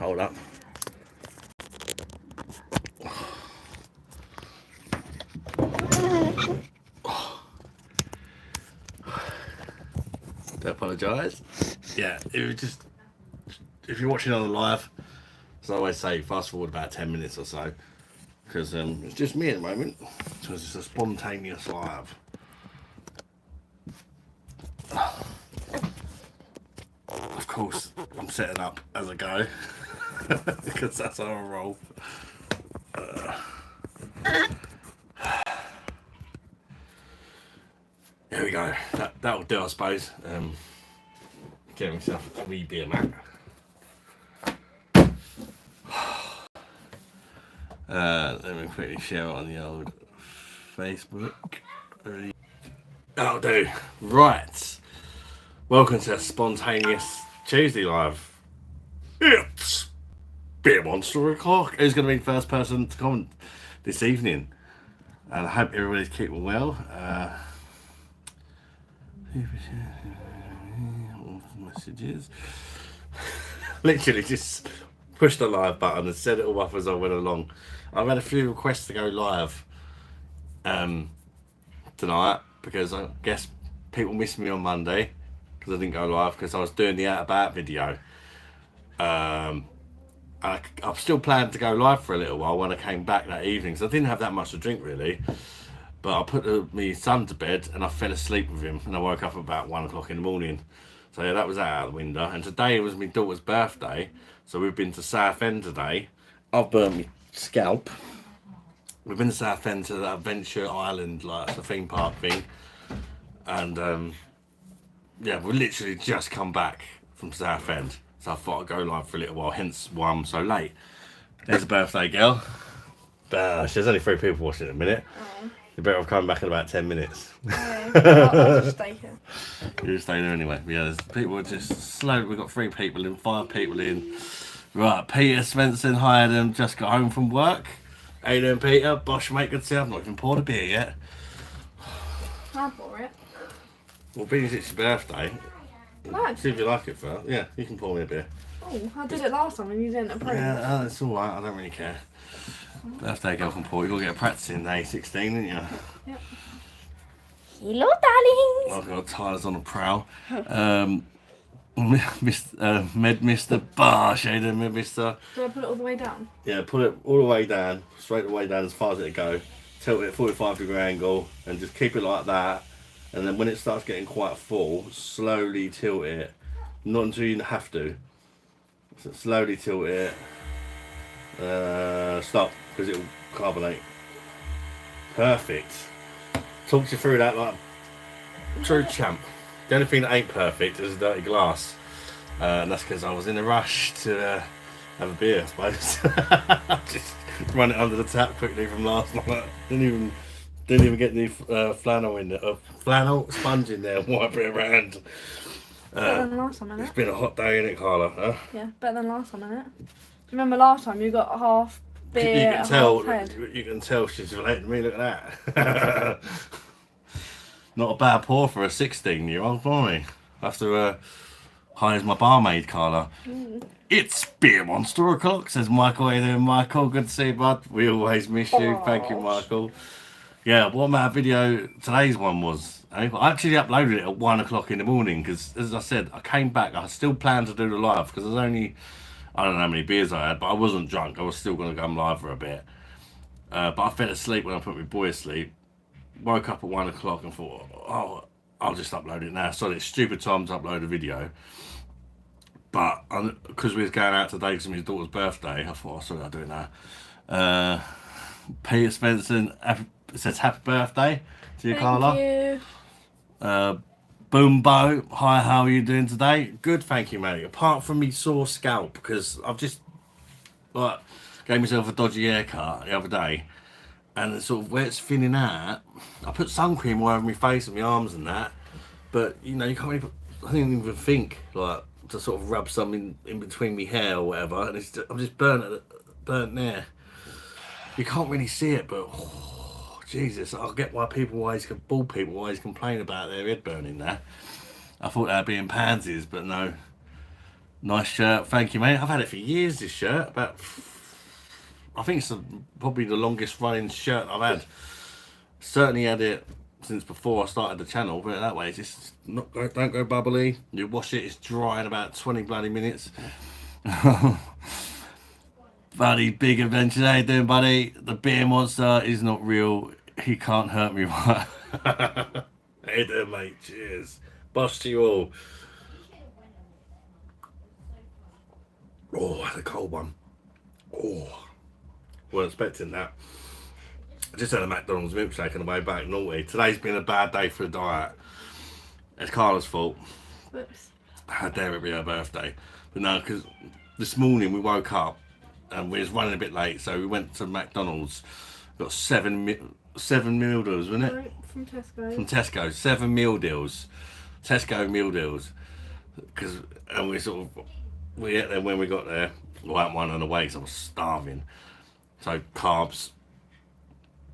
hold up. Do apologise. Yeah, it was just, if you're watching on the live, as I always say, fast forward about 10 minutes or so, because it's just me at the moment, so it's just a spontaneous live. Of course, I'm setting up as I go, because that's how I roll. There we go. That'll do, I suppose. Get myself a wee beer mat. Let me quickly share it on the old Facebook. That'll do. Right. Welcome to a spontaneous Tuesday live. It's Beer Monster o'clock. Who's going to be the first person to comment this evening? And I hope everybody's keeping well. Messages. Literally just pushed the live button and set it all up as I went along. I've had a few requests to go live tonight because I guess people missed me on Monday because I didn't go live because I was doing the Out About video. I've still planned to go live for a little while when I came back that evening, so I didn't have that much to drink really. But I put my son to bed and I fell asleep with him, and I woke up about 1 o'clock in the morning. So yeah, that was out of the window. And today was my daughter's birthday, so we've been to Southend today. I've burnt my scalp. We've been to Southend to that Adventure Island, like the theme park thing. And yeah, we literally just come back from Southend. So I thought I'd go live for a little while, hence why I'm so late. There's a birthday girl. There's only 3 people watching in a minute. Oh. You better have come back in about 10 minutes. I'll just stay here. You stay there anyway. Yeah, there's people just slow. We've got 3 people in, 5 people in. Right, Peter Svensson hired them. Just got home from work. How you doing, Peter? Bosh, mate, good to see you. I've not even poured a beer yet. I'll pour it. Well, being it's your birthday, No. see if you like it first. Yeah, you can pour me a beer. Oh, I did it last time and you didn't approve. Yeah, it's all right. I don't really care. Birthday girl can pour. You got to get practicing day 16, didn't you? Yep. Hello, darlings. I've got Tyler's on the prowl. Mr. Bosh, hey there, Mr. Do I put it all the way down? Yeah, put it all the way down, straight the way down as far as it'll go. Tilt it at 45-degree angle and just keep it like that. And then when it starts getting quite full, slowly tilt it. Not until you have to. So slowly tilt it. Stop, because it'll carbonate. Perfect. Talks you through that like true champ. The only thing that ain't perfect is a dirty glass. And that's because I was in a rush to have a beer, I suppose. Just run it under the tap quickly from last night. Didn't even get any flannel in there. Flannel sponge in there and wipe it around. Better than last time, innit? It's been a hot day, innit, Carla? Huh? Yeah, better than last time, innit? Remember last time you got half beer, You can tell. half head? You can tell she's related to me. Look at that. Not a bad pour for a 16-year-old, boy. After hires my barmaid, Carla. It's Beer Monster o'clock, says Michael. Hey there, Michael. Good to see you, bud. We always miss you. Thank you, Michael. Yeah, what my video, today's one was, I actually uploaded it at 1 o'clock in the morning because, as I said, I came back. I still planned to do the live because there's only, I don't know how many beers I had, but I wasn't drunk. I was still going to come live for a bit. But I fell asleep when I put my boy asleep. Woke up at 1 o'clock and thought, oh, I'll just upload it now. So it's stupid time to upload a video. But because we was going out today because it was his daughter's birthday, I thought, oh, sorry, I'll do it now. Peter Svensson says happy birthday to you, Carla. Thank you. Boombo, hi, how are you doing today? Good, thank you, mate. Apart from me sore scalp, because I've just like gave myself a dodgy haircut the other day, and it's sort of where it's thinning out. I put sun cream all over my face and my arms and that, but you know, you can't really I didn't even think like to sort of rub something in between my hair or whatever, and I'm just burnt there. You can't really see it, but oh, Jesus, I get why bald people always complain about their head burning there. I thought they'd be in pansies, but no. Nice shirt, thank you, mate. I've had it for years. This shirt, about I think it's probably the longest running shirt I've had. Certainly had it since before I started the channel. Put it that way. It's just don't go bubbly. You wash it, it's dry in about 20 bloody minutes. Buddy, big adventure. How you doing, buddy? The beer monster is not real. He can't hurt me, right? Hey there, mate. Cheers. Boss to you all. Oh, that's a cold one. Oh, wasn't expecting that. I just had a McDonald's milkshake on the way back. Naughty. Today's been a bad day for the diet. It's Carla's fault. Whoops. How dare it be her birthday? But no, because this morning we woke up and we was running a bit late, so we went to McDonald's. Got seven meal deals, wasn't it? Right, from Tesco. From Tesco, 7 meal deals. Tesco meal deals. And we ate them when we got there. We hadn't one on the way because I was starving. So carbs.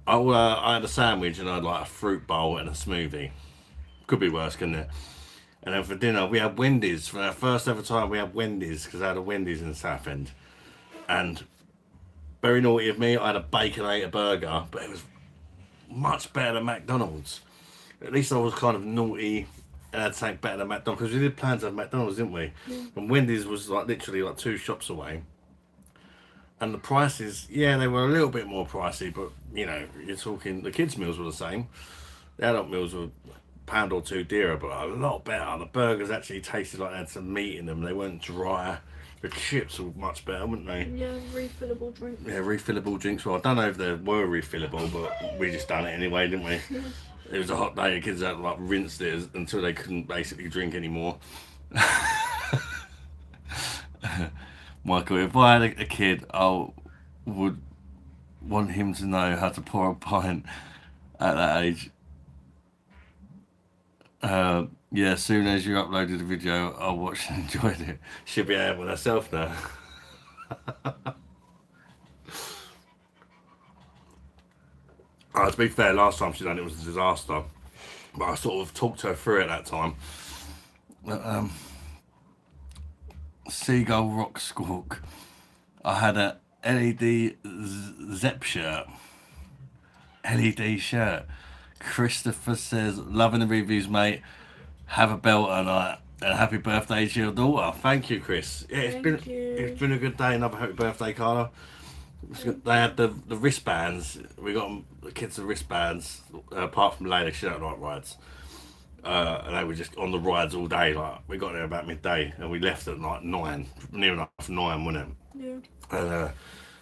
I had a sandwich and I had like a fruit bowl and a smoothie. Could be worse, couldn't it? And then for dinner we had Wendy's. For our first ever time we had Wendy's because I had a Wendy's in Southend. And very naughty of me, I had a Baconator burger, but it was much better than McDonald's. At least I was kind of naughty and had something better than McDonald's because we did plan to have McDonald's, didn't we? Yeah. And Wendy's was like literally like 2 shops away. And the prices, yeah, they were a little bit more pricey, but you know, you're talking, the kids' meals were the same. The adult meals were £1 or 2 dearer, but a lot better. The burgers actually tasted like they had some meat in them. They weren't dry. The chips were much better, weren't they? Yeah, refillable drinks. Yeah, refillable drinks. Well, I don't know if they were refillable, but we just done it anyway, didn't we? Yeah. It was a hot day. The kids had like rinsed it until they couldn't basically drink anymore. Michael, if I had a kid, I would want him to know how to pour a pint at that age. Yeah, as soon as you uploaded the video, I watched and enjoyed it. She'll be out with herself now. To be fair, last time she done it was a disaster. But I sort of talked her through it that time. Seagull Rock Squawk. I had a LED Zep shirt. LED shirt. Christopher says, loving the reviews, mate. Have a belter night. And happy birthday to your daughter. Thank you, Chris. Yeah, it's been a good day. Another happy birthday, Carla. They had the wristbands. We got the kids the wristbands. Apart from Layla, she don't like rides. And they were just on the rides all day. Like we got there about midday, and we left at like 9, near enough 9, wasn't it? Yeah. And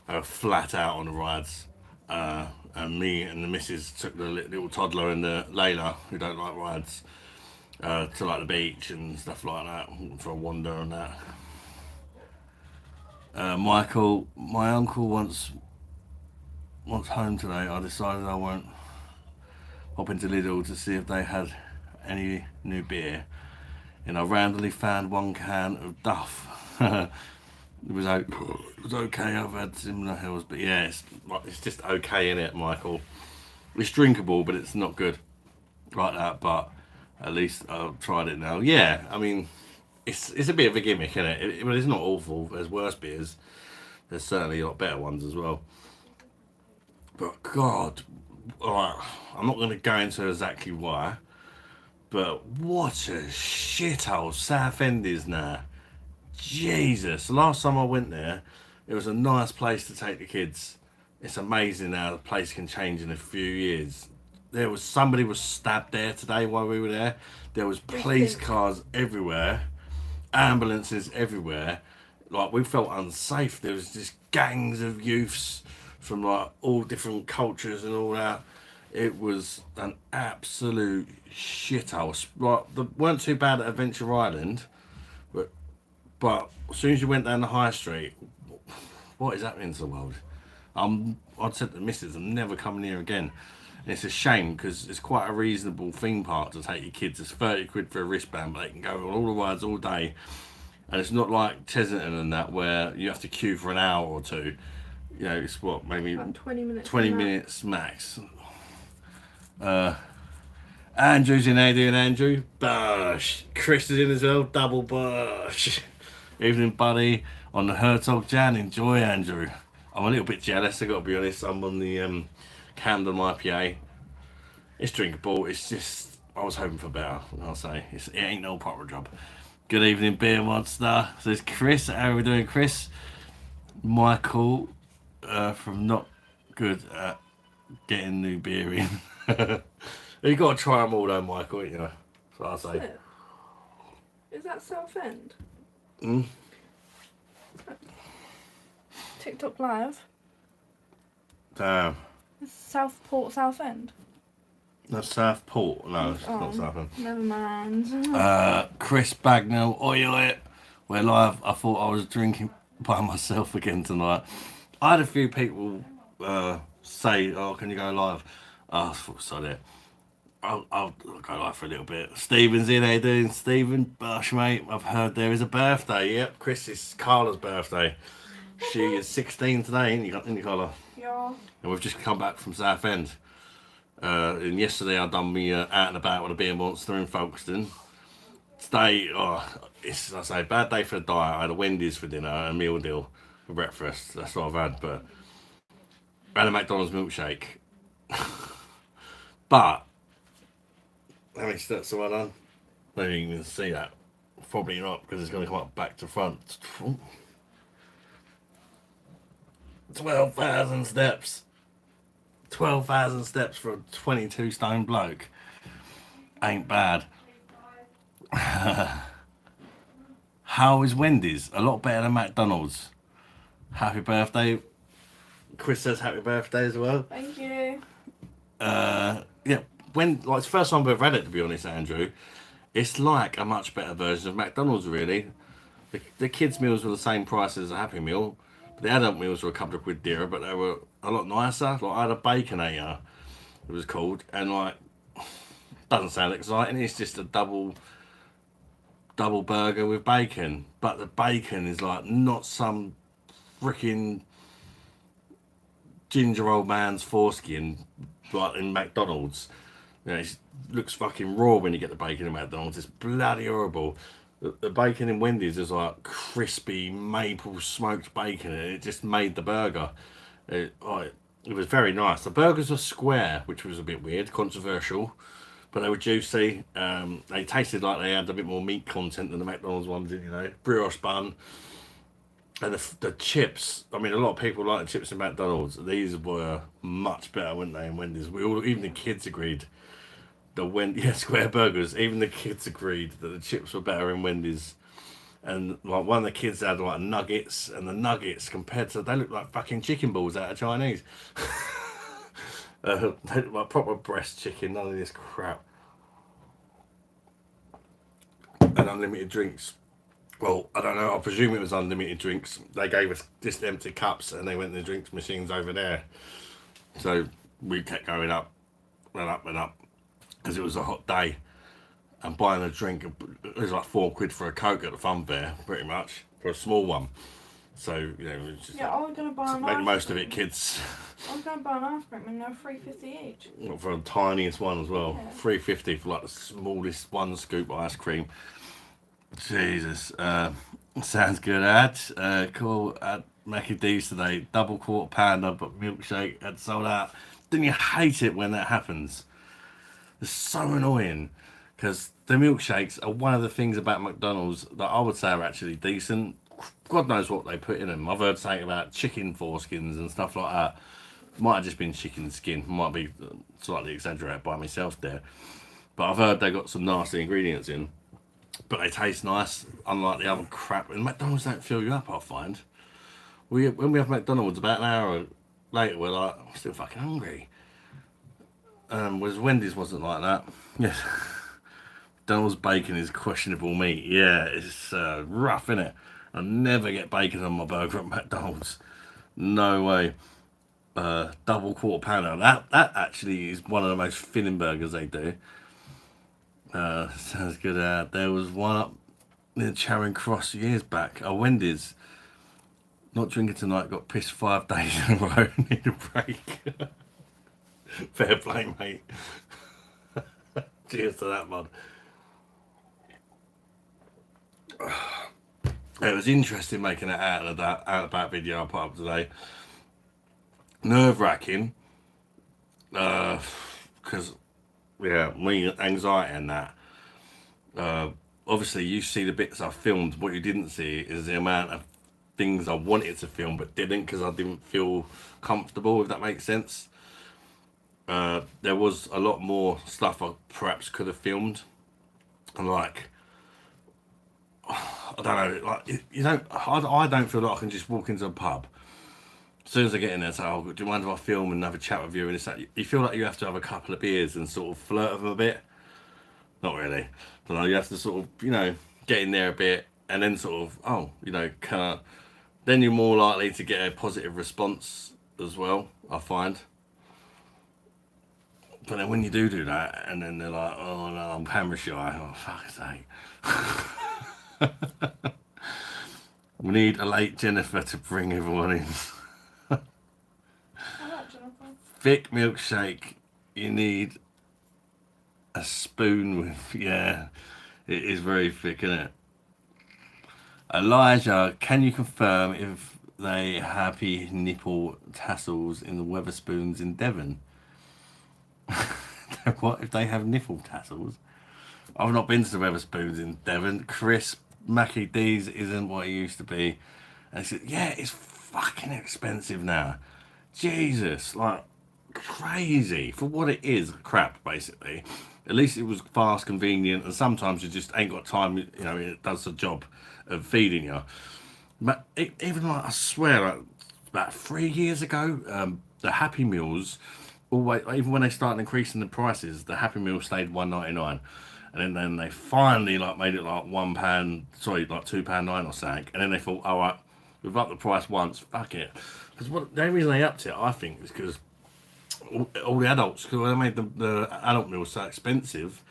they were flat out on the rides. And me and the missus took the little toddler and the Layla, who don't like rides, to like the beach and stuff like that for a wander and that. Michael, my uncle wants home today. I decided I won't hop into Lidl to see if they had any new beer, and I randomly found 1 can of Duff. It was okay. I've had similar hills, but yeah, it's just okay in it, Michael. It's drinkable, but it's not good like that. But at least I've tried it now. Yeah, I mean, it's a bit of a gimmick, isn't it? But it's not awful. There's worse beers. There's certainly a lot better ones as well. But God, alright, I'm not going to go into exactly why. But what a shithole Southend is now. Jesus, the last time I went there, it was a nice place to take the kids. It's amazing how the place can change in a few years. Somebody was stabbed there today while we were there. There was police cars everywhere, ambulances everywhere. Like we felt unsafe. There was just gangs of youths from like all different cultures and all that. It was an absolute shithole. Like, they weren't too bad at Adventure Island, but as soon as you went down the high street, what is happening to the world? I'd said to the missus, I'm never coming here again. And it's a shame because it's quite a reasonable theme park to take your kids. It's 30 quid for a wristband, but they can go on all the rides all day. And it's not like Chesington and that where you have to queue for an hour or 2. You know, it's what, maybe about 20 minutes. 20 minutes max. Andrew's in. How you doing, Andrew? Bush. Chris is in as well. Double bush. Evening, buddy. On the Hertog Jan. Enjoy, Andrew. I'm a little bit jealous, I got to be honest. I'm on the Camden IPA. It's drinkable. It's just, I was hoping for better, I'll say. It ain't no proper job. Good evening, Beer Monster. Says Chris. How are we doing, Chris? Michael from Not Good at Getting New Beer In. You got to try them all though, Michael, you know. So I say. Is that Southend? Mm? TikTok Live? Damn. It's Southport, Southend? That's Southport. No, it's not Southend. Never mind. Chris Bagnell, oi. We're live. I thought I was drinking by myself again tonight. I had a few people say, oh, can you go live? I thought, sorry. I'll go live for a little bit. Stephen's in. How you doing, Stephen? Bush, mate. I've heard there is a birthday. Yep, Chris, it's Carla's birthday. She is 16 today, ain't you, Carla? Yeah. And we've just come back from Southend. And yesterday I done me out and about with a beer monster in Folkestone. Today, it's, I say, bad day for the diet. I had a Wendy's for dinner and a meal deal for breakfast. That's what I've had, but I had a McDonald's milkshake. But how many steps have I done? I don't even see that. Probably not, because it's going to come up back to front. 12,000 steps. 12,000 steps for a 22 stone bloke. Ain't bad. How is Wendy's? A lot better than McDonald's. Happy birthday. Chris says happy birthday as well. Thank you. Yeah, it's the first time we've had it, to be honest, Andrew. It's like a much better version of McDonald's, really. The kids' meals were the same price as a Happy Meal. But the adult meals were a couple of quid dearer, but they were a lot nicer. Like, I had a Baconator, it was called, and like, doesn't sound exciting. It's just a double burger with bacon, but the bacon is like not some freaking ginger old man's foreskin like in McDonald's. You know, it looks fucking raw when you get the bacon in McDonald's. It's bloody horrible. The bacon in Wendy's is like crispy maple smoked bacon, and it just made the burger. It was very nice. The burgers were square, which was a bit weird, controversial, but they were juicy. They tasted like they had a bit more meat content than the McDonald's ones did, you know. Brioche bun. And the chips, I mean, a lot of people like the chips in McDonald's. These were much better, weren't they, in Wendy's? Even the kids agreed. Square burgers. Even the kids agreed that the chips were better in Wendy's. And like one of the kids had like nuggets, and the nuggets they look like fucking chicken balls out of Chinese. They look like proper breast chicken. None of this crap. And unlimited drinks. Well, I don't know. I presume it was unlimited drinks. They gave us just empty cups, and they went to the drinks machines over there. So we kept going up and up and up, because it was a hot day. And buying a drink, it was like £4 for a Coke at the fun fair, pretty much, for a small one. So, you know, it was just I was going to buy make the most of it, kids. I was going to buy an ice cream and they're $3.50 each. For the tiniest one as well. Yeah. $3.50 for like the smallest one scoop ice cream. Jesus. Sounds good, Ad. Cool. At Mackie D's today, double quarter pounder, but milkshake had sold out. Didn't you hate it when that happens? It's so annoying, because the milkshakes are one of the things about McDonald's that I would say are actually decent. God knows what they put in them. I've heard something about chicken foreskins and stuff like that. Might have just been chicken skin. Might be slightly exaggerated by myself there. But I've heard they got some nasty ingredients in. But they taste nice, unlike the other crap. And McDonald's don't fill you up, I find. When we have McDonald's, about an hour later, we're like, I'm still fucking hungry. Whereas Wendy's wasn't like that. Yes. McDonald's bacon is questionable meat. Yeah, it's rough, innit? I never get bacon on my burger at McDonald's. No way. Double quarter pounder. That actually is one of the most filling burgers they do. Sounds good. There was one up near Charing Cross years back. Wendy's. Not drinking tonight. Got pissed 5 days in a row. Need a break. Fair play, mate. Cheers to that, man. It was interesting making it out of that video I put up today. Nerve wracking, because yeah, me anxiety and that. Obviously, you see the bits I filmed. What you didn't see is the amount of things I wanted to film but didn't because I didn't feel comfortable. If that makes sense. There was a lot more stuff I perhaps could have filmed, and like I don't know, like you don't. I don't feel like I can just walk into a pub. As soon as I get in there, say, "Oh, do you mind if I film and have a chat with you?" And it's like you feel like you have to have a couple of beers and sort of flirt with them a bit. Not really, but you have to sort of, get in there a bit, and then sort of, kind of. Then you're more likely to get a positive response as well. I find. But then when you do that, and then they're like, "Oh no, I'm camera shy." Oh fuck's sake. We need a late Jennifer to bring everyone in. I like Jennifer. Thick milkshake. You need a spoon with, yeah. It is very thick, isn't it? Elijah, can you confirm if they happy nipple tassels in the Weatherspoons in Devon? What if they have nipple tassels? I've not been to the Weatherspoons in Devon. Chris, Mackie D's isn't what it used to be. And he said, yeah, it's fucking expensive now. Jesus, like crazy for what it is. Crap, basically. At least it was fast, convenient, and sometimes you just ain't got time. It does the job of feeding you. But even like I swear, like, about 3 years ago, the Happy Meals, always even when they started increasing the prices, the Happy Meal stayed £1.99. And then they finally like made it like £1, sorry, like £2.09 or something. And then they thought, all right, we've upped the price once, fuck it. Because the only reason they upped it, I think, is because all the adults, because they made the adult meals so expensive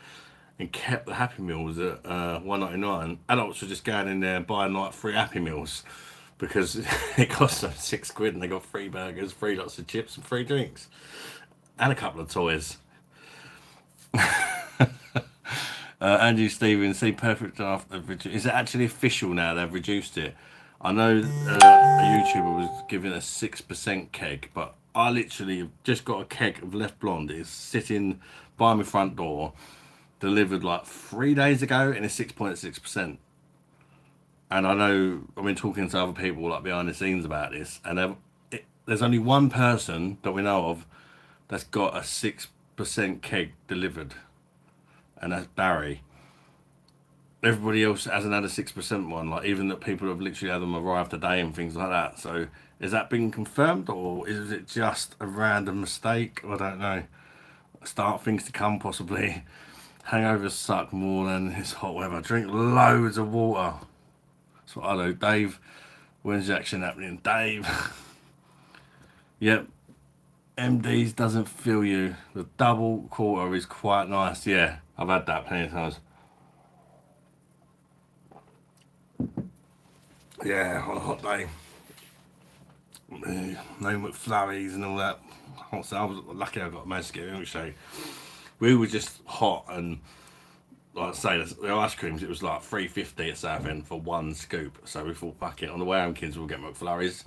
and kept the Happy Meals at £1.99. Adults were just going in there and buying like 3 Happy Meals because it cost them £6 and they got 3 burgers, 3 lots of chips, and 3 drinks, and a couple of toys. Andrew Stevens, see perfect after. Is it actually official now? They've reduced it. I know a YouTuber was giving a 6% keg, but I literally have just got a keg of Left Blonde. It's sitting by my front door, delivered like 3 days ago, and it's 6.6%. And I know I've been talking to other people like behind the scenes about this, and there's only one person that we know of that's got a 6% keg delivered, and that's Barry. Everybody else hasn't had a 6% one, like even that people have literally had them arrive today and things like that. So is that been confirmed, or is it just a random mistake? I don't know. Start things to come, possibly. Hangovers suck more than it's hot weather. Drink loads of water. That's what I do. Dave, when's the action happening? Dave. Yep. MD's doesn't fill you. The double quarter is quite nice. Yeah, I've had that plenty of times. Yeah, on a hot day. No McFlurries and all that. So I was lucky I got managed to get a milkshake. We were just hot, and like I say, the ice creams, it was like $3.50 at Southend for 1 scoop. So we thought, fuck it, on the way home kids will get McFlurries.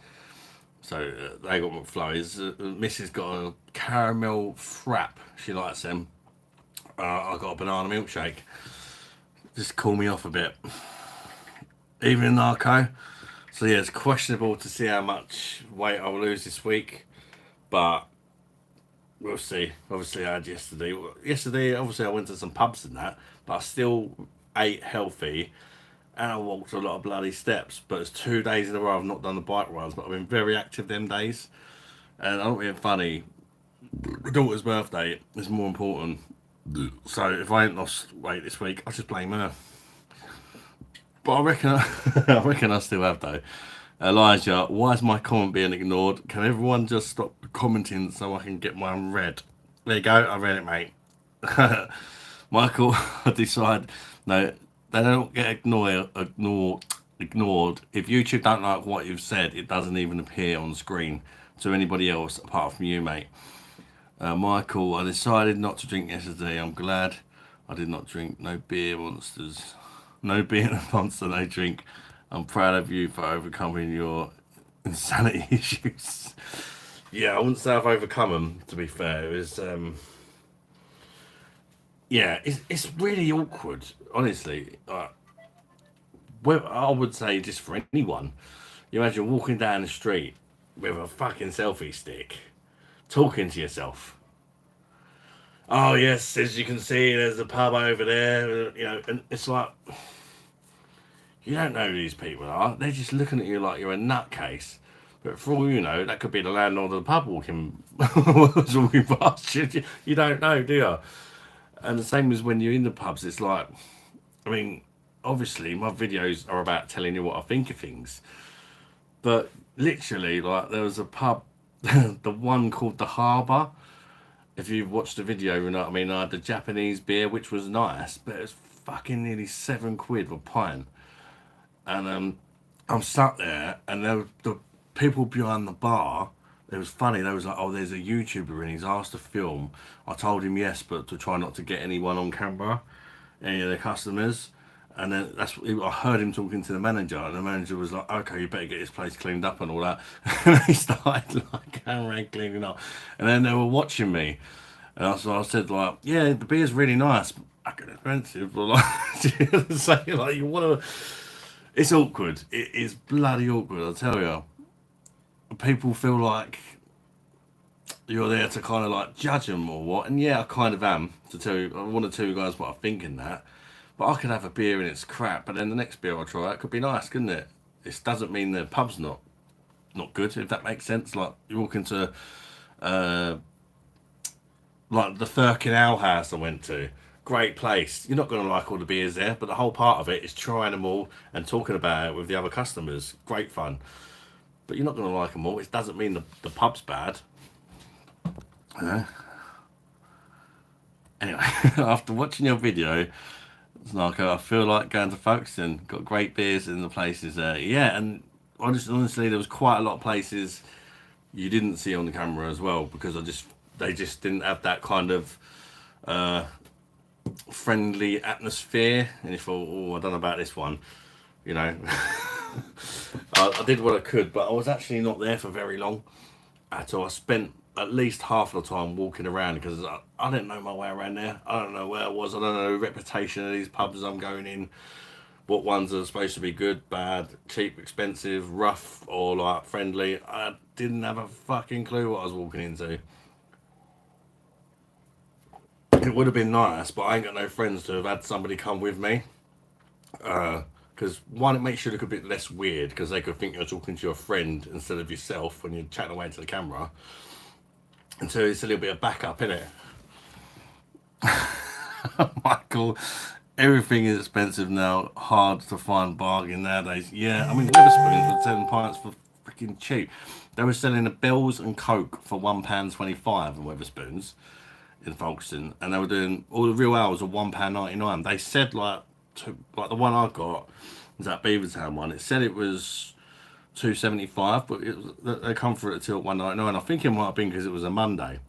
So they got McFlurries. Mrs. got a caramel frap. She likes them. I got a banana milkshake. Just cool me off a bit. Evening, Narco. So yeah, it's questionable to see how much weight I'll lose this week, but we'll see. Obviously, I had yesterday. Yesterday, obviously, I went to some pubs and that, but I still ate healthy, and I walked a lot of bloody steps. But it's 2 days in a row I've not done the bike runs, but I've been very active them days. And I'm not being funny. My daughter's birthday is more important. So if I ain't lost weight this week, I'll just blame her. But I reckon I reckon I still have though. Elijah, why is my comment being ignored? Can everyone just stop commenting so I can get mine read? There you go, I read it, mate. Michael, I decide no, they don't get ignored. If YouTube don't like what you've said, it doesn't even appear on screen to anybody else apart from you, mate. Michael, I decided not to drink yesterday. I'm glad I did not drink. No beer monsters. No beer and monster, no drink. I'm proud of you for overcoming your insanity issues. Yeah, I wouldn't say I've overcome them, to be fair. It was, yeah, it's really awkward, honestly. Well, I would say just for anyone. You imagine walking down the street with a fucking selfie stick, talking to yourself. Oh yes, as you can see, there's a pub over there. You know, and it's like you don't know who these people are. They're just looking at you like you're a nutcase. But for all you know, that could be the landlord of the pub walking, walking past you. You don't know, do you? And the same as when you're in the pubs. It's like, I mean, obviously my videos are about telling you what I think of things, but literally, like there was a pub, the one called the Harbour. If you've watched the video, you know what I mean. I had the Japanese beer, which was nice, but it was fucking nearly £7 a pint. And I'm sat there, and there were the people behind the bar. It was funny. They was like, "Oh, there's a YouTuber, and he's asked to film." I told him yes, but to try not to get anyone on camera, any of the customers. And then I heard him talking to the manager, and the manager was like, "Okay, you better get this place cleaned up and all that." And they started like going around cleaning up, and then they were watching me, and I said like, "Yeah, the beer's really nice, but fucking expensive." But like, say like you want to. It's awkward. It is bloody awkward. I tell you. People feel like you're there to kind of like judge them or what, and yeah, I kind of am. To tell you, I want to tell you guys what I think in that. But I could have a beer and it's crap, but then the next beer I try, it could be nice, couldn't it? It doesn't mean the pub's not good, if that makes sense. Like you walk into uh, like the Firkin Ale House I went to. Great place. You're not going to like all the beers there, but the whole part of it is trying them all and talking about it with the other customers. Great fun. But you're not going to like them all. It doesn't mean the pub's bad. Anyway, after watching your video, it's like I feel like going to Folkestone. Got great beers in the places there. Yeah, and honestly, there was quite a lot of places you didn't see on the camera as well because they just didn't have that kind of friendly atmosphere. And you thought, oh, I don't know about this one. You know, I did what I could, but I was actually not there for very long at all. I spent at least half of the time walking around because I didn't know my way around there. I don't know where I was. I don't know the reputation of these pubs I'm going in. What ones are supposed to be good, bad, cheap, expensive, rough, or like friendly. I didn't have a fucking clue what I was walking into. It would have been nice, but I ain't got no friends to have had somebody come with me. Because one, it makes you look a bit less weird because they could think you're talking to your friend instead of yourself when you're chatting away to the camera. And so it's a little bit of backup, isn't it? Michael, everything is expensive now. Hard to find bargain nowadays. Yeah, I mean, Weatherspoons were selling pints for freaking cheap. They were selling the Bells and Coke for £1.25 in Weatherspoons in Folkestone, and they were doing all the real hours of £1.99. They said like the one I got was that Beavertown one. It said it was £2.75, but they come for it till £1.99. I think it might have been because it was a Monday.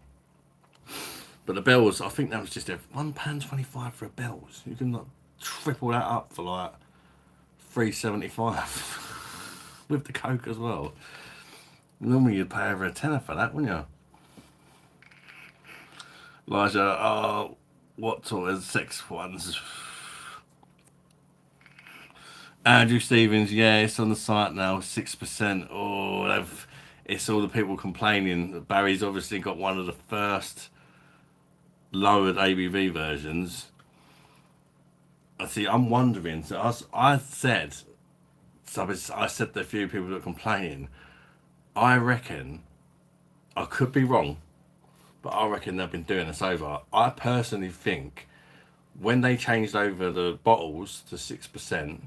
But the Bells, I think that was just £1.25 for a Bells. You can like triple that up for like £3.75 with the Coke as well. Normally you'd pay over a tenner for that, wouldn't you? Elijah, what sort of sex ones? Andrew Stevens, yeah, it's on the site now, 6%. Oh, it's all the people complaining. Barry's obviously got one of the first lowered ABV versions. I see. I'm wondering. So I said to a few people that are complaining. I reckon I could be wrong, but I reckon they've been doing this over. I personally think when they changed over the bottles to 6%,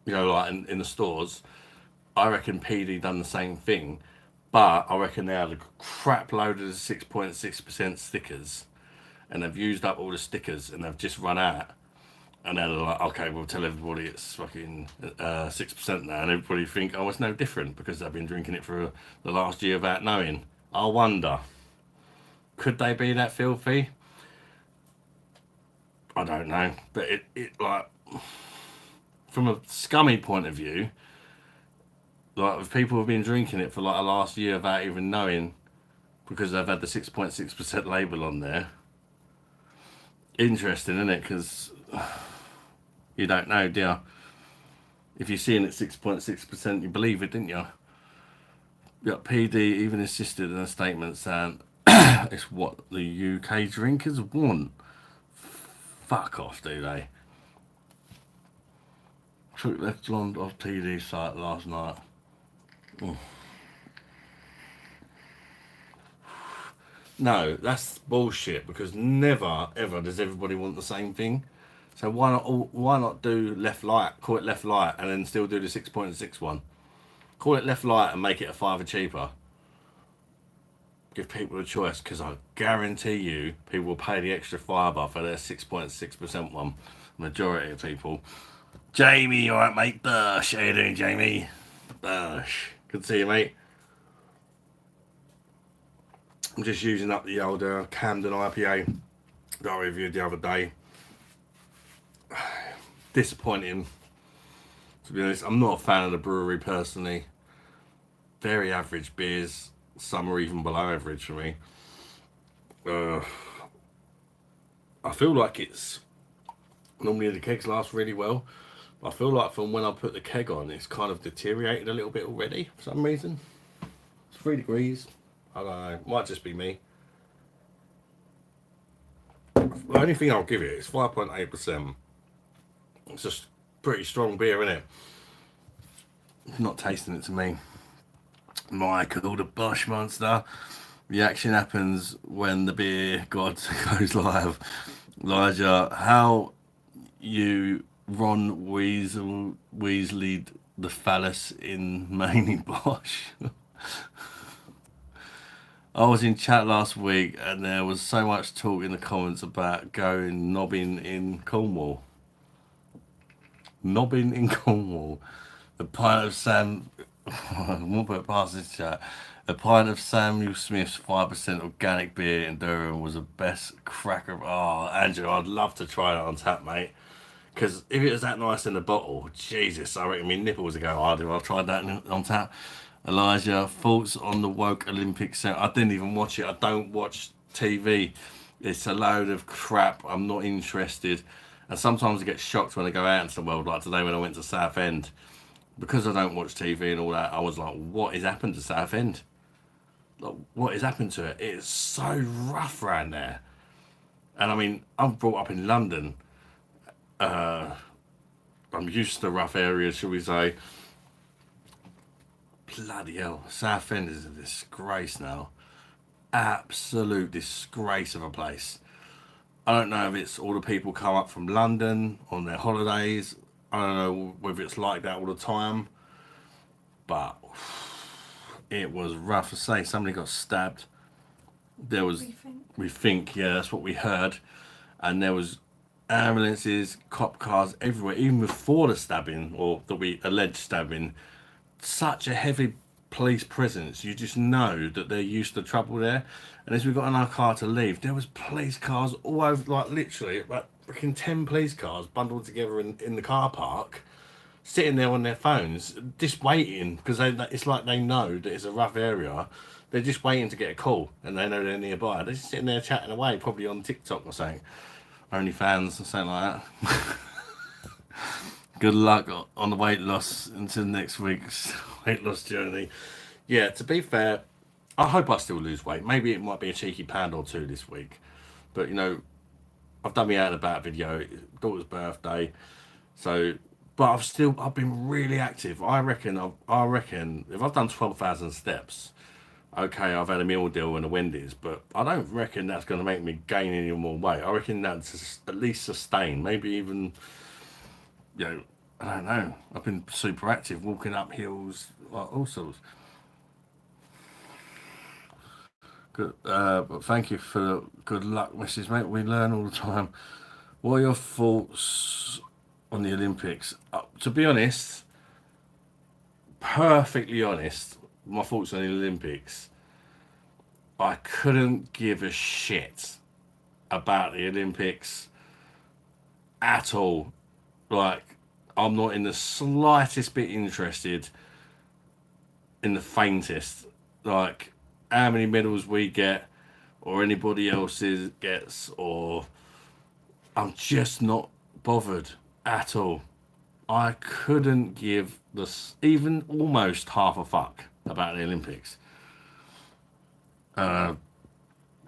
like in the stores, I reckon PD done the same thing, but I reckon they had a crap load of the 6.6% stickers, and they've used up all the stickers, and they've just run out. And they're like, okay, we'll tell everybody it's fucking 6% now, and everybody think, oh, it's no different because they've been drinking it for the last year without knowing. I wonder, could they be that filthy? I don't know, but it like from a scummy point of view, like if people have been drinking it for like the last year without even knowing, because they've had the 6.6% label on there. Interesting, isn't it? Because you don't know, do you? If you're seeing it 6.6%, you believe it, didn't you? Yeah, PD even insisted in a statement saying it's what the UK drinkers want. Fuck off, do they? Took left blonde off PD site last night. Mm. No, that's bullshit, because never ever does everybody want the same thing. So why not do left light, call it left light, and then still do the 6.6 one? Call it left light and make it a £5 cheaper. Give people a choice, because I guarantee you people will pay the extra fibre for their 6.6% one. Majority of people. Jamie, alright mate? Bush, how you doing, Jamie? Bush. Good to see you, mate. I'm just using up the old Camden IPA that I reviewed the other day. Disappointing, to be honest. I'm not a fan of the brewery personally. Very average beers. Some are even below average for me. I feel like it's normally the kegs last really well. I feel like from when I put the keg on, it's kind of deteriorated a little bit already for some reason. It's 3 degrees. I don't know. Might just be me. The only thing I'll give it is 5.8%. It's just pretty strong beer, isn't it? Not tasting it to me. Michael, the Bosch monster. The action happens when the beer god goes live. Elijah, how you Ron Weasley the phallus in Manny Bosch? I was in chat last week and there was so much talk in the comments about going knobbing in Cornwall. Knobbing in Cornwall. The pint of Sam... I won't put it past this chat. A pint of Samuel Smith's 5% organic beer in Durham was the best cracker. Oh, Andrew, I'd love to try that on tap, mate. Because if it was that nice in the bottle, Jesus, I reckon my nipples would go hard if I tried that on tap. Elijah, thoughts on the woke Olympics? I didn't even watch it. I don't watch TV. It's a load of crap. I'm not interested. And sometimes I get shocked when I go out into the world, like today when I went to Southend. Because I don't watch TV and all that, I was like, what has happened to Southend? Like, what has happened to it? It's so rough around there. And I mean, I'm brought up in London. I'm used to rough areas, shall we say. Bloody hell, Southend is a disgrace now. Absolute disgrace of a place. I don't know if it's all the people come up from London on their holidays. I don't know whether it's like that all the time. But it was rough to say. Somebody got stabbed. There was, we think, yeah, that's what we heard. And there was ambulances, cop cars everywhere, even before the stabbing, or the alleged stabbing. Such a heavy police presence, you just know that they're used to trouble there. And as we got in our car to leave, there was police cars all over, like literally like freaking 10 police cars bundled together in the car park, sitting there on their phones just waiting, because it's like they know that it's a rough area. They're just waiting to get a call and they know they're nearby. They're just sitting there chatting away, probably on TikTok or something, OnlyFans or something like that. Good luck on the weight loss until next week's weight loss journey. Yeah, to be fair, I hope I still lose weight. Maybe it might be a cheeky pound or two this week. But, you know, I've done my out and about video, daughter's birthday. So, but I've been really active. I reckon if I've done 12,000 steps, okay, I've had a meal deal and a Wendy's, but I don't reckon that's going to make me gain any more weight. I reckon that's at least sustain, maybe even, you know, I don't know. I've been super active, walking up hills, like all sorts. Good, but thank you for the good luck, Mrs. Mate. We learn all the time. What are your thoughts on the Olympics? To be honest, perfectly honest, my thoughts on the Olympics, I couldn't give a shit about the Olympics at all. like, I'm not in the slightest bit interested in the faintest, like how many medals we get or anybody else's gets, or I'm just not bothered at all. I couldn't give this even almost half a fuck about the Olympics. But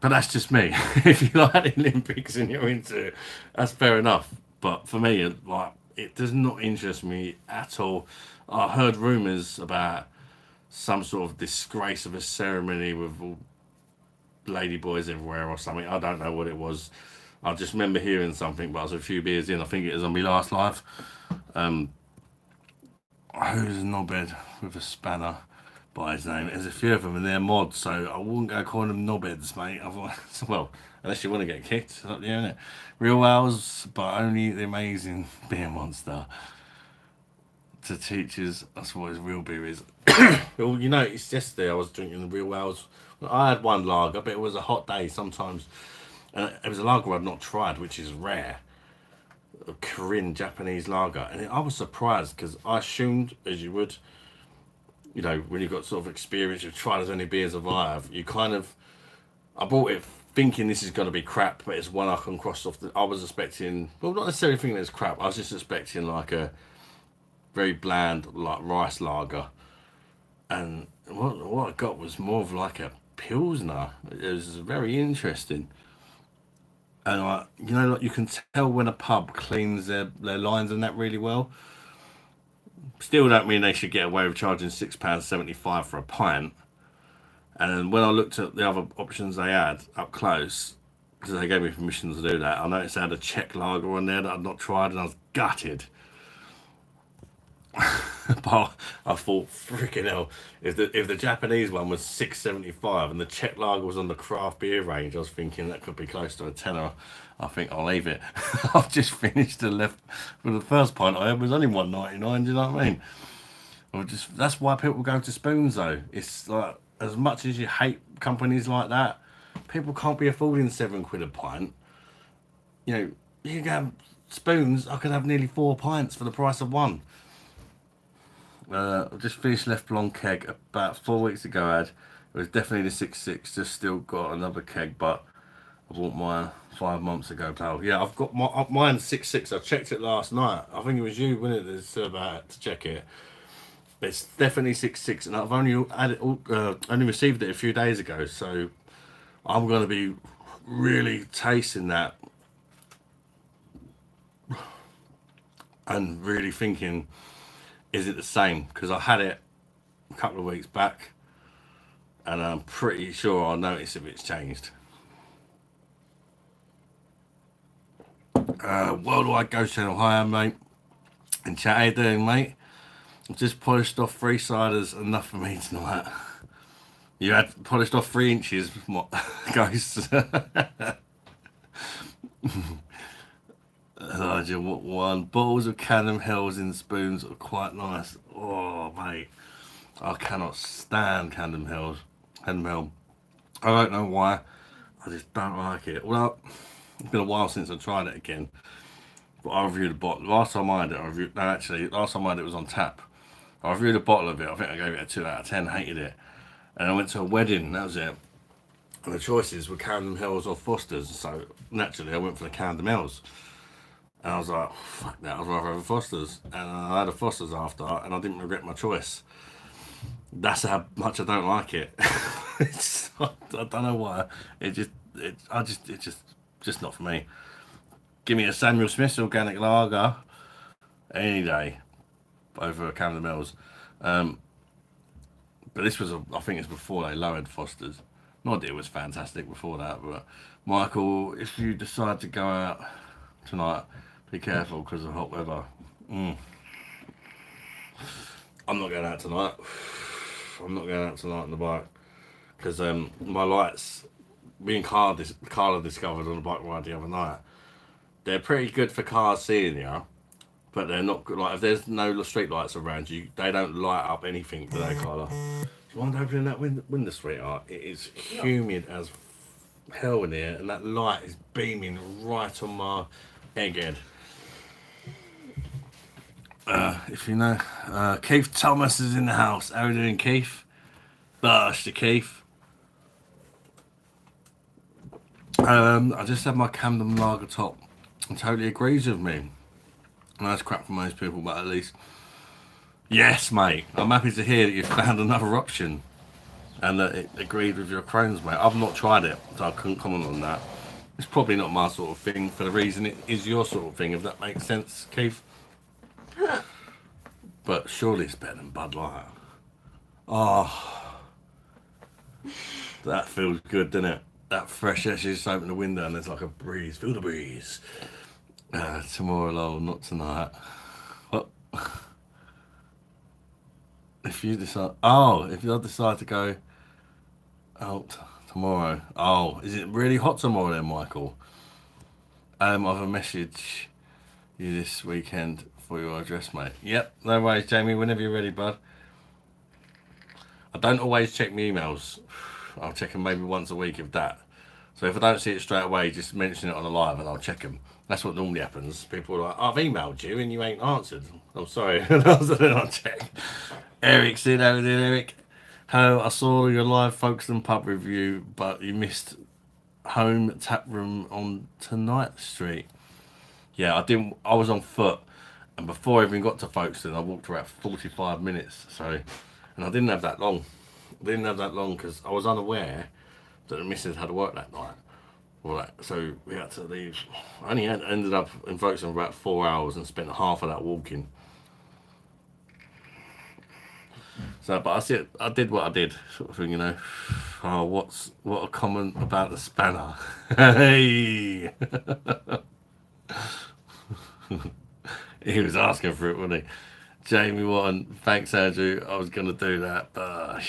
that's just me. If you like the Olympics and you're into it, that's fair enough. But for me, like, it does not interest me at all. I heard rumours about some sort of disgrace of a ceremony with all lady boys everywhere or something. I don't know what it was. I just remember hearing something, but I was a few beers in. I think it was on my last live. Who's a knobhead with a spanner by his name? There's a few of them and they're mods, so I wouldn't go calling them knobheads, mate. Well, unless you want to get kicked, it's up there, isn't it? Real owls, but only the amazing beer monster. To teachers, that's what his real beer is. Well, you know, it's yesterday I was drinking the real owls. I had one lager, but it was a hot day sometimes. It was a lager I'd not tried, which is rare. A Korean Japanese lager, and I was surprised because I assumed, as you would, you know, when you've got sort of experience, you've tried as many beers as I have, you kind of, I bought it thinking this is going to be crap, but it's one I can cross off. I was expecting, well, not necessarily thinking it's crap, I was just expecting like a very bland, like rice lager, and what I got was more of like a pilsner. It was very interesting. And like, you know, like you can tell when a pub cleans their lines and that really well. Still don't mean they should get away with charging £6.75 for a pint. And when I looked at the other options they had up close, because they gave me permission to do that, I noticed they had a Czech lager on there that I'd not tried, and I was gutted. But I thought, freaking hell, if the Japanese one was £6.75 and the Czech lager was on the craft beer range, I was thinking that could be close to a tenner. I think I'll leave it. I've just finished the left for the first pint I had was only £1.99. Do you know what I mean? That's why people go to Spoons though. It's like, as much as you hate companies like that, people can't be affording £7 a pint. You know, you can have Spoons. I could have nearly 4 pints for the price of one. I just finished Left Blonde keg about 4 weeks ago. It was definitely the 6.6. Just still got another keg, but I bought mine 5 months ago, pal. Yeah, I've got mine 6.6. I checked it last night. I think it was you, wasn't it, that said about to check it. It's definitely 6.6, and I've only received it a few days ago, so I'm going to be really tasting that and really thinking, is it the same? Because I had it a couple of weeks back, and I'm pretty sure I'll notice if it's changed. Worldwide Ghost Channel, hi, mate. And chat, how you doing, mate? I've just polished off 3 ciders, enough for me tonight. You had polished off 3 inches, what, Ghosts? Elijah, what one? Bottles of Cannon Hells in spoons are quite nice. Oh, mate. I cannot stand Cannon Hells. Cannon Hell. I don't know why. I just don't like it. Well, it's been a while since I tried it again. But I reviewed a bottle. Last time I had it, last time I had it was on tap. I reviewed a bottle of it. I think I gave it a 2 out of 10. Hated it. And I went to a wedding. That was it. And the choices were Camden Hells or Foster's. So naturally, I went for the Camden Hells. And I was like, fuck that, I'd rather have a Foster's. And I had a Foster's after, and I didn't regret my choice. That's how much I don't like it. I don't know why. It's just not for me. Give me a Samuel Smith's organic lager any day over a Camden Mills. But this was, I think it's before they lowered Foster's. Not that it was fantastic before that, but Michael, if you decide to go out tonight, be careful because of hot weather. I'm not going out tonight. I'm not going out tonight on the bike because my lights, me and Carla discovered on the bike ride the other night, they're pretty good for cars seeing you, but they're not good. Like if there's no street lights around you, they don't light up anything, do they, Carla? Do you mind opening that window, sweetheart? It is humid as hell in here, and that light is beaming right on my egghead. If you know, Keith Thomas is in the house. How are you doing, Keith? Bush to Keith. I just had my Camden Lager top and totally agrees with me. Nice crap for most people, but at least. Yes, mate. I'm happy to hear that you found another option and that it agreed with your Crohn's, mate. I've not tried it, so I couldn't comment on that. It's probably not my sort of thing for the reason it is your sort of thing, if that makes sense, Keith. But surely it's better than Bud Light. Oh, that feels good, doesn't it? That fresh air, you just open the window and there's like a breeze. Feel the breeze. Tomorrow, lol, not tonight. What? If you decide, if you decide to go out tomorrow, is it really hot tomorrow then, Michael? I've a message you this weekend for your address, mate. Yep, no worries, Jamie. Whenever you're ready, bud. I don't always check my emails. I'll check them maybe once a week, if that. So if I don't see it straight away, just mention it on a live and I'll check them. That's what normally happens. People are like, I've emailed you and you ain't answered. I'm sorry. And I'll check. Eric said, how did Eric? Hello, I saw your live Folkestone pub review, but you missed home tap room on Tonight Street. Yeah, I didn't. I was on foot, and before I even got to Folkestone, I walked about 45 minutes. So, and I didn't have that long. Because I was unaware that the missus had work that night. Right, so we had to leave. I only ended up in Folkestone for about 4 hours and spent half of that walking. So, but I did what I did, sort of thing, you know. Oh, what a comment about the spanner. Hey! He was asking for it, wasn't he? Jamie Watton, thanks Andrew, I was going to do that, but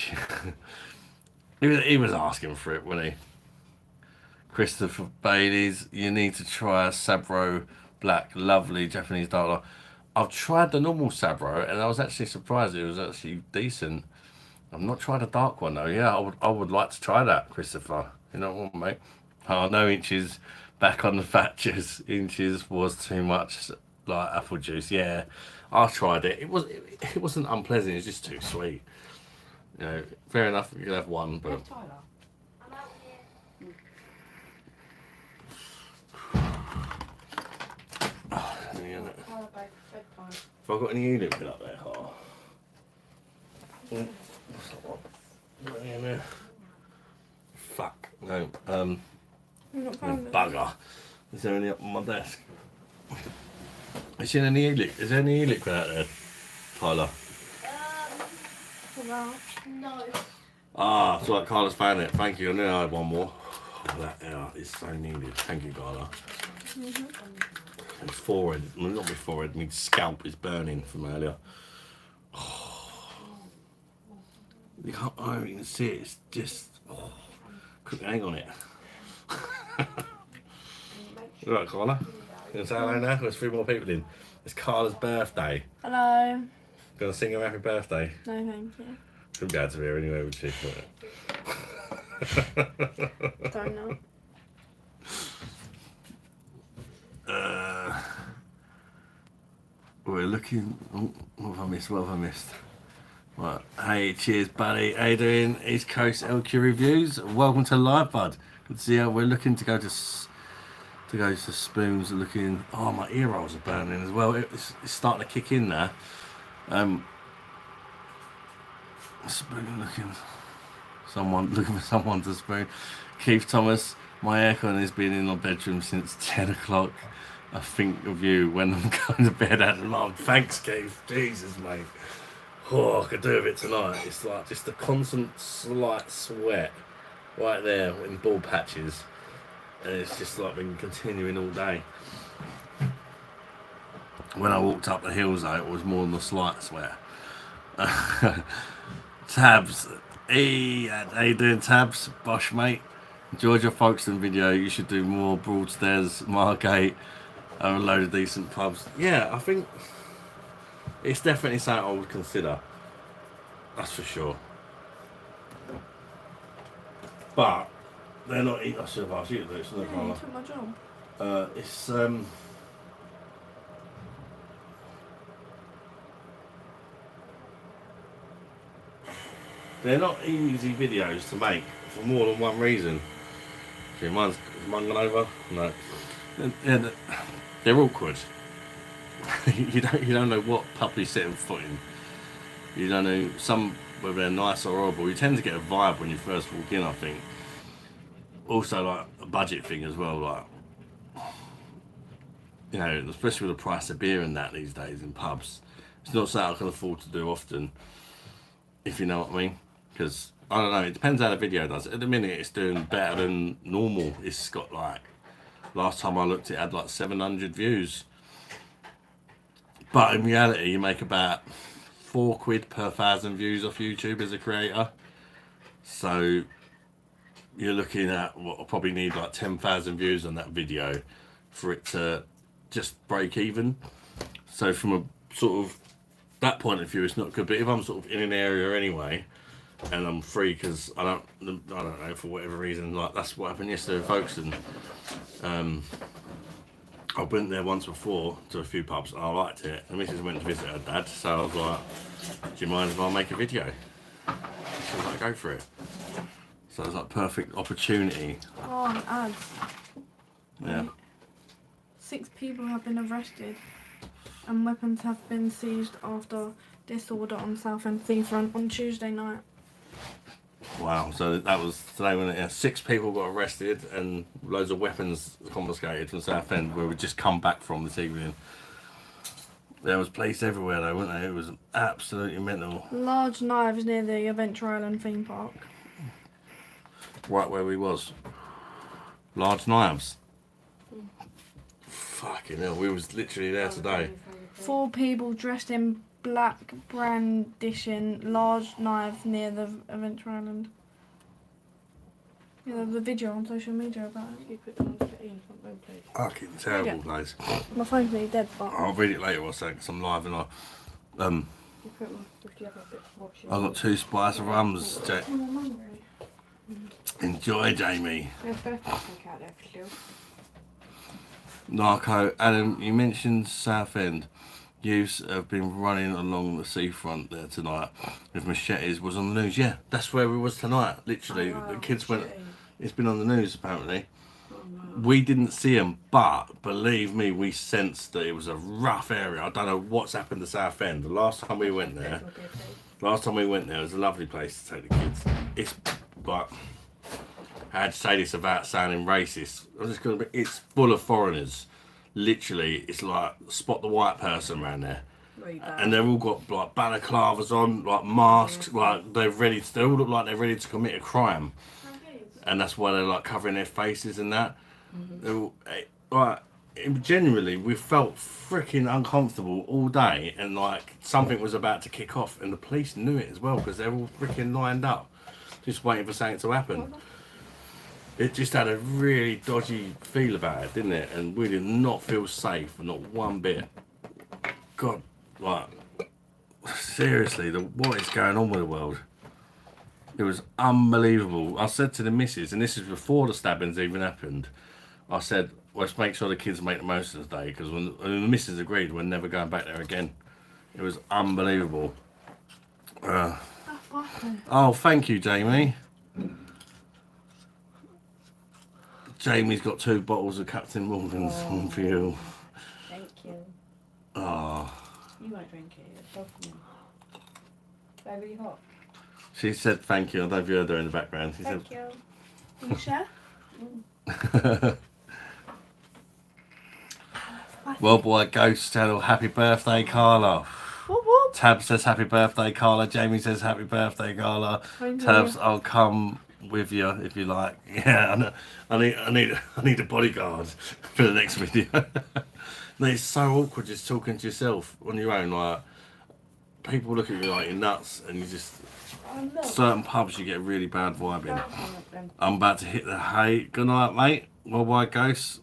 he was asking for it, wasn't he? Christopher Bailey's, you need to try a Sabro Black, lovely Japanese dark lager. I've tried the normal Sabro and I was actually surprised it was actually decent. I've not tried a dark one though. Yeah, I would like to try that, Christopher. You know what, mate? Oh, no inches back on the fat juice. Inches was too much like apple juice. Yeah, I tried it. It wasn't unpleasant. It was just too sweet. You know, fair enough. You can have one, but. Have I got any e-liquid up there? Oh. In there. Fuck. No. Bugger. Is there any up on my desk? Is there any e-liquid out there, Tyler? No. Ah, it's like Carla's found it. Thank you. I knew I had one more. Oh, that air is so needed. Thank you, Carla. My forehead, well, not my forehead, my scalp is burning from earlier. Oh. You can't even see it, it's just, couldn't hang on it. Right, Carla, you gonna say hello now? There's 3 more people in. It's Carla's birthday. Hello. Gonna sing her happy birthday? No, thank you. Shouldn't be able to hear anyway, would she? Don't know. We're looking. Oh, what have I missed? Right. Hey, cheers, buddy. How you doing? East Coast LQ Reviews. Welcome to Live, bud. Good to see you. We're looking to go to Spoons. Looking. Oh, my ear rolls are burning as well. It's starting to kick in now. Spoon looking for someone to spoon. Keith Thomas. My aircon has been in my bedroom since 10 o'clock. I think of you when I'm going to bed at night. Thanks, Keith. Jesus, mate. Oh, I could do with it tonight. It's like just a constant slight sweat right there in ball patches. And it's just like been continuing all day. When I walked up the hills, though, it was more than a slight sweat. Tabs. Hey, how you doing, Tabs? Bosh, mate. Enjoyed your Folkestone video. You should do more Broadstairs, Margate, and a load of decent pubs. Yeah, I think it's definitely something I would consider. That's for sure. But they're not eating. I should have asked you to do it, shouldn't I, Carla? You took my job. It's they're not easy videos to make for more than one reason. See, mine's gone over. No, yeah, they're awkward. you don't know what puppy setting foot in. You don't know whether they're nice or horrible. You tend to get a vibe when you first walk in, I think. Also, like a budget thing as well, like, you know, especially with the price of beer and that these days in pubs. It's not something I can afford to do often, if you know what I mean. Because, I don't know, it depends how the video does. At the minute, it's doing better than normal. It's got like, last time I looked, it had like 700 views. But in reality, you make about £4 per 1,000 views off YouTube as a creator. So you're looking at what will probably need like 10,000 views on that video for it to just break even. So from a sort of that point of view, it's not good. But if I'm sort of in an area anyway, and I'm free because I don't know, for whatever reason, like that's what happened yesterday in Folkestone. I went there once before to a few pubs and I liked it. And Mrs. went to visit her dad, so I was like, do you mind if I make a video? She was like, go for it. So it was like perfect opportunity. Oh, and ads. Yeah. 6 people have been arrested and weapons have been seized after disorder on Southend seafront on Tuesday night. Wow, so that was today when 6 people got arrested and loads of weapons confiscated from Southend, where we'd just come back from this evening. There was police everywhere though, weren't there? It was absolutely mental. Large knives near the Adventure Island theme park. Right where we was. Large knives. Fucking hell, we was literally there today. 4 people dressed in black brandishing large knives near the Adventure Island. Yeah, there's a video on social media about it. Fucking terrible place. My phone's nearly dead, but I'll read it later or something, 'cause I'm live and I got 2 spice rums. Enjoy, Jamie. Narco, Adam, you mentioned Southend. Youths have been running along the seafront there tonight with machetes. Was on the news. Yeah, that's where we was tonight. Literally, the kids went. It's been on the news apparently. We didn't see them, but believe me, we sensed that it was a rough area. I don't know what's happened to Southend. The last time we went there, it was a lovely place to take the kids. It's, but I had to say this about sounding racist. It's full of foreigners. Literally, it's like spot the white person around there. Really, and they've all got like balaclavas on, like masks, like they all look like they're ready to commit a crime. And that's why they're like covering their faces and that. Like, genuinely, we felt freaking uncomfortable all day, and like something was about to kick off, and the police knew it as well because they're all freaking lined up, just waiting for something to happen. It just had a really dodgy feel about it, didn't it? And we did not feel safe, not one bit. God, like, seriously, what is going on with the world? It was unbelievable. I said to the missus, and this is before the stabbings even happened, I said, let's make sure the kids make the most of the day, because when the missus agreed, we're never going back there again. It was unbelievable. Oh, thank you, Jamie. Jamie's got 2 bottles of Captain Morgan's on for you. Thank you. Oh. You won't drink it, it's both of them. They're really hot. She said thank you. I don't know if you heard her in the background. She Thank said, you. you share? Worldwide Ghost Channel, happy birthday, Carla. What? Tab says happy birthday, Carla. Jamie says happy birthday, Carla. Tabs, I'll come with you if you like. Yeah, I need a bodyguard for the next video. No, it's so awkward just talking to yourself on your own. Like, people look at you like you're nuts, and you just certain pubs you get a really bad vibe in. I'm about to hit the hay. Good night, mate. Worldwide Ghost.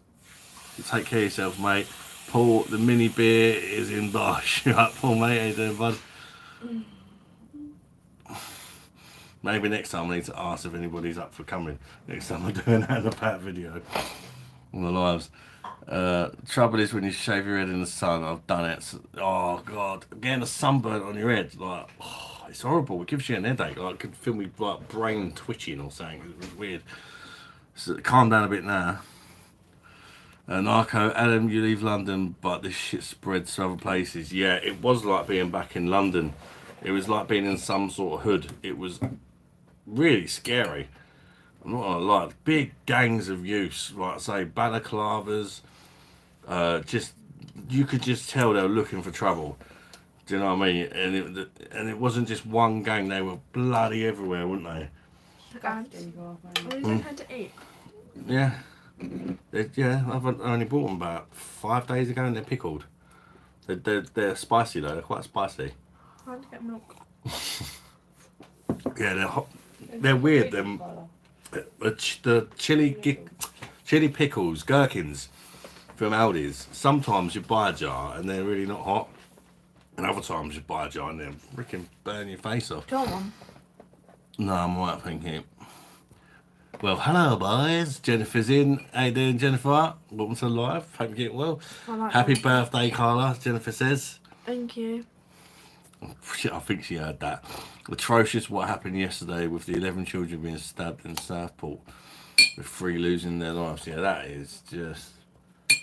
Take care of yourself, mate. Paul, the mini beer is in Bosch. Right, Paul, mate, how you doing, bud? Maybe next time I need to ask if anybody's up for coming. Next time I'm doing that in a pat video on the lives. Trouble is when you shave your head in the sun. I've done it. So, oh God, getting a sunburn on your head, like, oh, it's horrible. It gives you an headache. Like, I could feel me like brain twitching or something. It was weird. So calm down a bit now. Narco, Adam, you leave London, but this shit spreads to other places. Yeah, it was like being back in London. It was like being in some sort of hood. It was really scary. I'm not gonna lie. Big gangs of youths, like I say, balaclavas. Just you could just tell they were looking for trouble. Do you know what I mean? And it wasn't just one gang. They were bloody everywhere, weren't they? What is it had to eat? Yeah. I've only bought them about 5 days ago, and they're pickled. They're spicy though. They're quite spicy. Hard to get milk. Yeah, they're hot. They're weird. Them the chili pickles, gherkins from Aldi's. Sometimes you buy a jar and they're really not hot, and other times you buy a jar and they're freaking burn your face off. Do you want one? No, I'm alright, thank you. Well, hello, boys. Jennifer's in. How you doing, Jennifer? Welcome to the live. Hope you get well. I like Happy that. birthday, Carla, Jennifer says. Thank you. I think she heard that. Atrocious what happened yesterday with the 11 children being stabbed in Southport, with 3 losing their lives. Yeah, that is just... I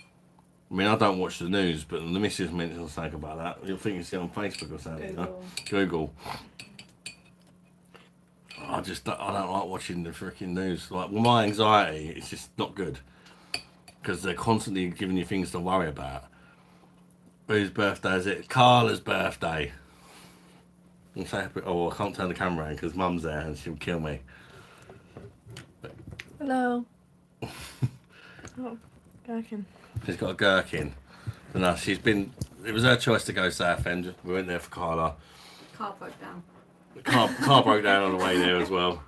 mean, I don't watch the news, but the missus mentioned something about that. You'll think you see it on Facebook or something. Google. I don't like watching the freaking news. Like, with my anxiety, it's just not good. Because they're constantly giving you things to worry about. Whose birthday is it? Carla's birthday. I can't turn the camera on because Mum's there and she'll kill me. Hello. Oh, gherkin. She's got a gherkin. And no, it was her choice to go Southend. We went there for Carla. Car broke down. The car broke down on the way there as well.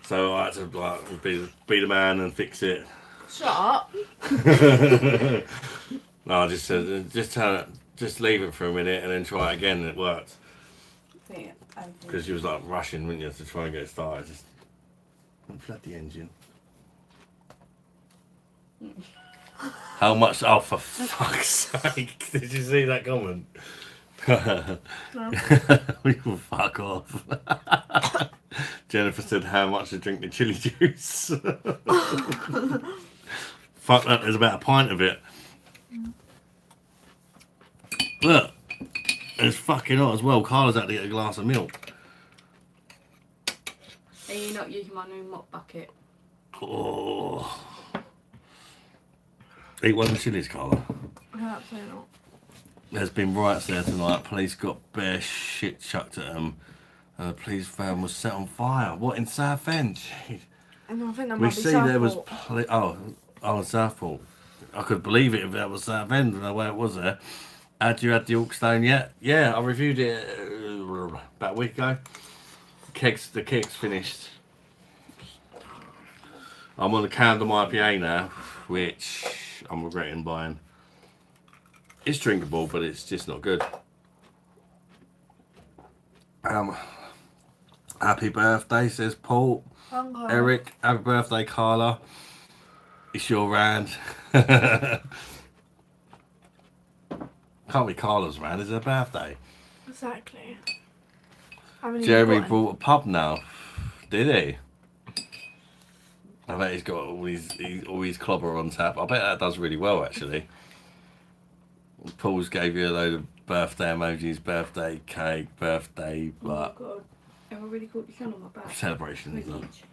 So I had to like be the man and fix it. Shut up. No, I just said just leave it for a minute and then try it again, and it worked. Because she was like rushing, wouldn't you, to try and get it started. Just flood the engine. How much? Oh, for fuck's sake! Did you see that comment? No. We can fuck off. Jennifer said, "How much to drink the chili juice?" Fuck that! There's about a pint of it. Look, it's fucking hot as well. Carla's had to get a glass of milk. Are you not using my new mop bucket? Oh. Eat one of the chilies, Carla. Absolutely not. There's been riots there tonight. Police got bare shit chucked at them. The police van was set on fire. What, in Southend? Jeez. And I think that We might be see there was... Southport. Southport. I could believe it if that was Southend and the way it was there. Had you had the Orkstone yet? Yeah, I reviewed it about a week ago. The keg's finished. I'm on the Camden IPA now, which I'm regretting buying. It's drinkable, but it's just not good. Happy birthday, says Paul. Okay. Eric, happy birthday, Carla. It's your round. Can't be Carla's round, it's her birthday. Exactly. Haven't even Jeremy got brought a pub now. Did he? I bet he's got all his clobber on tap. I bet that does really well, actually. Paul's gave you a load of birthday emojis, birthday cake, birthday, Oh God. Have I really caught your son on my back? celebrations. With and- each.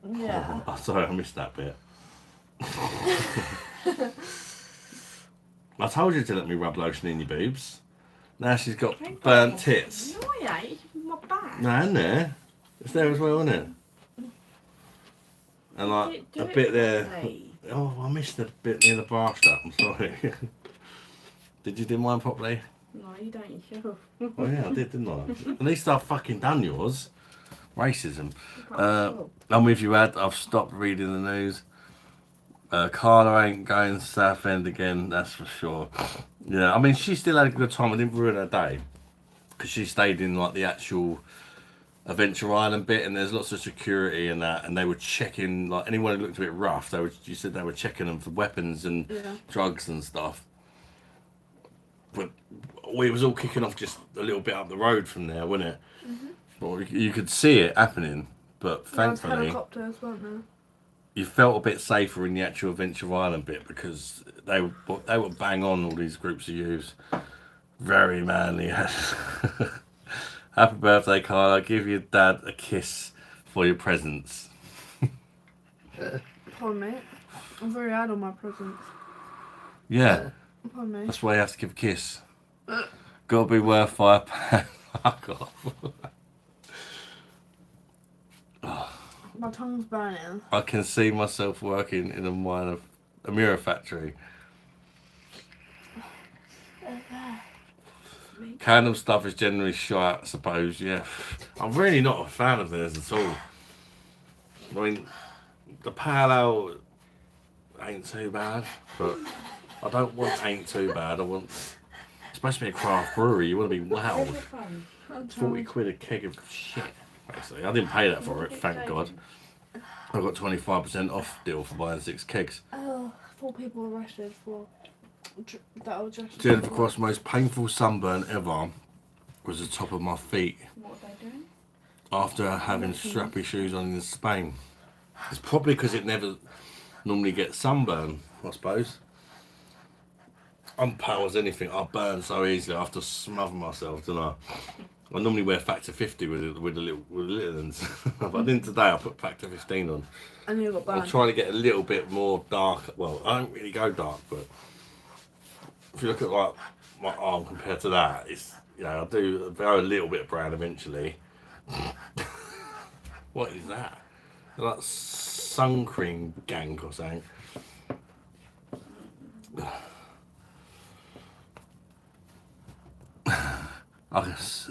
any. Yeah. Oh, sorry, I missed that bit. I told you to let me rub lotion in your boobs. Now she's got burnt tits. No, I ain't. It's my back. No, in there. It's there as well, isn't it? And like Do a it bit there. properly. Oh, I missed a bit near the bar strap. I'm sorry. Did you do mine properly? No, you don't yourself. Oh yeah, I did, didn't I? At least I've fucking done yours. Racism. I'm with you, Ad. I've stopped reading the news. Carla ain't going to Southend again, that's for sure. Yeah, I mean, she still had a good time. I didn't ruin her day. Because she stayed in, like, the actual Adventure Island bit, and there's lots of security and that, and they were checking, like, anyone who looked a bit rough, you said they were checking them for weapons and drugs and stuff. But it was all kicking off just a little bit up the road from there, wasn't it? Well, you could see it happening, but There was thankfully helicopters, weren't there? you felt a bit safer in the actual Adventure Island bit because they were bang on all these groups of youths. Very manly. Happy birthday, Carla. Give your dad a kiss for your presents. Pardon me. I'm very hard on my presents. Yeah, Pardon me. that's why you have to give a kiss. Gotta be worth £5. Fuck off. My tongue's burning. I can see myself working in a mirror factory. Candle stuff is generally shite, I suppose, yeah. I'm really not a fan of theirs at all. I mean, the pale ale ain't too bad, but I don't want ain't too bad. I want... It's supposed to be a craft brewery, you want to be loud. It's 40 quid a keg of shit, basically. I didn't pay that for it, thank God. I got 25% off deal for buying 6 kegs. Oh, 4 people arrested for that were dressed. Jennifer Cross, most painful sunburn ever was the top of my feet What are they doing? after having strappy shoes on in Spain. It's probably because it never normally gets sunburn, I suppose. I'm pale as anything. I burn so easily. I have to smother myself, don't I? I normally wear factor 50 with the little ones, but I didn't today. I put factor 15 on. And you got burned. I'm trying to get a little bit more dark. Well, I don't really go dark, but if you look at like my arm compared to that, it's, you know, I do go a little bit brown eventually. What is that? Like sun cream gank or something. I guess,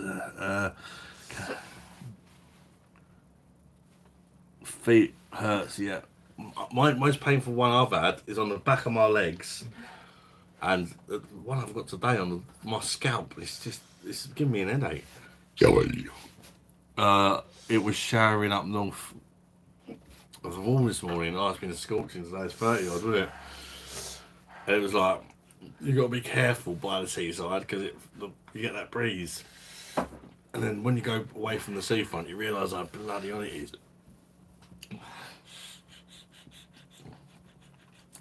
feet hurts, yeah. My most painful one I've had is on the back of my legs, and the one I've got today on my scalp. It's giving me an headache. It was showering up north. It was warm this morning. Oh, it's been scorching today. It's 30 odd, wasn't it? And it was like, you got to be careful by the seaside because you get that breeze. And then when you go away from the seafront, you realise how bloody on it is.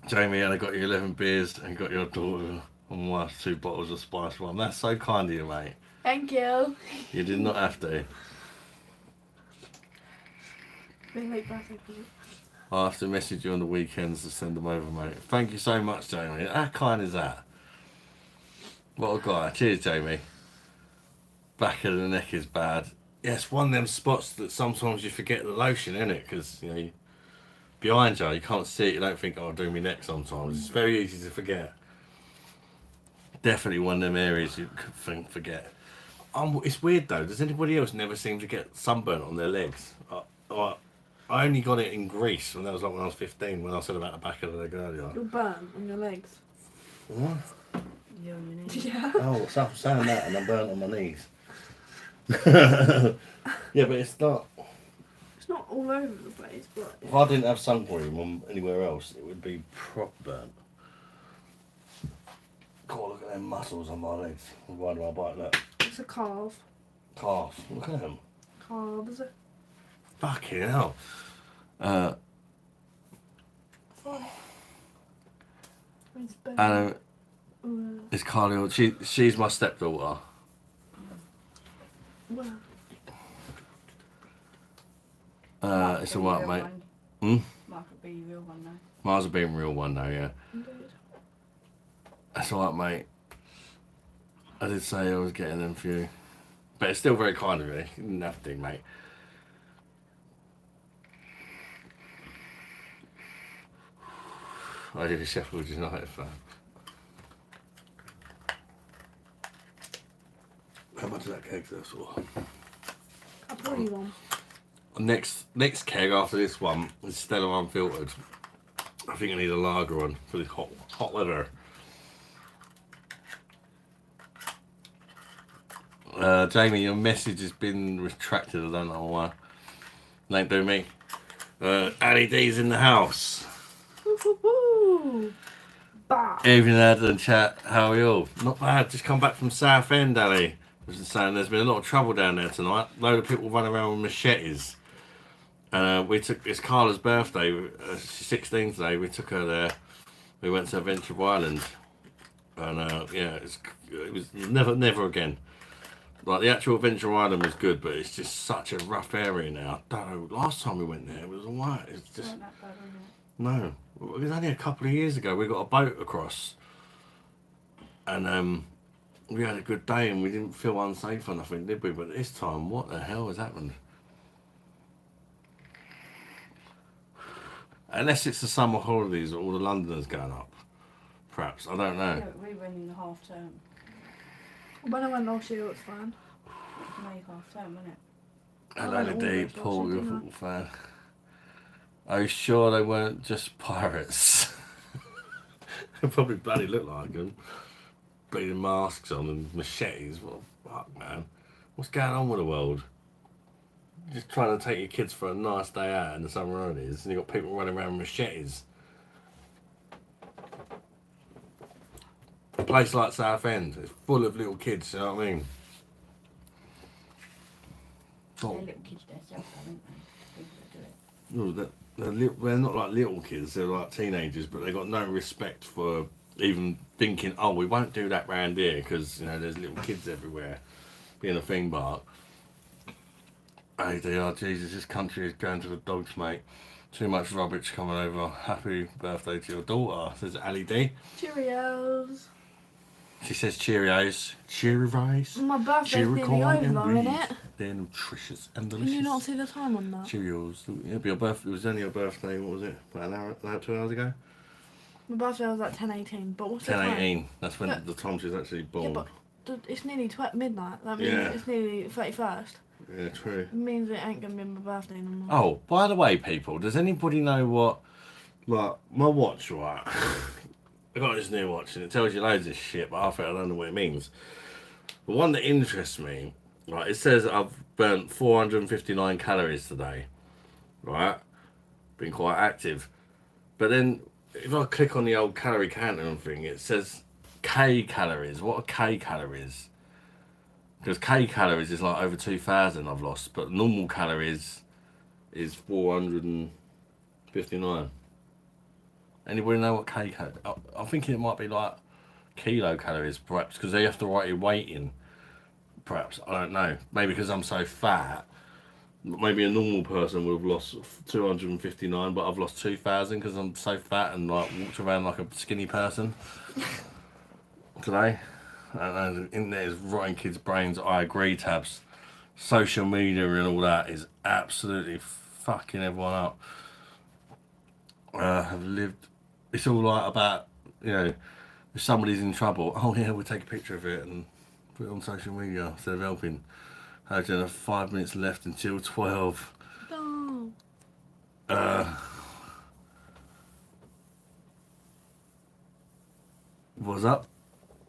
Jamie, and I got you 11 beers and got your daughter and wife 2 bottles of spice rum. That's so kind of you, mate. Thank you. You did not have to. Big late birthday for you. I'll have to message you on the weekends to send them over, mate. Thank you so much, Jamie. How kind is that? What a guy. Cheers, Jamie. Back of the neck is bad. Yeah, it's one of them spots that sometimes you forget the lotion, isn't it? Because, you know, behind you can't see it. You don't think, oh, I'll do me neck sometimes. It's very easy to forget. Definitely one of them areas you could forget. It's weird, though. Does anybody else never seem to get sunburn on their legs? I only got it in Greece, and that was like when I was 15, when I said about the back of the leg earlier. You're burnt on your legs. What? You're on your knees. Yeah. Oh, so I'm saying that and I'm burnt on my knees. Yeah, but it's not. It's not all over the place, but If I didn't have sun cream on anywhere else, it would be proper burnt. God, look at them muscles on my legs. Why do I bite that? it's a calf. Calf. Look at them. Calves. Fucking hell. It's burnt. And it's Carly. She's my stepdaughter. Well, It's alright, mate. Mark would be your real one now. Mine's a being real one now, yeah. indeed. That's alright, mate. I did say I was getting them for you. But it's still very kind of me. You didn't have to, mate. I did a Sheffield United fan. How much is that keg there for? I'll pour you one. Next keg after this one is Stella Unfiltered. I think I need a lager on for this hot weather. Jamie, your message has been retracted. I don't know why. Don't do me. Ali D's in the house. Woo-hoo-hoo. Bah. Evening, Ad and chat. How are you all? Not bad. Just come back from Southend, Ali. was just saying there's been a lot of trouble down there tonight. A load of people running around with machetes. And we took, it's Carla's birthday, she's 16 today, we took her there. We went to Adventure Island. And yeah, it was never again. Like the actual Adventure Island was good, but it's just such a rough area now. I don't know, last time we went there it was alright. It's just, Not that bad, was it? no. It was only a couple of years ago, we got a boat across. And we had a good day and we didn't feel unsafe or nothing, did we? But this time, what the hell has happened? Unless it's the summer holidays or all the Londoners going up. Perhaps, I don't know. Yeah, we went in the half term. When I went last year, it was fine. May half term, wasn't it? Hello, went D, almost Paul, last you're a year, football fan. Are you sure they weren't just pirates? They probably bloody look like them. Bleeding masks on and machetes. What the fuck, man? What's going on with the world? Just trying to take your kids for a nice day out in the summer holidays, and you've got people running around with machetes. A place like Southend, it's full of little kids, you know what I mean? They're Oh, little kids themselves, aren't they? People that do it. no, they're not like little kids, they're like teenagers, but they've got no respect for even thinking, oh, we won't do that round here because, you know, there's little kids everywhere being a thing bark. Hey, dear, Jesus, this country is going to the dogs, mate. Too much rubbish coming over. Happy birthday to your daughter, says Ali D. Cheerios. She says Cheerios. Cheerios. My birthday's nearly Cheericorn and over, Reese. innit? They're nutritious and Can delicious. you not see the time on that? Cheerios. It'll be your birthday. It was only your birthday, what was it? About an hour, 2 hours ago? My birthday was like 10:18, but what's the time? 10:18. That's when Yeah. the time she was actually Yeah, born. but it's nearly midnight. That means Yeah. it's nearly 31st. Yeah, true. It means it ain't gonna be my birthday no more. Oh, by the way, people, does anybody know what, like, my watch, right? I got this new watch and it tells you loads of shit, but half of it I don't know what it means. The one that interests me, right, it says I've burnt 459 calories today, right? Been quite active. But then, if I click on the old calorie counter thing, it says K calories. What are K calories? Because K calories is like over 2,000 I've lost, but normal calories is 459. Anybody know what K calories? I'm thinking it might be like kilocalories, perhaps, because they have to write your weight in. Perhaps, I don't know. Maybe because I'm so fat. Maybe a normal person would have lost 259, but I've lost 2,000 because I'm so fat and like walked around like a skinny person today. And in there is rotting kids' brains. I agree, Tabs. Social media and all that is absolutely fucking everyone up. Have lived. It's all like about, you know, if somebody's in trouble. Oh yeah, we'll take a picture of it and put it on social media instead of helping. How do you have 5 minutes left until 12? No. Was up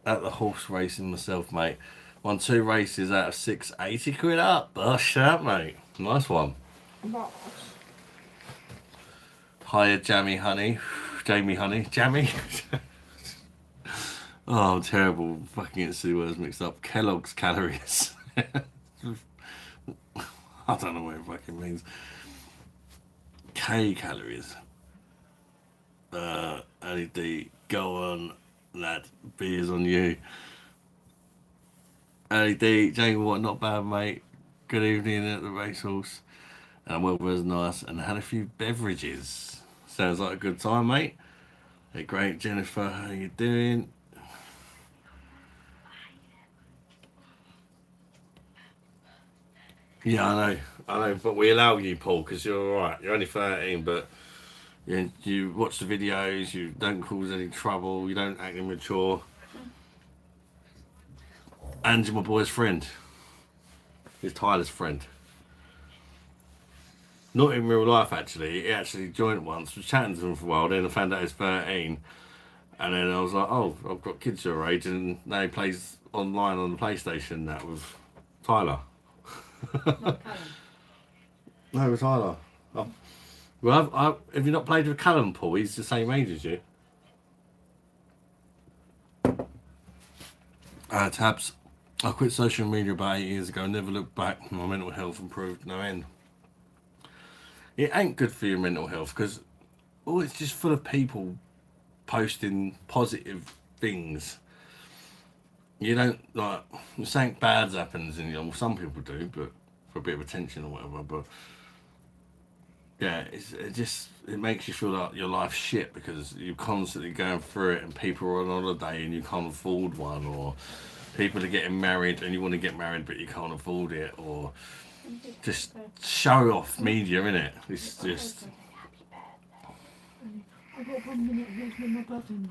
at the horse racing myself, mate. Won 2 races out of 6, 80 quid up. Oh, shut up, mate. Nice one. Boss. Hiya, Jamie Honey. Jamie Honey. Jamie. Oh, I'm terrible. Fucking get the words mixed up. Kellogg's calories. I don't know what it fucking means. K calories. LED, go on, lad. Beers on you. LED, Jane, what? Not bad, mate. Good evening at the racehorse. And weather's nice and had a few beverages. Sounds like a good time, mate. Hey, great, Jennifer. How you doing? Yeah, I know, but we allow you, Paul, because you're alright. You're only 13, but you watch the videos, you don't cause any trouble, you don't act immature. And you're my boy's friend. He's Tyler's friend. Not in real life, actually. He actually joined once, was chatting to him for a while, then I found out he's 13. And then I was like, oh, I've got kids your age, and now he plays online on the PlayStation that with Tyler. Not Callum. No, with Tyler. Well, have you not played with Callum, Paul? He's the same age as you. Tabs. I quit social media about 8 years ago. Never looked back. My mental health improved no end. It ain't good for your mental health because it's just full of people posting positive things. You don't like something bad happens, and some people do, but for a bit of attention or whatever. But yeah, it makes you feel like your life's shit because you're constantly going through it, and people are on holiday and you can't afford one, or people are getting married and you want to get married but you can't afford it, or just show off media, innit? It's just. I got 1 minute left with my birthday.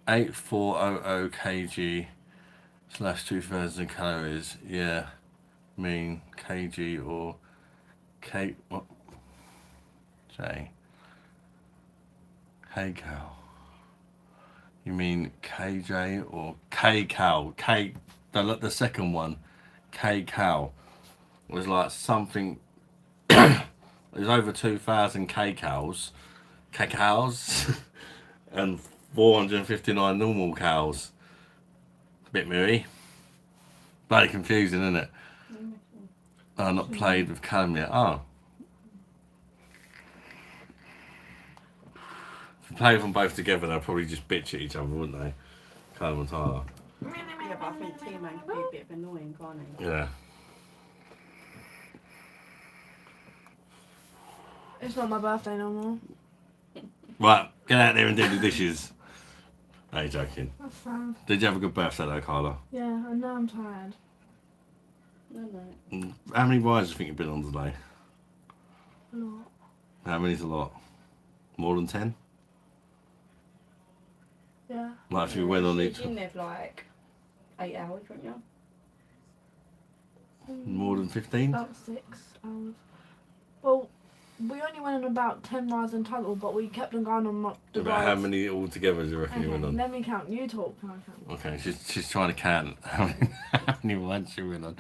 8400 kg / 2000 calories. Yeah, mean kg or K. What? J. Kcal. You mean KJ or Kcal? The second one, Kcal, was like something. It was over 2,000 kcals, and 459 normal cows. Bit mooey. Bloody confusing, isn't it? Not played with calorie yet. Oh. If you play with them both together, they'll probably just bitch at each other, wouldn't they? Callum and Tyler. Yeah, but I think T-Man can be a bit of annoying, can't he? Yeah. It's not my birthday no more. Right, get out there and do the dishes. No, you're joking. That's sad. Did you have a good birthday though, Carla? Yeah, I know I'm tired. No. How many rides do you think you've been on today? A lot. How many's a lot? More than 10? Yeah. Like if you went on each. You've been there for like 8 hours, weren't you? More than 15? About 6 hours. Well, we only went on about 10 rides in total, but we kept on going on the About how rides. many altogether do you reckon you went on? Let me count. You talk. I count. Okay, she's trying to count how many rides you went on.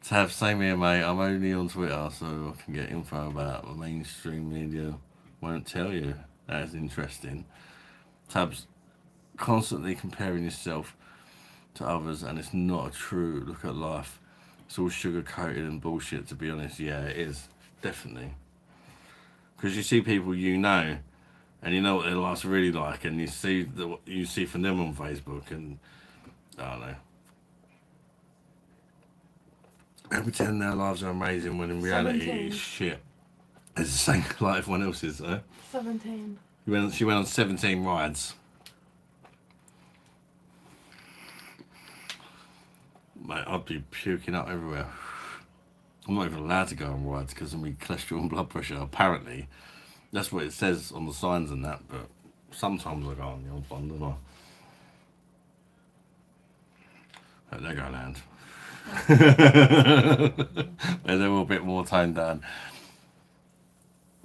Tab, same here, mate. I'm only on Twitter, so I can get info about the mainstream media. Won't tell you. That's interesting. Tab's constantly comparing yourself to others, and it's not a true look at life. It's all sugar coated and bullshit, to be honest. Yeah, it is. Definitely. Because you see people you know, and you know what their life's really like, and you see what you see from them on Facebook, and I don't know. They pretend their lives are amazing when in reality 17. it's shit. It's the same like everyone else's, though. 17. She went on 17 rides. Mate, I'd be puking up everywhere. I'm not even allowed to go on rides because of my cholesterol and blood pressure. Apparently, that's what it says on the signs and that. But sometimes I go on the old one, don't I? At Legoland. And they're all a bit more toned down.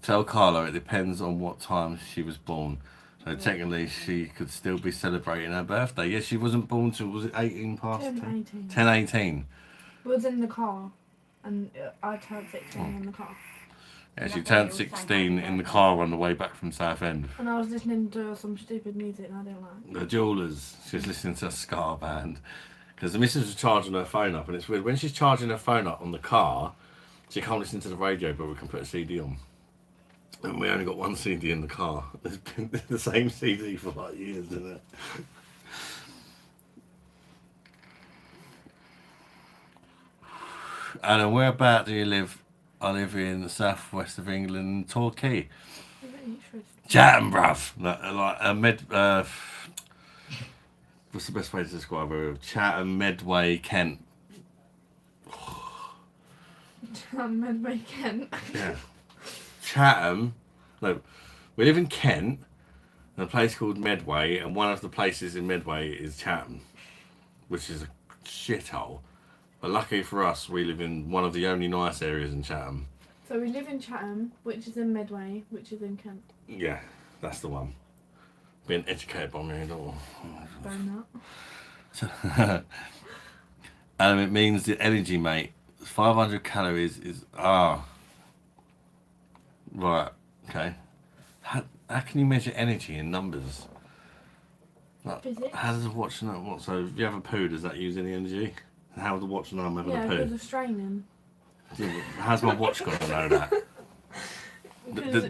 Tell Carlo it depends on what time she was born. So technically she could still be celebrating her birthday. Yeah, she wasn't born till, was it 18 past 10? 18. 10, 18. We was in the car, and I turned 16 in the car. Yeah, she turned 16 in the car on the way back from Southend. And I was listening to some stupid music and I didn't like. The Jewelers, she was listening to a ska band. Because the missus was charging her phone up, and it's weird. When she's charging her phone up on the car, she can't listen to the radio, but we can put a CD on. And we only got one CD in the car. It's been the same CD for like years, isn't it? And whereabout do you live? I live in the southwest of England, Torquay. Chatham, bruv. What's the best way to describe it? Chatham, Medway, Kent. Medway, Kent. Yeah. Chatham. No, we live in Kent, in a place called Medway, and one of the places in Medway is Chatham, which is a shithole. But luckily for us, we live in one of the only nice areas in Chatham. So we live in Chatham, which is in Medway, which is in Kent. Yeah, that's the one. Being educated by me, don't Burn that. It means the energy, mate. 500 calories is right. Okay. How can you measure energy in numbers? Like, Physics. how does a watch know what? So if you have a poo, does that use any energy? How would the watch know I'm having Yeah, a because poo? of straining. Yeah, but how's my watch got to know that?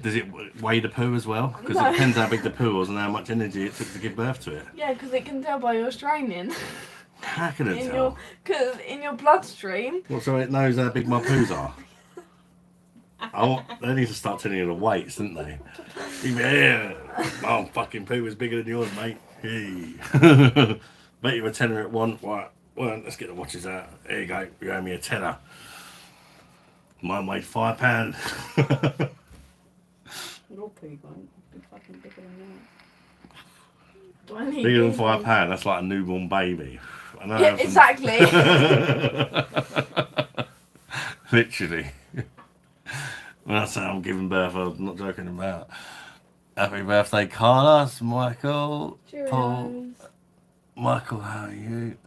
Does it weigh the poo as well? Because No. it depends how big the poo was and how much energy it took to give birth to it. Yeah, because it can tell by your straining. How can it tell? Because in your bloodstream. Well, so it knows how big my poos are. They need to start telling you the weights, didn't they? Yeah, my fucking poo is bigger than yours, mate. Hey. Bet you a tenner at one. Right, well, let's get the watches out. There you go. You owe me a tenner. Mine weighed £5. Your poo won't be fucking bigger than Bigger than £5. That's like a newborn baby. I know. Yeah, exactly. Literally. When I say I'm giving birth, I'm not joking about. Happy birthday, Carlos, Michael, Paul. Cheerios. Michael, how are you?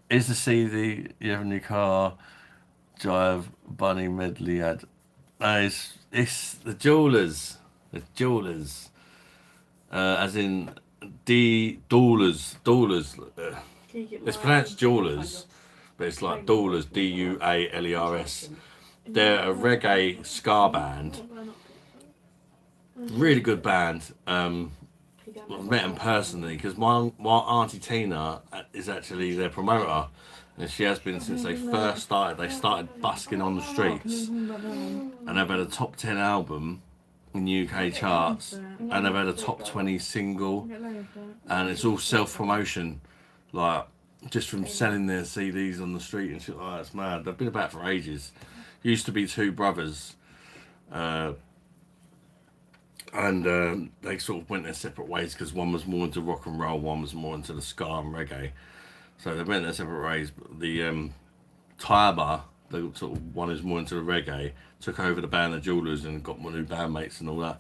Is the CD you have a new car? Drive Bunny Medley ad. No, it's the jewelers. The jewelers. As in dollars. It's pronounced jewelers, but it's like dollars, Dualers. They're a reggae ska band. Really good band. I've met them personally because my auntie Tina is actually their promoter, and she has been since they first started. They started busking on the streets, and they've had a top 10 album in UK charts, and they've had a top 20 single, and it's all self-promotion, like just from selling their CDs on the street and shit like that. It's mad. They've been about for ages. Used to be two brothers, and they sort of went their separate ways because one was more into rock and roll, one was more into the ska and reggae. So they went their separate ways. But the Tiber, the sort of one who's more into the reggae, took over the band, the Jewelers, and got more new bandmates and all that.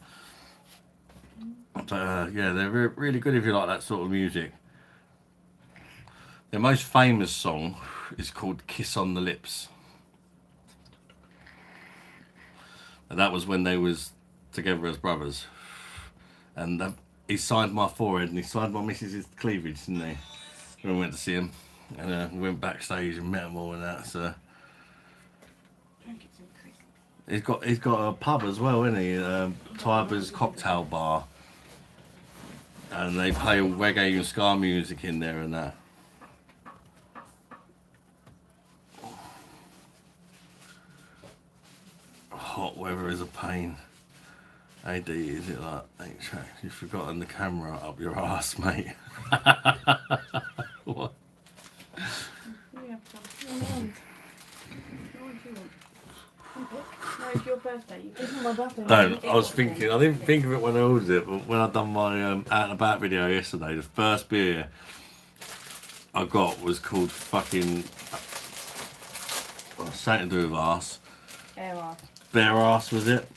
But yeah, they're really good if you like that sort of music. Their most famous song is called "Kiss on the Lips," and that was when they was together as brothers. And he signed my forehead and he signed my missus's cleavage, didn't he? When we went to see him, and we went backstage and met them all and that. So he's got a pub as well, isn't he? Tiber's Cocktail Bar, and they play all reggae and ska music in there and that. Hot weather is a pain. AD, is it like 8 tracks? You've forgotten the camera up your ass, mate. What? No, it's your birthday. It's not my birthday. Don't. I was thinking. I didn't think of it when I ordered it, but when I done my out and about video yesterday, the first beer I got was called fucking something to do with arse. Bare ass was it?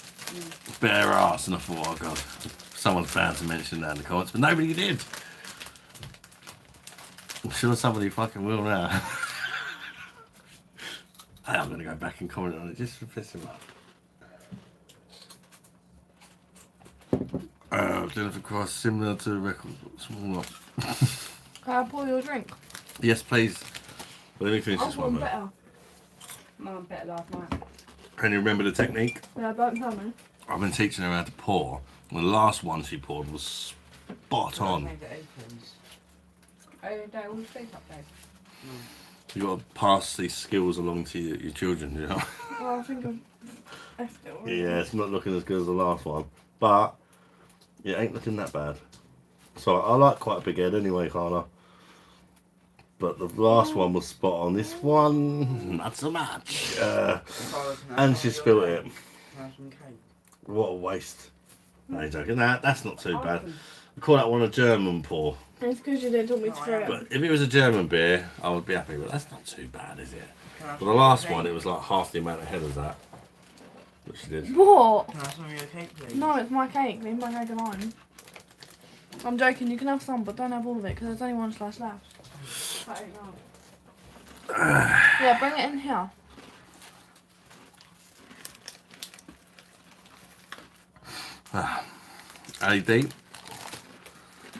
Bare ass, and I thought, oh god, someone's bound to mention that in the comments, but nobody did. I'm sure somebody fucking will now. I'm gonna go back and comment on it just to piss him off. Jennifer Cross, similar to the record, small lot. Can I pour your drink? Yes, please. Let me finish I'll this pour one. them better. Mine better last night. Can you remember the technique? Yeah, don't tell me. I've been teaching her how to pour. The last one she poured was spot on. Made it opens. Oh, they all speak up there. You got to pass these skills along to your children, you know. Well, I think I've effed it already. Yeah, it's not looking as good as the last one, but it ain't looking that bad. So I like quite a big head anyway, Carla. But the last one was spot on. This one, not so much. And she spilled it. Have some cake. What a waste. No, you're joking. That's not too bad. I call that one a German pour. It's because you didn't want me to throw it. But if it was a German beer, I would be happy. But that's not too bad, is it? But the last one, it was like half the amount of head as that. Which she did. What? Can I have some of your cake, please? No, it's my cake. Leave my cake alone. I'm joking. You can have some, but don't have all of it because there's only one slice left. Yeah, bring it in here. AD.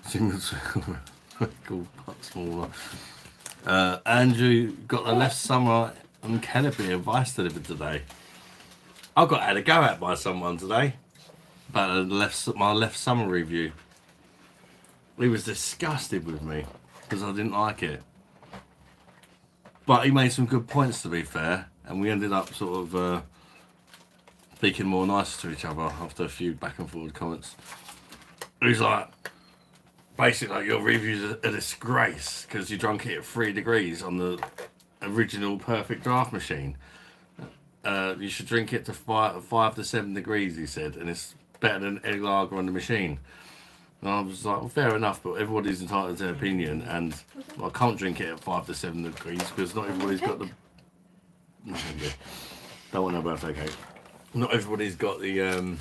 Single cool, but smaller. Andrew got the left summer and Canopy advice delivered today. I got had a go at by someone today about my left summer review. He was disgusted with me because I didn't like it. But he made some good points, to be fair, and we ended up sort of speaking more nicer to each other after a few back and forward comments. He was like, basically, like, your review's a disgrace because you drunk it at 3 degrees on the original perfect draft machine. You should drink it to 5 to 7 degrees, he said, and it's better than egg lager on the machine. And I was like, well, fair enough, but everybody's entitled to their opinion, and I can't drink it at 5 to 7 degrees because not everybody's got the. Nothing good. Don't want no birthday cake. Not everybody's got the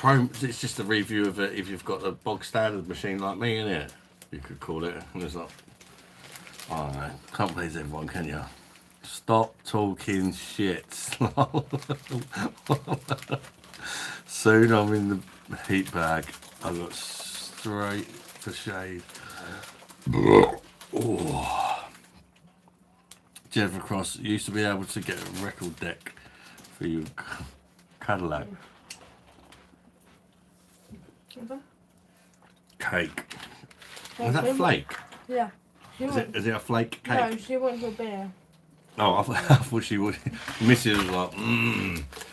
it's just a review of it if you've got a bog standard machine like me, innit? You could call it. And it's like, I don't know. Can't please everyone, can you? Stop talking shit. Soon I'm in the heat bag. I got straight for shade. Oh. Jennifer Cross used to be able to get a record deck for your Cadillac. Cake. Is that flake? Yeah. Is it a flake cake? No, she wants your beer. Oh, I thought she would. Mrs. was like,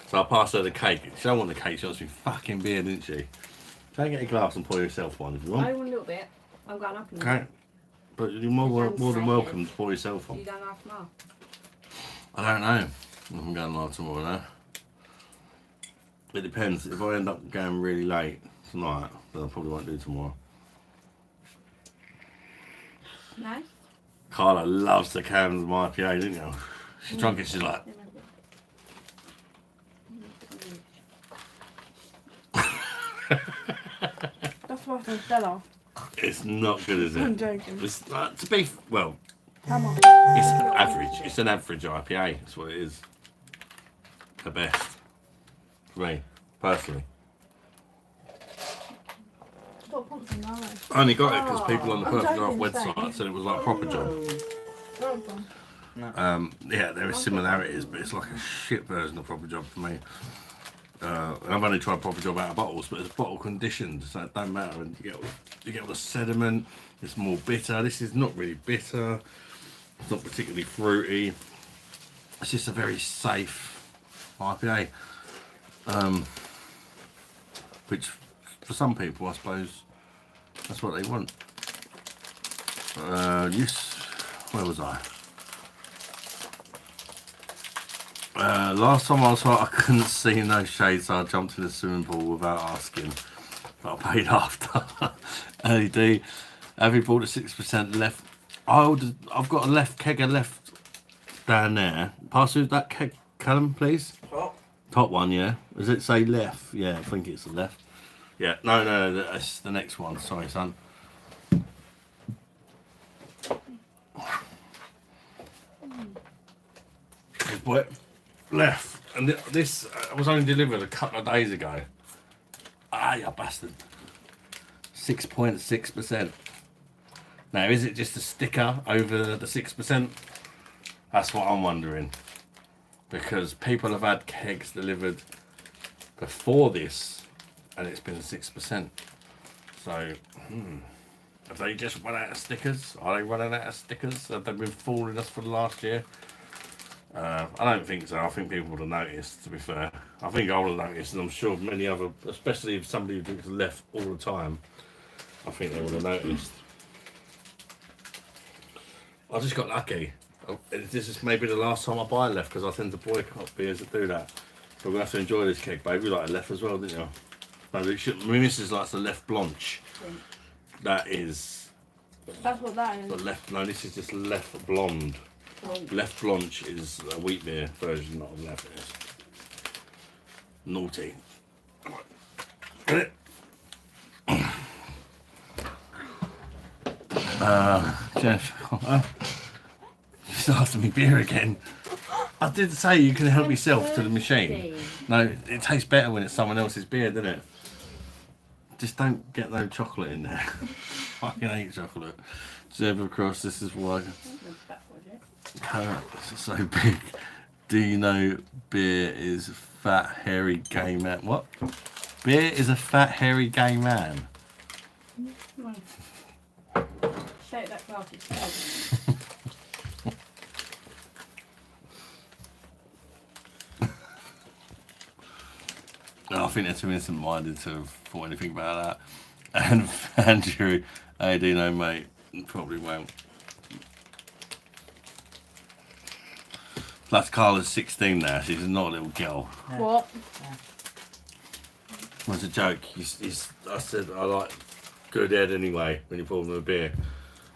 So I passed her the cake. She don't want the cake, she wants me fucking beer, didn't she? Try and get a glass and pour yourself one if you want. I want a little bit. I'm going up in Okay. But you're more than welcome to pour yourself on. You don't have tomorrow. I don't know. I'm going live tomorrow now. It depends. If I end up going really late tonight, then I probably won't do tomorrow. Nice. Carla loves the cans of my IPA, didn't you? She's drunk it, she's like, That's why I said Stella. it's not good, is I'm it? joking. It's to be, well, Come on. it's average. It's an average IPA. That's what it is. The best. For me, personally. Stop punching now. I only got it because people on the I'm Perfect Draft joking, website thanks. said it was like a proper job. No. Yeah, there are similarities, but it's like a shit version of proper job for me. And I've only tried proper job out of bottles, but it's bottle conditioned, so it don't matter. And you get all the sediment. It's more bitter. This is not really bitter. It's not particularly fruity. It's just a very safe IPA, which for some people, I suppose, that's what they want. Where was I? Last time I was hot, I couldn't see no shade, so I jumped in the swimming pool without asking. But I paid after. LED, have you bought a 6% left? I've got a kegger left down there. Pass through that keg, Callum, please. Top one, yeah. Does it say left? Yeah, I think it's the left. Yeah, no, that's the next one. Sorry, son. But left, and this was only delivered a couple of days ago. Ah, you bastard. 6.6%. Now, is it just a sticker over the 6%? That's what I'm wondering. Because people have had kegs delivered before this, and it's been 6%. So, have they just run out of stickers? Are they running out of stickers? Have they been fooling us for the last year? I don't think so. I think people would have noticed, to be fair. I think I would have noticed, and I'm sure many other, especially if somebody who drinks left all the time, I think they would have noticed. I just got lucky. This is maybe the last time I buy left because I tend to boycott beers that do that. But we're going to have to enjoy this keg, babe. You like a left as well, didn't you? No, my missus likes the left blanche. That is. That's what that is. The left. No, this is just left blonde. Left blanche is a wheat beer version of left. Is. Naughty. Get it? Jeff. She's asking me beer again. I did say you can help yourself to the machine. No, it tastes better when it's someone else's beer, doesn't it? Just don't get no chocolate in there. Fucking hate chocolate. Zebra cross, this is why carrots are so big. Do you know beer is fat, hairy, gay man? What? Beer is a fat, hairy, gay man. Come on. Shake that glass, it's cold. No, I think they're too innocent-minded to have thought anything about that. And Andrew, hey, do you know, mate? Probably won't. Plus, Carla's 16 now. She's not a little girl. What? It was a joke. I said I like good head anyway when you pour them a beer.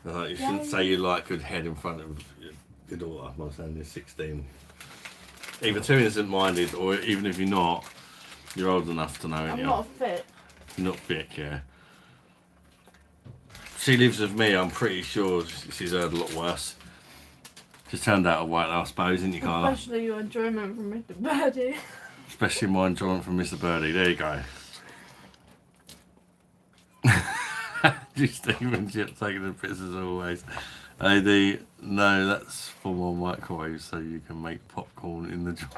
You shouldn't say you like good head in front of your daughter. My son is 16. Either too innocent-minded, or even if you're not, you're old enough to know, I'm aren't you? not fit. You're not fit, yeah. She lives with me. I'm pretty sure she's heard a lot worse. She's turned out alright, I suppose, isn't you, Carla? Especially your enjoyment from Mr. Birdie. Especially my enjoyment from Mr. Birdie. There you go. Just even shit taking the piss as always. AD, no, that's for my microwave so you can make popcorn in the jar.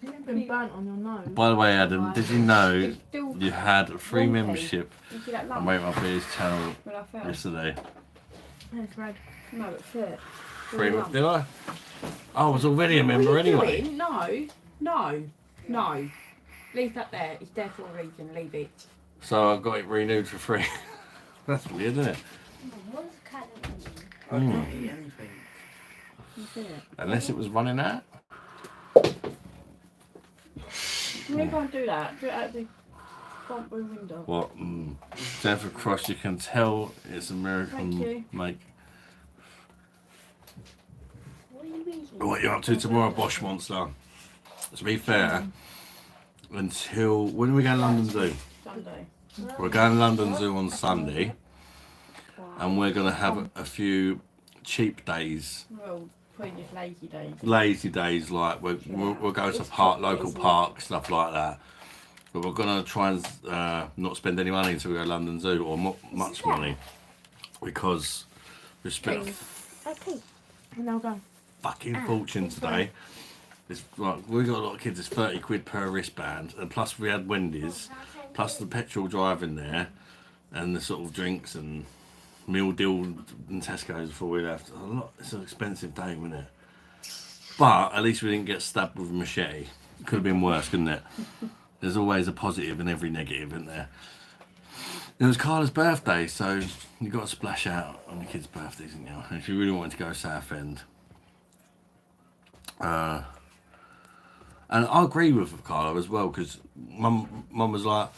You've been burnt on your nose. By the way, Adam, did you know It's still you had a free wonky. membership You see that on lump Wait My Beers channel when I fell? yesterday? It's red. No, it's it. Free did I? I was already a member What are you anyway. doing? No. Leave that there. It's there for a reason. Leave it. So I got it renewed for free. That's weird, isn't it? I can't eat anything. You see it? Unless it was running out. You can't do that. Do it out the front room window. What? Jennifer Cross, you can tell it's Thank American you. make. What are you eating? What you up to tomorrow, Bosch Monster? To be fair, until when are we going to London Zoo? Sunday. We're going to London Zoo on Sunday, and we're going to have a few cheap days, Well, putting just lazy days. lazy days, like we'll go to local parks, stuff like that. But we're going to try and not spend any money until we go to London Zoo, or much money, because we spent Okay. Now go. fucking fortune today. It's like we got a lot of kids. It's 30 quid per wristband, and plus we had Wendy's, plus the petrol driving there, and the sort of drinks and meal deal in Tesco's before we left. It's an expensive day, wasn't it? But at least we didn't get stabbed with a machete. It could have been worse, couldn't it? There's always a positive in every negative, isn't there? It was Carla's birthday, so you got to splash out on your kids' birthdays, didn't you? And if you really wanted to go Southend. And I agree with Carla as well, because mum was like,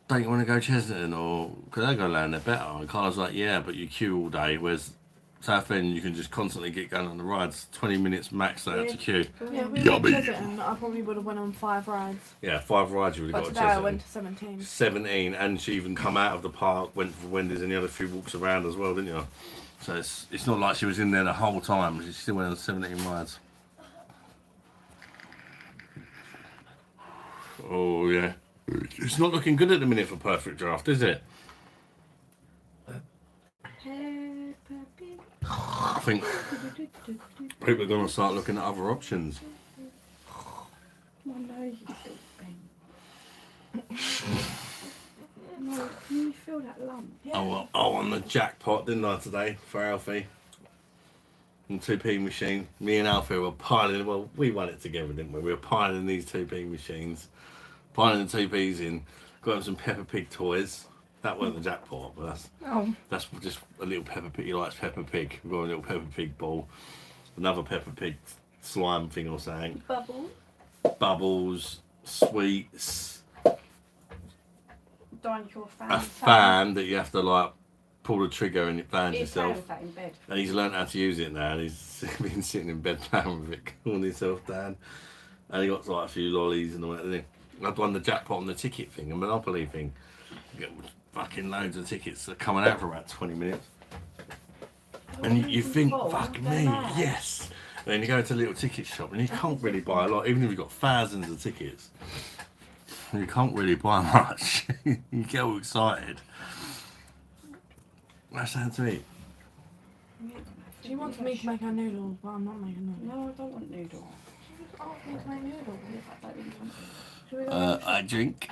don't you want to go Chesington, or could I go land there better? And Carla's like, yeah, but you queue all day, whereas Southend you can just constantly get going on the rides, 20 minutes max out to queue. Yeah, we went Yummy. to Chesington. I probably would have went on 5 rides. Yeah, 5 rides you would have But got today to I went Chesington. to 17. 17, and she even come out of the park, went for Wendy's, and you had a few walks around as well, didn't you? So it's not like she was in there the whole time, she still went on 17 rides. Oh yeah, it's not looking good at the minute for Perfect Draft, is it? I think people are going to start looking at other options. My nose is still bent. No, can you feel that lump? Oh, I won the jackpot, didn't I, today for Alfie? And 2p machine. Me and Alfie were piling. Well, we won it together, didn't we? We were piling these 2p machines, piling the 2p's in. Got him some Peppa Pig toys. That wasn't the jackpot, but that's just a little Peppa Pig. He likes Peppa Pig. We've got a little Peppa Pig ball, another Peppa Pig slime thing or something. Bubbles, sweets, Dinosaur fan. a fan that you have to like pull the trigger and it fans He's playing yourself. with that in bed. And he's learnt how to use it now, and he's been sitting in bed playing with it, calling himself down. And he got like a few lollies and all that thing. I'd won the jackpot on the ticket thing, a Monopoly thing. You get fucking loads of tickets that are coming out for about 20 minutes. And you think, fuck me, yes. And then you go to a little ticket shop and you can't really buy a lot, even if you've got thousands of tickets. You can't really buy much. You get all excited. That's how to eat. She wants me to make her noodles, but I'm not making noodles. No, I don't want noodles. She asked me to make noodles. I don't really want it. Should we go I drink.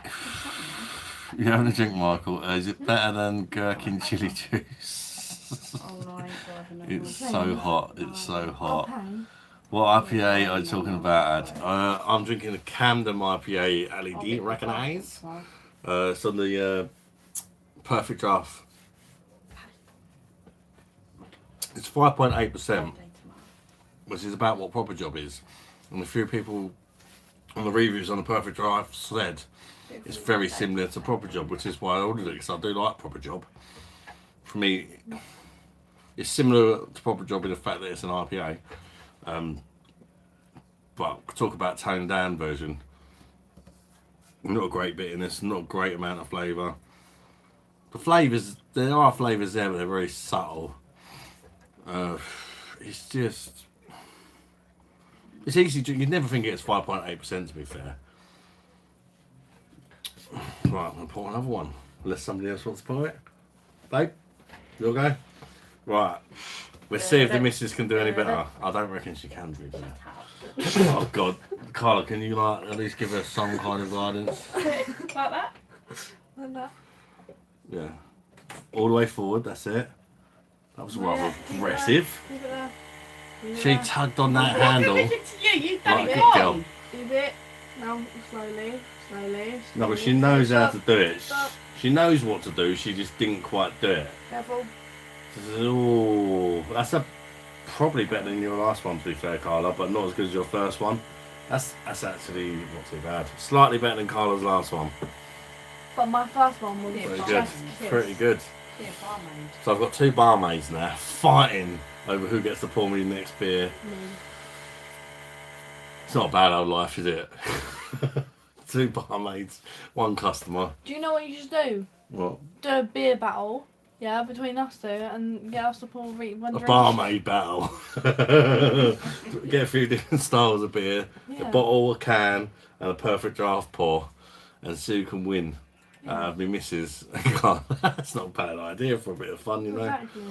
You having a drink, Michael? Is it better than gherkin chili juice? Oh no, I ain't driving no It's more. so hot. It's so hot. Pang? What IPA are you talking about, Ad? I'm drinking a Camden IPA LED, recognise? It's on the Perfect Draft. It's 5.8%, which is about what Proper Job is. And a few people on the reviews on the Perfect Draft said it's very similar to Proper Job, which is why I ordered it, because I do like Proper Job. For me, it's similar to Proper Job in the fact that it's an IPA. But talk about toned down version. Not a great bitterness, not a great amount of flavour. The flavours, there are flavours there, but they're very subtle. It's just, it's easy to, you'd never think it's 5.8% to be fair. Right, I'm going to pour another one, unless somebody else wants to pour it. Babe, you'll go? Right, let's see if the missus can do any better. I don't reckon she can do better. Oh God, Carla, can you like at least give her some kind of guidance? Like that? Like that. Yeah, all the way forward, that's it. That was rather aggressive. Leave it there. Leave it She there. tugged on that handle Give it to you. You've done like a it good wrong. girl. Leave it. Now, slowly. No, but she knows how to do it. Stop. She knows what to do, she just didn't quite do it. Careful. Ooh, that's probably better than your last one, to be fair, Carla, but not as good as your first one. That's actually not too bad. Slightly better than Carla's last one. But my first one was Pretty good. just kiss. Pretty good. Yeah, barmaid. So I've got two barmaids now fighting over who gets to pour me the next beer. Me. It's not a bad old life, is it? Two barmaids, one customer. Do you know what you should do? What? Do a beer battle, yeah, between us two, and get us to pour one A drink. barmaid battle. Get a few different styles of beer, Yeah. a bottle, a can, and a perfect draft pour, and see who can win. Me missus. That's not a bad idea for a bit of fun, you know. Exactly.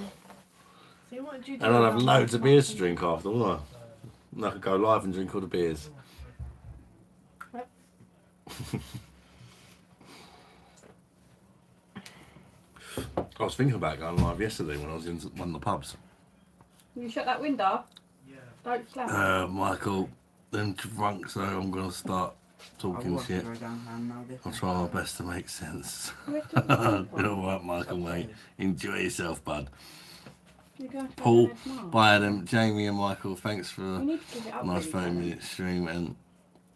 See, what did you do? And I'll have about loads my of beers to party? drink after, won't I? And I could go live and drink all the beers. Yep. I was thinking about going live yesterday when I was in one of the pubs. You shut that window? Yeah. Don't slam. Michael, them drunk, so I'm going to start talking I'll shit. go down and now this I'll one. try my best to make sense. Where's the- Alright, Michael, mate. Enjoy yourself, bud. You go and Paul, show them next bye, Adam, Jamie, and Michael. Thanks for month. a You need to give it up. nice really, 30-minute stream, and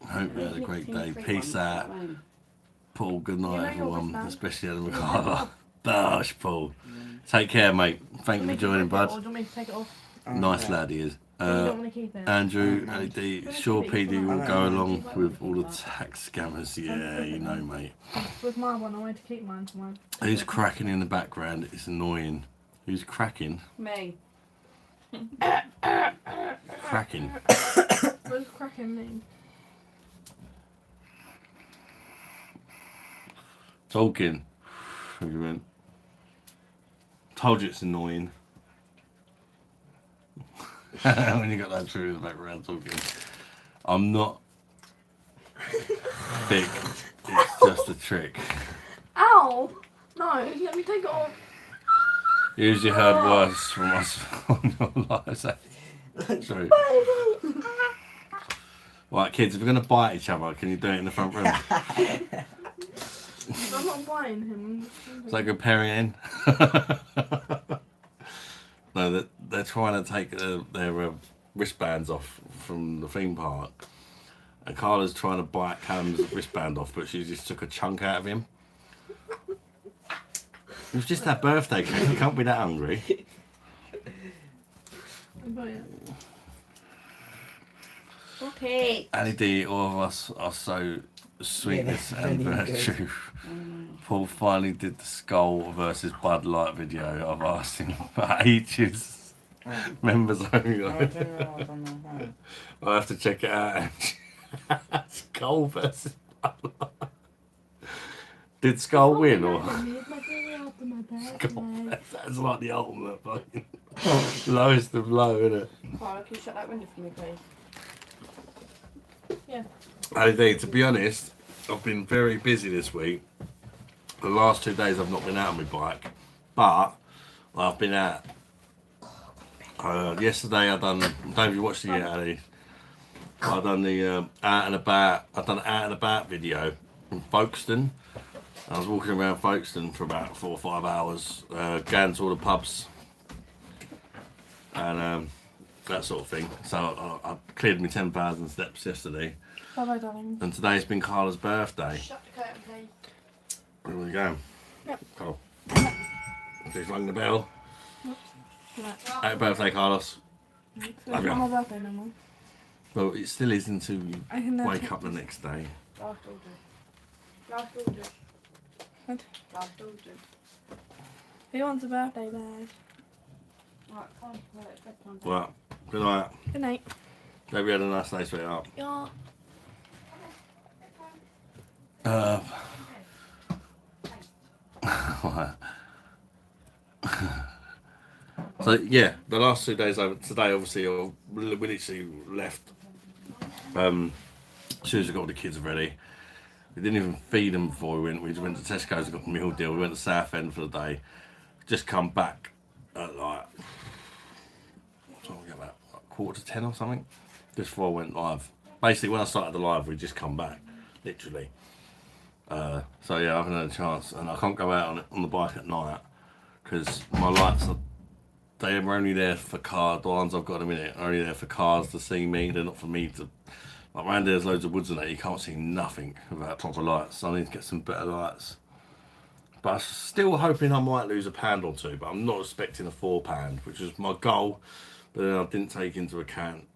hope you had a great day. Peace out. Paul, good You night, know everyone, your especially Adam McCarver. Bosh, Paul. Take care, mate. Thank you for joining, Or do bud. you want me to take it off? Nice lad he is. You don't want to keep it. Andrew, LED, sure PD will go along with all the tax scammers. Yeah, you know, mate. With my one, I wanted to keep mine for mine. Who's cracking in the background? It's annoying. Who's cracking? Me. Cracking. What does cracking mean? Talking. What do you mean? Told you it's annoying. When you got that through in the background talking. I'm not thick. It's just a trick. Ow! No, let me take it off. Usually heard worse from us on your lives. Sorry. Right, kids, if we're going to bite each other, can you do it in the front room? I'm not buying him. It's like a parenting. No, they're trying to take their wristbands off from the theme park. And Carla's trying to bite Callum's wristband off, but she just took a chunk out of him. It was just that birthday cake. You can't be that hungry. Okay. Annie D, all of us are so sweetness Yeah, and really good. virtue. Paul finally did the Skull versus Bud Light video. I've asked him for ages. Members only. I don't know. I'll have to check it out. Skull versus Bud Light. Did Skull win or? God. That sounds like the ultimate fucking lowest of low, isn't it? Carla, can you shut that window for me, please? Indeed, to be honest, I've been very busy this week. The last 2 days I've not been out on my bike, but I've been out. Yesterday I done. I don't know if you watched the Ali. I done the out and about. I done an out and about video in Folkestone. I was walking around Folkestone for about 4 or 5 hours, going to all the pubs and that sort of thing. So I cleared me 10,000 steps yesterday, Bye bye, darling. and today's been Carla's birthday. Shut the curtain, please. Here we go. Yep. Cool. Just rang the bell. Right. Happy birthday, Carlos. So it's Love not ya. my birthday no more. Well, it still is until you I can never wake take up the this. next day. Last order. Last order. What? Last order. Who wants a birthday bag? Right, fine. Right, it's bedtime. Well, good night. Good night. Hope you had a nice day, sweetheart. Yeah. So yeah, the last 2 days over today, obviously, we literally left. As soon as we got all the kids ready, we didn't even feed them before we went. We just went to Tesco's and got a meal deal. We went to Southend for the day. Just come back at like, what time we get back? Like 9:45 or something. Just before I went live. Basically, when I started the live, we just come back, literally. So yeah, I haven't had a chance, and I can't go out on the bike at night because my lights are. They are only there for cars. The ones I've got in a minute are only there for cars to see me. They're not for me to. Like around there's loads of woods and that. You can't see nothing without proper lights. So I need to get some better lights. But I'm still hoping I might lose a pound or two. But I'm not expecting a 4 pound, which was my goal. But then I didn't take into account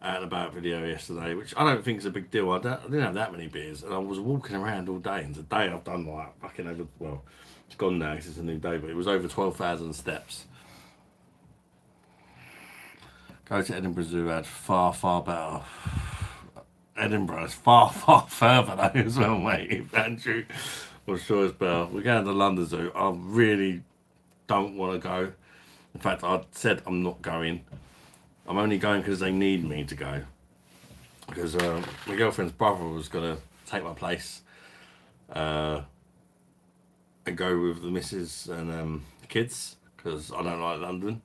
out and about video yesterday, which I don't think is a big deal. I didn't have that many beers, and I was walking around all day. And today I've done like fucking over. Well, it's gone now 'cause it's a new day, but it was over 12,000 steps. Go to Edinburgh Zoo had far, far better. Edinburgh is far, far further though as well, mate. Andrew, I'm sure it's better. We're going to the London Zoo. I really don't want to go. In fact, I said I'm not going. I'm only going because they need me to go. Because my girlfriend's brother was going to take my place and go with the missus and the kids because I don't like London.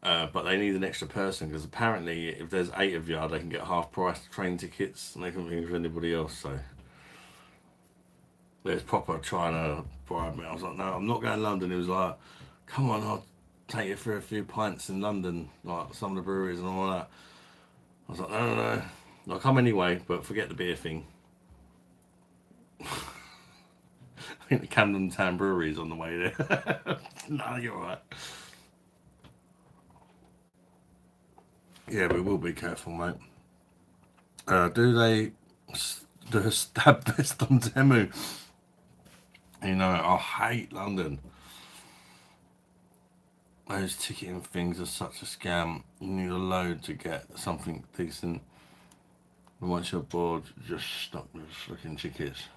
But they need an extra person because apparently if there's 8 of you, they can get half price train tickets and they can be with anybody else. So there's proper trying to bribe me. I was like, no, I'm not going to London. He was like, come on, I'll take you for a few pints in London, like some of the breweries and all that. I was like, no. I'll come anyway, but forget the beer thing. I think the Camden Town Brewery is on the way there. No, you're right. Yeah, we will be careful, mate. Do they do a stab test on Temu? You know, I hate London. Those ticketing things are such a scam. You need a load to get something decent. And once you're bored, just stop looking tickets.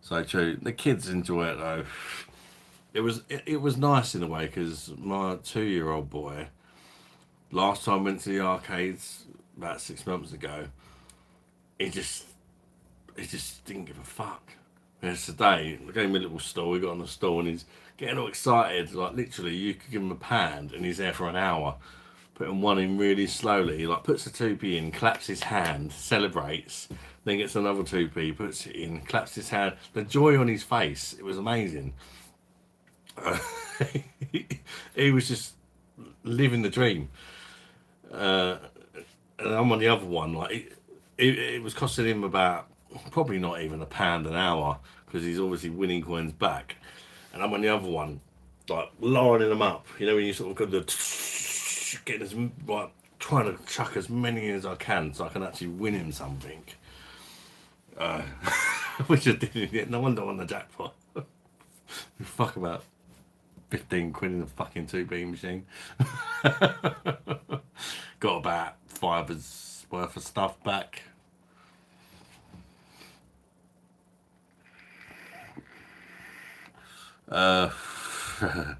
So true. The kids enjoy it though. It was nice in a way because my 2-year-old boy, last time I went to the arcades about 6 months ago, he just didn't give a fuck. Whereas today, we gave him a little stall, we got on the stall and he's getting all excited, like literally you could give him a pound and he's there for an hour, putting one in really slowly, he like puts the 2p in, claps his hand, celebrates, then gets another 2p, puts it in, claps his hand, the joy on his face, it was amazing. He was just living the dream, and I'm on the other one. Like it was costing him about probably not even a pound an hour because he's obviously winning coins back, and I'm on the other one, like lining them up. You know when you sort of got the getting as like trying to chuck as many as I can so I can actually win him something. Which I didn't get. No wonder I won the jackpot. Fuck about 15 quid in the fucking 2p machine. Got about 5's worth of stuff back. Uh, I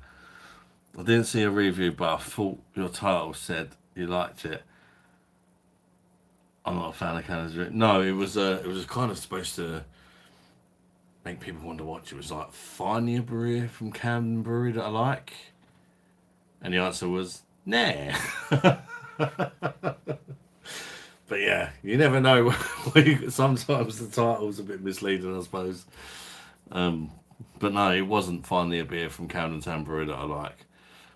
didn't see a review, but I thought your title said you liked it. I'm not a fan of Canada's drink. No, it was kind of supposed to make people want to watch. It was like, find the brewery from Camden Brewery that I like. And the answer was, nah. But yeah, you never know. Sometimes the title's a bit misleading, I suppose. But no, it wasn't finally a beer from Camden Town Brewery that I like.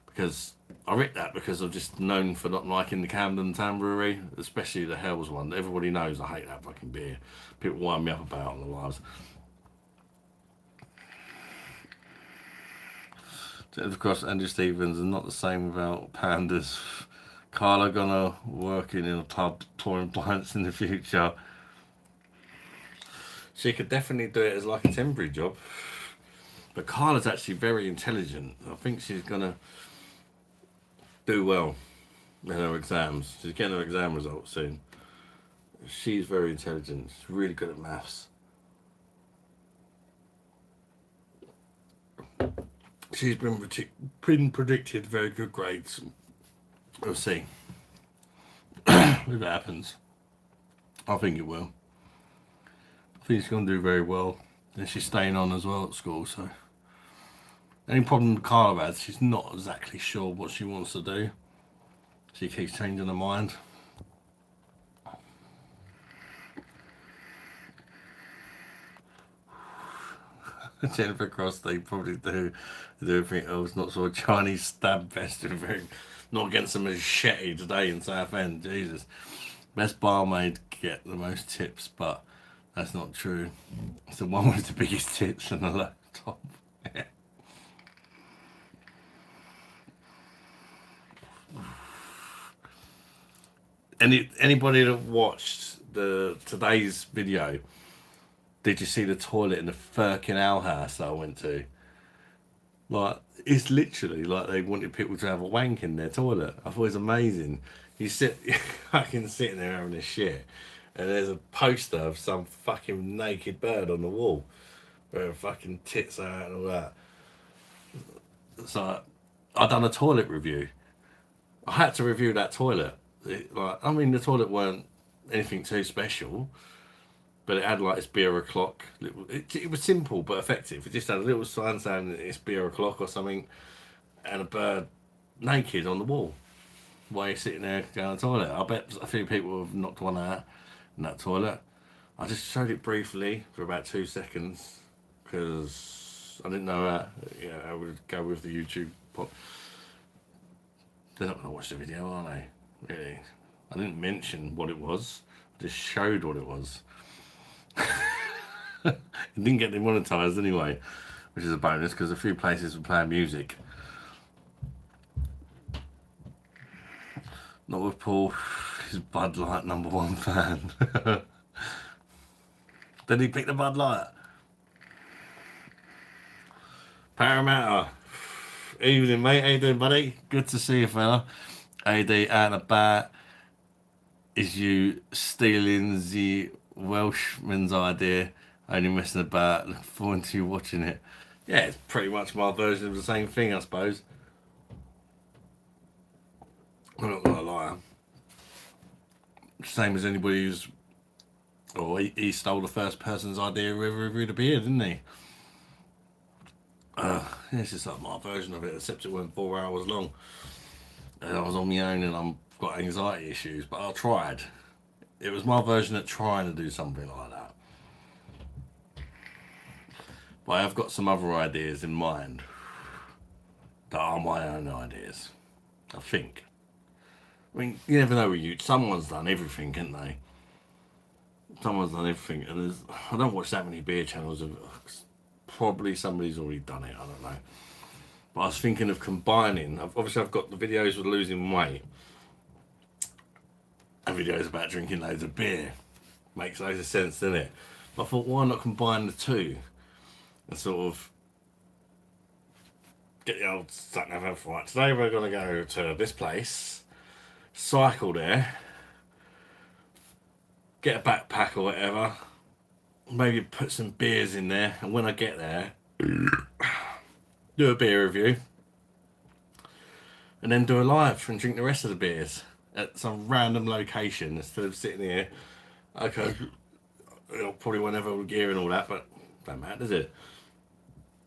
Because I writ that because I'm just known for not liking the Camden Town Brewery, especially the Hells one. Everybody knows I hate that fucking beer. People wind me up about it on the lives. Of course, Andrew Stevens is not the same without pandas. Carla gonna working in a pub pouring pints in the future. She could definitely do it as like a temporary job. But Carla's actually very intelligent. I think she's gonna do well in her exams. She's getting her exam results soon. She's very intelligent. She's really good at maths. She's been predicted very good grades. We'll see if it happens. I think it will. I think she's going to do very well. And she's staying on as well at school, so. Any problem Carla has, she's not exactly sure what she wants to do. She keeps changing her mind. Jennifer Cross, they probably do everything else, not sort of Chinese stab fest and everything. Not against a machete today in Southend, Jesus. Best barmaid get the most tips, but that's not true. It's the one with the biggest tits and the laptop. Anybody that watched today's video, did you see the toilet in the Firkin Owl house that I went to? Like, it's literally like they wanted people to have a wank in their toilet. I thought it was amazing. You fucking sitting there having a shit, and there's a poster of some fucking naked bird on the wall, where her fucking tits are out and all that. So, I done a toilet review. I had to review that toilet. The toilet weren't anything too special, but it had like its beer o'clock. It was simple but effective. It just had a little sign saying that it's beer o'clock or something, and a bird naked on the wall while you're sitting there going to the toilet. I bet a few people have knocked one out in that toilet. I just showed it briefly for about 2 seconds because I didn't know that. Yeah, I would go with the YouTube pop. They're not going to watch the video, are they? Really? I didn't mention what it was. I just showed what it was. It didn't get demonetized anyway, which is a bonus because a few places were playing music. Not with Paul, he's Bud Light #1 fan. Did he pick the Bud Light? Parramatta. Evening, mate. How you doing, buddy? Good to see you, fella. AD out and about. Is you stealing the Welshman's idea? Only messing about. Looking forward to you watching it. Yeah, it's pretty much my version of the same thing, I suppose. I'm not gonna lie. Same as anybody who's. Oh, he stole the first person's idea of ever reviewed a beer, didn't he? It's just like my version of it, except it went 4 hours long. And I was on my own and I've got anxiety issues, but I tried. It was my version of trying to do something like that. But I have got some other ideas in mind that are my own ideas, I think. I mean, you never know with you. Someone's done everything, haven't they? Someone's done everything. And I don't watch that many beer channels. Probably somebody's already done it, I don't know. But I was thinking of combining. Obviously, I've got the videos with losing weight and videos about drinking loads of beer. Makes loads of sense, doesn't it? But I thought, why not combine the two and sort of get the old sat nav out for right. Today we're going to go to this place, cycle there, get a backpack or whatever, maybe put some beers in there, and when I get there, do a beer review, and then do a live and drink the rest of the beers at some random location instead of sitting here. Okay, probably won't have all the gear and all that, but don't matter, does it?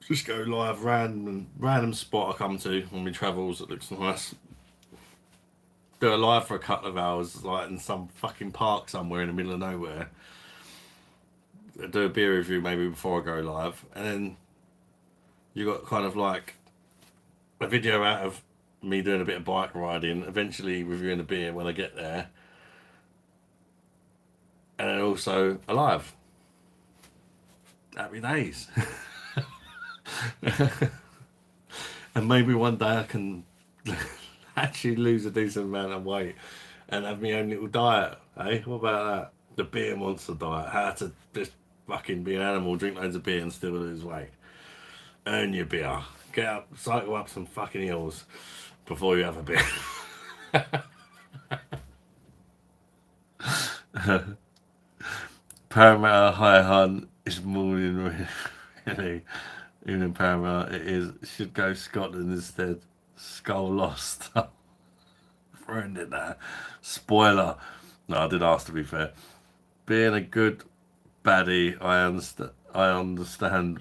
Just go live, random spot I come to on my travels that looks nice. Do a live for a couple of hours, like in some fucking park somewhere in the middle of nowhere. Do a beer review maybe before I go live, and then you got kind of like a video out of me doing a bit of bike riding, eventually reviewing the beer when I get there, and then also a live. Happy days. And maybe one day I can actually lose a decent amount of weight and have my own little diet, eh? What about that? The beer monster diet. How to just fucking be an animal, drink loads of beer and still lose weight. Earn your beer. Get up, cycle up some fucking hills before you have a beer. Paramount High Hunt is more than really. Even in Paramount, it is. Should go Scotland instead. Skull Lost. Ruined it there. Spoiler. No, I did ask, to be fair. Being a good baddie, I understand.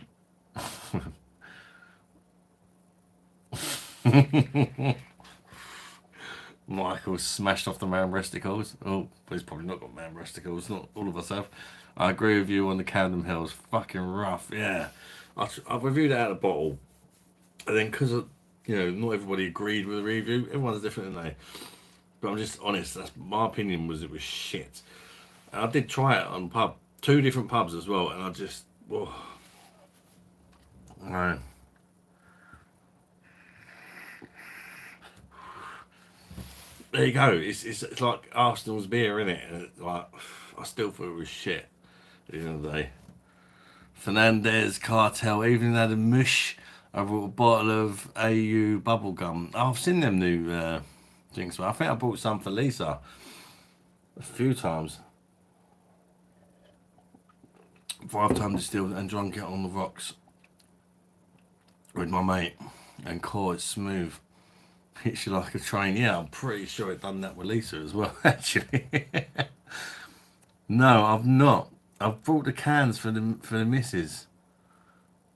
Michael smashed off the man breasticles. Oh, he's probably not got man breasticles. Not all of us have. I agree with you on the Camden Hills. Fucking rough, yeah. I've reviewed it out of the bottle, and then because not everybody agreed with the review. Everyone's different, isn't they? But I'm just honest. That's my opinion. Was it was shit. And I did try it on pub, 2 different pubs as well, and I just, no. There you go. It's like Arsenal's beer, isn't it? And like, I still thought it was shit at the end of the day. Fernandez Cartel Evening had a mush. I bought a bottle of AU bubblegum. Oh, I've seen them new drinks, but I think I bought some for Lisa a few times. 5-time distilled and drunk it on the rocks with my mate. And core, it's smooth. Hits you like a train. Yeah, I'm pretty sure I've done that with Lisa as well, actually. No, I've not. I've brought the cans for the missus.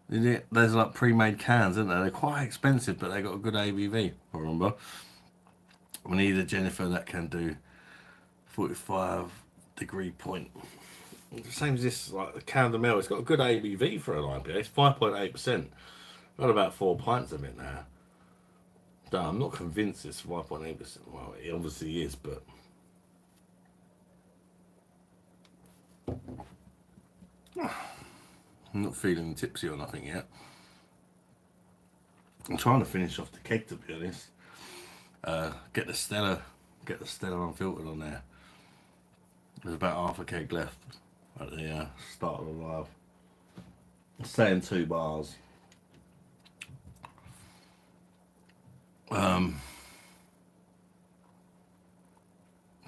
There's like pre-made cans, isn't there? They're quite expensive, but they got a good ABV. I remember. We need a Jennifer that can do 45-degree point. Same as this, like the Camden Mill. It's got a good ABV for an IPA. It's 5.8%. Got about 4 pints of it now. No, I'm not convinced it's 5.8%. Well, it obviously is, but. I'm not feeling tipsy or nothing yet. I'm trying to finish off the keg, to be honest. Get the Stella unfiltered on there. There's about half a keg left at the start of the live. I'm saying 2 bars.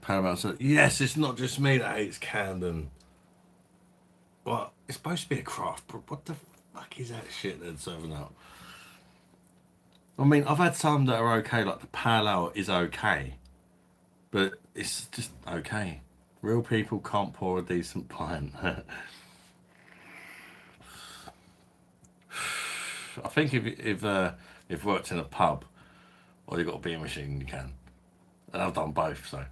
Paramount said, yes, it's not just me that hates Camden. Well, it's supposed to be a craft, but what the fuck is that shit they're serving out? I mean, I've had some that are okay, like the Pale Ale is okay, but it's just okay. Real people can't pour a decent pint. I think if you've worked in a pub or you've got a beer machine, you can. And I've done both, so.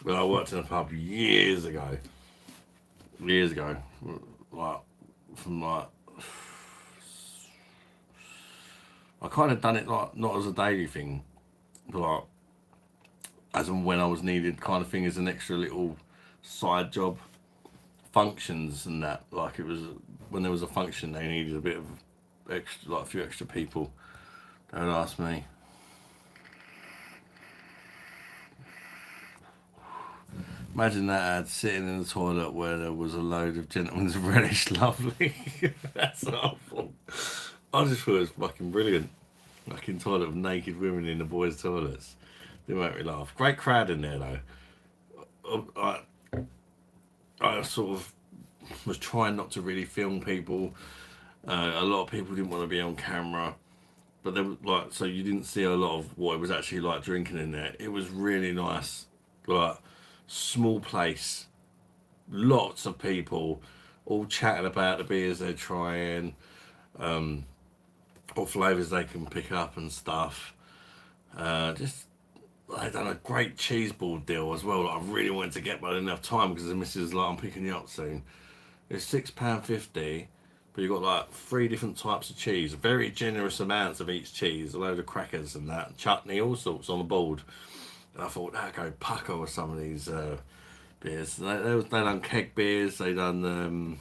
But I worked in a pub years ago, like I kind of done it like not as a daily thing, but like as and when I was needed, kind of thing, as an extra little side job, functions and that. Like it was when there was a function, they needed a bit of extra, like a few extra people. Don't ask me. Imagine that ad sitting in the toilet where there was a load of gentlemen's relish. Lovely. That's awful. I just thought it was fucking brilliant. Fucking toilet of naked women in the boys' toilets. They make me laugh. Great crowd in there though. I sort of was trying not to really film people. A lot of people didn't want to be on camera, but they were like, so you didn't see a lot of what it was actually like drinking in there. It was really nice, like small place, lots of people, all chatting about the beers they're trying, what flavours they can pick up and stuff. Just I done a great cheese ball deal as well that I really wanted to get, but I didn't have time because the missus was like, I'm picking you up soon. It's £6.50, but you've got like 3 different types of cheese, very generous amounts of each cheese, a load of crackers and that, chutney, all sorts on the board. And I thought, that'd go pucker with some of these beers. They done keg beers, they done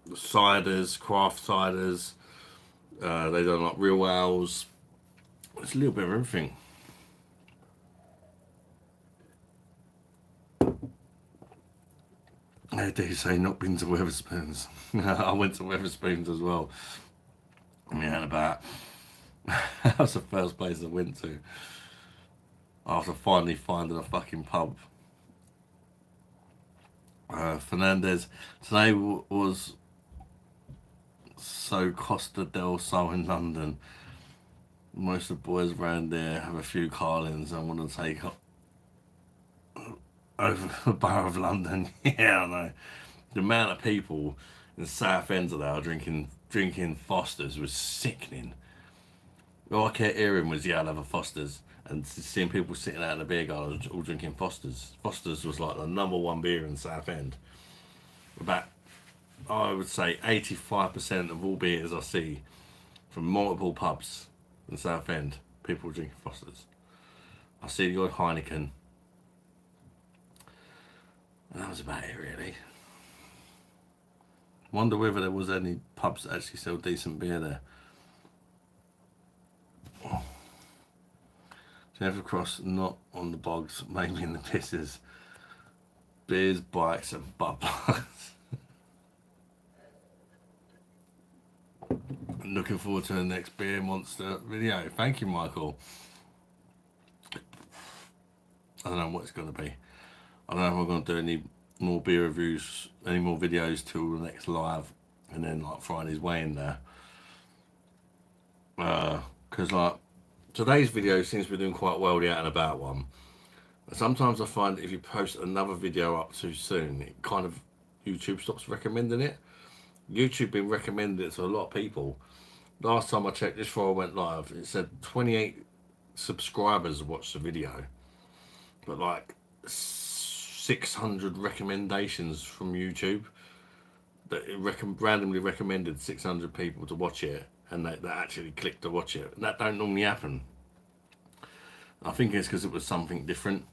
ciders, craft ciders, they done like real ales. It's a little bit of everything. They do say not been to Weatherspoons. I went to Weatherspoons as well. Yeah, about that was the first place I went to after finally finding a fucking pub. Fernandez today was so Costa del Sol in London. Most of the boys around there have a few Carlins and want to take up over the Borough of London. Yeah, I know. The amount of people in Southend today are drinking Fosters was sickening. All I kept hearing was, yeah, I'll have a Fosters. And seeing people sitting out in the beer garden all drinking Fosters. Fosters was like the #1 beer in Southend. About, I would say, 85% of all beers I see from multiple pubs in Southend, people drinking Fosters. I see the odd Heineken. And that was about it, really. Wonder whether there was any pubs that actually sell decent beer there. Jennifer Cross, not on the bogs, maybe in the pisses. Beers, bikes, and butt plugs. Looking forward to the next Beer Monster video. Thank you, Michael. I don't know what it's going to be. I don't know if I'm going to do any more beer reviews, any more videos till the next live, and then like Friday's weighing there. Because like today's video seems to be doing quite well, the out and about one. And sometimes I find if you post another video up too soon, it kind of YouTube stops recommending it. YouTube been recommending it to a lot of people. Last time I checked, this before I went live, it said 28 subscribers watched the video, but like 600 recommendations from YouTube that it randomly recommended 600 people to watch it, and they actually clicked to watch it. And that don't normally happen. I think it's because it was something different.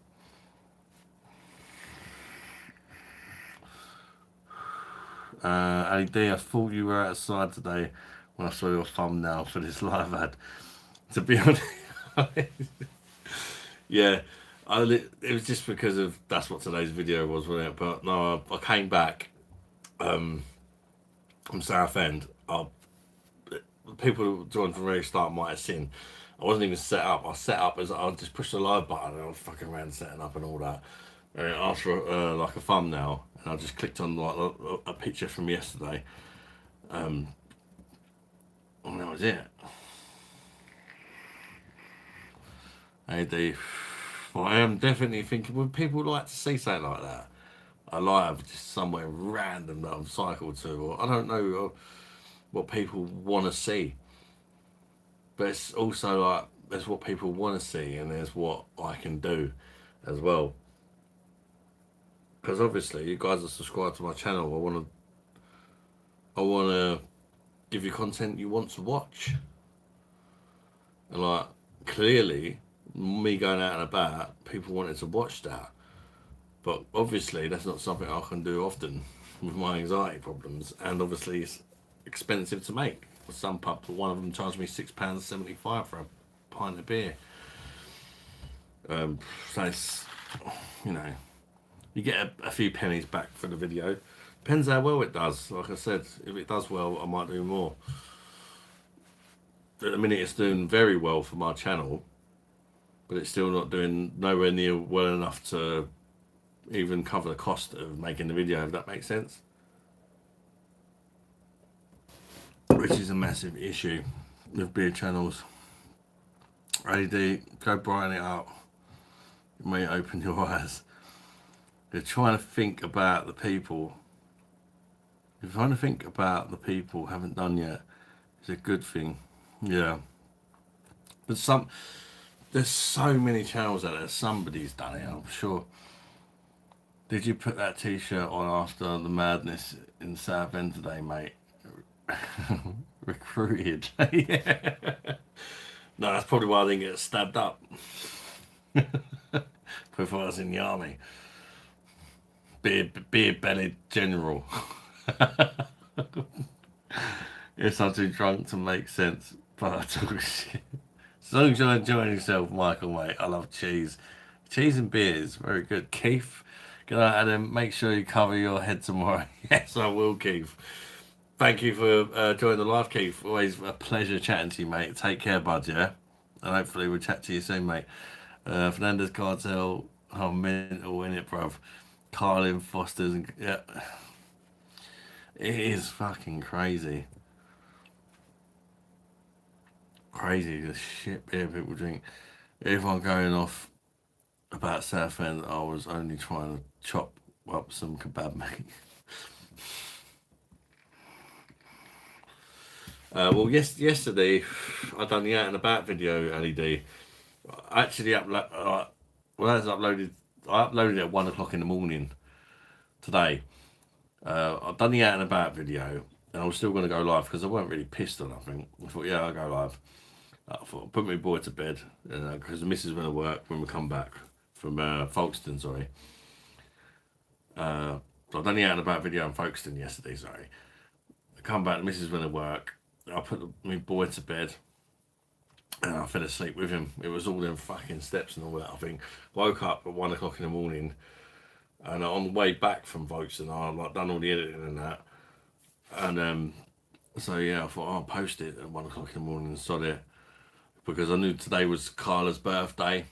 Ali D, I thought you were outside today when I saw your thumbnail for this live ad. To be honest, yeah, it was just because of that's what today's video was, wasn't it? But no, I came back from Southend. People who joined from the very start might have seen. I wasn't even set up. I set up as I just pushed the live button and I was fucking around setting up and all that. And it asked for like a thumbnail, and I just clicked on like a picture from yesterday. And that was it. AD, well, I am definitely thinking, would people like to see something like that? A live just somewhere random that I've cycled to, or I don't know what people want to see. But it's also like, there's what people want to see and there's what I can do as well. Because obviously you guys are subscribed to my channel. I want to give you content you want to watch. And like, clearly, me going out and about, people wanted to watch that. But obviously that's not something I can do often with my anxiety problems. And obviously it's expensive to make. For some pubs, one of them charged me £6.75 for a pint of beer. So it's, you know, you get a few pennies back for the video. Depends how well it does. Like I said, if it does well, I might do more. At the minute, it's doing very well for my channel, but it's still not doing nowhere near well enough to even cover the cost of making the video, if that makes sense. Which is a massive issue with beer channels. AD, go brighten it up. It may open your eyes. You're trying to think about the people. You're trying to think about the people who haven't done yet. It's a good thing. Yeah. But there's so many channels out there. Somebody's done it, I'm sure. Did you put that t-shirt on after the madness in Southend today, mate? Recruited. Yeah. No, that's probably why I didn't get stabbed up. Before I was in the army. Beer-bellied general. Yes, I'm too drunk to make sense, but I talk shit. As long as you're enjoying yourself, Michael, mate. I love cheese. Cheese and beer is very good. Keith, good night, Adam. Make sure you cover your head tomorrow. Yes, I will, Keith. Thank you for joining the live, Keith. Always a pleasure chatting to you, mate. Take care, bud, yeah? And hopefully we'll chat to you soon, mate. Fernandez Cartel, oh, mental, innit, bruv? Carlin, Foster's, and yeah. It is fucking crazy. Crazy, the shit beer people drink. Everyone going off about Southend, I was only trying to chop up some kebab, mate. Well, yesterday I done the out and about video, LED. I actually I uploaded it at 1 o'clock in the morning today. I've done the out and about video, and I was still going to go live because I weren't really pissed or nothing. I thought, yeah, I'll go live. I thought, I'll put my boy to bed because the missus went to work when we come back from Folkestone, sorry. So I've done the out and about video on Folkestone yesterday, sorry. I come back, the missus went to work. I put my boy to bed and I fell asleep with him. It was all them fucking steps and all that, I think. Woke up at 1 o'clock in the morning, and on the way back from Folkestone, I like done all the editing and that. And so yeah, I thought, I'll post it at 1 o'clock in the morning and sod it. Because I knew today was Carla's birthday.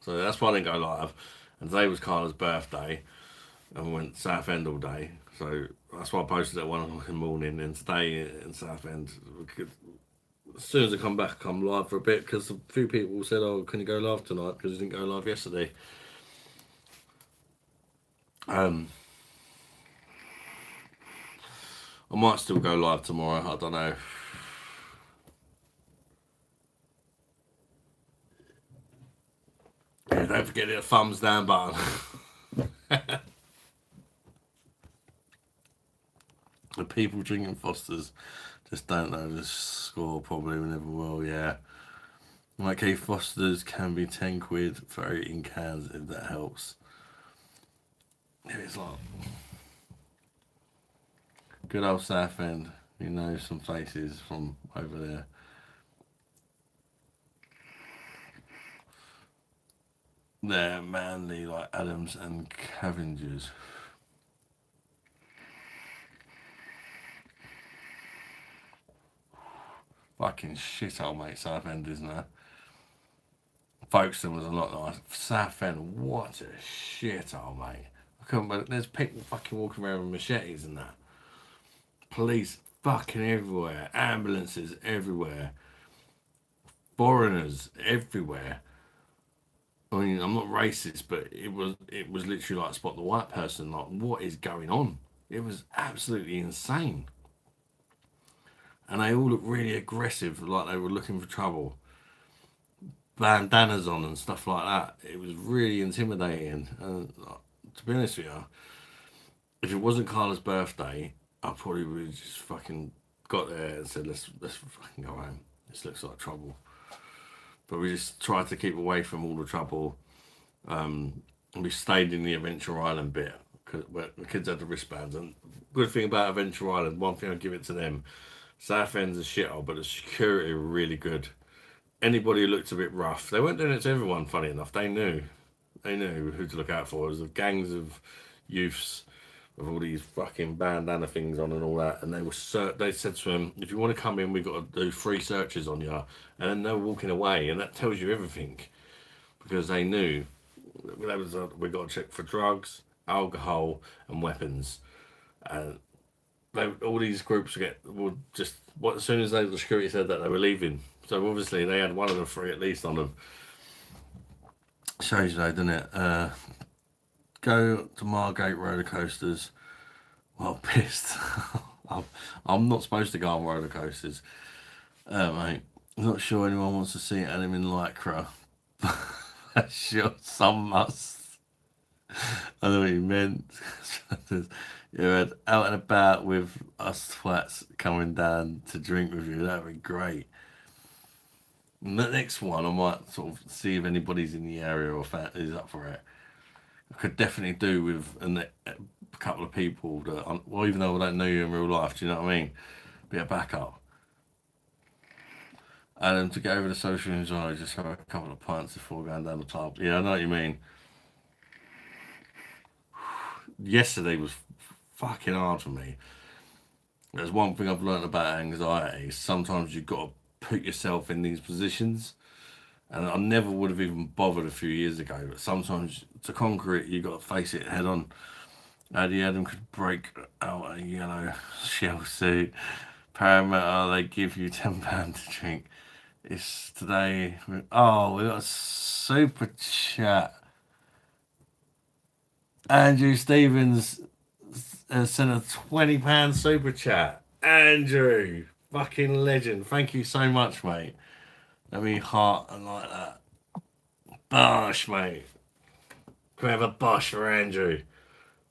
So that's why I didn't go live. And today was Carla's birthday. And we went Southend all day. So that's why I posted at 1 o'clock in the morning. And today in Southend, as soon as I come back, come live for a bit. Because a few people said, oh, can you go live tonight? Because you didn't go live yesterday. I might still go live tomorrow. I don't know. Yeah, don't forget the thumbs down button. The people drinking Foster's just don't know the score, probably we never will, yeah. Like Keith, Foster's can be 10 quid for 18 cans if that helps. Yeah, it's like good old Southend, you know some places from over there. They're Manly, like Adams and Cavengers. Fucking shithole, mate, Southend, isn't it? Folkestone was a lot nice. Southend, what a shithole, mate. I couldn't believe there's people fucking walking around with machetes and that. Police fucking everywhere. Ambulances everywhere. Foreigners everywhere. I mean, I'm not racist, but it was literally like spot the white person. Like, what is going on? It was absolutely insane. And they all looked really aggressive, like they were looking for trouble. Bandanas on and stuff like that. It was really intimidating. And to be honest with you, if it wasn't Carla's birthday, I probably would have just fucking got there and said, let's fucking go home. This looks like trouble. But we just tried to keep away from all the trouble. And we stayed in the Adventure Island bit because the kids had the wristbands. And good thing about Adventure Island, one thing I'll give it to them, Southend's a shithole, but the security were really good. Anybody who looked a bit rough, they weren't doing it to everyone, funny enough. They knew who to look out for. It was the gangs of youths with all these fucking bandana things on and all that. And they said to them, if you want to come in, we've got to do 3 searches on you. And then they're walking away, and that tells you everything. Because they knew We got to check for drugs, alcohol, and weapons. And all these groups would just as soon as the security said that, they were leaving. So obviously they had one of the three at least on them. Shows you though, doesn't it? Go to Margate roller coasters. Well, pissed. I'm not supposed to go on roller coasters, mate. I'm not sure anyone wants to see Adam in lycra. Sure, some must. I know what you meant. You're out and about with us twats coming down to drink with you. That'd be great. And the next one, I might sort of see if anybody's in the area or is up for it. I could definitely do with a couple of people that, well, even though I don't know you in real life, do you know what I mean? Be a backup. And then to get over the social anxiety, just have a couple of pints before going down the pub. Yeah, I know what you mean. Yesterday was fucking hard for me. There's one thing I've learned about anxiety. Sometimes you've got to put yourself in these positions. And I never would have even bothered a few years ago. But sometimes to conquer it, you've got to face it head on. Eddie Adam could break out a yellow shell suit. Parramatta, they give you £10 to drink. It's today. Oh, we got a super chat. Andrew Stevens sent a £20 super chat. Andrew, fucking legend. Thank you so much, mate. Let me heart and like that. Bosh, mate. Can we have a bosh for Andrew?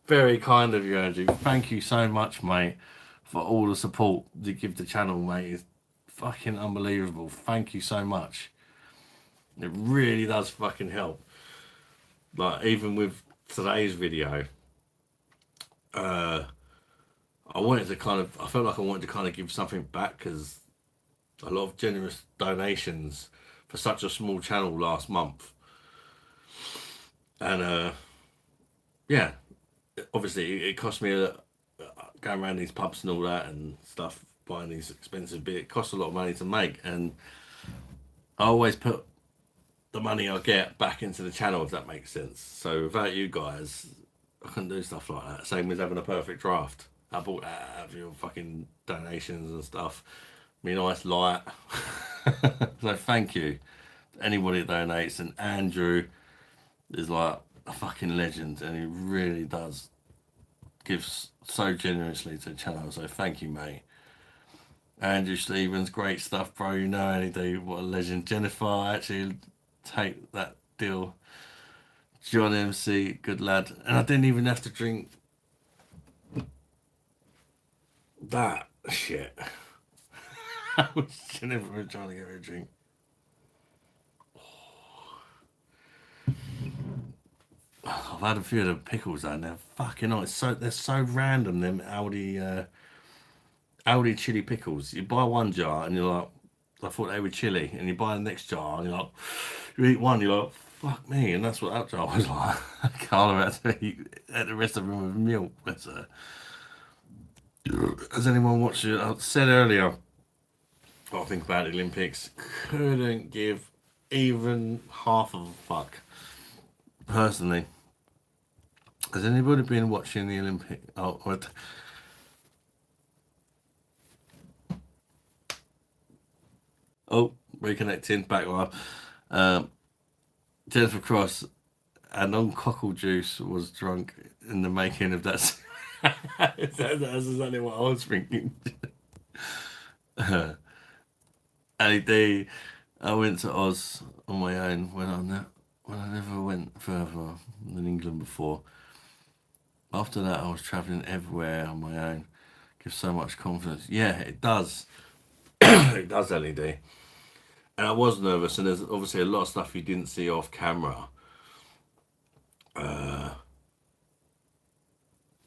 Very kind of you, Andrew. Thank you so much, mate, for all the support you give the channel, mate. It's fucking unbelievable. Thank you so much. It really does fucking help. Like, even with today's video, I felt like I wanted to kind of give something back, because a lot of generous donations for such a small channel last month. And, yeah, obviously it cost me going around these pubs and all that and stuff, buying these expensive beer. It costs a lot of money to make, and I always put the money I get back into the channel, if that makes sense. So without you guys, I couldn't do stuff like that. Same as having a perfect draft. I bought that out of your fucking donations and stuff. Me nice light. So thank you to anybody that donates, and Andrew is like a fucking legend, and he really does give so generously to the channel. So thank you, mate. Andrew Stevens, great stuff, bro. You know how to do. What a legend. Jennifer, actually take that deal. John MC, good lad. And I didn't even have to drink that shit. I was Jennifer trying to get me a drink. I've had a few of the pickles though, and they're fucking nice. They're so random, them Aldi chili pickles. You buy one jar and you're like, I thought they were chili, and you buy the next jar and you're like, you eat one, you're like, fuck me, and that's what that jar was like. Carla had to eat the rest of them with milk. But, has anyone watched it? I said earlier, what I think about the Olympics, couldn't give even half of a fuck. Personally, has anybody been watching the Olympic? Oh, what? Oh, reconnecting, back live. Jennifer Cross, and on cockle juice was drunk in the making of that. That's exactly what I was thinking. LED, I went to Oz on my own when I never went further than England before. After that, I was travelling everywhere on my own. Gives so much confidence. Yeah, it does. It does, LED. And I was nervous, and there's obviously a lot of stuff you didn't see off camera.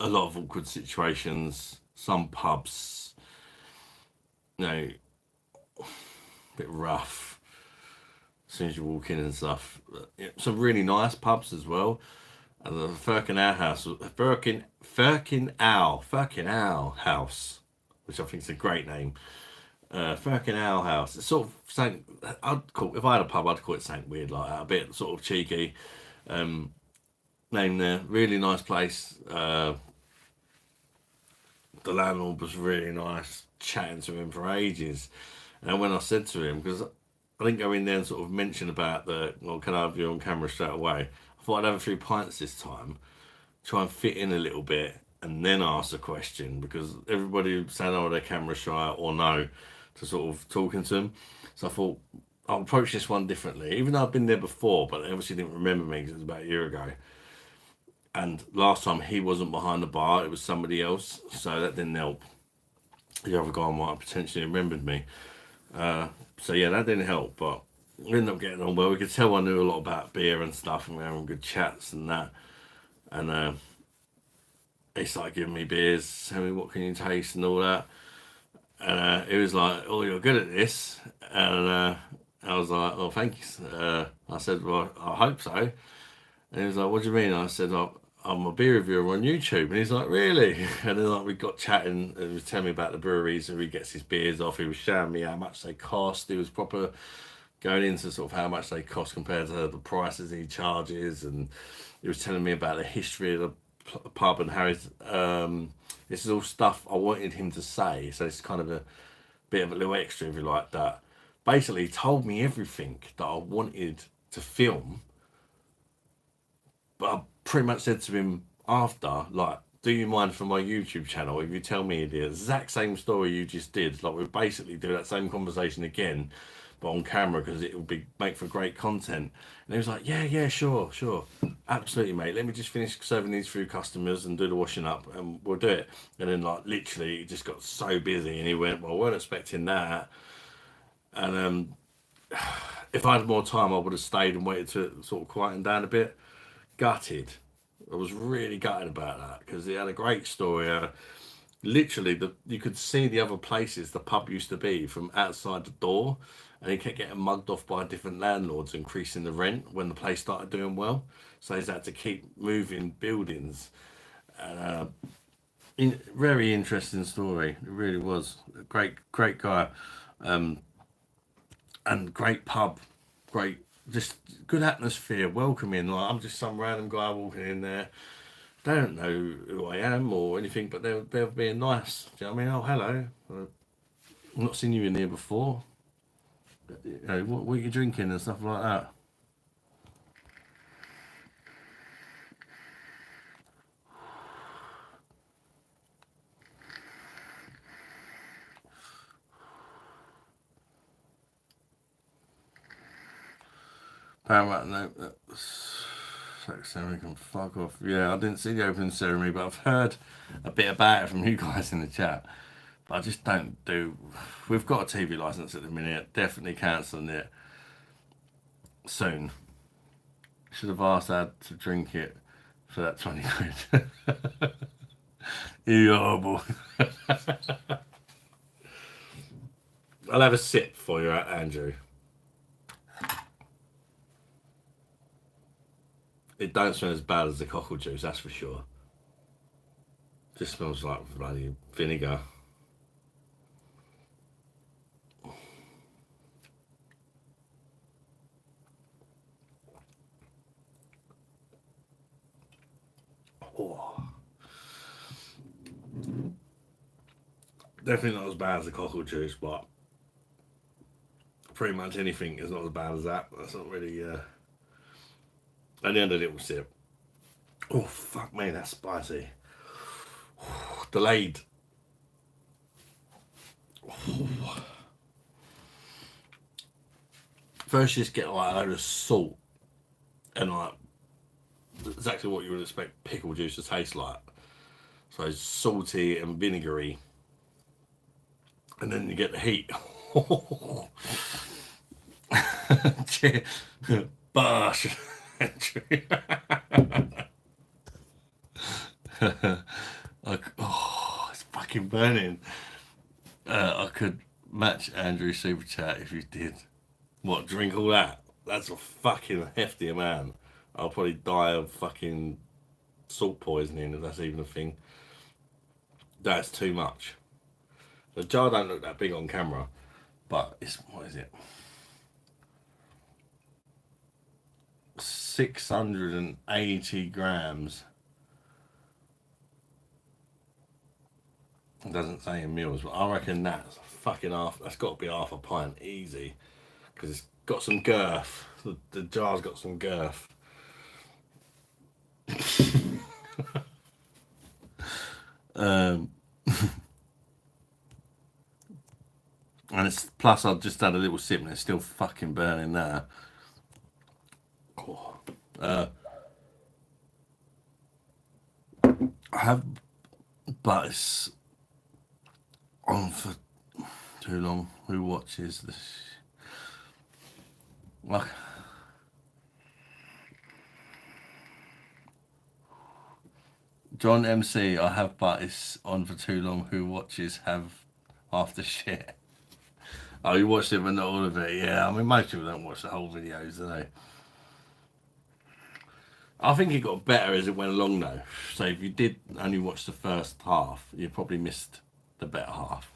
A lot of awkward situations, some pubs, you know, a bit rough as soon as you walk in and stuff. Some really nice pubs as well. And the Firkin Owl House, which I think is a great name. Firkin Owl House. It's sort of something, if I had a pub, I'd call it something weird like that, a bit sort of cheeky. Name there, really nice place. The landlord was really nice, chatting to him for ages. And when I said to him, because I didn't go in there and sort of mention about well, can I have you on camera straight away? I thought I'd have a few pints this time, try and fit in a little bit, and then ask a question, because everybody saying, oh, they're camera shy or no, to sort of talking to them. So I thought I'll approach this one differently, even though I've been there before, but they obviously didn't remember me because it was about a year ago. And last time he wasn't behind the bar, it was somebody else, so that didn't help. The other guy might have potentially remembered me. So yeah, that didn't help, but we ended up getting on well. We could tell I knew a lot about beer and stuff, and we were having good chats and that. And he started giving me beers, telling me what can you taste and all that. And it was like, oh, you're good at this. And I was like, oh, thanks. I said, well, I hope so. And he was like, what do you mean? I said, I'm a beer reviewer on YouTube. And he's like, really? And then like we got chatting, and he was telling me about the breweries where he gets his beers off. He was showing me how much they cost. He was proper going into sort of how much they cost compared to the prices he charges. And he was telling me about the history of the pub and how it's, this is all stuff I wanted him to say. So it's kind of a bit of a little extra, if you like that. Basically, he told me everything that I wanted to film. But I pretty much said to him after, like, do you mind for my YouTube channel if you tell me the exact same story you just did? Like, we'll basically do that same conversation again, but on camera, because it will make for great content. And he was like, yeah, sure, absolutely, mate. Let me just finish serving these few customers and do the washing up, and we'll do it. And then, like, literally, he just got so busy, and he went, well, I weren't expecting that. And if I had more time, I would have stayed and waited to sort of quieten down a bit. Gutted. I was really gutted about that, because he had a great story. Literally, you could see the other places the pub used to be from outside the door, and he kept getting mugged off by different landlords, increasing the rent when the place started doing well. So he's had to keep moving buildings. And very interesting story. It really was. A great guy, and great pub, great, just good atmosphere, welcoming. Like, I'm just some random guy walking in there. They don't know who I am or anything, but they're being nice. Do you know what I mean? Oh, hello. I've not seen you in here before. You know, what are you drinking and stuff like that. Apparently, no, sex ceremony can fuck off. Yeah, I didn't see the opening ceremony, but I've heard a bit about it from you guys in the chat. But I just don't do. We've got a TV license at the minute. Definitely cancelling it soon. Should have asked Dad to drink it for that 20 quid. You horrible. I'll have a sip for you, Andrew. It don't smell as bad as the cockle juice, that's for sure. Just smells like bloody vinegar. Oh. Definitely not as bad as the cockle juice, but pretty much anything is not as bad as that. That's not really. And then a little sip. Oh, fuck me, that's spicy. Delayed. First, you just get like a load of salt and like exactly what you would expect pickle juice to taste like. So it's salty and vinegary. And then you get the heat. Bosh. It's fucking burning. I could match Andrew's super chat if you did. What, drink all that? That's a fucking hefty amount. I'll probably die of fucking salt poisoning if that's even a thing. That's too much. The jar don't look that big on camera, but it's, what is it? 680 grams. It doesn't say in mils, but I reckon that's fucking half. That's got to be half a pint, easy, because it's got some girth. The jar's got some girth. And it's plus I've just had a little sip and it's still fucking burning there. Oh. I have, but it's on for too long. Who watches this? Like, John MC, I have, but it's on for too long. Who watches have after shit. Oh, you watched it but not all of it. Yeah, I mean most people don't watch the whole videos, do they? I think it got better as it went along though. So if you did only watch the first half, you probably missed the better half.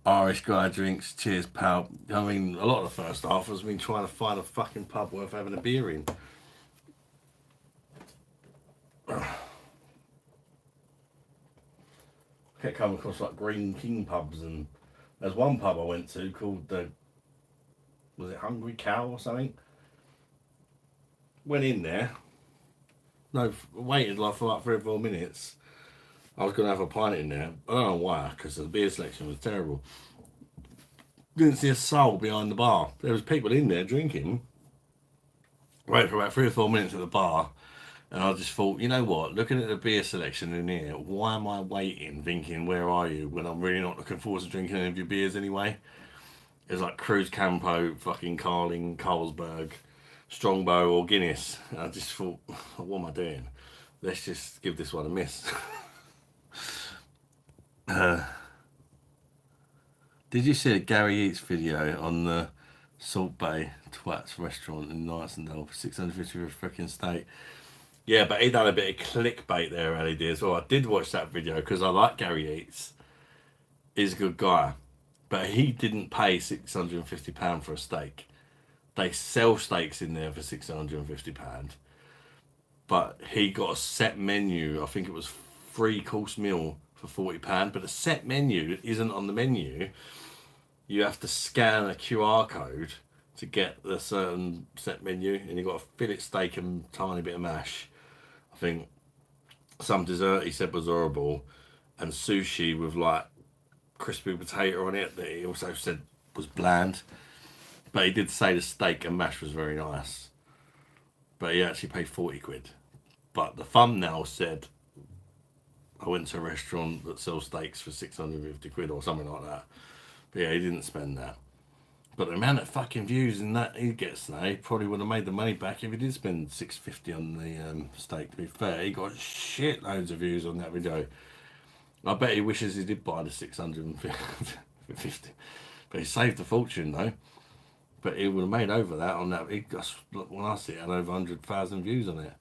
Irish guy drinks, cheers pal. I mean, a lot of the first half has been trying to find a fucking pub worth having a beer in. Kept coming across like Green King pubs, and there's one pub I went to called was it Hungry Cow or something? Went in there. No, waited like for like 3 or 4 minutes. I was going to have a pint in there. I don't know why, because the beer selection was terrible. Didn't see a soul behind the bar. There was people in there drinking. Waited for about 3 or 4 minutes at the bar, and I just thought, you know what? Looking at the beer selection in here, why am I waiting, thinking, where are you, when I'm really not looking forward to drinking any of your beers anyway? It was like Cruz Campo, fucking Carling, Carlsberg, Strongbow or Guinness. And I just thought, what am I doing? Let's just give this one a miss. Did you see a Gary Eats video on the Salt Bay Twats restaurant in Knightsendale for 650 for a freaking steak? Yeah, but he done a bit of clickbait there, Ali did as well. I did watch that video because I like Gary Eats. He's a good guy. But he didn't pay £650 for a steak. They sell steaks in there for £650. But he got a set menu. I think it was 3-course meal for £40. But the set menu isn't on the menu. You have to scan a QR code to get the certain set menu. And you got a fillet steak and tiny bit of mash. I think some dessert he said was horrible. And sushi with like crispy potato on it that he also said was bland. But he did say the steak and mash was very nice. But he actually paid 40 quid. But the thumbnail said, I went to a restaurant that sells steaks for 650 quid or something like that. But yeah, he didn't spend that. But the amount of fucking views in that he gets now, he probably would have made the money back if he did spend 650 on the steak. To be fair, he got shitloads of views on that video. I bet he wishes he did buy the 650. But he saved a fortune though. But he would have made over that on that. He got, when I see it, had over 100,000 views on it.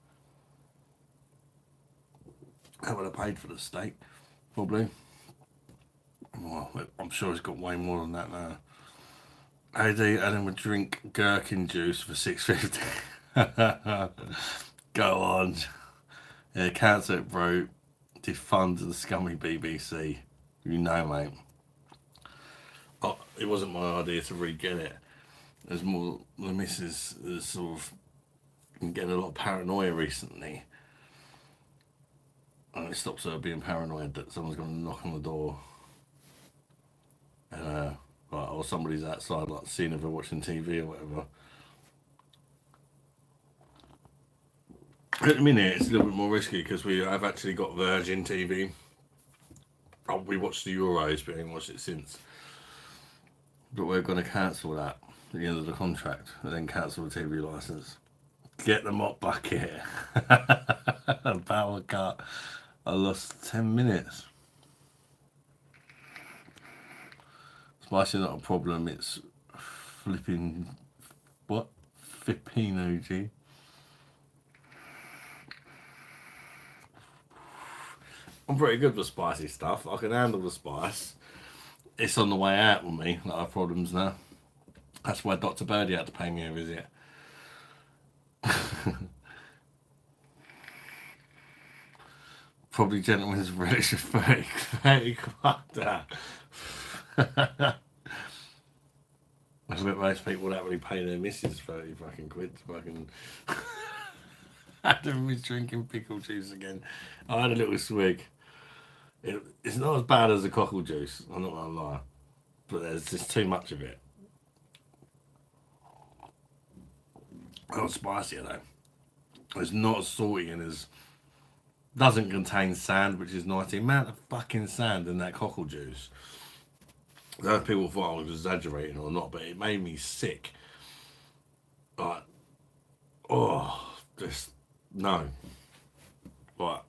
I would have paid for the steak, probably. Well, I'm sure he's got way more than that now. AD Adam would drink gherkin juice for $6.50. Go on. Yeah, cancel it, bro. Defund the scummy BBC. You know, mate. Oh, it wasn't my idea to re-get it. There's more, the missus is sort of getting a lot of paranoia recently. And it stops her being paranoid that someone's going to knock on the door. And, or somebody's outside, like, seeing if they're watching TV or whatever. At the minute, it's a little bit more risky because we have actually got Virgin TV. We watched the Euros, but I haven't watched it since. But we're going to cancel that at the end of the contract and then cancel the TV licence. Get the mop bucket. Power cut. I lost 10 minutes. Spicy not a problem, it's flipping... What? Flipping OG. I'm pretty good with spicy stuff. I can handle the spice. It's on the way out with me, like I have problems now. That's why Dr. Birdie had to pay me a visit. Probably gentleman's relish of 30 fuck that. I bet most people don't really pay their missus 30 fucking quid to fucking Adam is drinking pickle juice again. I had a little swig. It's not as bad as the cockle juice, I'm not gonna lie. But there's just too much of it. Not spicy though. It's not as salty and as doesn't contain sand, which is nice. The amount of fucking sand in that cockle juice. I don't know if people thought I was exaggerating or not, but it made me sick. Like, oh, just no. Like,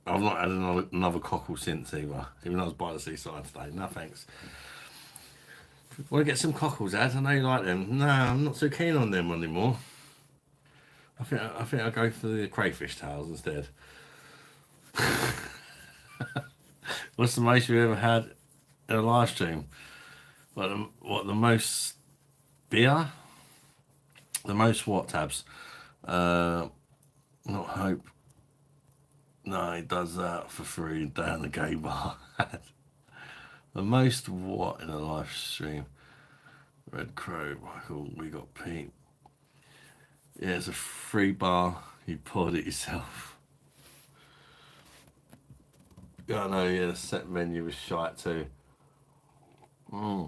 I've not had another cockle since either. Even though I was by the seaside today. No thanks. Want to get some cockles, Ad? I know you like them. No, I'm not so keen on them anymore. I think I'll go for the crayfish tails instead. What's the most you ever had in a live stream? What the most beer? The most what, Tabs? Not hope. No, he does that for free down the gay bar. The most what in a live stream? Red Crow, Michael, we got pint. Yeah, it's a free bar. You poured it yourself. Yeah, I know, yeah, the set menu was shite too. I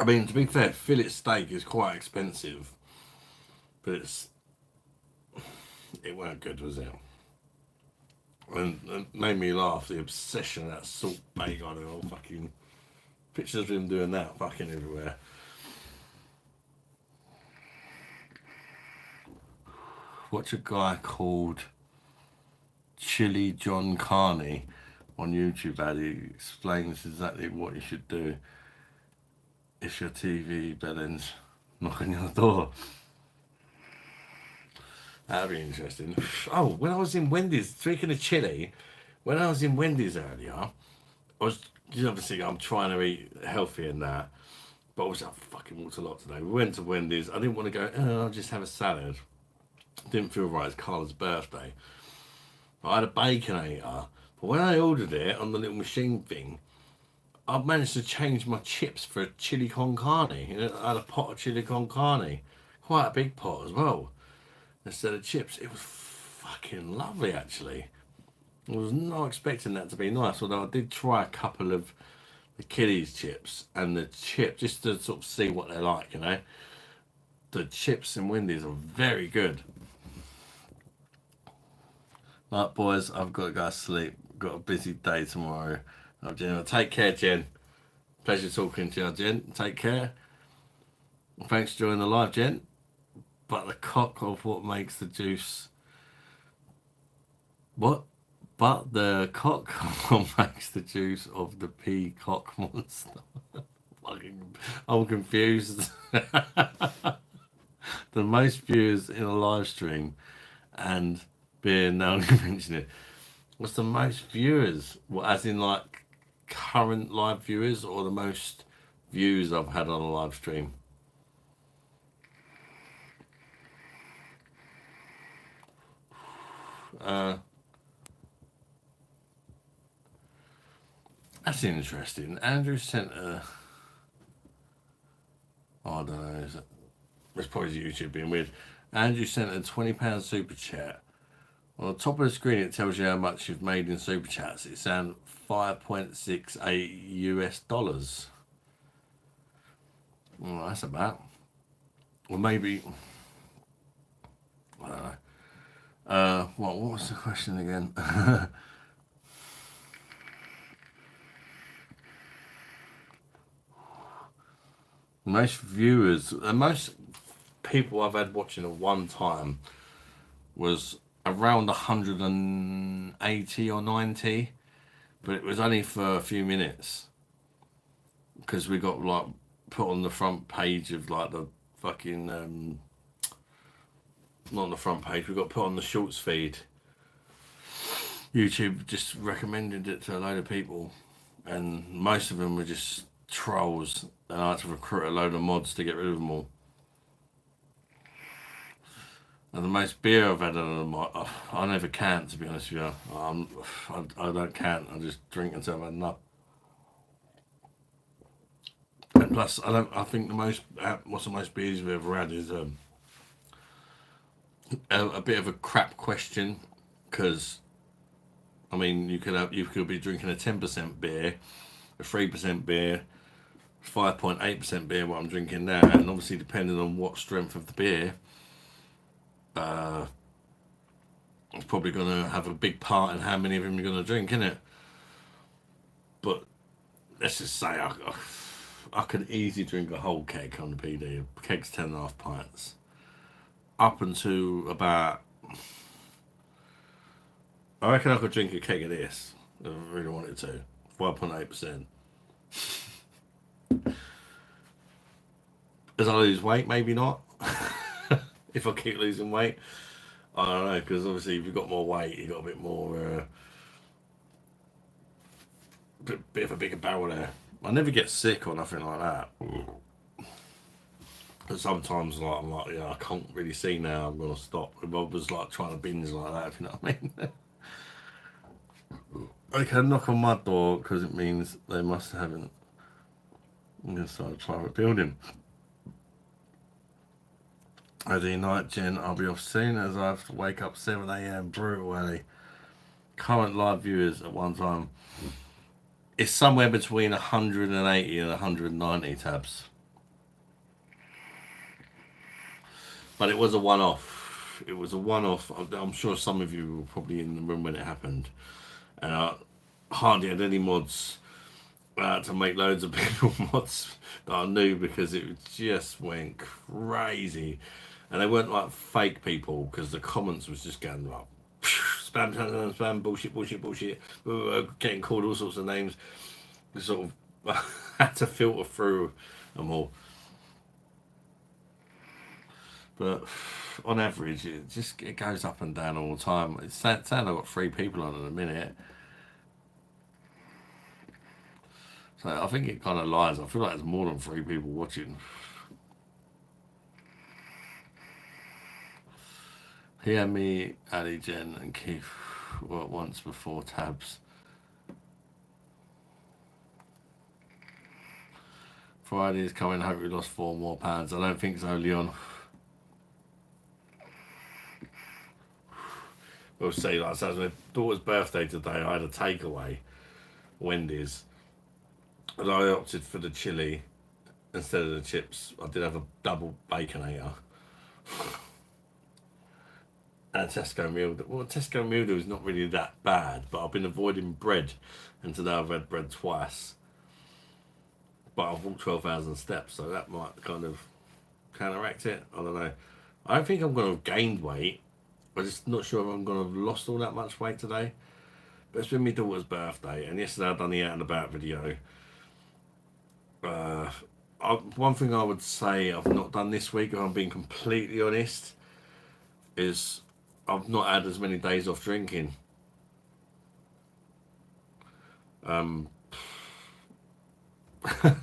mean, to be fair, fillet steak is quite expensive. But it weren't good, was it? And it made me laugh, the obsession of that salt bake on it, all fucking pictures of him doing that fucking everywhere. Watch a guy called Chili John Carney on YouTube, and he explains exactly what you should do if your TV bellends knocking your door. That'd be interesting. Oh, when I was in Wendy's, speaking of chili, when I was in Wendy's earlier, obviously I'm trying to eat healthy and that, but I fucking walked a lot today. We went to Wendy's. I didn't want to go, I'll just have a salad. Didn't feel right. It's Carla's birthday. I had a Baconator, but when I ordered it on the little machine thing, I managed to change my chips for a chili con carne. You know, I had a pot of chili con carne, quite a big pot as well. Instead of chips, it was fucking lovely actually. I was not expecting that to be nice, although I did try a couple of the kiddies chips and the chip just to sort of see what they're like, you know. The chips in Wendy's are very good. Right, boys, I've got to go to sleep. Got a busy day tomorrow. Jen, take care, Jen. Pleasure talking to you, Jen. Take care. Thanks for joining the live, Jen. But the cock of what makes the juice. What? But the cock of what makes the juice of the peacock monster. Fucking, I'm confused. The most viewers in a live stream and being now mention it. What's the most viewers? Well, as in like current live viewers or the most views I've had on a live stream? That's interesting. Andrew sent a. Oh, I don't know. It's probably YouTube being weird. Andrew sent a £20 super chat. On the top of the screen, it tells you how much you've made in super chats. It's down $5.68 US. Well, that's about. Or maybe. I don't know. What was the question again? Most viewers, most people I've had watching at one time was around 180 or 90, but it was only for a few minutes because we got like put on the front page of like the fucking not on the front page, we got put on the shorts feed. YouTube just recommended it to a load of people, and most of them were just trolls, and I had to recruit a load of mods to get rid of them all. And the most beer I've had on them, I never can, to be honest with you. I don't can. I just drink until I've had enough. And plus, I think the most, what's the most beers we've ever had is a bit of a crap question, because I mean you could be drinking a 10% beer, a 3% beer, 5.8% beer, what I'm drinking now, and obviously depending on what strength of the beer, it's probably going to have a big part in how many of them you're going to drink, innit? But let's just say I could easily drink a whole keg on the PD. A keg's 10.5 pints. Up until about, I reckon I could drink a keg of this if I really wanted to. 5.8%. As I lose weight, maybe not. If I keep losing weight, I don't know, because obviously if you've got more weight, you've got a bit more, bit of a bigger barrel there. I never get sick or nothing like that. But sometimes I'm like, yeah, I can't really see now, I'm gonna stop. If I was like trying to binge like that, if you know what I mean. Okay, knock on my door because it means they must haven't inside a private building. Early night, Jen. I'll be off soon as I have to wake up 7 a.m. Brutal early. Current live viewers at one time. It's somewhere between 180 and 190 tabs. But it was a one-off. It was a one-off. I'm sure some of you were probably in the room when it happened. And I hardly had any mods to make loads of people mods that I knew, because it just went crazy. And they weren't like fake people, because the comments was just going like spam, spam, spam, bullshit, bullshit, bullshit, getting called all sorts of names. Sort of had to filter through them all. But on average, it goes up and down all the time. It's sad I've got 3 people on in a minute. So I think it kind of lies. I feel like there's more than 3 people watching. Hear me, Ali, Jen, and Keith were once before tabs. Friday is coming. Hope we lost 4 more pounds. I don't think so, Leon. We'll see. Like I said, it was my daughter's birthday today. I had a takeaway, Wendy's, and I opted for the chili instead of the chips. I did have a double baconator. And Tesco meal. Well, Tesco meal is not really that bad, but I've been avoiding bread, and today I've had bread twice. But I've walked 12,000 steps, so that might kind of counteract it. I don't know. I don't think I'm going to have gained weight. I'm just not sure if I'm going to have lost all that much weight today. But it's been my daughter's birthday, and yesterday I've done the out and about video. One thing I would say I've not done this week, if I'm being completely honest, is I've not had as many days off drinking.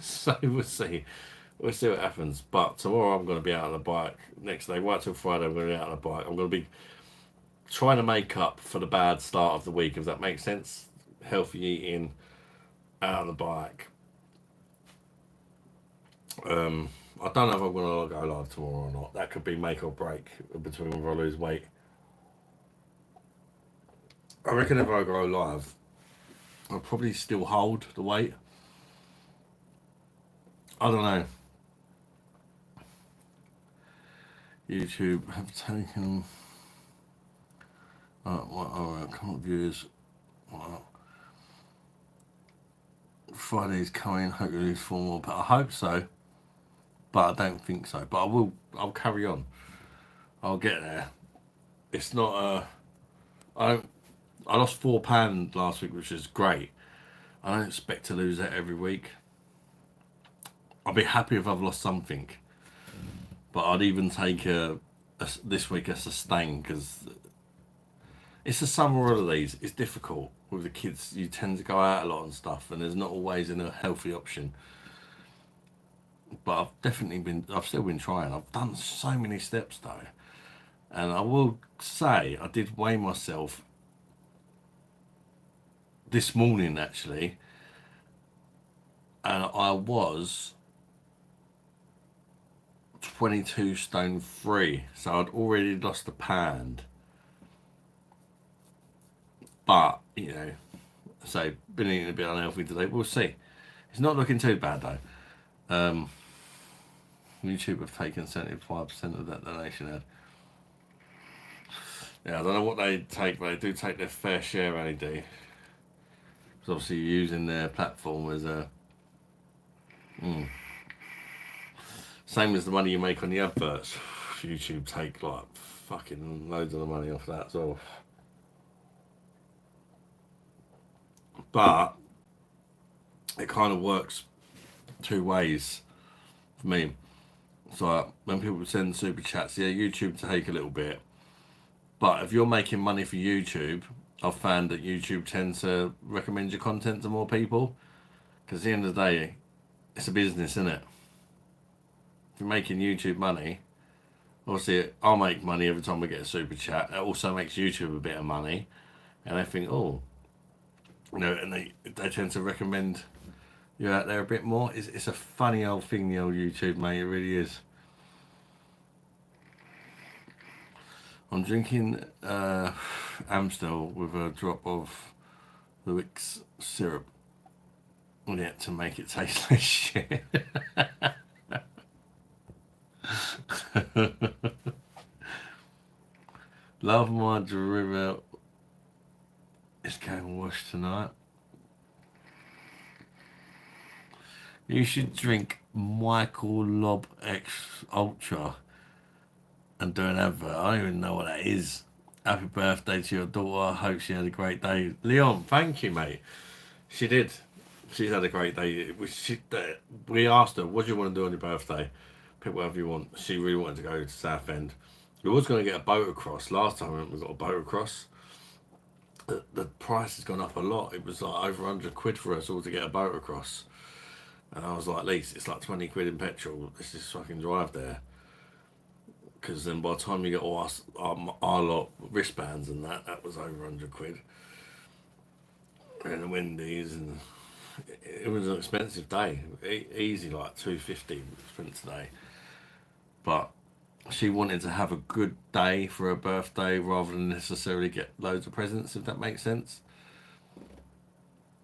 So we'll see. We'll see what happens. But tomorrow I'm going to be out on the bike. Next day, right till Friday, I'm going to be out on the bike. I'm going to be trying to make up for the bad start of the week, if that makes sense. Healthy eating, out on the bike. I don't know if I'm going to go live tomorrow or not. That could be make or break between whether I lose weight. I reckon if I go live, I'll probably still hold the weight. I don't know. YouTube have taken come on viewers. Friday's coming, hope you lose 4 more, but I hope so. But I don't think so. But I'll carry on. I'll get there. It's not I lost £4 last week, which is great. I don't expect to lose that every week. I'll be happy if I've lost something. But I'd even take this week a sustain, because it's the summer holidays. It's difficult with the kids. You tend to go out a lot and stuff, and there's not always a healthy option. But I've still been trying. I've done so many steps though, And I will say, I did weigh myself this morning actually, and I was 22 stone 3, so I'd already lost a pound. But, you know, so been eating a bit unhealthy today. We'll see. It's not looking too bad though. YouTube have taken 75% of that donation ad. Yeah, I don't know what they take, but they do take their fair share, they do. Because obviously you're using their platform as a... Same as the money you make on the adverts. YouTube take like fucking loads of the money off that as well. But it kind of works two ways for me. So when people send super chats, yeah, YouTube take a little bit. But if you're making money for YouTube, I've found that YouTube tends to recommend your content to more people. Because at the end of the day, it's a business, isn't it? If you're making YouTube money, obviously I'll make money every time we get a super chat. It also makes YouTube a bit of money. And I think, oh, you know, and they tend to recommend you out there a bit more. It's a funny old thing, the old YouTube, mate. It really is. I'm drinking Amstel with a drop of the Wix syrup on it to make it taste like shit. Love my derivative is getting washed tonight. You should drink Michael Lob X Ultra and do an advert. I don't even know what that is. Happy birthday to your daughter. Hope she had a great day. Leon, thank you, mate. She did. She's had a great day. We asked her, what do you want to do on your birthday? Pick whatever you want. She really wanted to go to Southend. We was going to get a boat across. Last time we got a boat across. The price has gone up a lot. It was like over 100 quid for us all to get a boat across. And I was like, at least it's like 20 quid in petrol. Let's just fucking drive there. Because then by the time you get all our lot wristbands and that was over 100 quid. And the Wendy's, and it was an expensive day. Easy like 250 we spent today. But she wanted to have a good day for her birthday rather than necessarily get loads of presents, if that makes sense.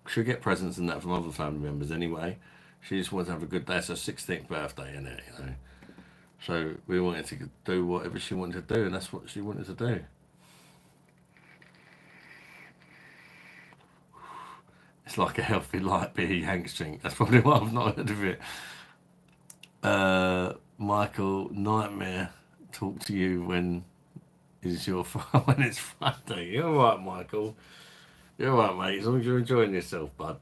She'll get presents and that from other family members anyway. She just wanted to have a good day. It's her 16th birthday, innit, you know. So we wanted to do whatever she wanted to do, and that's what she wanted to do. It's like a healthy light beer Yanks drink. That's probably why I've not heard of it. Michael, nightmare. Talk to you when it's Friday. You're right, Michael. You're right, mate. As long as you're enjoying yourself, bud.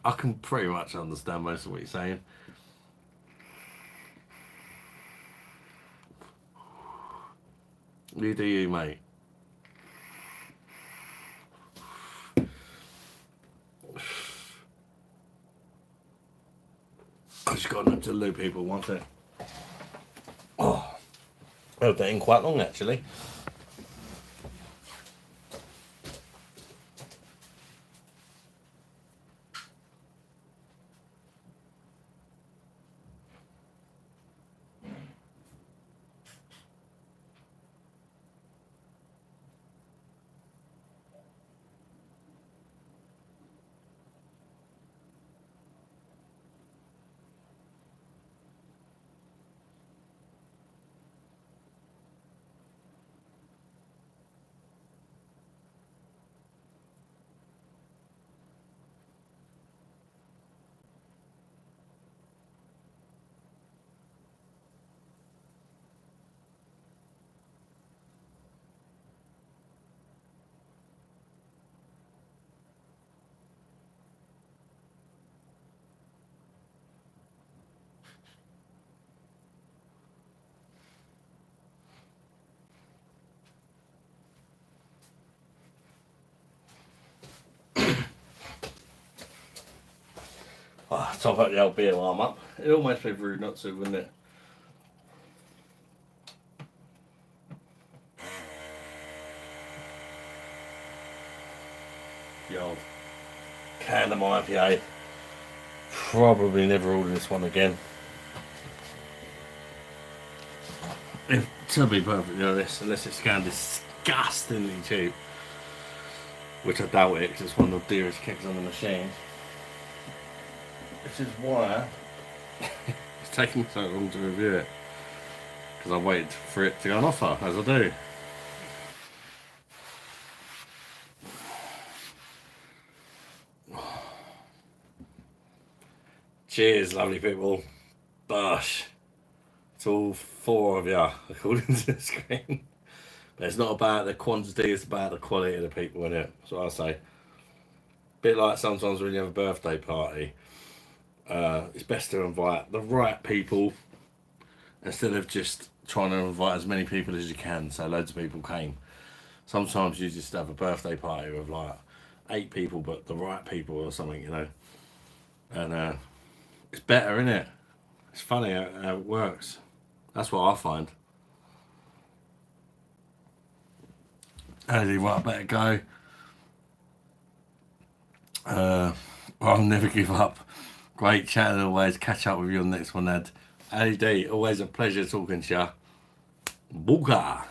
I can pretty much understand most of what you're saying. You do you, mate. I just got up to the loo, people, one thing. Oh, held that in quite long, actually. Oh, top up the old beer while I'm up. It'd almost be rude not to, wouldn't it? The old Candom IPA. Probably never order this one again. If, to be perfectly honest, unless it's going disgustingly cheap, which I doubt it, because it's one of the dearest kegs on the machine. Which is why it's taking me so long to review it, because I waited for it to go on offer, as I do. Cheers, lovely people. Bosh. It's all 4 of you, according to the screen. But it's not about the quantity, it's about the quality of the people in it. That's what I say. Bit like sometimes when you have a birthday party, it's best to invite the right people instead of just trying to invite as many people as you can, so loads of people came. Sometimes you just have a birthday party with like 8 people, but the right people or something, you know. And it's better, isn't it? It's funny how it works. That's what I find. Anyway, I better go. I'll never give up. Great chatting always. Catch up with you on the next one, Ed. Ali D, always a pleasure talking to you. Booga.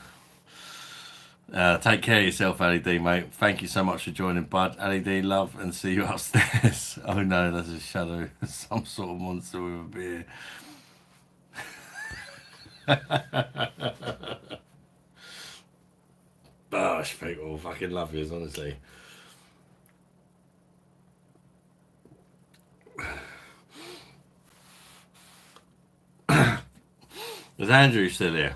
Take care of yourself, Ali D, mate. Thank you so much for joining, bud. Ali D, love, and see you upstairs. Oh no, that's a shadow. Some sort of monster with a beer. Gosh, people, fucking love yous, honestly. Is Andrew still here?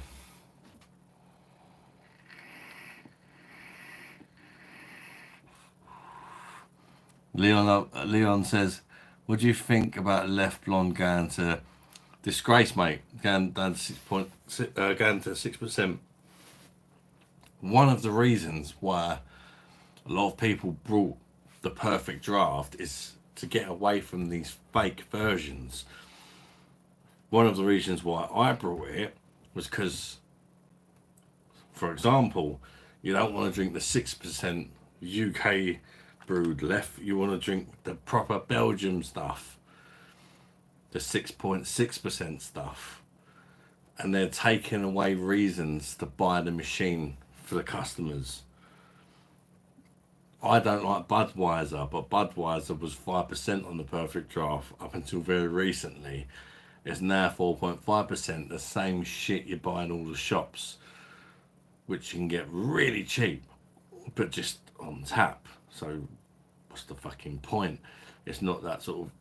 Leon says, what do you think about left blonde going to disgrace, mate? Going down to 6%. One of the reasons why a lot of people brought the perfect draft is to get away from these fake versions. One of the reasons why I brought it was because, for example, you don't want to drink the 6% UK brewed left. You want to drink the proper Belgium stuff, the 6.6% stuff. And they're taking away reasons to buy the machine for the customers. I don't like Budweiser, but Budweiser was 5% on the perfect draft up until very recently. It's now 4.5%, the same shit you buy in all the shops, which you can get really cheap, but just on tap. So what's the fucking point? It's not that sort of...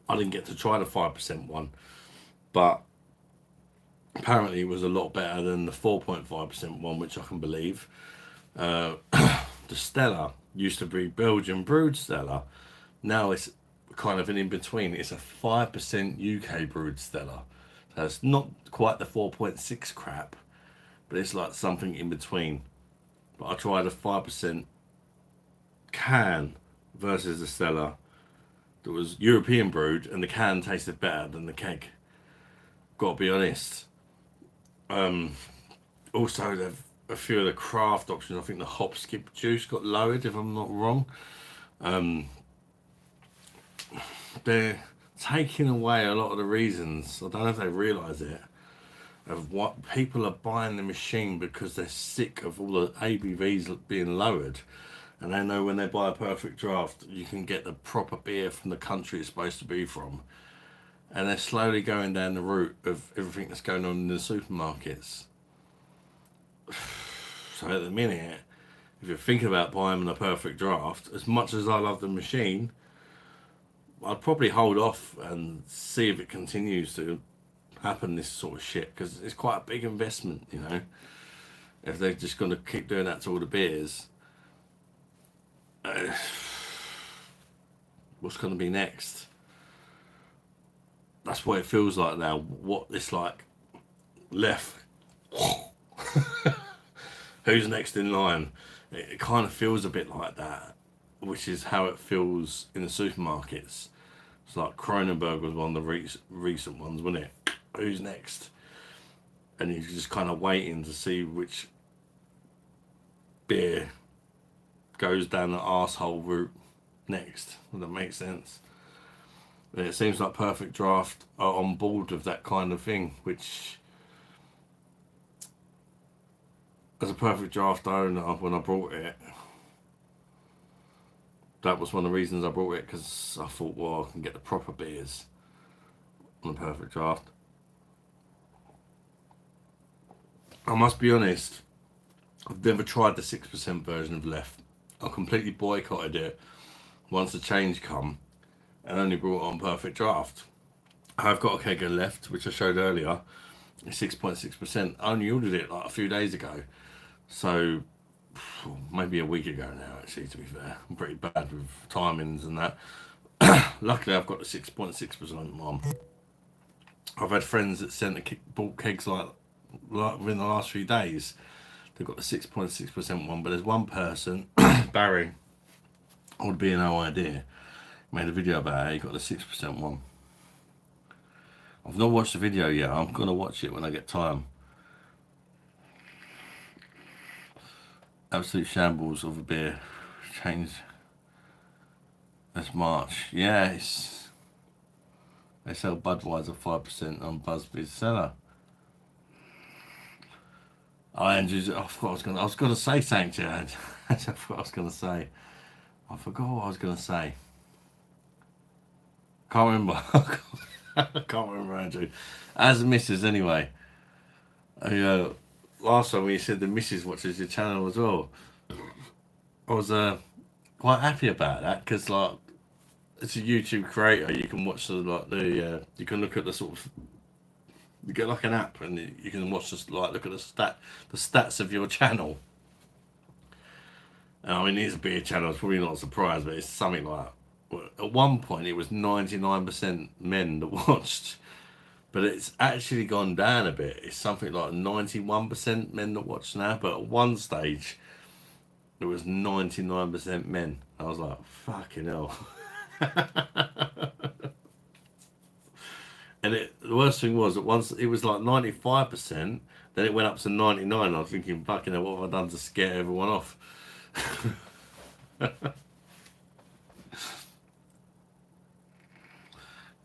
I didn't get to try the 5% one, but apparently it was a lot better than the 4.5% one, which I can believe. The Stella used to be Belgian brewed Stella. Now it's kind of an in-between. It's a 5% UK brewed Stella. So it's not quite the 4.6 crap, but it's like something in between. But I tried a 5% can versus the Stella that was European brewed, and the can tasted better than the keg. Gotta be honest. Also, they've a few of the craft options. I think the hop skip juice got lowered, if I'm not wrong. They're taking away a lot of the reasons. I don't know if they realise it, of what people are buying the machine because they're sick of all the ABVs being lowered, and they know when they buy a perfect draft you can get the proper beer from the country it's supposed to be from, and they're slowly going down the route of everything that's going on in the supermarkets. So at the minute, if you're thinking about buying a perfect draft, as much as I love the machine, I'd probably hold off and see if it continues to happen, this sort of shit, because it's quite a big investment, you know. If they're just going to keep doing that to all the beers, what's going to be next? That's what it feels like now. What it's like left. Who's next in line? It kind of feels a bit like that, which is how it feels in the supermarkets. It's like Kronenberg was one of the recent ones, wasn't it? Who's next? And you're just kind of waiting to see which beer goes down the arsehole route next. Does that make sense? And it seems like Perfect Draft are on board with that kind of thing, which, as a Perfect Draft owner, when I brought it, that was one of the reasons I brought it, because I thought, well, I can get the proper beers on the Perfect Draft. I must be honest, I've never tried the 6% version of Left. I completely boycotted it once the change come, and only brought it on Perfect Draft. I've got a keg of Left, which I showed earlier. It's 6.6%. I only ordered it like a few days ago. So, maybe a week ago now, actually, to be fair. I'm pretty bad with timings and that. Luckily, I've got the 6.6% one. I've had friends that bought kegs like within the last few days. They've got the 6.6% one, but there's one person, Barry, would be no idea, made a video about it. He got the 6% one. I've not watched the video yet. I'm gonna watch it when I get time. Absolute shambles of a beer. Change. That's March. Yeah, they sell Budweiser 5% on Busby's cellar. Andrews, I forgot I was gonna say something to you. I forgot what I was gonna say. I forgot what I was gonna say. Can't remember. I can't remember, Andrew. As a missus, anyway. Last time when you said the missus watches your channel as well, I was quite happy about that, because like, it's a YouTube creator. You can watch you can look at the sort of, you get like an app and you can watch look at the stats of your channel. And I mean, it's a beer channel. It's probably not a surprise, but it's something like, at one point it was 99% men that watched, but it's actually gone down a bit. It's something like 91% men that watch now, but at one stage it was 99% men. I was like, fucking hell. And the worst thing was that once it was like 95%, then it went up to 99. I was thinking, fucking hell, what have I done to scare everyone off?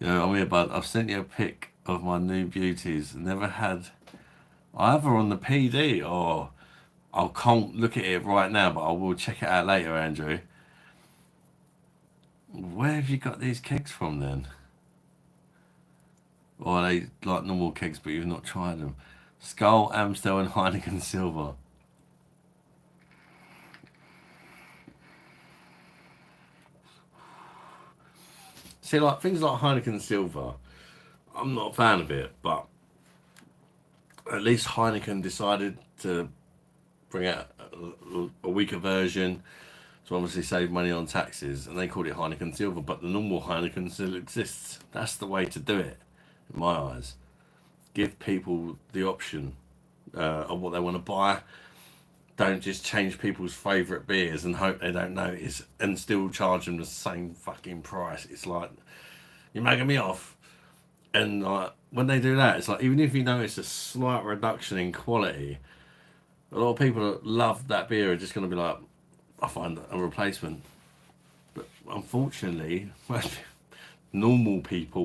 I'm here, bud. I've sent you a pic of my new beauties. Never had either on the PD, or I can't look at it right now, but I will check it out later, Andrew. Where have you got these kegs from then? Or are they like normal kegs, but you've not tried them? Skull, Amstel, and Heineken Silver. See, like things like Heineken Silver, I'm not a fan of it, but at least Heineken decided to bring out a weaker version to obviously save money on taxes, and they called it Heineken Silver, but the normal Heineken still exists. That's the way to do it, in my eyes. Give people the option of what they want to buy. Don't just change people's favourite beers and hope they don't notice and still charge them the same fucking price. It's like, you're making me off. And like, when they do that, it's like, even if you notice a slight reduction in quality, a lot of people that love that beer are just going to be like, I'll find a replacement. But unfortunately, most normal people,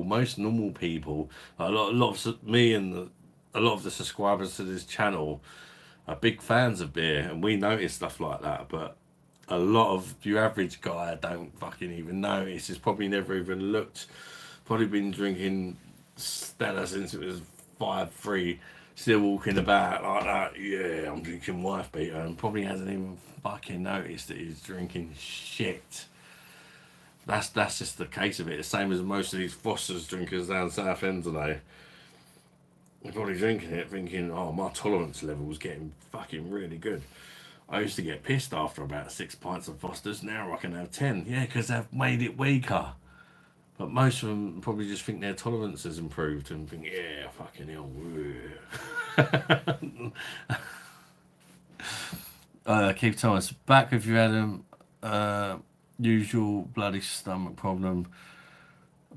a lot of me and a lot of the subscribers to this channel are big fans of beer, and we notice stuff like that, but a lot of your average guy don't fucking even notice. He's probably never even looked, probably been drinking Stella since it was 5-3, still walking about like that, yeah, I'm drinking wife beater, and probably hasn't even fucking noticed that he's drinking shit. That's just the case of it. The same as most of these Foster's drinkers down Southend today. They're probably drinking it thinking, oh, my tolerance level's getting fucking really good. I used to get pissed after about 6 pints of Foster's. Now I can have 10. Yeah, because they've made it weaker. But most of them probably just think their tolerance has improved and think, yeah, fucking hell. Keith Thomas, back if you had usual bloody stomach problem.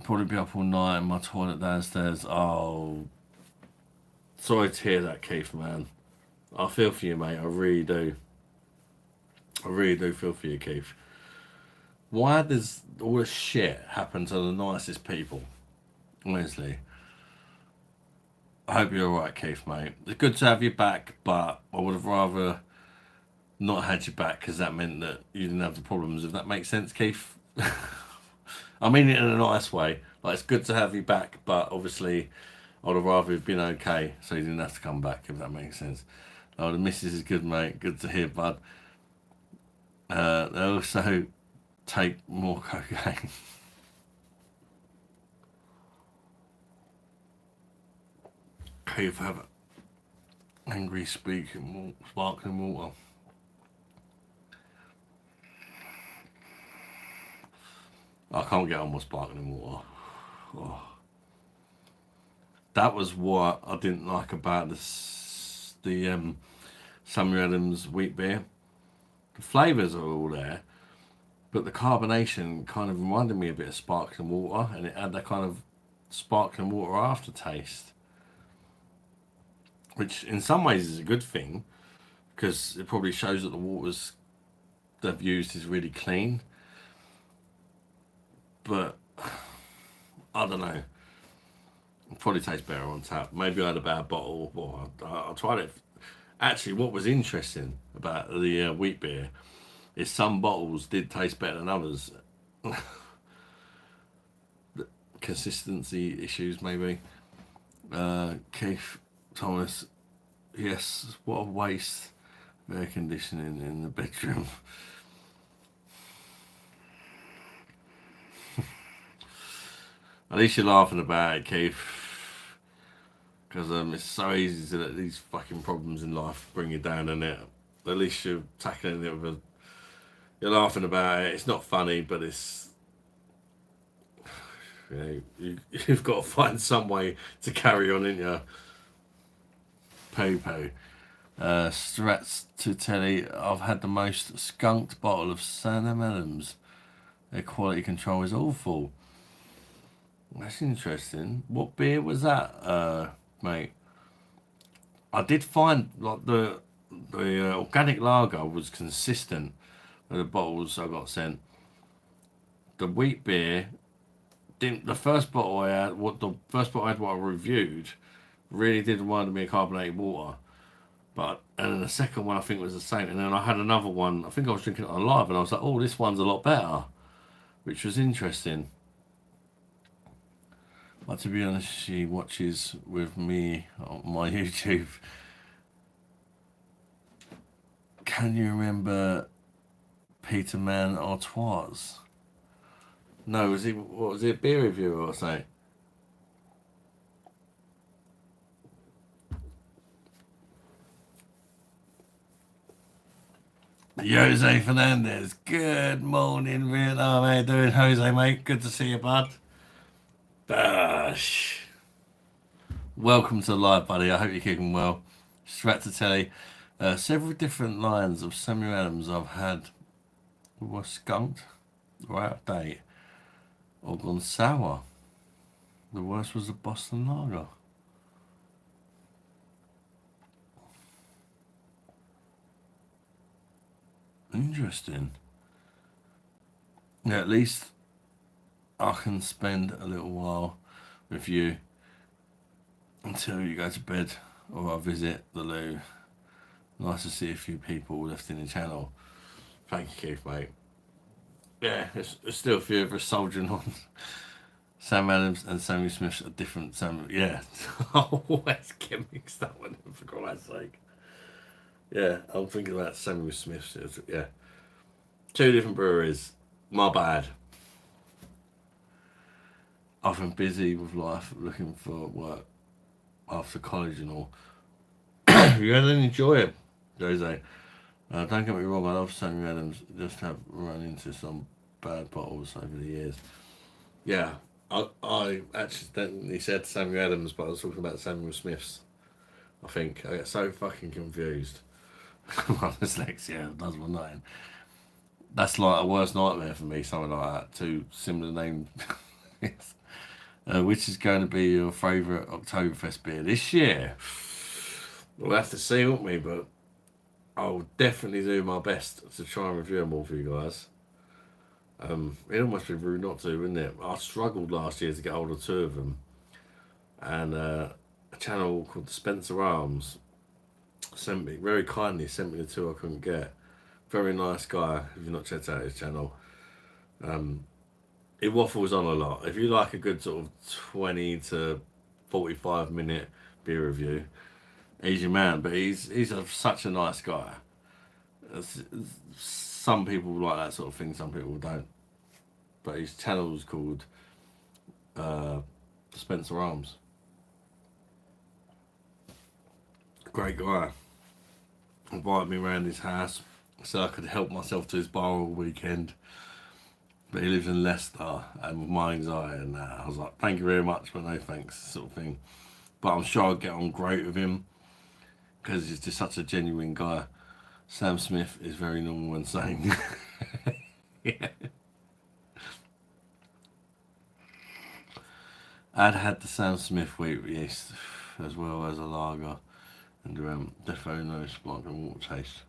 Probably be up all night in my toilet downstairs. Oh, sorry to hear that, Keith, man. I feel for you, mate. I really do. I really do feel for you, Keith. Why does all this shit happen to the nicest people? Honestly. I hope you're alright, Keith, mate. It's good to have you back, but I would have rather not had you back because that meant that you didn't have the problems, if that makes sense, Keith. I mean it in a nice way. Like, it's good to have you back, but obviously I would have rather have been okay so you didn't have to come back, if that makes sense. Oh, the missus is good, mate. Good to hear, bud. They also take more cocaine. Keith, have angry speaking, sparkling water. I can't get on with sparkling water. Oh. That was what I didn't like about the Samuel Adams wheat beer. The flavours are all there, but the carbonation kind of reminded me a bit of sparkling water, and it had that kind of sparkling water aftertaste, which in some ways is a good thing because it probably shows that the waters they've used is really clean. But I don't know. It probably tastes better on tap. Maybe I had a bad bottle. Or I tried it. Actually, what was interesting about the wheat beer is some bottles did taste better than others. Consistency issues, maybe. Keith Thomas, yes, what a waste of air conditioning in the bedroom. At least you're laughing about it, Keith. Because it's so easy to let these fucking problems in life bring you down, and it. At least you're tackling it with you're laughing about it. It's not funny, but it's you've got to find some way to carry on, ain't you? Poo. Strats to telly, I've had the most skunked bottle of Sam Adams. Their quality control is awful. That's interesting. What beer was that, mate? I did find like the organic lager was consistent with the bottles I got sent. The wheat beer didn't. The first bottle I had, what I reviewed, really did remind me of carbonated water. But and then the second one I think was the same. And then I had another one. I think I was drinking it alive, and I was like, oh, this one's a lot better, which was interesting. But to be honest, she watches with me on my YouTube. Can you remember Peter Man Artois? No, what was it, a beer review or something? Jose Fernandez. Good morning, Vietnam. How you doing, Jose, mate? Good to see you, bud. Bash. Welcome to the live, buddy. I hope you're keeping well. Strat to telly. Several different lines of Samuel Adams I've had were skunked or out of date or gone sour. The worst was the Boston Lager. Interesting. Yeah, at least I can spend a little while with you until you go to bed or I visit the loo. Nice to see a few people left in the channel. Thank you, Keith, mate. Yeah, there's still a few of us soldiering on. Sam Adams and Samuel Smith's are different. Yeah. Always get mixed up with them, for Christ's sake. Yeah, I'm thinking about Samuel Smith's. Yeah. Two different breweries. My bad. I've been busy with life, looking for work after college and all. You had any joy, Jose? Don't get me wrong, I love Samuel Adams. Just have run into some bad bottles over the years. Yeah, I accidentally said Samuel Adams, but I was talking about Samuel Smith's. I think I get so fucking confused. My dyslexia does my nothing. That's like a worst nightmare for me. Something like that. Two similar names. Which is going to be your favourite Oktoberfest beer this year? We'll have to see, won't we? But I'll definitely do my best to try and review them all for you guys. It'd almost be rude not to, wouldn't it? I struggled last year to get hold of two of them, and a channel called the Spencer Arms very kindly sent me the two I couldn't get. Very nice guy. If you've not checked out his channel, it waffles on a lot. If you like a good sort of 20 to 45-minute beer review, he's your man. But he's such a nice guy. Some people like that sort of thing, some people don't. But his channel's called Spencer Arms. Great guy. Invited me around his house so I could help myself to his bar all weekend. But he lives in Leicester, and with my anxiety and that, I was like, thank you very much, but no thanks, sort of thing. But I'm sure I'll get on great with him because he's just such a genuine guy. Sam Smith is very normal and sane. Yeah. I'd had the Sam Smith wheat yeast as well as a lager, and definitely no sparkling water taste.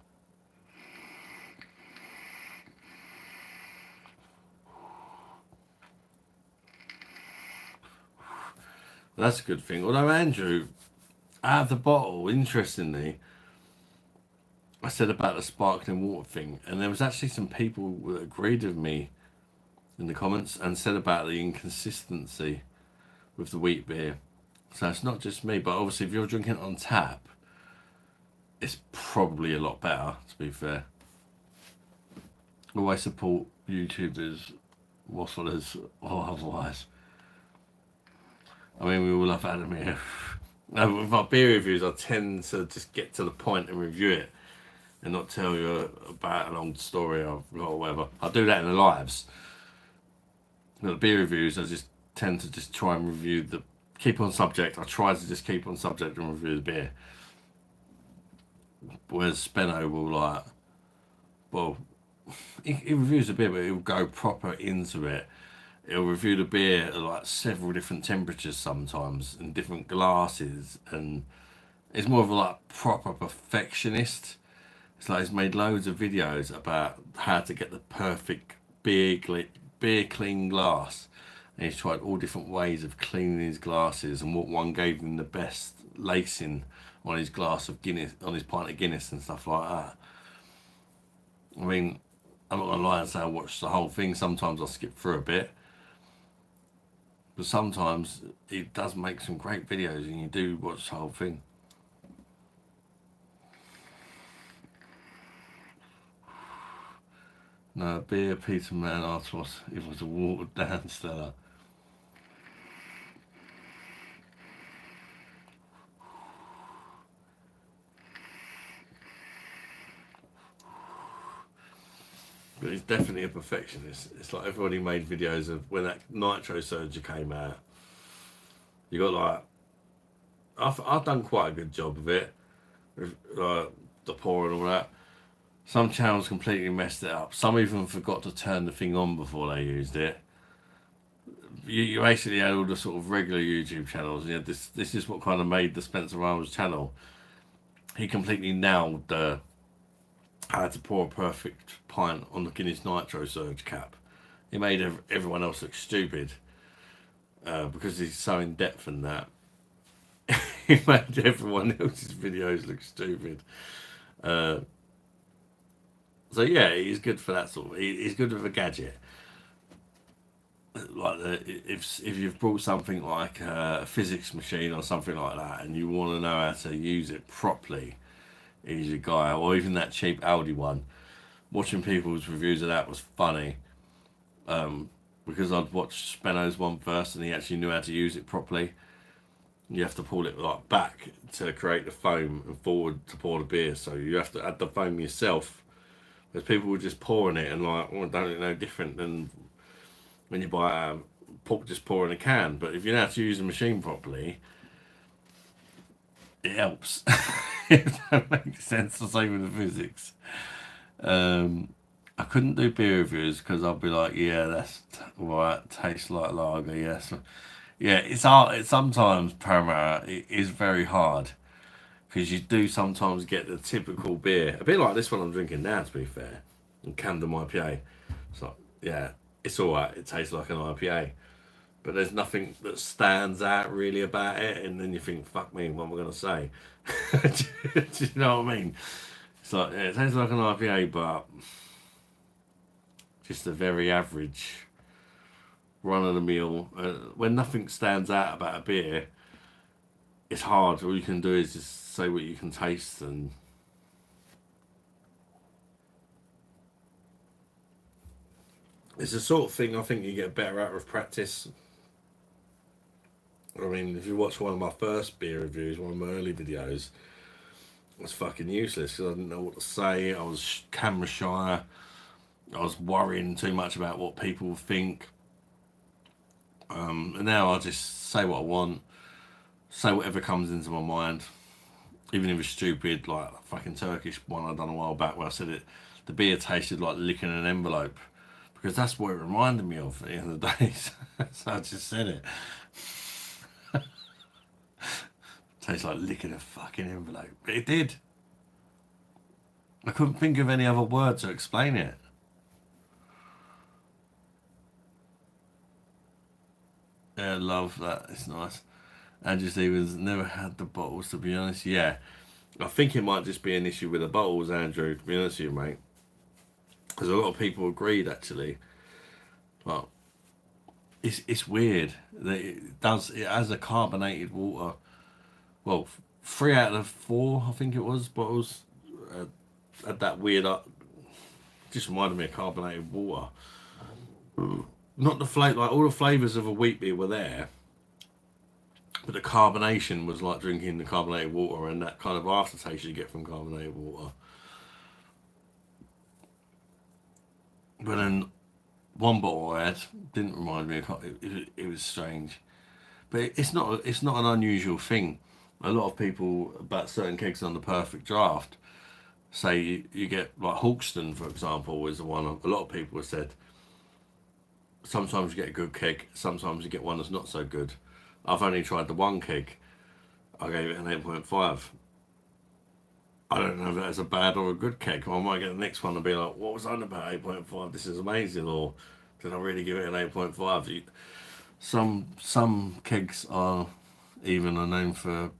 That's a good thing. Although Andrew, out of the bottle, interestingly, I said about the sparkling water thing, and there was actually some people that agreed with me in the comments and said about the inconsistency with the wheat beer. So it's not just me, but obviously if you're drinking it on tap, it's probably a lot better, to be fair. Always support YouTubers, wafflers, or otherwise. I mean, we all have Adam here. With my beer reviews, I tend to just get to the point and review it and not tell you about a long story or whatever. I do that in the lives. But the beer reviews, I just tend to just try and review keep on subject. I try to just keep on subject and review the beer. Whereas Spenno will he reviews the beer, but he'll go proper into it. He'll review the beer at like several different temperatures sometimes in different glasses, and it's more of a like proper perfectionist. It's like he's made loads of videos about how to get the perfect beer clean glass, and he's tried all different ways of cleaning his glasses and what one gave him the best lacing on his glass of Guinness, on his pint of Guinness and stuff like that. I mean, I'm not gonna lie and say I watched the whole thing. Sometimes I skip through a bit. But sometimes it does make some great videos and you do watch the whole thing. No, beer, Peter Man, Artos, it was a watered down Stella. But he's definitely a perfectionist. It's like everybody made videos of when that Nitro Surger came out. You got like, I've done quite a good job of it, with the pour and all that. Some channels completely messed it up. Some even forgot to turn the thing on before they used it. You basically had all the sort of regular YouTube channels. You had this is what kind of made the Spencer Arms channel. He completely nailed how to pour a perfect pint on the Guinness Nitro Surge cap. He made everyone else look stupid because he's so in depth in that. He made everyone else's videos look stupid. So yeah, he's good for that sort of. He's good with a gadget. Like if you've brought something like a physics machine or something like that, and you want to know how to use it properly, he's your guy. Or even that cheap Audi one. Watching people's reviews of that was funny. Because I'd watched Spenno's one first, and he actually knew how to use it properly. You have to pull it like back to create the foam and forward to pour the beer. So you have to add the foam yourself. Because people were just pouring it and like, well, don't it no different than when you buy just pouring a can. But if you know how to use the machine properly, it helps. If that makes sense. The same with the physics. I couldn't do beer reviews because I'd be like, yeah, that's right, tastes like lager, yes. Yeah, it's hard. It's sometimes Paramount. It is very hard because you do sometimes get the typical beer, a bit like this one I'm drinking now, to be fair, and Camden IPA. It's like yeah, it's all right. It tastes like an IPA, but there's nothing that stands out really about it. And then you think, fuck me, what am I gonna say? Do you know what I mean? It's like, yeah, it tastes like an IPA, but just a very average, run of the mill. When nothing stands out about a beer, it's hard. All you can do is just say what you can taste, and it's the sort of thing I think you get better at with practice. I mean, if you watch one of my first beer reviews, one of my early videos, it was fucking useless because I didn't know what to say. I was camera shy. I was worrying too much about what people think. And now I just say what I want, say whatever comes into my mind, even if it's stupid, like a fucking Turkish one I done a while back where I said it, the beer tasted like licking an envelope, because that's what it reminded me of at the end of the day. So I just said it. Tastes like licking a fucking envelope. But it did. I couldn't think of any other word to explain it. Yeah, I love that. It's nice. Andrew Stevens never had the bottles, to be honest. Yeah. I think it might just be an issue with the bottles, Andrew, to be honest with you, mate. Because a lot of people agreed, actually. But it's weird that it has a carbonated water. Well, 3 out of 4, I think it was, bottles had that weird just reminded me of carbonated water. Not the flavor, like all the flavors of a wheat beer were there, but the carbonation was like drinking the carbonated water and that kind of aftertaste you get from carbonated water. But then one bottle I had didn't remind me of it was strange, but it's not an unusual thing. A lot of people about certain kegs on the perfect draft say you get like Hawkston, for example, is the one a lot of people have said. Sometimes you get a good keg, sometimes you get one that's not so good. I've only tried the one keg. I gave it an 8.5. I don't know if that's a bad or a good keg. I might get the next one and be like, what was I on about 8.5? This is amazing. Or did I really give it an 8.5? Some kegs are known for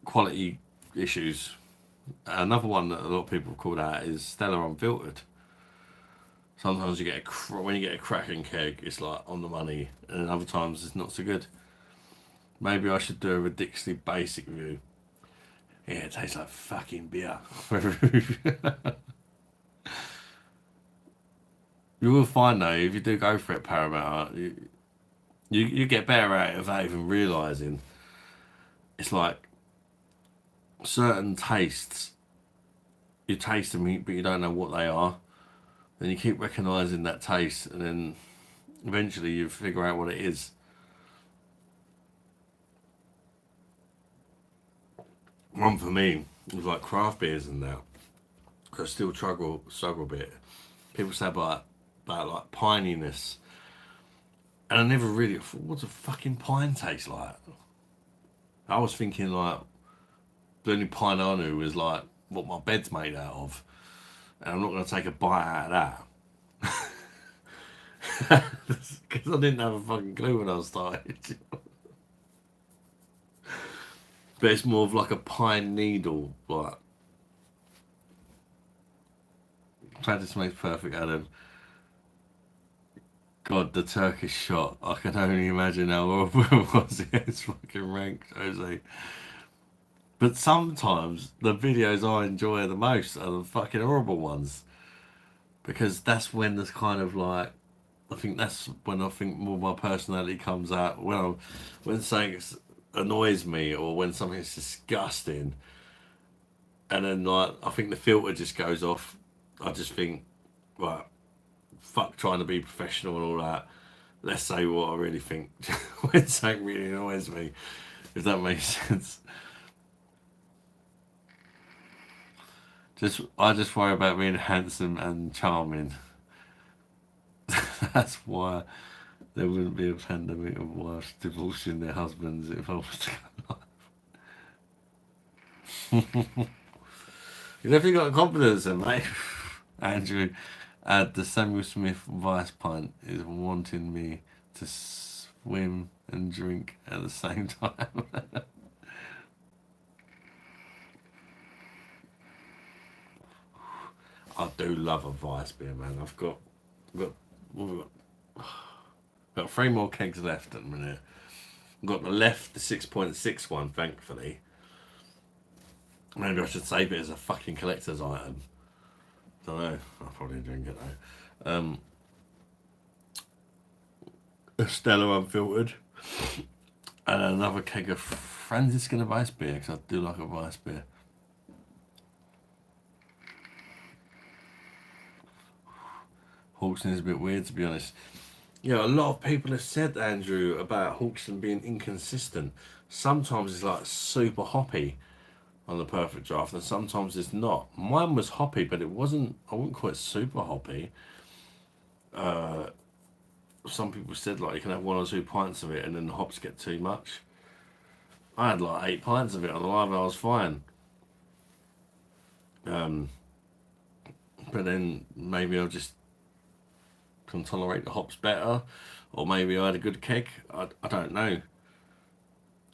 quality issues. Another one that a lot of people have called out is Stella Unfiltered. Sometimes you get when you get a cracking keg, it's like on the money, and other times it's not so good. Maybe I should do a ridiculously basic review. Yeah, it tastes like fucking beer. You will find though, if you do go for it, Paramount, you get better at it without even realising. It's like certain tastes, you taste them, but you don't know what they are. Then you keep recognising that taste, and then eventually you figure out what it is. One for me was like craft beers and that. I still struggle a bit. People say about like pininess, and I never really thought, what's a fucking pine taste like? I was thinking like the only pine I knew was like what my bed's made out of, and I'm not going to take a bite out of that because I didn't have a fucking clue when I started. But it's more of like a pine needle, like. Practice makes perfect, Adam. God, the Turkish shot. I can only imagine how horrible it was against fucking ranked Jose. But sometimes the videos I enjoy the most are the fucking horrible ones. Because that's when there's kind of like, I think that's when I think more my personality comes out. When something annoys me or when something's disgusting. And then like, I think the filter just goes off. I just think, right, fuck trying to be professional and all that. Let's say what I really think when something really annoys me, if that makes sense. I just worry about being handsome and charming. That's why there wouldn't be a pandemic of wives divorcing their husbands if I was to go live. You definitely got confidence in, mate. Andrew, the Samuel Smith Vice pint is wanting me to swim and drink at the same time. I do love a Vice beer, man. I've got, we've got 3 more kegs left at the minute. I've got the 6.6 one, thankfully. Maybe I should save it as a fucking collector's item. Don't know. I'll probably drink it though. A Stella unfiltered, and another keg of Franziskaner Weiss beer because I do like a Weiss beer. Hawkson is a bit weird, to be honest. You know, a lot of people have said, Andrew, about Hawkson being inconsistent. Sometimes it's like super hoppy on the perfect draft, and sometimes it's not. Mine was hoppy, but it wasn't, I wouldn't call it super hoppy. Some people said like you can have 1 or 2 pints of it and then the hops get too much. I had like 8 pints of it on the live, I was fine. But then maybe I just can tolerate the hops better, or maybe I had a good keg. I don't know.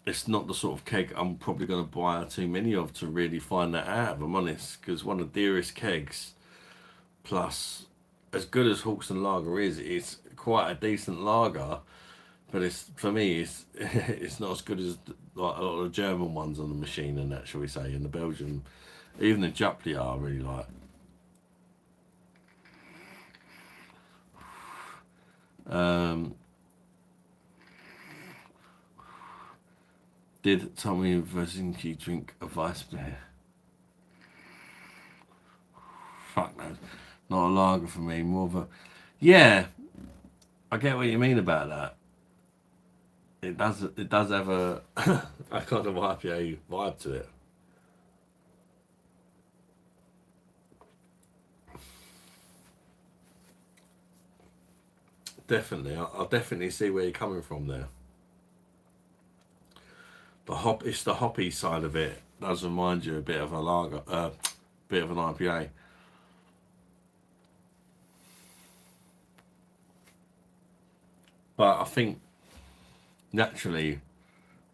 It's not the sort of keg I'm probably going to buy too many of to really find that out, if I'm honest, because one of the dearest kegs, plus as good as Hawkson Lager is, it's quite a decent lager, but it's, for me, it's not as good as like a lot of the German ones on the machine and that, shall we say, and the Belgian, even the Jupiler I really like. Did Tommy Verzinski drink a Weiss beer? Fuck no, not a lager for me, more of a... Yeah, I get what you mean about that. It does have a a kind of IPA vibe to it. Definitely, I'll definitely see where you're coming from there. It's the hoppy side of it does remind you a bit of a lager, bit of an IPA. But I think naturally,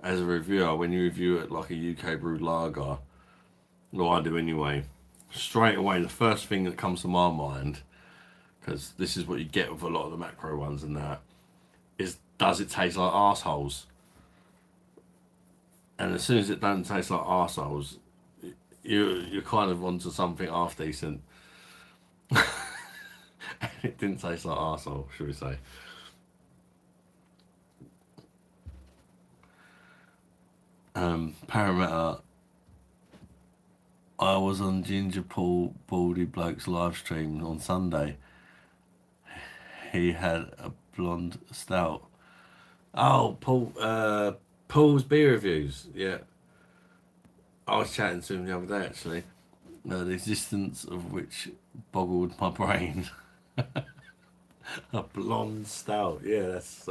as a reviewer, when you review it like a UK brewed lager, or I do anyway, straight away the first thing that comes to my mind, because this is what you get with a lot of the macro ones and that, is does it taste like arseholes? And as soon as it doesn't taste like arseholes, you're kind of onto something half decent. It didn't taste like arsehole, should we say. Parramatta, I was on Ginger Paul Baldy Bloke's live stream on Sunday. He had a blonde stout. Oh, Paul's beer reviews, yeah. I was chatting to him the other day actually. The existence of which boggled my brain. A blonde stout, yeah, that's...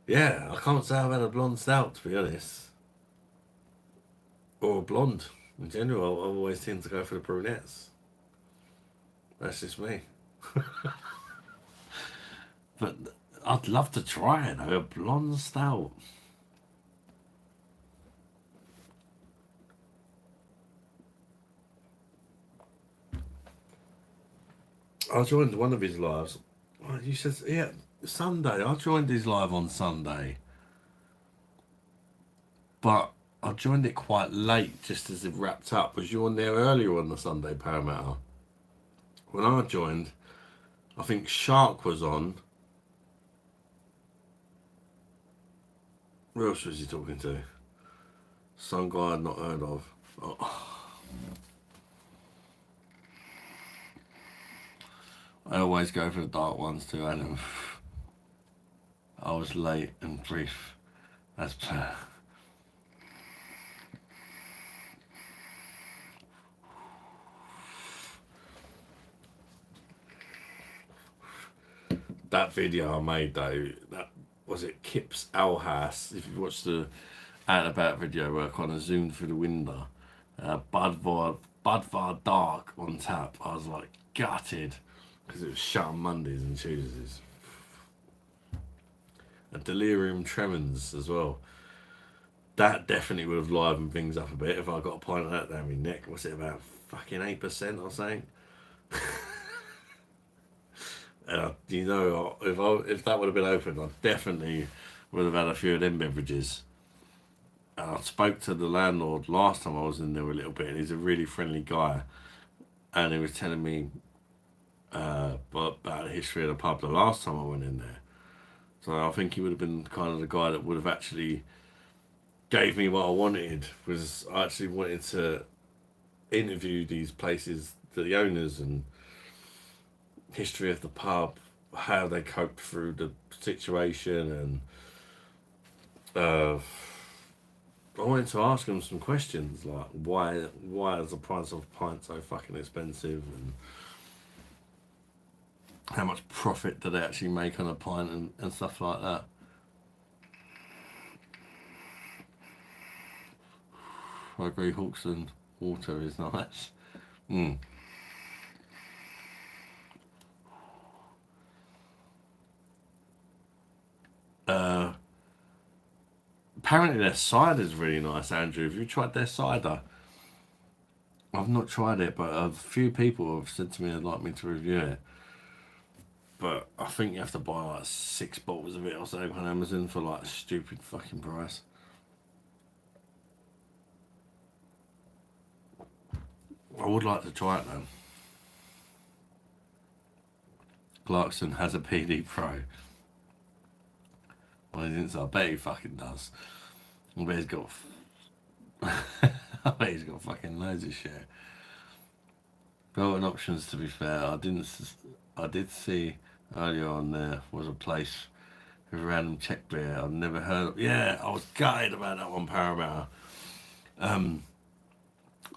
Yeah, I can't say I've had a blonde stout, to be honest. Or a blonde. In general, I always tend to go for the brunettes. That's just me. But I'd love to try it, though, a blonde stout. I joined one of his lives. Oh, you said, yeah, Sunday. I joined his live on Sunday. But I joined it quite late, just as it wrapped up. Was you on there earlier on the Sunday, Parramatta? When I joined, I think Shark was on. Who else was he talking to? Some guy I'd not heard of. Oh. I always go for the dark ones too, Adam. I was late and brief. That's per. That video I made though, that was it Kip's Owl House. If you watch the out and about video where I kind of zoomed through the window. Budvar Dark on tap. I was like gutted because it was shut on Mondays and Tuesdays. A Delirium Tremens as well. That definitely would have livened things up a bit if I got a pint of that down my neck. What's it, about fucking 8% or something? You know, if that would have been open, I definitely would have had a few of them beverages. I spoke to the landlord last time I was in there a little bit, and he's a really friendly guy, and he was telling me about the history of the pub the last time I went in there. So I think he would have been kind of the guy that would have actually gave me what I wanted. Was I actually wanted to interview these places, the owners, and history of the pub, how they coped through the situation, and I wanted to ask them some questions like why is the price of a pint so fucking expensive, and how much profit do they actually make on a pint, and stuff like that. I agree, Hawkson water is nice. Apparently their cider is really nice, Andrew. Have you tried their cider? I've not tried it, but a few people have said to me they'd like me to review it. But I think you have to buy like 6 bottles of it or something on Amazon for like a stupid fucking price. I would like to try it though. Clarkson has a PD Pro. Well, he didn't say. I bet he fucking does. I bet he's got. I bet he's got fucking loads of shit. Golden options. To be fair, I did see earlier on there was a place with random Czech beer I've never heard of. Yeah, I was gutted about that one, Paramount.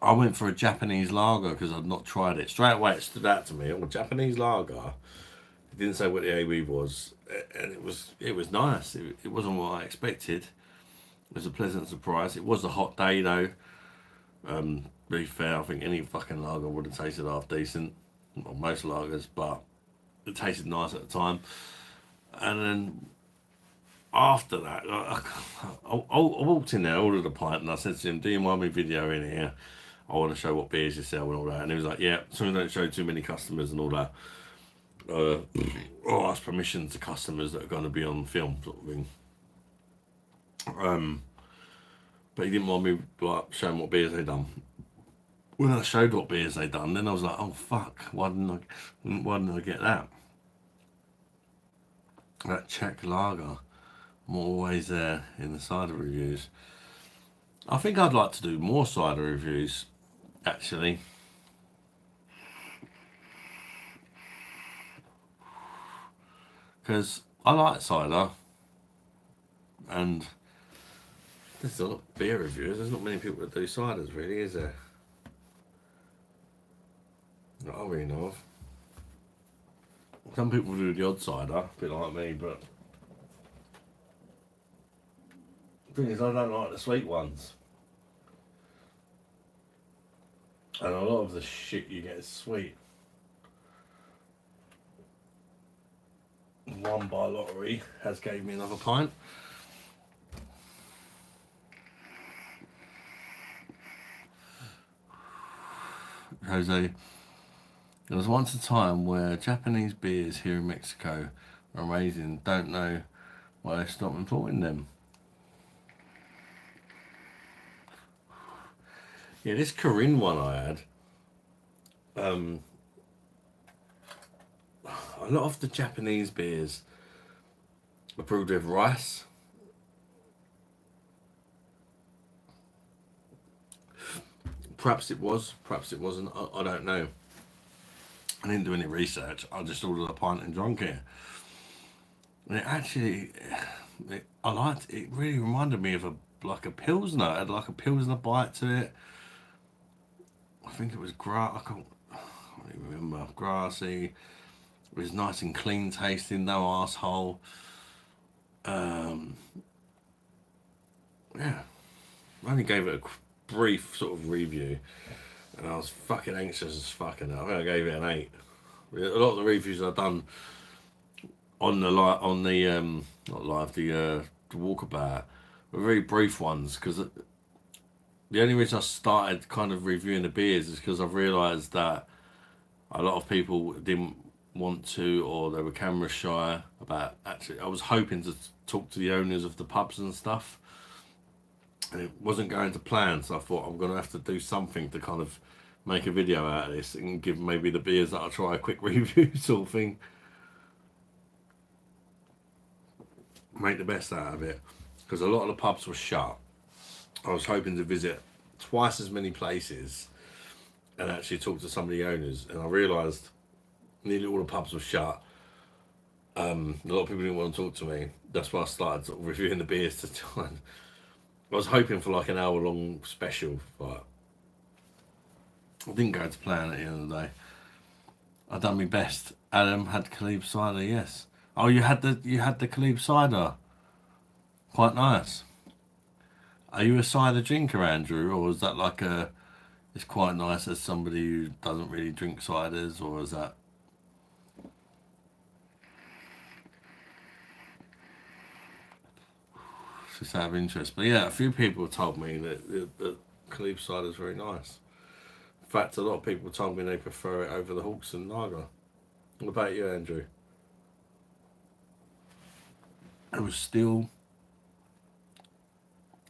I went for a Japanese lager because I'd not tried it. Straight away, it stood out to me. Oh, Japanese lager. It didn't say what the ABV was, and it was nice. It wasn't what I expected. It was a pleasant surprise. It was a hot day though. To be fair, I think any fucking lager would have tasted half decent, or most lagers, but it tasted nice at the time. And then after that, I walked in there, ordered a pint, and I said to him, "Do you mind me videoing here? I want to show what beers you sell and all that." And he was like, "Yeah, so we don't show too many customers and all that. Or ask permission to customers that are going to be on film," sort of thing. But he didn't want me like showing what beers they'd done. When I showed what beers they'd done, then I was like, "Oh fuck, why didn't I get that?" That Czech lager, I'm always there in the cider reviews. I think I'd like to do more cider reviews, actually. Because I like cider, and there's a lot of beer reviewers. There's not many people that do ciders, really, is there? Not I really know of. Some people do the odd cider, a bit like me, but the thing is, I don't like the sweet ones. And a lot of the shit you get is sweet. Won by lottery has gave me another pint. Jose, there was once a time where Japanese beers here in Mexico are amazing. Don't know why they stopped importing them. Yeah, this Corinne one I had. A lot of the Japanese beers are brewed with rice. Perhaps it was, perhaps it wasn't. I don't know. I didn't do any research. I just ordered a pint and drank it. And it actually, I liked it. It really reminded me of like a pilsner. It had like a pilsner bite to it. I think it was I can't even remember. Grassy. It was nice and clean tasting, no asshole. Yeah, I only gave it a brief sort of review, and I was fucking anxious as fucking. I think I gave it an 8. A lot of the reviews I've done on the not live, the walkabout were very brief ones, because the only reason I started kind of reviewing the beers is because I've realised that a lot of people didn't want to, or they were camera shy about actually. I was hoping to talk to the owners of the pubs and stuff, and it wasn't going to plan, so I thought I'm going to have to do something to kind of make a video out of this and give maybe the beers that I try a quick review sort of thing. Make the best out of it, because a lot of the pubs were shut. I was hoping to visit twice as many places and actually talk to some of the owners, and I realised nearly all the pubs were shut. A lot of people didn't want to talk to me. That's why I started sort of reviewing the beers to try and... I was hoping for like an hour-long special, but I didn't go to plan at the end of the day. I done my best. Adam had Caleb cider, yes. Oh, you had the Caleb cider. Quite nice. Are you a cider drinker, Andrew, or is that like a... It's quite nice as somebody who doesn't really drink ciders, or is that... Just out of interest. But yeah, a few people told me that Caleb cider is very nice. In fact, a lot of people told me they prefer it over the Hawkston Lager. What about you, Andrew? It was still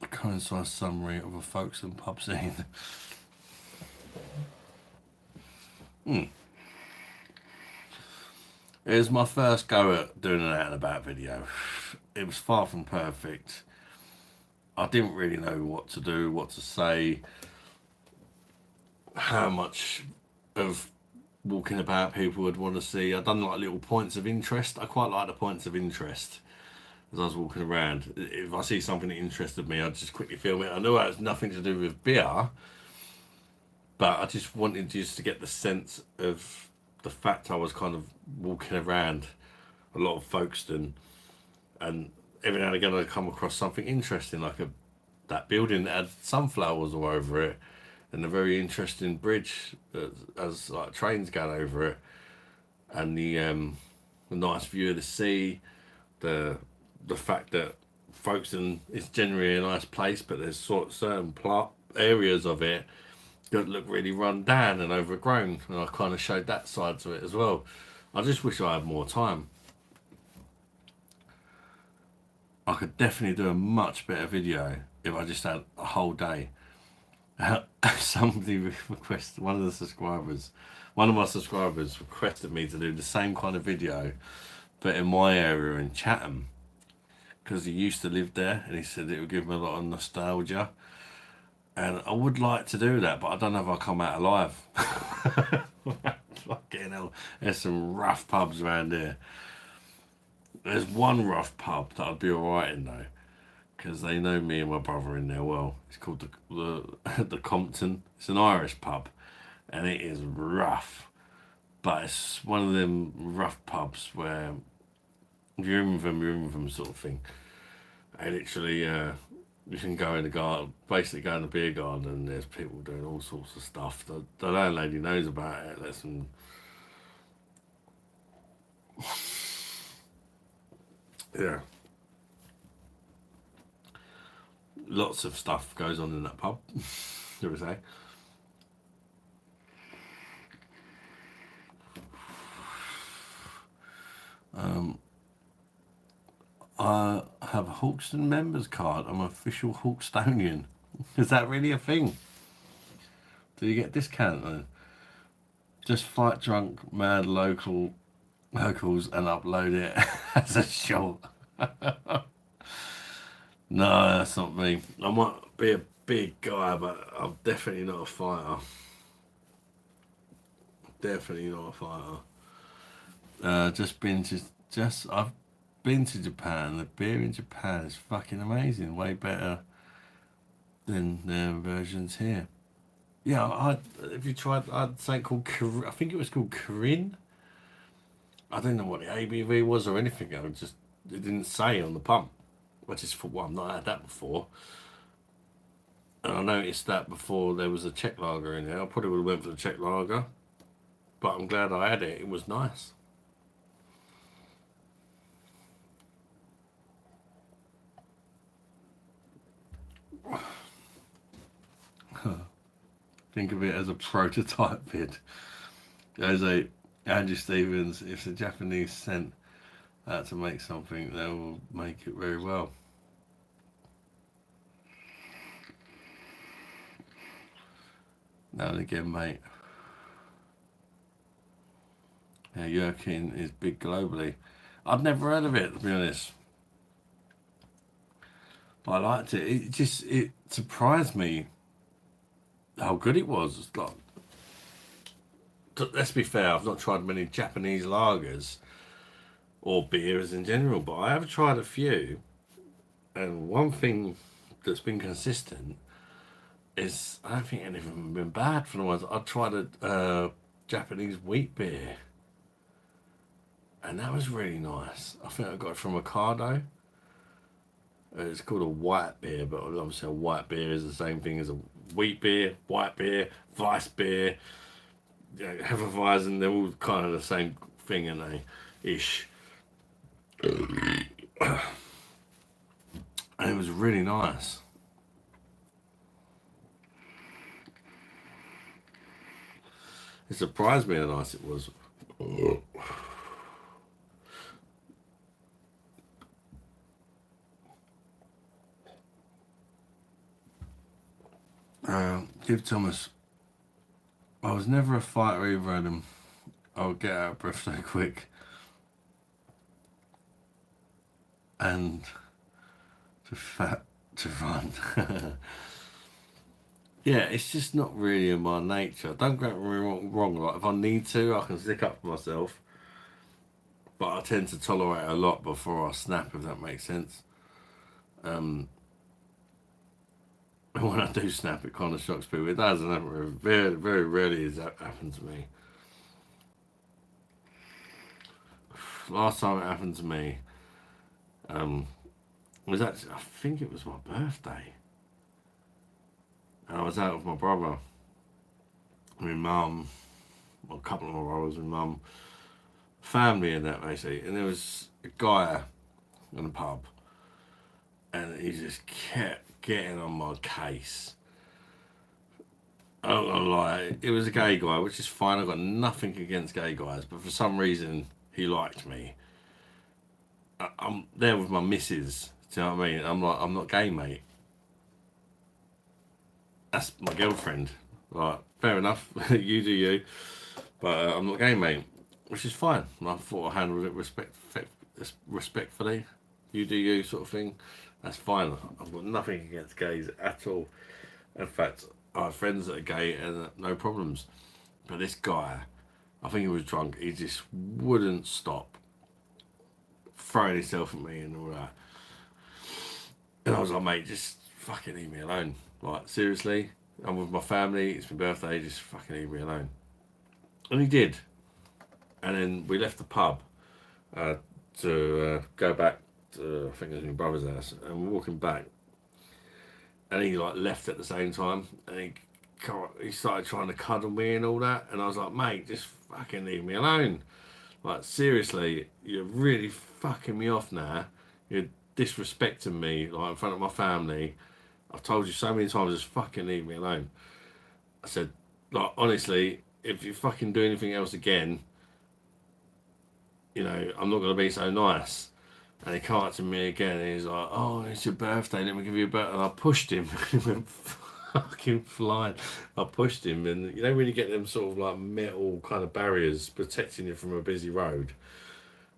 a concise summary of a Folkestone pub scene. It was my first go at doing an out and about video. It was far from perfect. I didn't really know what to do, what to say, how much of walking about people would want to see. I've done like little points of interest. I quite like the points of interest as I was walking around. If I see something that interested me, I'd just quickly film it. I know it has nothing to do with beer, but I just wanted just to get the sense of the fact I was kind of walking around a lot of Folkestone, and every now and again I'd come across something interesting, like that building that had sunflowers all over it, and a very interesting bridge that has like trains going over it, and the nice view of the sea, the fact that Folkestone is generally a nice place, but there's certain areas of it that look really run down and overgrown, and I kind of showed that side to it as well. I just wish I had more time. I could definitely do a much better video if I just had a whole day. Somebody requested, one of my subscribers requested me to do the same kind of video, but in my area in Chatham, because he used to live there, and he said it would give him a lot of nostalgia. And I would like to do that, but I don't know if I'll come out alive. Fucking hell, there's some rough pubs around here. There's one rough pub that I'd be alright in though, because they know me and my brother in there well. It's called the Compton. It's an Irish pub, and it is rough. But it's one of them rough pubs where if you're in with them, you're in with them sort of thing. And literally, you can go in the garden, basically go in the beer garden, and there's people doing all sorts of stuff. The landlady knows about it. There's some... yeah. Lots of stuff goes on in that pub, shall we say. I have a Hawkston members card. I'm an official Hawkstonian. Is that really a thing? Do you get discount then? Just fight drunk, mad locals and upload it as a short. No, that's not me. I might be a big guy, but I'm definitely not a fighter. Definitely not a fighter. I've been to Japan. The beer in Japan is fucking amazing. Way better than their versions here. Yeah, if you tried, I'd say called, I think it was called Corinne. I don't know what the ABV was or anything. It didn't say on the pump. I just thought, well, I've not had that before. And I noticed that before there was a Czech lager in there. I probably would have went for the Czech lager, but I'm glad I had it. It was nice. Think of it as a prototype vid. As a Andrew Stevens, if the Japanese sent out to make something, they will make it very well. Now and again, mate. Yeah, Yerkin is big globally. I've never heard of it, to be honest. But I liked it. It surprised me how good it was. Like, let's be fair, I've not tried many Japanese lagers or beers in general, but I have tried a few. And one thing that's been consistent is I don't think any of them have been bad for the ones. I tried a Japanese wheat beer, and that was really nice. I think I got it from Ocado. It's called a white beer, but obviously a white beer is the same thing as a wheat beer, white beer, Weiss beer, Hefeweizen. They're all kind of the same thing, aren't they? Ish. And it was really nice. It surprised me how nice it was. Give Thomas. I was never a fighter either, Adam. I'll get out of breath so quick. And to run. Yeah, it's just not really in my nature. Don't get me wrong. Like, if I need to, I can stick up for myself. But I tend to tolerate a lot before I snap, if that makes sense. When I do snap, it kind of shocks people. It doesn't happen. Very, very rarely has that happened to me. Last time it happened to me, was actually, I think it was my birthday. And I was out with my brother, my mum, well, a couple of my brothers, my mum, family and that, basically. And there was a guy in the pub, and he just kept getting on my case. I don't gonna lie, it was a gay guy, which is fine. I've got nothing against gay guys, but for some reason, he liked me. I'm there with my missus, do you know what I mean? I'm like, I'm not gay, mate. That's my girlfriend. Like, fair enough, you do you. But I'm not gay, mate, which is fine. And I thought I handled it respectfully. You do you, sort of thing. That's fine. I've got nothing against gays at all. In fact, I have friends that are gay and no problems. But this guy, I think he was drunk. He just wouldn't stop throwing himself at me and all that. And I was like, mate, just fucking leave me alone. Like, seriously, I'm with my family. It's my birthday. Just fucking leave me alone. And he did. And then we left the pub to go back to, I think it was my brother's house. And we're walking back. And he like left at the same time. And he started trying to cuddle me and all that. And I was like, mate, just fucking leave me alone. Like, seriously, you're really fucking me off now. You're disrespecting me, like, in front of my family. I've told you so many times, just fucking leave me alone. I said, like, honestly, if you fucking do anything else again, you know, I'm not going to be so nice. And he came up to me again and he's like, oh, it's your birthday, let me give you a birthday. And I pushed him. He went fucking flying. I pushed him, and you know when you get them sort of like metal kind of barriers protecting you from a busy road?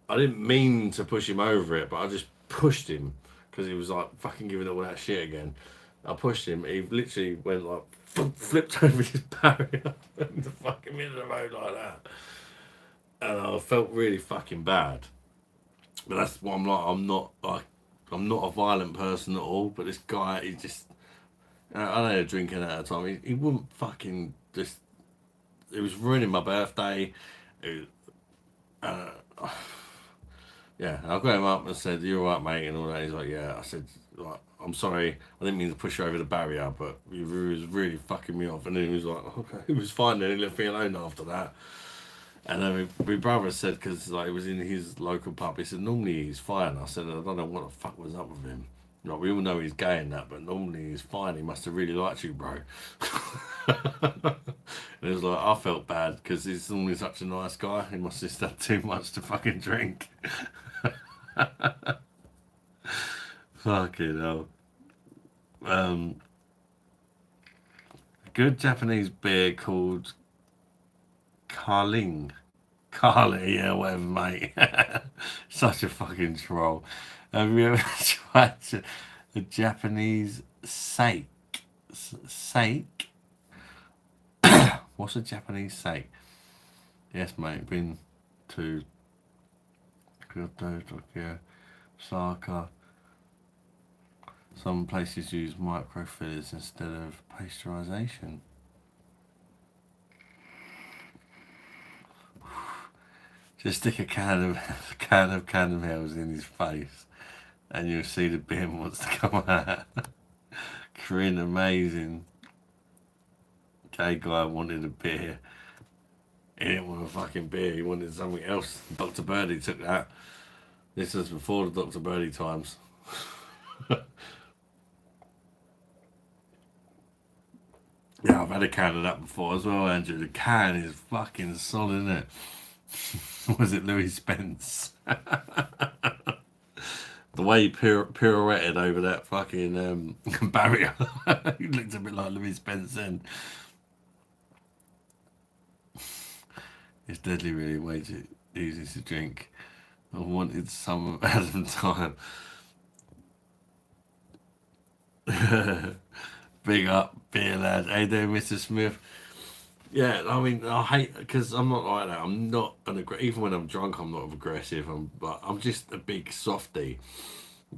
I didn't mean to push him over it, but I just pushed him because he was like fucking giving all that shit again. I pushed him. He literally went like flipped over this barrier in the fucking middle of the road like that, and I felt really fucking bad. But that's what I'm like. I'm not a violent person at all. But this guy, he just, I had a drinking at a time. He wouldn't fucking just. It was ruining my birthday. Yeah, I got him up and said, "You all right, mate?" and all that. He's like, "Yeah." I said, like, "I'm sorry, I didn't mean to push you over the barrier, but he was really fucking me off." And then he was like, "Okay," he was fine. Then he left me alone after that. And then my brother said, because like it was in his local pub, he said normally he's fine. I said, I don't know what the fuck was up with him. Like, we all know he's gay and that, but normally he's fine. He must have really liked you, bro. And it was like, I felt bad because he's normally such a nice guy. He must have just had too much to fucking drink. Fucking hell. Um, a good Japanese beer called Carling. Carly, yeah, whatever, mate. Such a fucking troll. Have you ever tried a Japanese sake? Sake? What's a Japanese sake? Yes, mate. Been to Kyoto, Tokyo, Osaka. Some places use microfillers instead of pasteurization. Just stick a can of candles in his face, and you'll see the bin wants to come out. Korean amazing. Gay guy wanted a beer. He didn't want a fucking beer. He wanted something else. Dr. Birdie took that. This was before the Dr. Birdie times. Yeah, I've had a can of that before as well, Andrew. The can is fucking solid, isn't it? Was it Louis Spence? The way he pirouetted over that fucking barrier. He looked a bit like Louis Spence then. It's deadly, really. Way too easy to drink. I wanted some of Adam time. Big up, beer lad. Hey there, Mr. Smith. Yeah, I mean, I hate because I'm not like that. I'm not even when I'm drunk, I'm not aggressive. But I'm just a big softy.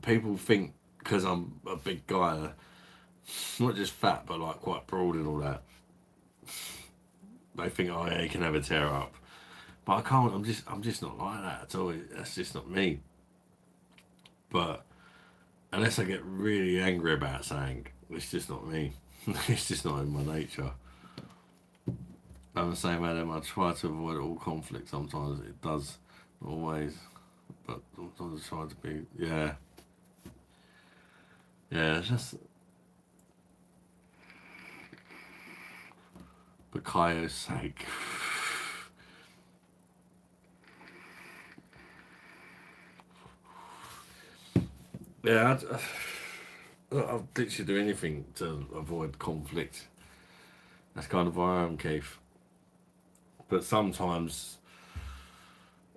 People think because I'm a big guy, not just fat, but like quite broad and all that. They think, oh yeah, you can have a tear up, but I can't. I'm just not like that at all. That's just not me. But unless I get really angry about something, it's just not me. It's just not in my nature. I'm the same, Adam. I try to avoid all conflict. Sometimes it does, not always, but sometimes I try to be. Yeah, yeah. It's just for Kaio's sake. Yeah, I'll literally do anything to avoid conflict. That's kind of where I am, Keith. But sometimes,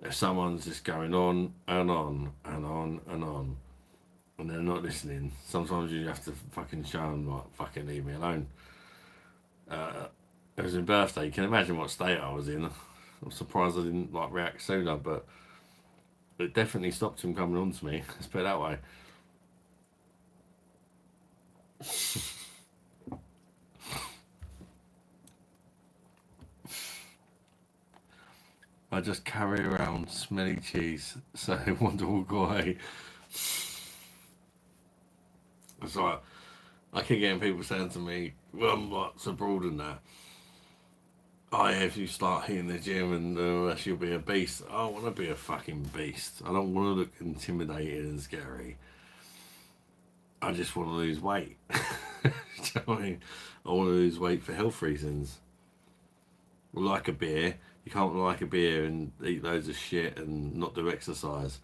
if someone's just going on and on and on and on, and they're not listening, sometimes you have to fucking show them, like, fucking leave me alone. It was his birthday. You can imagine what state I was in. I'm surprised I didn't like react sooner, but it definitely stopped him coming on to me. Let's put it that way. I just carry around smelly cheese so they want to walk away. It's like, I keep getting people saying to me, well, I'm like so broad in that. Oh yeah, if you start hitting the gym and you'll be a beast. I don't want to be a fucking beast. I don't want to look intimidating and scary. I just want to lose weight. Do you know what I mean? I want to lose weight for health reasons. Like a beer, you can't like a beer and eat loads of shit and not do exercise.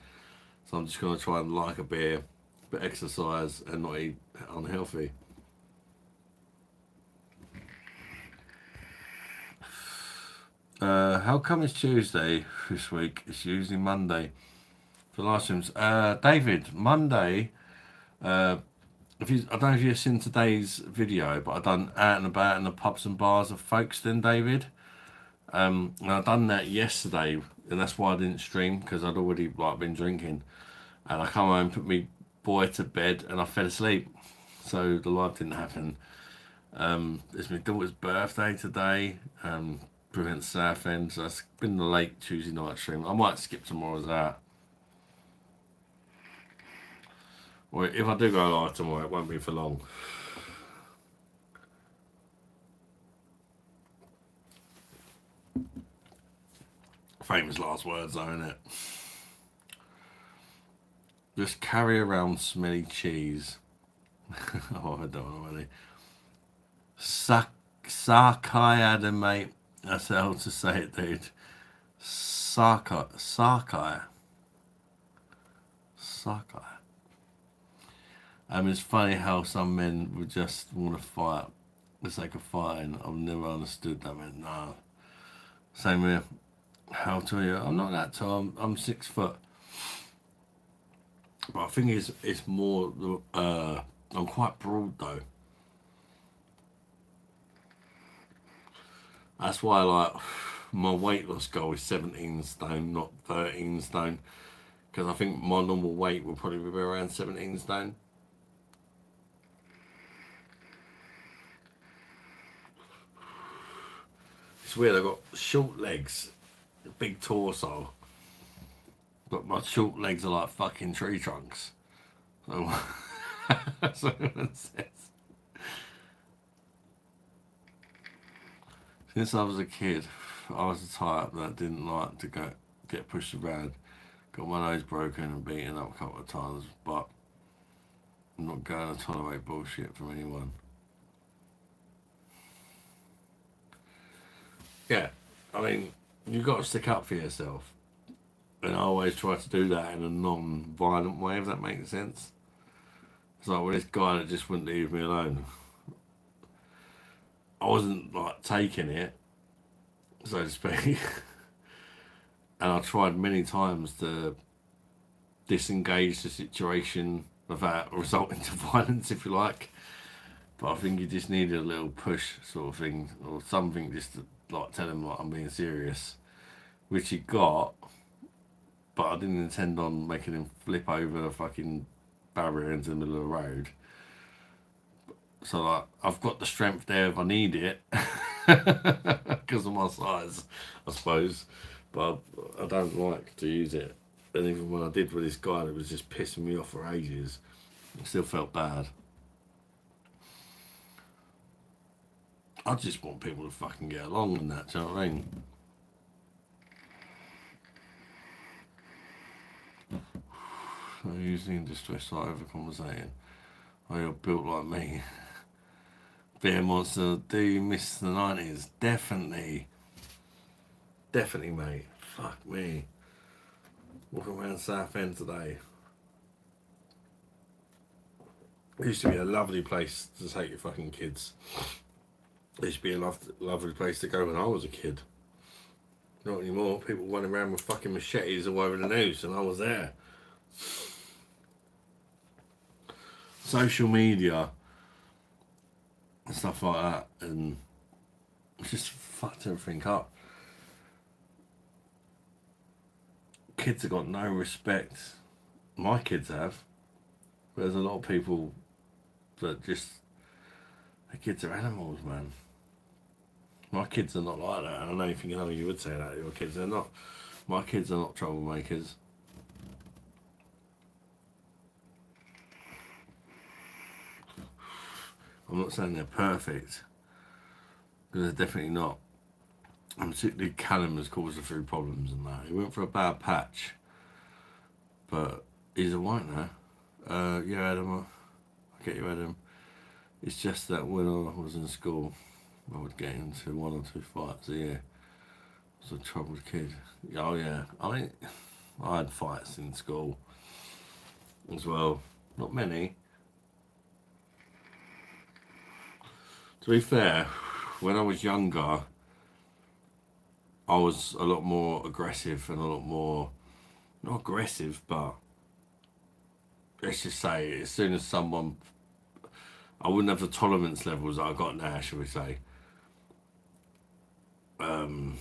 So I'm just going to try and like a beer, but exercise and not eat unhealthy. How come it's Tuesday this week? It's usually Monday for live streams. David, Monday. I don't know if you've seen today's video, but I've done out and about in the pubs and bars of Folkestone, David. And I done that yesterday, and that's why I didn't stream because I'd already like been drinking. And I come home, put my boy to bed, and I fell asleep. So the live didn't happen. It's my daughter's birthday today. Brilliant Southend. So it's been the late Tuesday night stream. I might skip tomorrow's out. Well, if I do go live tomorrow, it won't be for long. Famous last words, though, innit? Just carry around smelly cheese. Oh, I don't know really. Sarkai Adam, mate. That's how to say it, dude. Sarkai. It's funny how some men would just want to fight for the sake of fighting. I've never understood that, man. Nah. Same here. How tall are you? I'm not that tall. I'm 6 foot. But I think it's more. I'm quite broad though. That's why like my weight loss goal is 17 stone, not 13 stone. Because I think my normal weight will probably be around 17 stone. It's weird, I've got short legs, a big torso. But my short legs are like fucking tree trunks. So that's what it says. Since I was a kid, I was the type that didn't like to get pushed around. Got my nose broken and beaten up a couple of times, but I'm not going to tolerate bullshit from anyone. Yeah, I mean, you've got to stick up for yourself. And I always try to do that in a non-violent way, if that makes sense. It's like with this guy that just wouldn't leave me alone. I wasn't like taking it, so to speak. And I tried many times to disengage the situation without resulting to violence, if you like. But I think you just needed a little push sort of thing, or something just to like tell him like I'm being serious. Which he got, but I didn't intend on making him flip over a fucking barrier into the middle of the road. So like, I've got the strength there if I need it, because of my size, I suppose. But I don't like to use it. And even when I did with this guy that was just pissing me off for ages, I still felt bad. I just want people to fucking get along and that, do you know what I mean? I usually distress like overcompensating. Oh, you're built like me. Beer monster, do you miss the 90s? Definitely. Definitely, mate. Fuck me. Walking around Southend today. It used to be a lovely place to take your fucking kids. It used to be a lovely place to go when I was a kid. Not anymore. People running around with fucking machetes all over the news, and I was there. Social media and stuff like that, and it's just fucked everything up. Kids have got no respect. My kids have. There's a lot of people that just, their kids are animals, man. My kids are not like that. And I know you think, you would say that your kids are not. My kids are not troublemakers. I'm not saying they're perfect, because they're definitely not. And particularly Callum has caused a few problems and that. He went for a bad patch, but he's alright now. Yeah, Adam, I get you, Adam. It's just that when I was in school, I would get into 1 or 2 fights a year. I was a troubled kid. Oh yeah, I mean, I had fights in school as well. Not many. To be fair, when I was younger, I was a lot more aggressive and a lot more, not aggressive, but let's just say, as soon as someone, I wouldn't have the tolerance levels that I got now, shall we say. When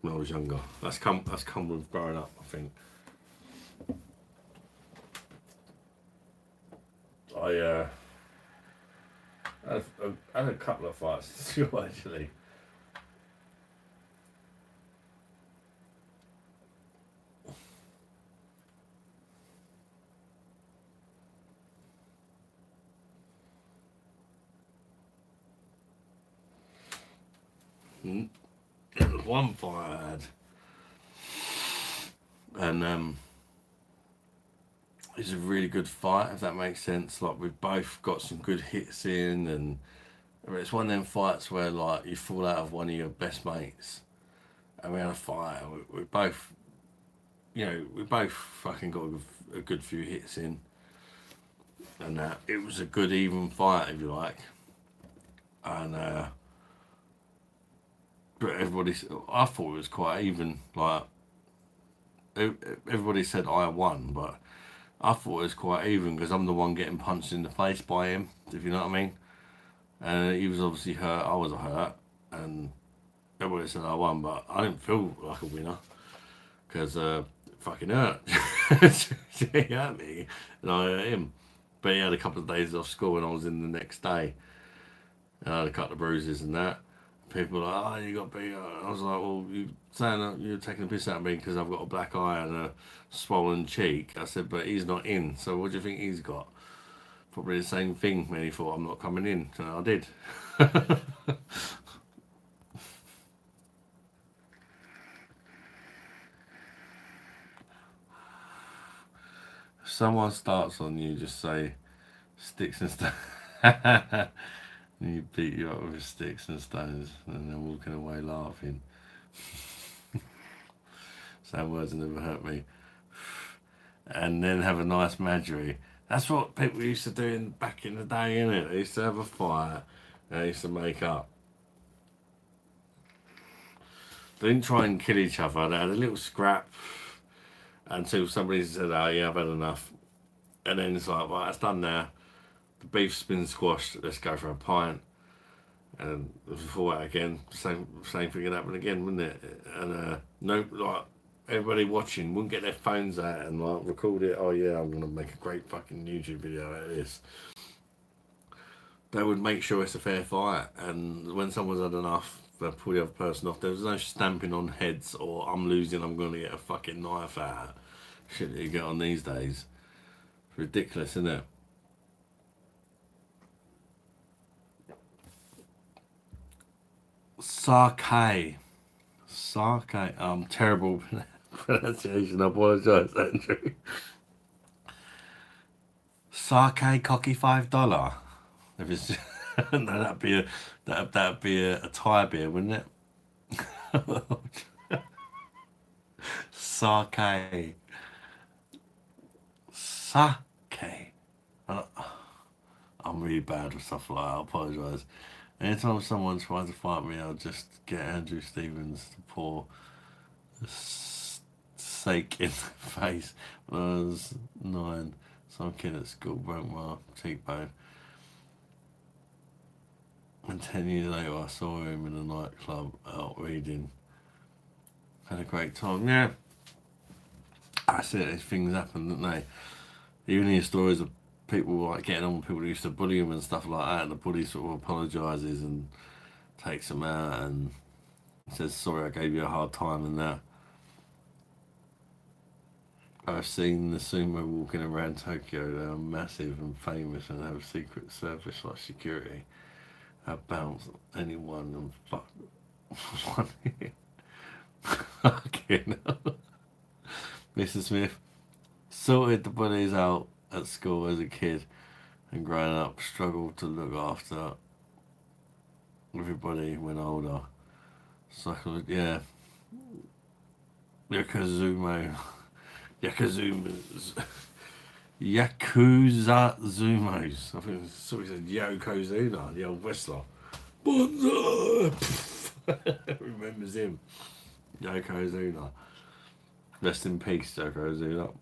I was younger, that's come with growing up, I think. I had a couple of fights in school actually. There was one fight I had, and it's a really good fight, if that makes sense. Like, we've both got some good hits in, and it's one of them fights where, like, you fall out of one of your best mates, and we had a fight, and we both, we both fucking got a good few hits in, and it was a good even fight, if you like. And but I thought it was quite even. Like, everybody said I won, but I thought it was quite even because I'm the one getting punched in the face by him, if you know what I mean. And he was obviously hurt, I was hurt, and everybody said I won, but I didn't feel like a winner because it fucking hurt. He hurt me, and I hurt him. But he had a couple of days off school, and I was in the next day, and I had a couple of bruises and that. People were like, oh, you got beat. I was like, well, you saying that you're taking a piss out of me because I've got a black eye and a swollen cheek. I said, but he's not in, so what do you think he's got? Probably the same thing when he thought I'm not coming in. So I did. If someone starts on you, just say sticks and stones. And you beat you up with sticks and stones, and then walking away laughing. Same words never hurt me. And then have a nice Marjorie. That's what people used to do back in the day, innit? They used to have a fight, and they used to make up. They didn't try and kill each other. They had a little scrap until somebody said, oh yeah, I've had enough. And then it's like, right, it's done now. The beef's been squashed, let's go for a pint. And before that again, same thing would happen again, wouldn't it? And no, like, everybody watching wouldn't get their phones out and like record it. Oh yeah, I'm gonna make a great fucking YouTube video out of this. They would make sure it's a fair fight, and when someone's had enough, they'll pull the other person off. There was no stamping on heads or I'm losing, I'm gonna get a fucking knife out. Shit that you get on these days. It's ridiculous, isn't it? Sake. Terrible pronunciation. I apologise, Andrew. Sake cocky $5. If it's no, that'd be a Thai beer, wouldn't it? Sake. I'm really bad with stuff like that. I apologise. Anytime someone tries to fight me, I'll just get Andrew Stevens to pour sake in the face. When I was 9, some kid at school broke my cheekbone. And 10 years later, I saw him in a nightclub out reading. Had a great time. Yeah. I said these things happen, don't they? You even hear stories of people like getting on with people who used to bully him and stuff like that, and the bully sort of apologises and takes him out and says, sorry I gave you a hard time and that. I've seen the sumo walking around Tokyo. They are massive and famous and have a secret service like security. I bounce anyone and fuck one hit. Fucking Mr. Smith sorted the bullies out at school as a kid, and growing up struggled to look after everybody when older. Yeah. Yakuza Zumos. I think somebody said Yokozuna, the old wrestler. Bonza! Remembers him. Yokozuna. Rest in peace, Yokozuna.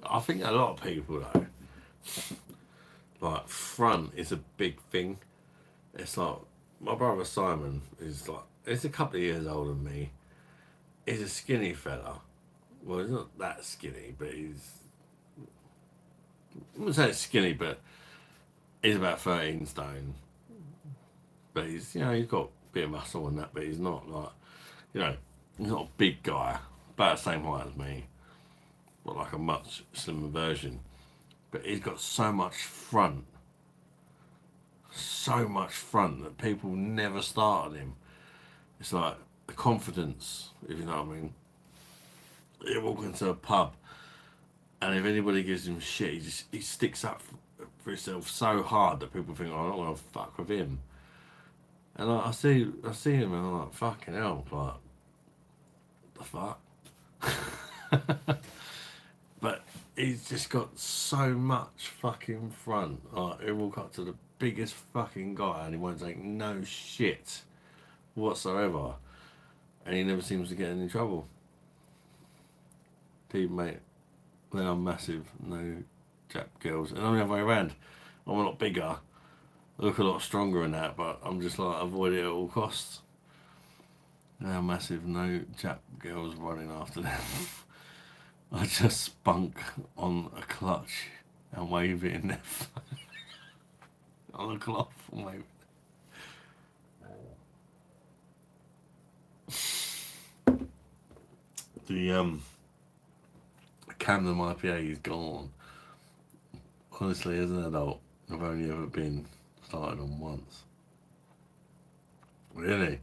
I think a lot of people though, like, front is a big thing. It's like, my brother Simon is like, he's a couple of years older than me. He's a skinny fella. Well, he's not that skinny, but I wouldn't say it's skinny, but he's about 13 stone. But he's, he's got a bit of muscle and that, but he's not like, he's not a big guy, about the same height as me, but like a much slimmer version. but he's got so much front. So much front that people never started him. It's like the confidence, if you know what I mean. He'll walk into a pub, and if anybody gives him shit, he sticks up for himself so hard that people think, oh, I don't want to fuck with him. And I see him, and I'm like, fucking hell, like, the fuck. But he's just got so much fucking front. Like, he'll walk up to the biggest fucking guy, and he won't take no shit whatsoever, and he never seems to get in any trouble. People, mate, they are massive, no Jap girls, and I'm the other way around. I'm a lot bigger, I look a lot stronger in that, but I'm just like, avoid it at all costs. They are massive, no Jap girls running after them. I just spunk on a clutch and wave it in their face. On a cloth and wave it. The Camden IPA is gone. Honestly, as an adult, I've only ever been started on once. Really?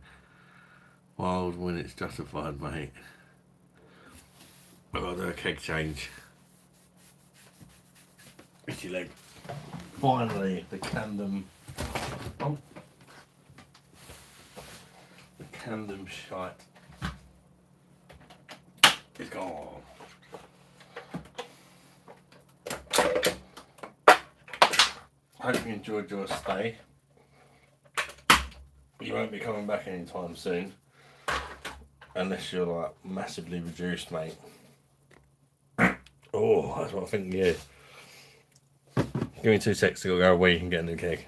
Wild when it's justified, mate. I've got to do a keg change. Itchy leg. Finally, the Camden. Oh. The Camden shite is gone. Hope you enjoyed your stay. You won't be coming back anytime soon, unless you're like massively reduced, mate. Oh, that's what I think of you. Give me 2 seconds to go away and get a new keg.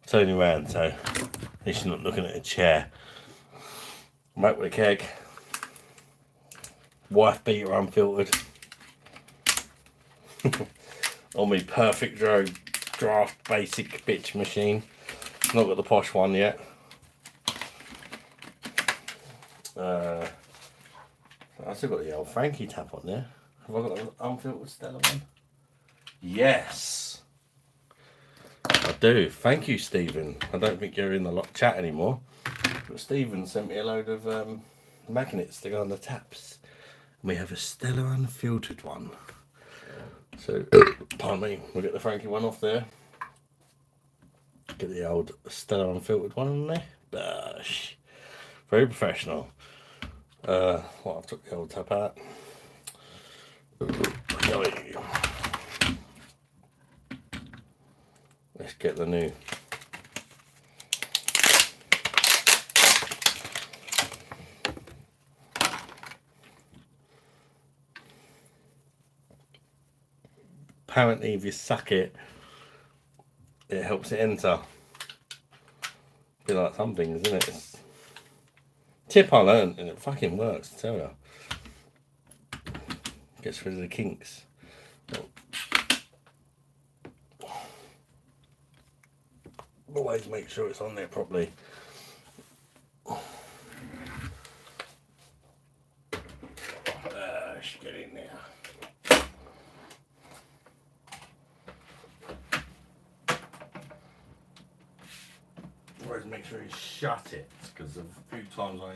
Turning around, so at least you're not looking at a chair. I'm back with a keg. Wife beater unfiltered. On my perfect draft basic bitch machine. Not got the posh one yet. I still got the old Frankie tap on there. Have I got the unfiltered Stella one? Yes, I do. Thank you, Stephen. I don't think you're in the chat anymore, but Stephen sent me a load of magnets to go on the taps. And we have a Stella unfiltered one. So, pardon me, we'll get the Frankie one off there. Get the old Stella unfiltered one on there. Bush. Very professional. Well, I took the old tap out. Let's get the new. Apparently, if you suck it, it helps it enter. Be like some things, isn't it? Tip I learned, and it fucking works, I tell you. Gets rid of the kinks. Always make sure it's on there properly. Get in there. always make sure you shut it, because a few times I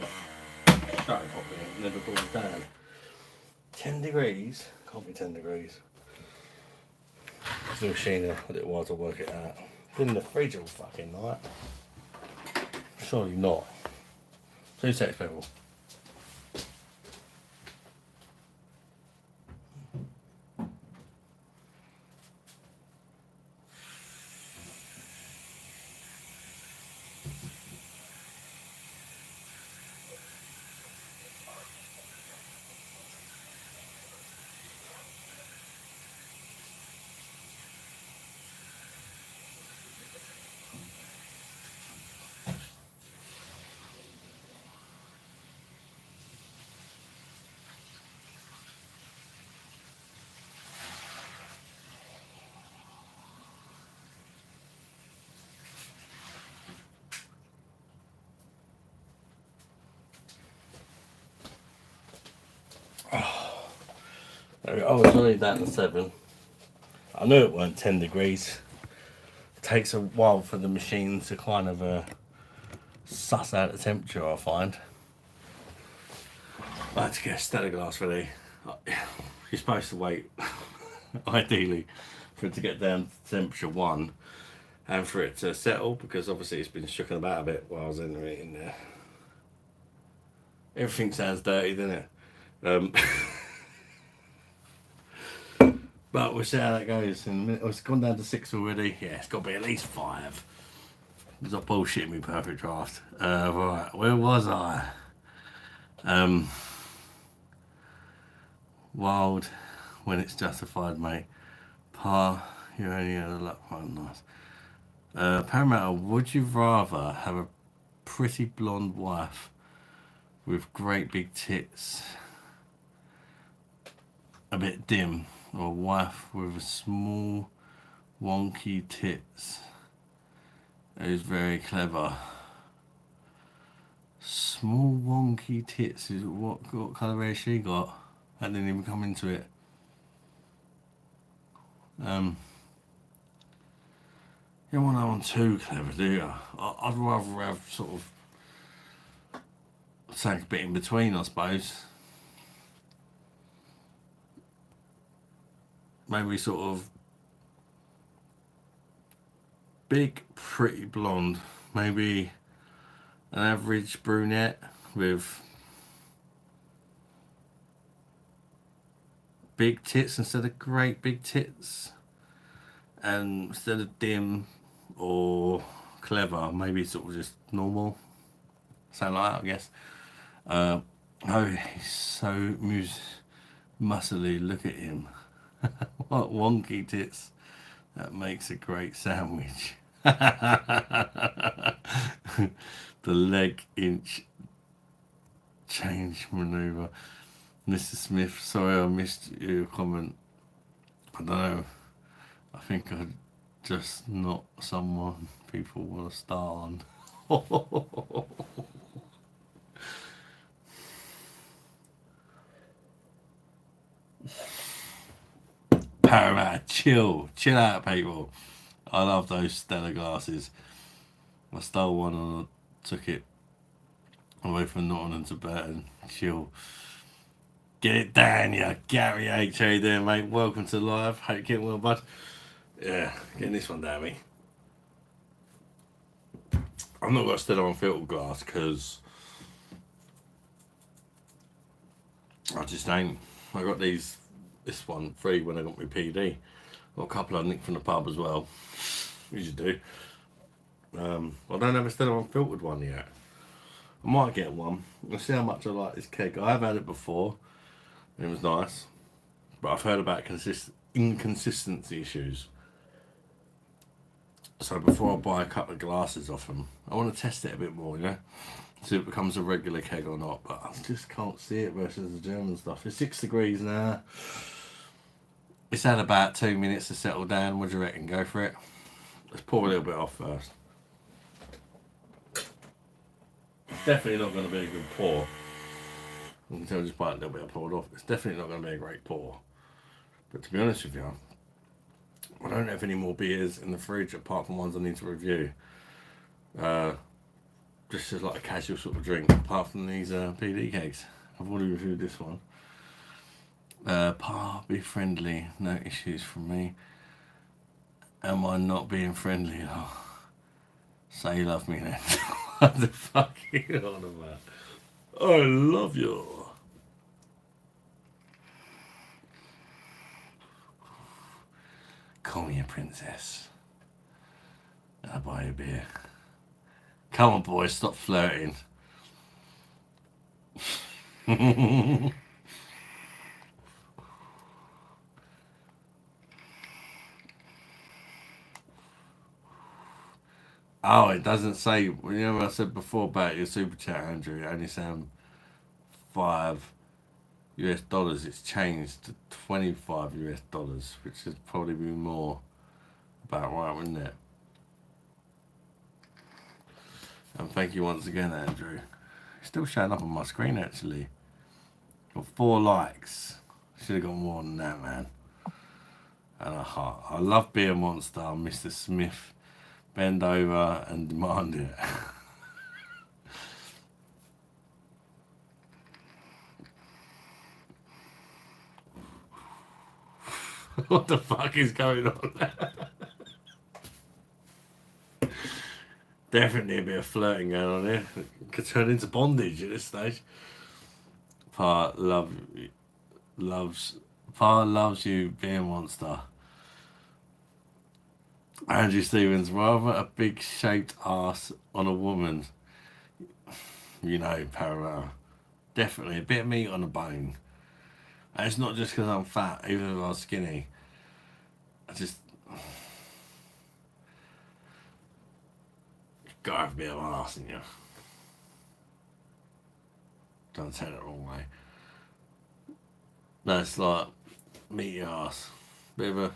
shut it properly and it never cools down. 10 degrees? Can't be 10 degrees. It's the machine a little while to work it out. Been in the fridge all fucking night. Surely not. 2 seconds, people. I was only down to 7. I knew it weren't 10 degrees. It takes a while for the machine to kind of suss out the temperature, I find. I had to get a Stella glass ready. You're supposed to wait, ideally, for it to get down to temperature 1 and for it to settle, because obviously it's been shooken about a bit while I was in there. Everything sounds dirty, doesn't it? But we'll see how that goes. And it's gone down to 6 already. Yeah, it's got to be at least 5. Because I bullshit me perfect draft. Right, where was I? Wild, when it's justified, mate. Par, you only had a luck one, nice. Paramount, would you rather have a pretty blonde wife with great big tits, a bit dim, or a wife with a small, wonky tits who's very clever? Small, wonky tits is what colour hair she got? I didn't even come into it. You don't want that one too clever, do you? I'd rather have sort of something a bit in between, I suppose. Maybe sort of big, pretty blonde. Maybe an average brunette with big tits instead of great big tits. And instead of dim or clever, maybe sort of just normal. Something like that, I guess. Oh, he's so muscly, look at him. What wonky tits. That makes a great sandwich. The leg inch change manoeuvre. Mr. Smith, sorry I missed your comment. I don't know. I think I'm just not someone people want to star on. Paramount, chill out, people. I love those Stella glasses. I stole one and I took it away from Nottingham to Burton. Chill. Get it down, you Gary H. How you doing, mate? Welcome to live. Hope you're getting well, bud. Yeah, getting this one down me. I've not got a Stella unfiltered glass because I just ain't. I got this one free when I got my PD. Got a couple I nicked from the pub as well. Usually do. I don't have a Stella unfiltered one yet. I might get one. I'll see how much I like this keg. I have had it before. It was nice. But I've heard about inconsistency issues. So before I buy a couple of glasses off them, I want to test it a bit more, you know? See if it becomes a regular keg or not. But I just can't see it versus the German stuff. It's 6 degrees now. It's had about 2 minutes to settle down. What do you reckon? Go for it. Let's pour a little bit off first. It's definitely not going to be a good pour. You can tell just by a little bit I poured off. It's definitely not going to be a great pour. But to be honest with you, I don't have any more beers in the fridge apart from ones I need to review. just as like a casual sort of drink, apart from these PD cakes. I've already reviewed this one. Pa, be friendly, no issues from me. Am I not being friendly? Oh, say you love me then. What the fuck are you on about? I love you. Call me a princess. I'll buy you a beer. Come on, boys, stop flirting. Oh, it doesn't say. You know what I said before about your super chat, Andrew? It only saying $5 US. It's changed to $25 US, which would probably be more about right, wouldn't it? And thank you once again, Andrew. It's still showing up on my screen actually. Got 4 likes. Should have got more than that, man. And a heart. I love Beer Monster, Mr. Smith. Bend over and demand it. What the fuck is going on? Definitely a bit of flirting going on here. It could turn into bondage at this stage. Pa loves you, Beer Monster. Andrew Stevens, rather a big shaped ass on a woman. You know, Paramount. Definitely a bit of meat on the bone. And it's not just because I'm fat, even if I'm skinny. I just gotta have a bit of an ass in you. Don't say it the wrong way. No, it's like meaty ass. Bit of a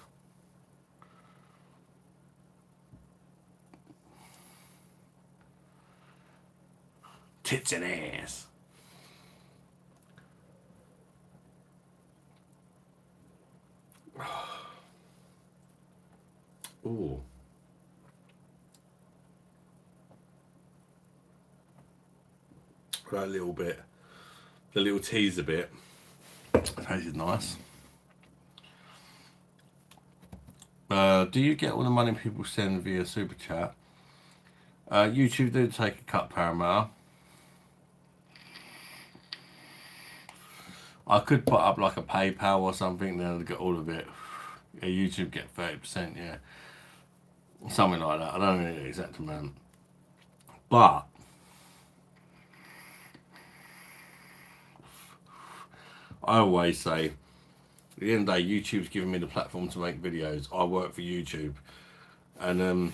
tits and ass. Ooh. That little bit, the little teaser bit. That is nice. Do you get all the money people send via super chat? YouTube do take a cut, Paramount. I could put up like a PayPal or something, then I'd get all of it. Yeah, YouTube get 30%, yeah. Something like that. I don't know the exact amount. But I always say, at the end of the day, YouTube's giving me the platform to make videos. I work for YouTube. And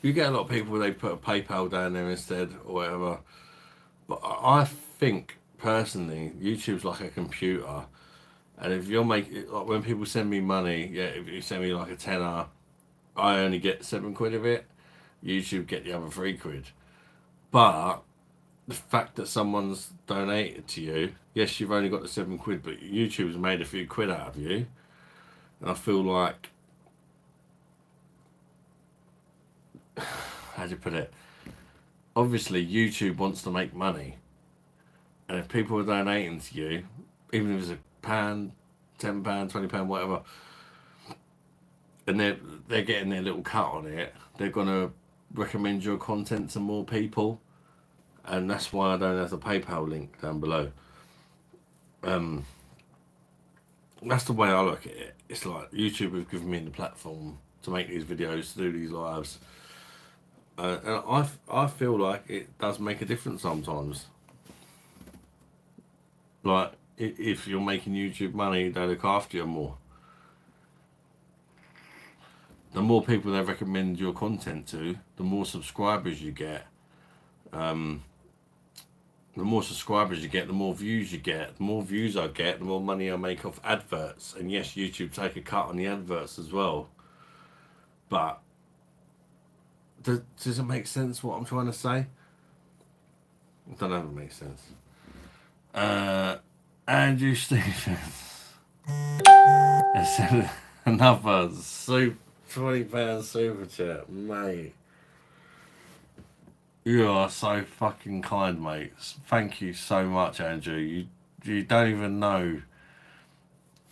you get a lot of people, they put a PayPal down there instead or whatever. But I think, personally, YouTube's like a computer. And if you're making, like when people send me money, yeah, if you send me like a tenner, I only get £7 of it. YouTube get the other £3. But the fact that someone's donated to you, yes, you've only got the £7, but YouTube's made a few quid out of you. And I feel like, how do you put it? Obviously, YouTube wants to make money. And if people are donating to you, even if it's £1, £10, £20, whatever, and they're getting their little cut on it, they're gonna recommend your content to more people, and that's why I don't have the PayPal link down below. That's the way I look at it. It's like YouTube have given me the platform to make these videos, to do these lives, and I feel like it does make a difference sometimes. Like if you're making YouTube money, they look after you more. The more people they recommend your content to, the more subscribers you get. The more subscribers you get, the more views you get. The more views I get, the more money I make off adverts. And yes, YouTube take a cut on the adverts as well. But does it make sense what I'm trying to say? I don't know if it makes sense. Andrew Stevens. Another £20 super chat, mate. You are so fucking kind, mate. Thank you so much, Andrew. You don't even know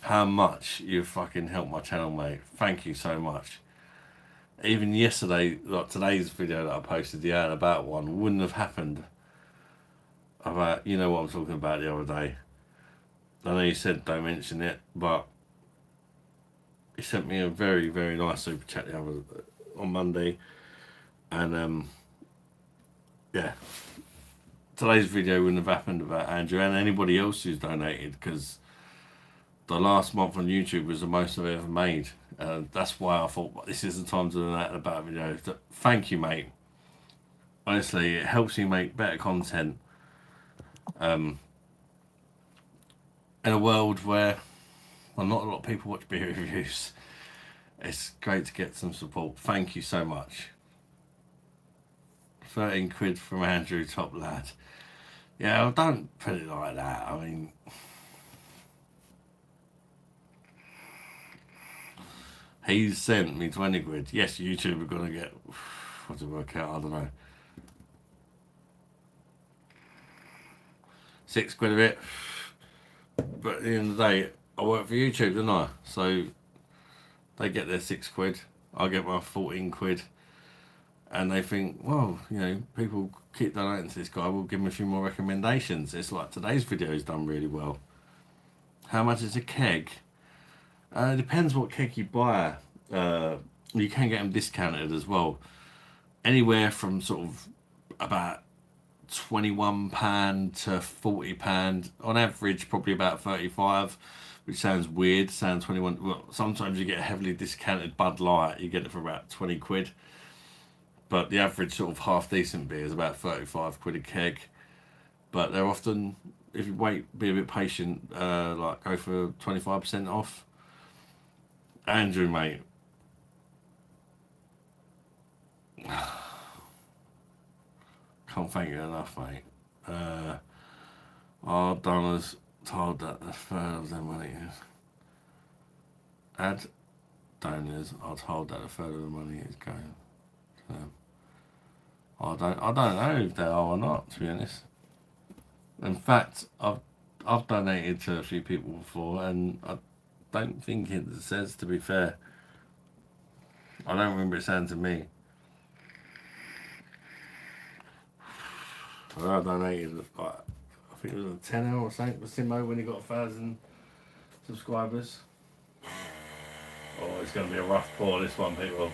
how much you've fucking helped my channel, mate. Thank you so much. Even yesterday, like today's video that I posted, the out and about one, wouldn't have happened about, you know what I'm talking about, the other day. I know you said don't mention it, but he sent me a very, very nice super chat the other on Monday, and yeah, today's video wouldn't have happened about Andrew and anybody else who's donated, because the last month on YouTube was the most I've ever made. That's why I thought this is the time to do that about video. Thank you, mate. Honestly, it helps me make better content. In a world where, well, not a lot of people watch beer reviews, it's great to get some support. Thank you so much. 13 quid from Andrew, top lad. Yeah, well, don't put it like that. I mean, he's sent me 20 quid. Yes, YouTube are going to get, what to work out, I don't know. 6 quid of it. But at the end of the day, I work for YouTube, don't I? So they get their 6 quid. I get my 14 quid. And they think, well, you know, people keep donating to this guy, we'll give him a few more recommendations. It's like today's video has done really well. How much is a keg? It depends what keg you buy. You can get them discounted as well. Anywhere from sort of about £21 to £40. On average, probably about 35, which sounds weird. Sounds 21. Well, sometimes you get a heavily discounted Bud Light. You get it for about 20 quid. But the average sort of half decent beer is about 35 quid a keg. But they're often, if you wait, be a bit patient, like go for 25% off. Andrew, mate. Can't thank you enough, mate. Our donors told that the third of their money is. Ad donors are told that a third of the money is going to them. I don't know if they are or not, to be honest. In fact, I've donated to a few people before, and I don't think it says, to be fair. I don't remember it saying to me. I donated, like, I think it was a tenner or something for Simo when he got 1,000 subscribers. Oh, it's going to be a rough pour, this one, people.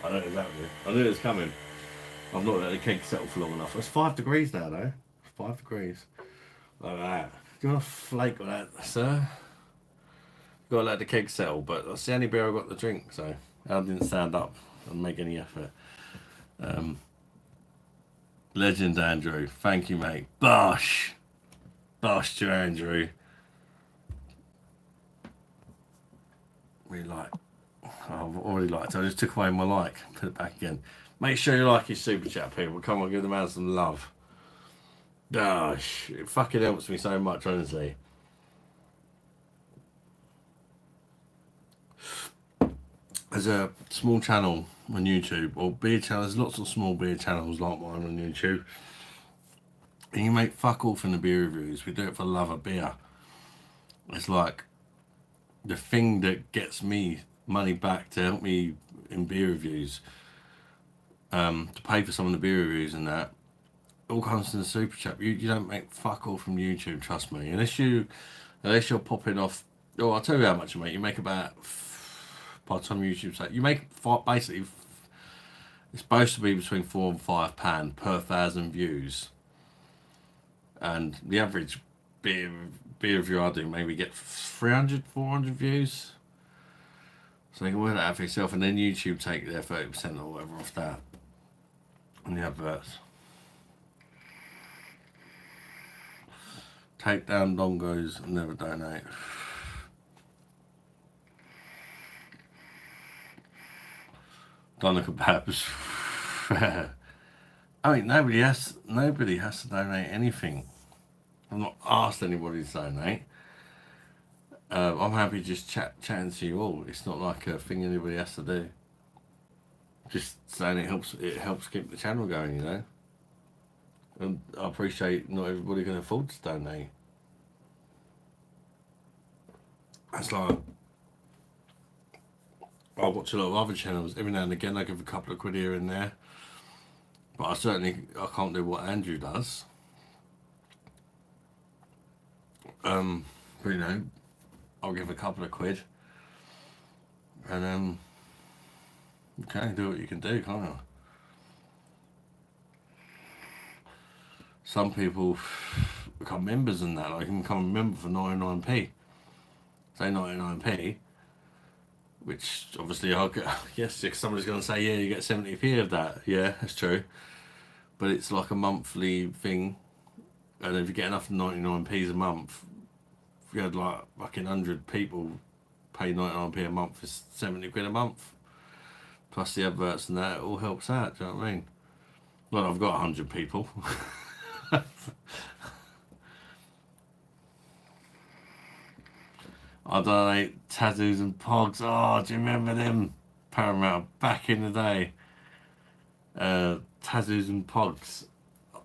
I know exactly. I knew it was coming. I've not let the keg settle for long enough. It's 5 degrees now, though. 5 degrees. Like that. Do you want to flake on that, sir? Got to let the keg settle, but that's the only beer I got to drink, so I didn't stand up and make any effort. Legend Andrew, thank you, mate. Bosh! Bosh to Andrew. Really like. I've already liked it. I just took away my like. Put it back again. Make sure you like your super chat, people. Come on, give the man some love. Gosh, it fucking helps me so much, honestly. There's a small channel on YouTube, or beer channels, lots of small beer channels like mine on YouTube. And you make fuck all from the beer reviews. We do it for love of beer. It's like the thing that gets me money back to help me in beer reviews, to pay for some of the beer reviews and that, all comes to the super chat. You don't make fuck all from YouTube, trust me. Unless you're popping off. Oh, I'll tell you how much you make. You make about, by the time YouTube say, you make basically, it's supposed to be between £4 and £5 per 1,000 views. And the average beer review I do maybe get 300, 400 views. So you can work that out for yourself, and then YouTube take their 30% or whatever off that. And the adverts. Take down dongos and never donate. Doner kebabs. I mean, nobody has to donate anything. I've not asked anybody to donate. I'm happy just chatting to you all. It's not like a thing anybody has to do. Just saying it helps keep the channel going, you know. And I appreciate not everybody can afford to donate. That's like, I watch a lot of other channels. Every now and again I give a couple of quid here and there. But I can't do what Andrew does. But you know, I'll give a couple of quid. And you can do what you can do, can't you? Some people become members and that. Like, you can become a member for 99p. Say 99p, which obviously I'll get. Yes, somebody's going to say, yeah, you get 70p of that. Yeah, that's true. But it's like a monthly thing. And if you get enough 99p's a month, if you had like fucking 100 people pay 99p a month, it's 70 quid a month. Plus the adverts and that, it all helps out, do you know what I mean? Well, I've got 100 people. I donate tattoos and pogs. Oh, do you remember them? Paramount back in the day. Tattoos and pogs.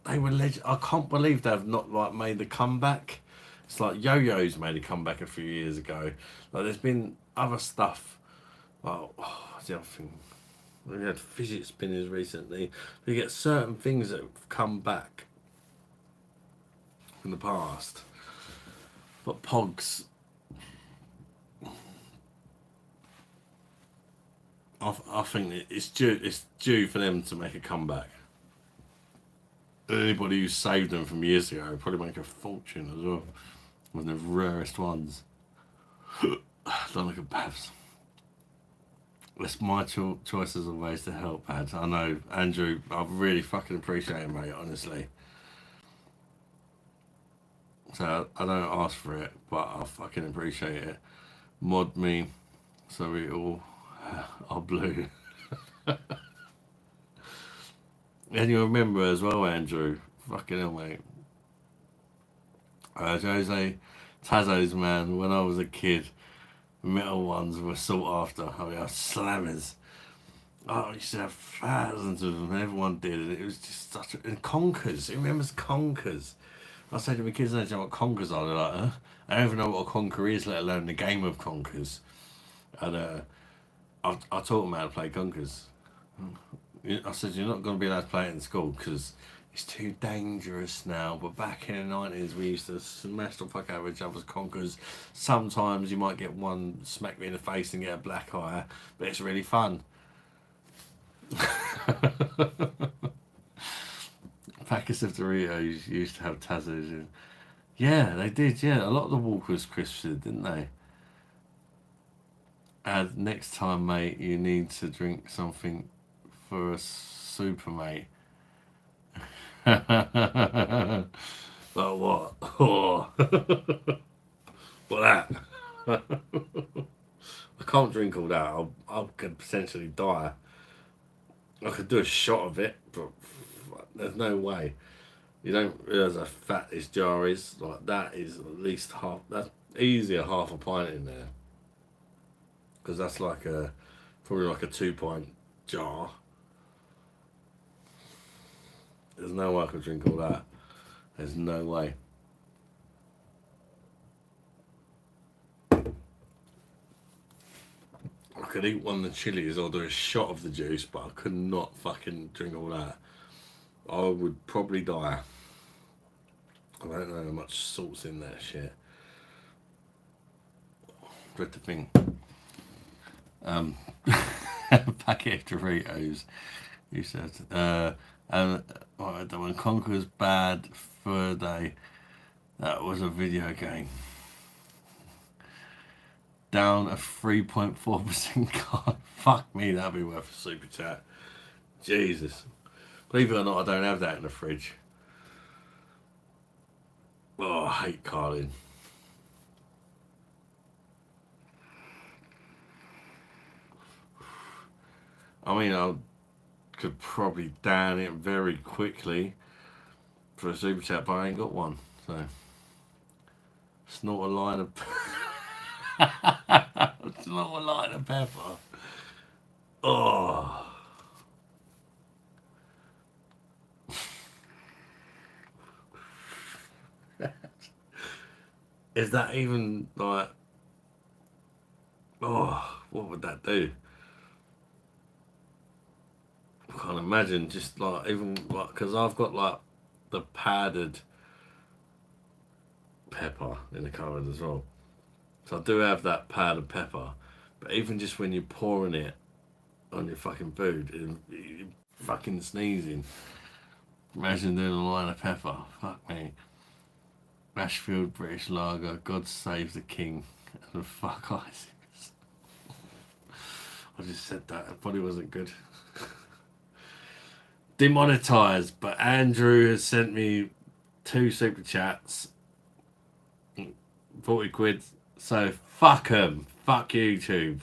They were legend. I can't believe they've not like made the comeback. It's like Yo-Yo's made a comeback a few years ago. Like there's been other stuff. Like what's the other thing? We had fidget spinners recently. You get certain things that have come back from the past. But pogs. I think it's due for them to make a comeback. Anybody who saved them from years ago would probably make a fortune as well. One of the rarest ones. Don't look at Babs. It's my choices of ways to help, Babs. I know, Andrew, I really fucking appreciate it, mate, honestly. So I don't ask for it, but I fucking appreciate it. Mod me so we all are blue. And you remember as well, Andrew, fucking hell, mate. Jose Tazos, man, when I was a kid, metal ones were sought after. I mean, slammers. Oh, I used to have thousands of them, everyone did, and it was just such a... And conkers, who remembers conkers? I say to my kids, I don't know what conkers are, they're like, huh? I don't even know what a conker is, let alone the game of conkers. And I taught them how to play conkers. I said, you're not going to be allowed to play it in school because it's too dangerous now. But back in the 90s, we used to smash the fuck out of each other's conkers. Sometimes you might get one smack me in the face and get a black eye, but it's really fun. Packets of Doritos used to have Tazos in. Yeah, they did, yeah. A lot of the Walkers crisps did, didn't they? And next time, mate, you need to drink something for a super, mate. But what? Oh. What that? I can't drink all that. I could potentially die. I could do a shot of it, but there's no way. You don't realise how fat this jar is. Like that is at least half. That's easier half a pint in there. Because that's like probably like a 2-pint jar. There's no way I could drink all that. There's no way. I could eat one of the chilies or do a shot of the juice, but I could not fucking drink all that. I would probably die. I don't know how much salt's in that shit. Dread the thing. Packet of Doritos, you said. And when Conker's bad for a day, that was a video game. Down a 3.4% card. Fuck me, that'd be worth a super chat. Jesus. Believe it or not, I don't have that in the fridge. Oh, I hate carding. I mean, I could probably down it very quickly for a super chat, but I ain't got one. So, snort a line of... It's not like the pepper. Oh. Is that even like? Oh, what would that do? I can't imagine. Just like even like because I've got like the powdered pepper in the cupboard as well. So I do have that powdered pepper, but even just when you're pouring it on your fucking food, you're fucking sneezing. Imagine doing a line of pepper. Fuck me. Ashfield British Lager, God save the King, and fuck Isaacs. I just said that. It probably wasn't good. Demonetised, but Andrew has sent me 2 super chats. 40 quid. So fuck 'em. Fuck YouTube.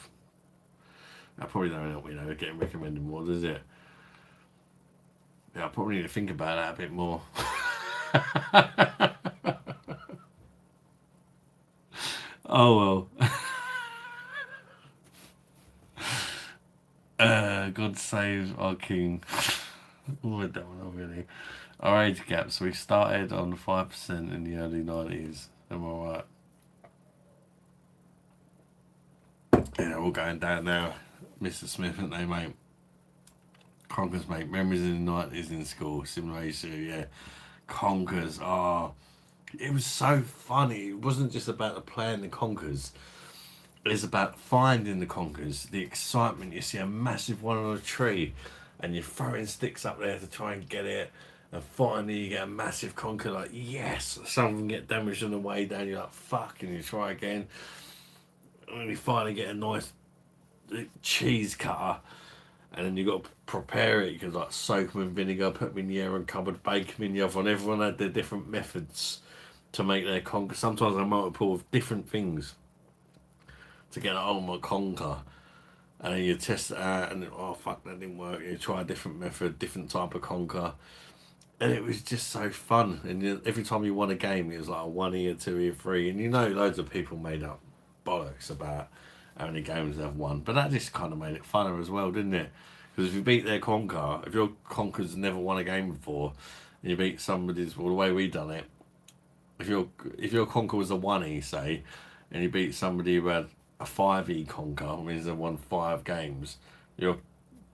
That probably don't help me though, getting recommended more, does it? Yeah, I probably need to think about that a bit more. Oh well. God save our king. Oh, I don't know really. Our age gaps, we started on 5% in the early 90s. Am I right? Yeah, they're all going down now. Mr. Smith, aren't they, mate? Conkers, mate. Memories in the 90s in school. Similar age to, yeah. Conkers. Oh, it was so funny. It wasn't just about the playing the conkers. It's about finding the conkers. The excitement. You see a massive one on a tree and you're throwing sticks up there to try and get it. And finally you get a massive conker, like, yes! Some of them get damaged on the way down. You're like, fuck, and you try again. And then you finally get a nice cheese cutter. And then you got to prepare it. You can like soak them in vinegar, put them in the air and cupboard, bake them in the oven. Everyone had their different methods to make their conker. Sometimes a multiple of different things to get an ultimate conker. And then you test it out and oh fuck, that didn't work. You try a different method, different type of conker. And it was just so fun. And every time you won a game, it was like a 1 year, 2 year, 3. And you know, loads of people made up bollocks about how many games they've won. But that just kind of made it funner as well, didn't it? Because if you beat their conker, if your conker's never won a game before, and you beat somebody's, well, the way we done it, if your conker was a 1E, say, and you beat somebody who had a 5E conker, means they won 5 games, your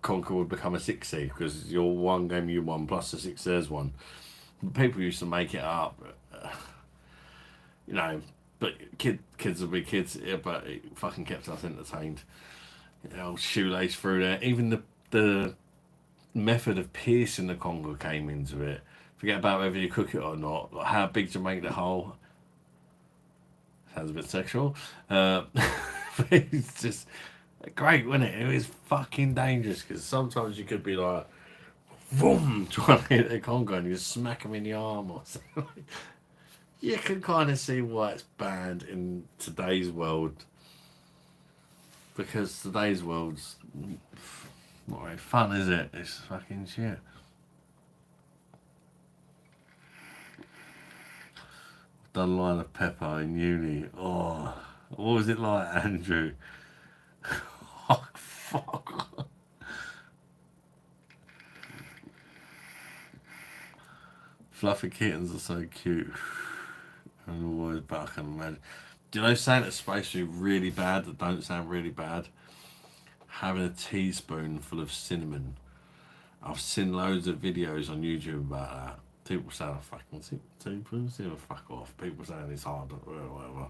conker would become a 6E because your 1 game you won plus the 6 theirs won. People used to make it up, you know, but kids would be kids, yeah, but it fucking kept us entertained. You know, shoelace through there. Even the method of piercing the conker came into it. Forget about whether you cook it or not. Like how big to make the hole. Sounds a bit sexual. It's just great, wasn't it? It was fucking dangerous because sometimes you could be like, boom, trying to hit a conker and you smack them in the arm or something. You can kind of see why it's banned in today's world because today's world's not very fun, is it? It's fucking shit. Done a line of pepper in uni. Oh, what was it like, Andrew? Oh, fuck. Fluffy kittens are so cute. And always, but I can imagine. Do you know something that's supposed to be really bad that don't sound really bad? Having a teaspoon full of cinnamon. I've seen loads of videos on YouTube about that. People saying, I fucking teaspoon cinnamon, fuck off. People saying it's hard, or whatever.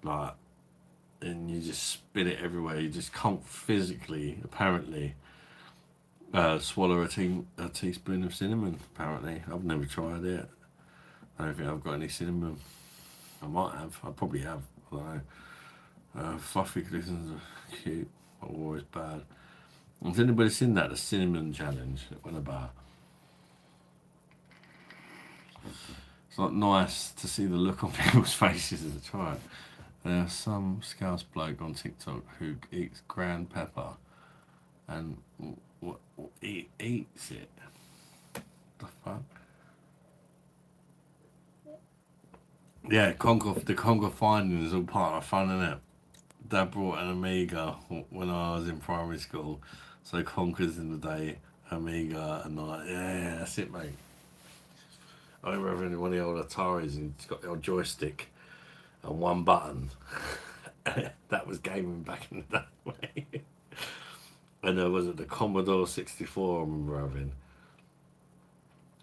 Like, and you just spit it everywhere. You just can't physically, apparently, swallow a teaspoon of cinnamon. Apparently, I've never tried it. I don't think I've got any cinnamon. I might have. I probably have. I don't know. Fluffy glistens are cute, but always bad. Has anybody seen that? The cinnamon challenge that went about. It's not nice to see the look on people's faces as they try it. There's some scouse bloke on TikTok who eats ground pepper and eats it. The fuck? Yeah, the Conquer finding is all part of the fun, isn't it? Dad brought an Amiga when I was in primary school, so Conquer's in the day, Amiga at night. Yeah, that's it, mate. I remember having one of the old Ataris and it's got the old joystick and one button. That was gaming back in the day. And there was the Commodore 64 I remember having.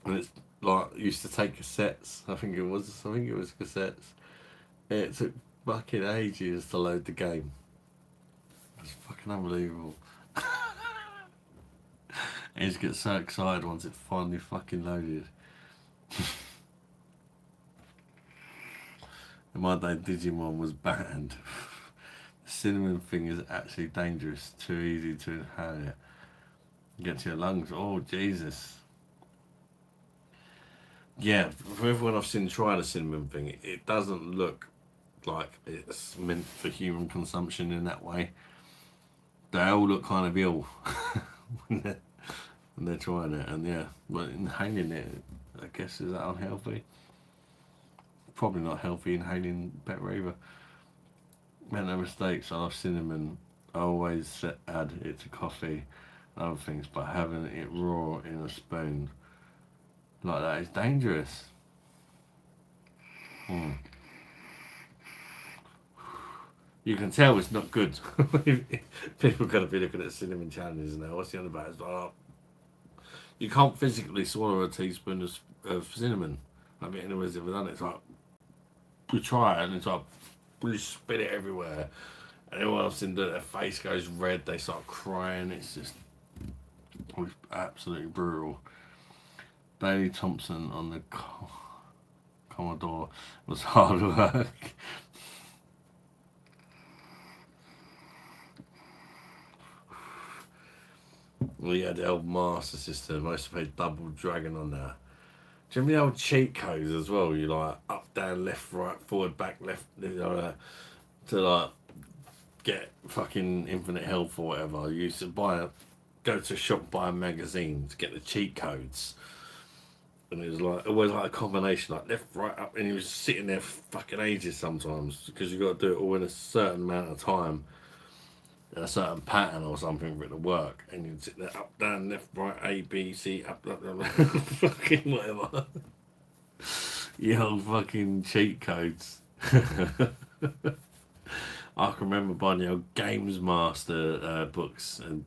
And it's like used to take cassettes. I think it was cassettes. It took fucking ages to load the game. It's fucking unbelievable. I used to get so excited once it finally fucking loaded. In my day, Digimon was banned. The cinnamon thing is actually dangerous. Too easy to inhale it. Get to your lungs. Oh, Jesus. Yeah, for everyone I've seen try the cinnamon thing, it doesn't look like it's meant for human consumption in that way. They all look kind of ill when they're trying it, and yeah, but inhaling it, I guess, is that unhealthy? Probably not healthy inhaling better either. Make no mistakes, I love cinnamon. I always add it to coffee and other things, but having it raw in a spoon like that is dangerous. You can tell it's not good. People are going to be looking at cinnamon challenges now. What's the other about? It's like, oh, you can't physically swallow a teaspoon of cinnamon. I mean, anyone's ever done it. It's like, you try it and it's like, you spit it everywhere. And everyone else in their face goes red. They start crying. It's absolutely brutal. Bailey Thompson on the Commodore was hard work. We had the old Master System. I used to play Double Dragon on that. Do you remember the old cheat codes as well? You like up, down, left, right, forward, back, left, to like get fucking infinite health or whatever. You used to go to a shop, buy a magazine to get the cheat codes. And it was like always like a combination, like left, right, up, and he was sitting there for fucking ages sometimes because you got to do it all in a certain amount of time. A certain pattern or something for it to work, and you'd sit there up, down, left, right, A, B, C, up, fucking whatever. You old fucking cheat codes. I can remember buying the old Games Master books and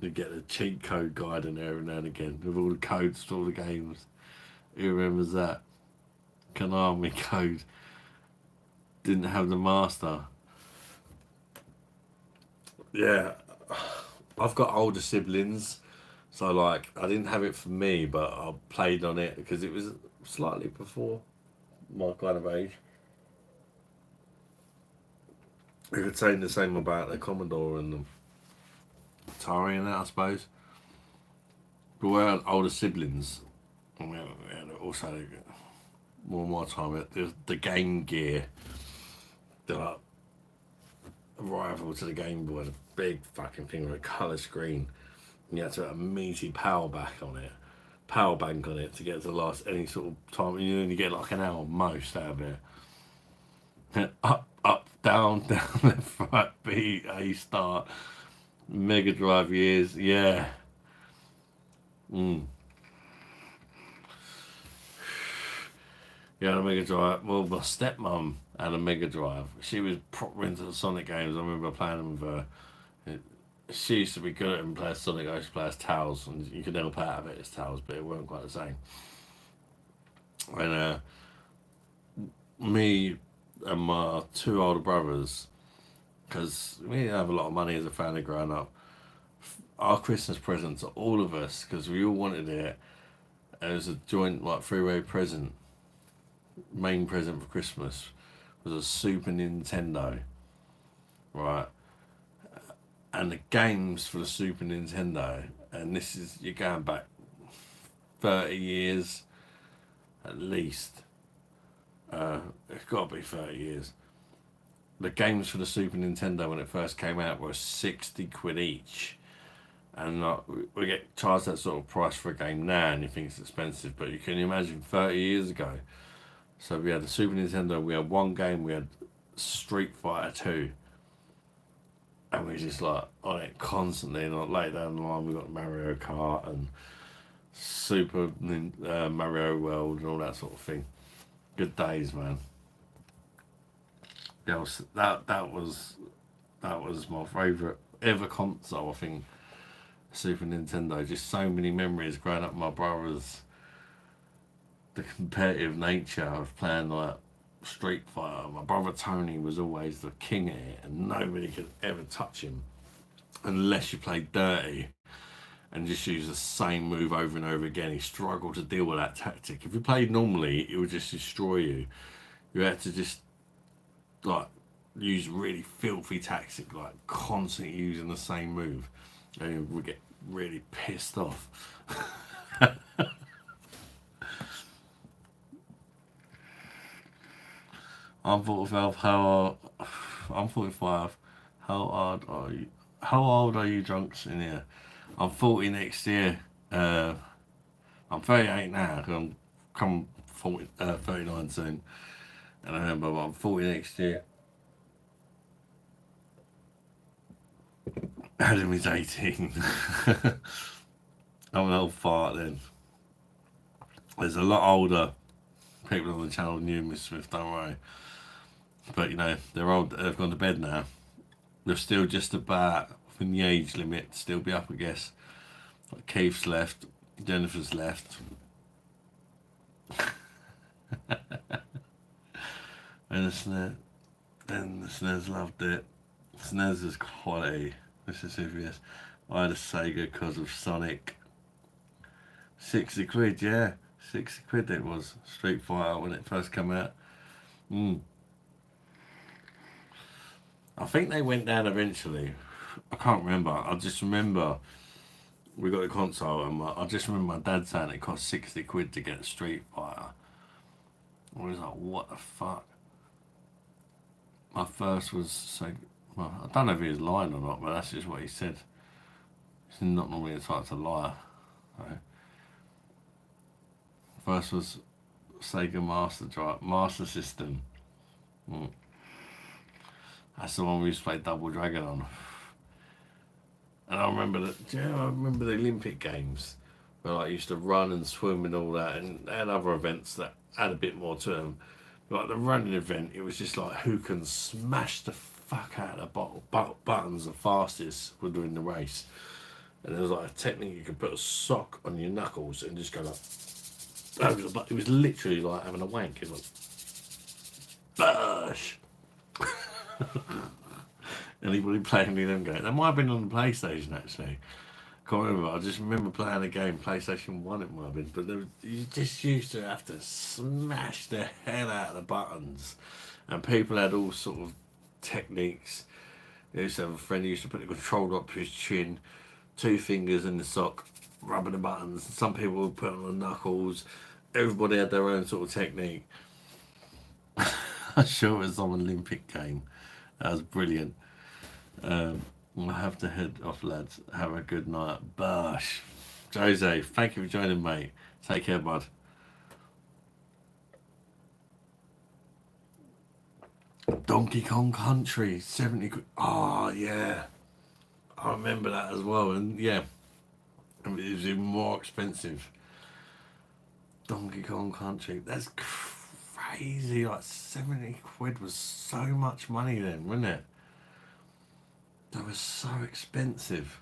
you get a cheat code guide in there every now and again with all the codes for all the games. Who remembers that? Konami code. Didn't have the master. Yeah, I've got older siblings, so like I didn't have it for me, but I played on it because it was slightly before my kind of age. I could say the same about the Commodore and the Atari and that, I suppose. But we had older siblings, and we had also more time. The Game Gear, the like, rival to the Game Boy, the big fucking thing with a colour screen. And you had to have a meaty power bank on it to get to last any sort of time. And you only get like an hour most out of it. And up, down, left, right, B, A, start. Mega Drive years, yeah. Yeah, the Mega Drive. Well, my stepmom had a Mega Drive. She was proper into the Sonic games. I remember playing them with her. She used to be good at them playing Sonic. I used to play as Tails, and you could help out of it as Tails, but it weren't quite the same. And me and my two older brothers, because we didn't have a lot of money as a family growing up, our Christmas present to all of us, because we all wanted it, it was a joint like three-way present. Main present for Christmas was a Super Nintendo, right? And the games for the Super Nintendo, and this is, you're going back 30 years at least. It's got to be 30 years. The games for the Super Nintendo when it first came out were 60 quid each. And we get charged that sort of price for a game now and you think it's expensive, but you can imagine 30 years ago, So we had the Super Nintendo, we had one game, we had Street Fighter 2. And we were just like on it constantly. And like later down the line, we got Mario Kart and Mario World and all that sort of thing. Good days, man. That was my favourite ever console. I think Super Nintendo. Just so many memories growing up with my brothers. The competitive nature of playing like Street Fighter. My brother Tony was always the king at it, and nobody could ever touch him unless you played dirty and just use the same move over and over again. He struggled to deal with that tactic. If you played normally, it would just destroy you. You had to just like use really filthy tactic, like constantly using the same move, and you would get really pissed off. I'm 45. I'm 45. How old are you? How old are you drunks in here? I'm 40 next year. I'm 38 now. I'm come 39 soon. And I remember I'm 40 next year. Adam is 18. I'm an old fart then. There's a lot older people on the channel than you, Miss Smith, don't worry. But you know, they're old, they've gone to bed now. They're still just about within the age limit, still be up, I guess. Like Keith's left, Jennifer's left. And the SNES loved it. SNES is quality. This is serious. I had a Sega because of Sonic. 60 quid, yeah. 60 quid it was. Street Fighter when it first came out. I think they went down eventually. I can't remember. I just remember we got a console and I just remember my dad saying it cost 60 quid to get Street Fighter. I was like, what the fuck? My first was well, I don't know if he was lying or not, but that's just what he said. He's not normally the type to lie. So, first was Sega Master System. That's the one we used to play Double Dragon on. And I remember I remember the Olympic Games where I used to run and swim and all that, and other events that had a bit more to them. Like the running event, it was just like who can smash the fuck out of the buttons the fastest when doing the race. And there was like a technique you could put a sock on your knuckles and just go like over the button. It was literally like having a wank. It was like, bush. Anybody playing any of them games? That might have been on the PlayStation actually. Can't remember. I just remember playing a game, PlayStation 1 it might have been, but you just used to have to smash the hell out of the buttons. And people had all sort of techniques. I used to have a friend who used to put the controller up his chin, 2 fingers in the sock, rubbing the buttons. Some people would put on the knuckles. Everybody had their own sort of technique. I'm sure it was some Olympic game. That was brilliant. We'll have to head off, lads. Have a good night. Bosh. Jose, thank you for joining, mate. Take care, bud. Donkey Kong Country, 70 quid. Oh, yeah. I remember that as well. And yeah, it was even more expensive. Donkey Kong Country. That's crazy. Like 70 quid was so much money then, wasn't it? That was so expensive.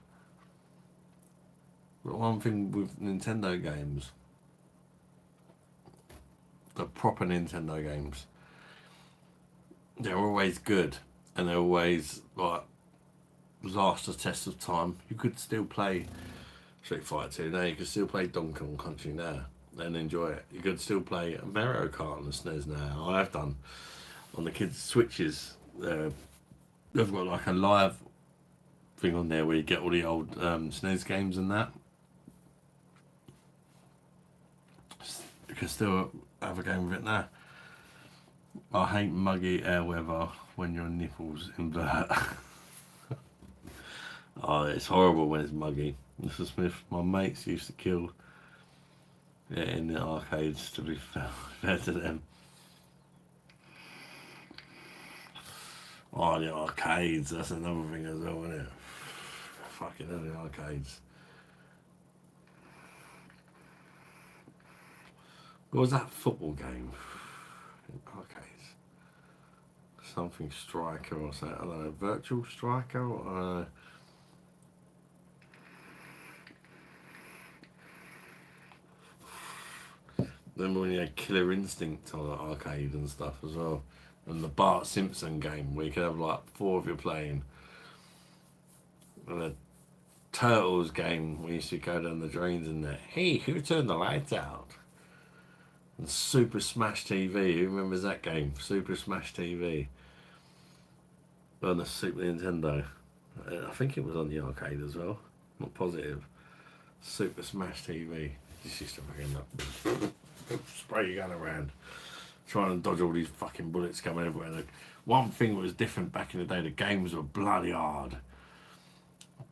But one thing with Nintendo games, the proper Nintendo games, they're always good and they're always like last the test of time. You could still play Street Fighter 2 now, you could still play Donkey Kong Country now and enjoy it. You could still play Mario Kart on the SNES now. I have done on the kids' Switches. They've got like a live thing on there where you get all the old SNES games and that. You can still have a game with it now. I hate muggy air weather when your nipples invert. Oh, it's horrible when it's muggy. Mr. Smith, my mates used to kill in the arcades, to be fair to them. Oh, the arcades, that's another thing as well, isn't it? Fucking hell, the arcades. What was that football game? Arcades. Something striker or something. I don't know. Virtual striker? Or, remember when you had Killer Instinct on the arcade and stuff as well? And the Bart Simpson game where you could have like 4 of you playing. And the Turtles game where you used to go down the drains and there. Hey, who turned the lights out? And Super Smash TV. Who remembers that game? Super Smash TV. On the Super Nintendo. I think it was on the arcade as well. Not positive. Super Smash TV. Just used to fucking spray your gun around. Trying to dodge all these fucking bullets coming everywhere. The one thing that was different back in the day, the games were bloody hard.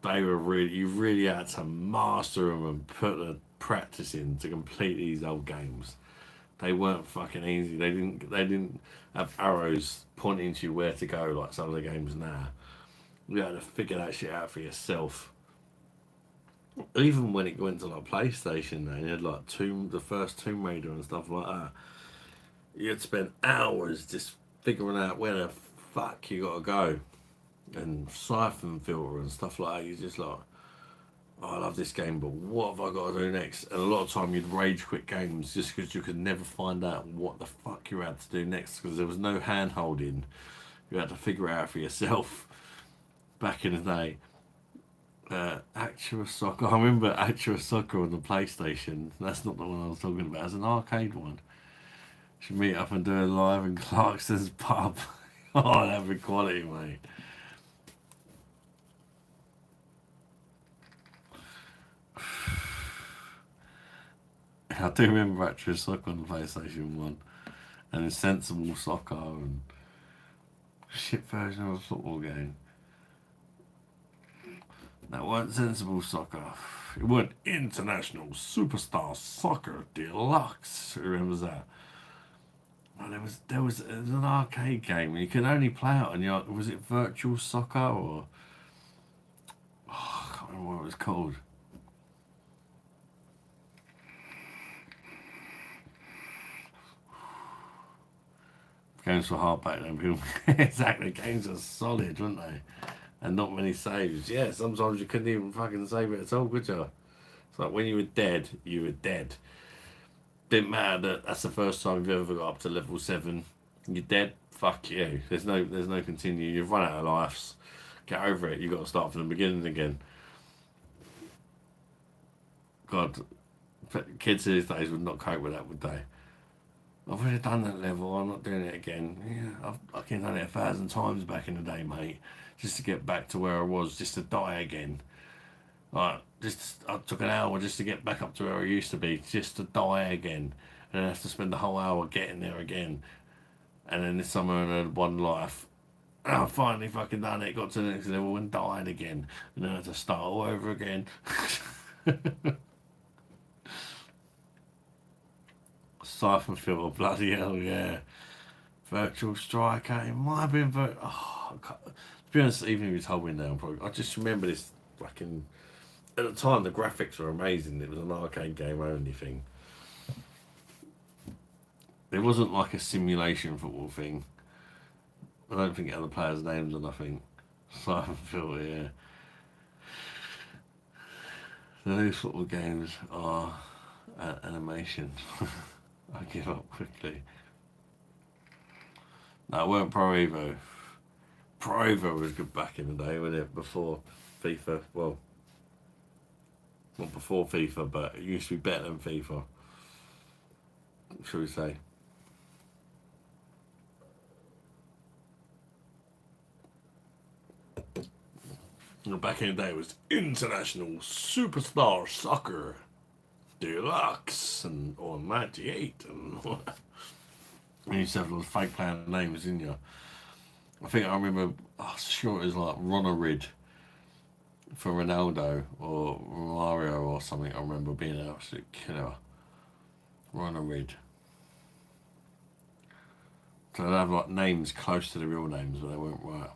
They were really, you really had to master them and put the practice in to complete these old games. They weren't fucking easy. They didn't have arrows pointing to you where to go like some of the games now. You had to figure that shit out for yourself. Even when it went to like PlayStation, and you had like the first Tomb Raider and stuff like that. You'd spend hours just figuring out where the fuck you gotta go, and siphon filter and stuff like that. You're just like, oh, I love this game, but what have I got to do next? And a lot of time you'd rage quit games just because you could never find out what the fuck you had to do next, because there was no hand holding. You had to figure it out for yourself. Back in the day, Actua Soccer. I remember Actua Soccer on the PlayStation. That's not the one I was talking about. It's an arcade one. Should meet up and do it live in Clarkson's pub. Oh, that'd be quality, mate. I do remember Actua Soccer on the PlayStation 1. And Sensible Soccer and shit version of a football game. That weren't Sensible Soccer. It weren't International Superstar Soccer Deluxe. Who remembers that? Well, there was an arcade game. You could only play it on was it Virtual Soccer or I can't remember what it was called. Games were hard back then, people. Exactly, games were solid, weren't they? And not many saves. Yeah, sometimes you couldn't even fucking save it at all, could you? It's like when you were dead, you were dead. Didn't matter that that's the first time you've ever got up to level 7. You're dead. Fuck you. There's no continue. You've run out of lives. Get over it. You've got to start from the beginning again. God, kids these days would not cope with that, would they? I've already done that level. I'm not doing it again. Yeah, I've fucking done it 1,000 times back in the day, mate. Just to get back to where I was, just to die again. Like, I took an hour just to get back up to where I used to be, just to die again. And then I have to spend the whole hour getting there again. And then this summer I had one life. And I finally fucking done it, got to the next level and died again. And then I had to start all over again. Siphon filter, bloody hell, yeah. Virtual Striker, it might have been to be honest, even if you told me now, I just remember this fucking. At the time, the graphics were amazing. It was an arcade game only thing. It wasn't like a simulation football thing. I don't think it had the players' names or nothing. Siphon filter, yeah. Those football games are animation. I give up quickly. No, it weren't Pro Evo. Pro Evo was good back in the day, wasn't it? Before FIFA. Well, not before FIFA, but it used to be better than FIFA. Shall we say? Back in the day, it was International Superstar Soccer Deluxe or 98 and you used to have those fake player names, didn't you? I think I remember, sure it was like Ronarid for Ronaldo or Mario or something. I remember being an absolute killer. Ronarid. So So they'll have like names close to the real names, but they weren't right.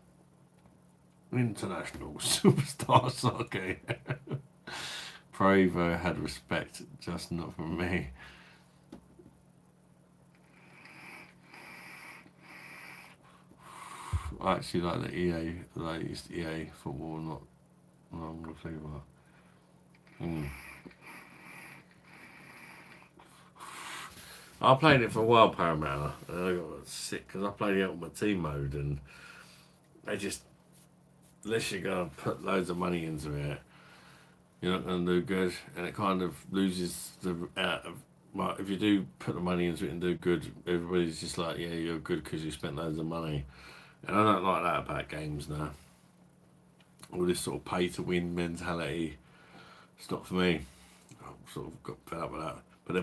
International superstar soccer. Provo had respect, just not from me. I actually like the latest EA football, not the FIFA. I played it for a while, Paramount, and I got sick because I played the Ultimate Team mode, and they just, unless you're going to put loads of money into it, you're not going to do good, and it kind of loses the well, if you do put the money into it and do good, everybody's just like, yeah, you're good because you spent loads of money, and I don't like that about games now. All this sort of pay-to-win mentality, it's not for me. I've sort of got fed up with that. But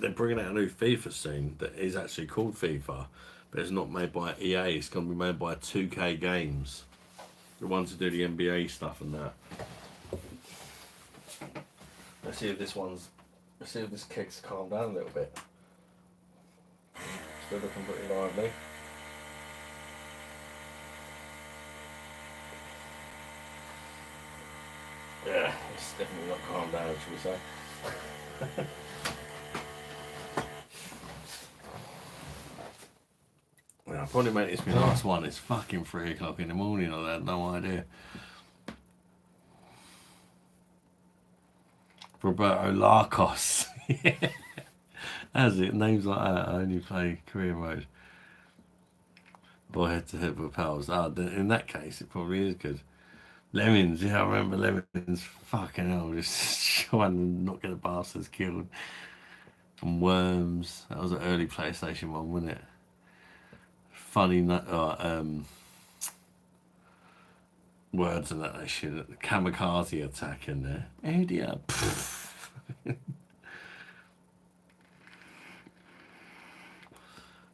they're bringing out a new FIFA soon that is actually called FIFA, but it's not made by EA. It's going to be made by 2K Games, the ones who do the NBA stuff and that. Let's see if this kick's calmed down a little bit. Still looking pretty lively. Yeah, it's definitely not calmed down, should we say. Yeah, I'll probably make this my last one. It's fucking 3 o'clock in the morning. I had no idea. Roberto Larcos. As it, names like that. I only play career mode. Or head to head with pals. In that case, it probably is good. Lemmings, yeah, I remember Lemmings. Fucking hell, just trying to not get the bastards killed. And Worms, that was an early PlayStation one, wasn't it? Funny, words and that shit. The kamikaze attack in there. Oh dear.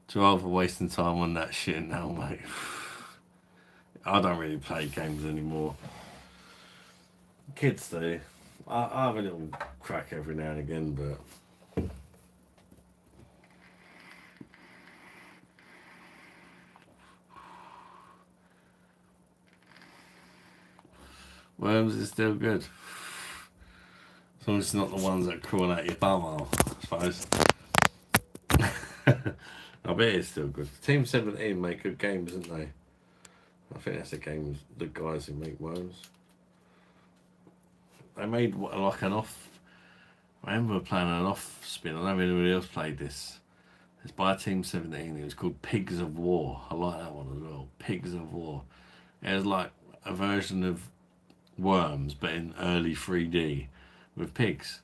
Too old for wasting time on that shit now, mate. I don't really play games anymore. Kids do. I have a little crack every now and again, but Worms is still good. As long as it's not the ones that crawl out your bum, I suppose. I bet it's still good. Team 17 make good games, don't they? I think that's the guys who make Worms. They made like an off. I remember playing an off spin. I don't know if anybody else played this. It's by Team 17. It was called Pigs of War. I like that one as well. Pigs of War. It was like a version of Worms, but in early 3D with pigs.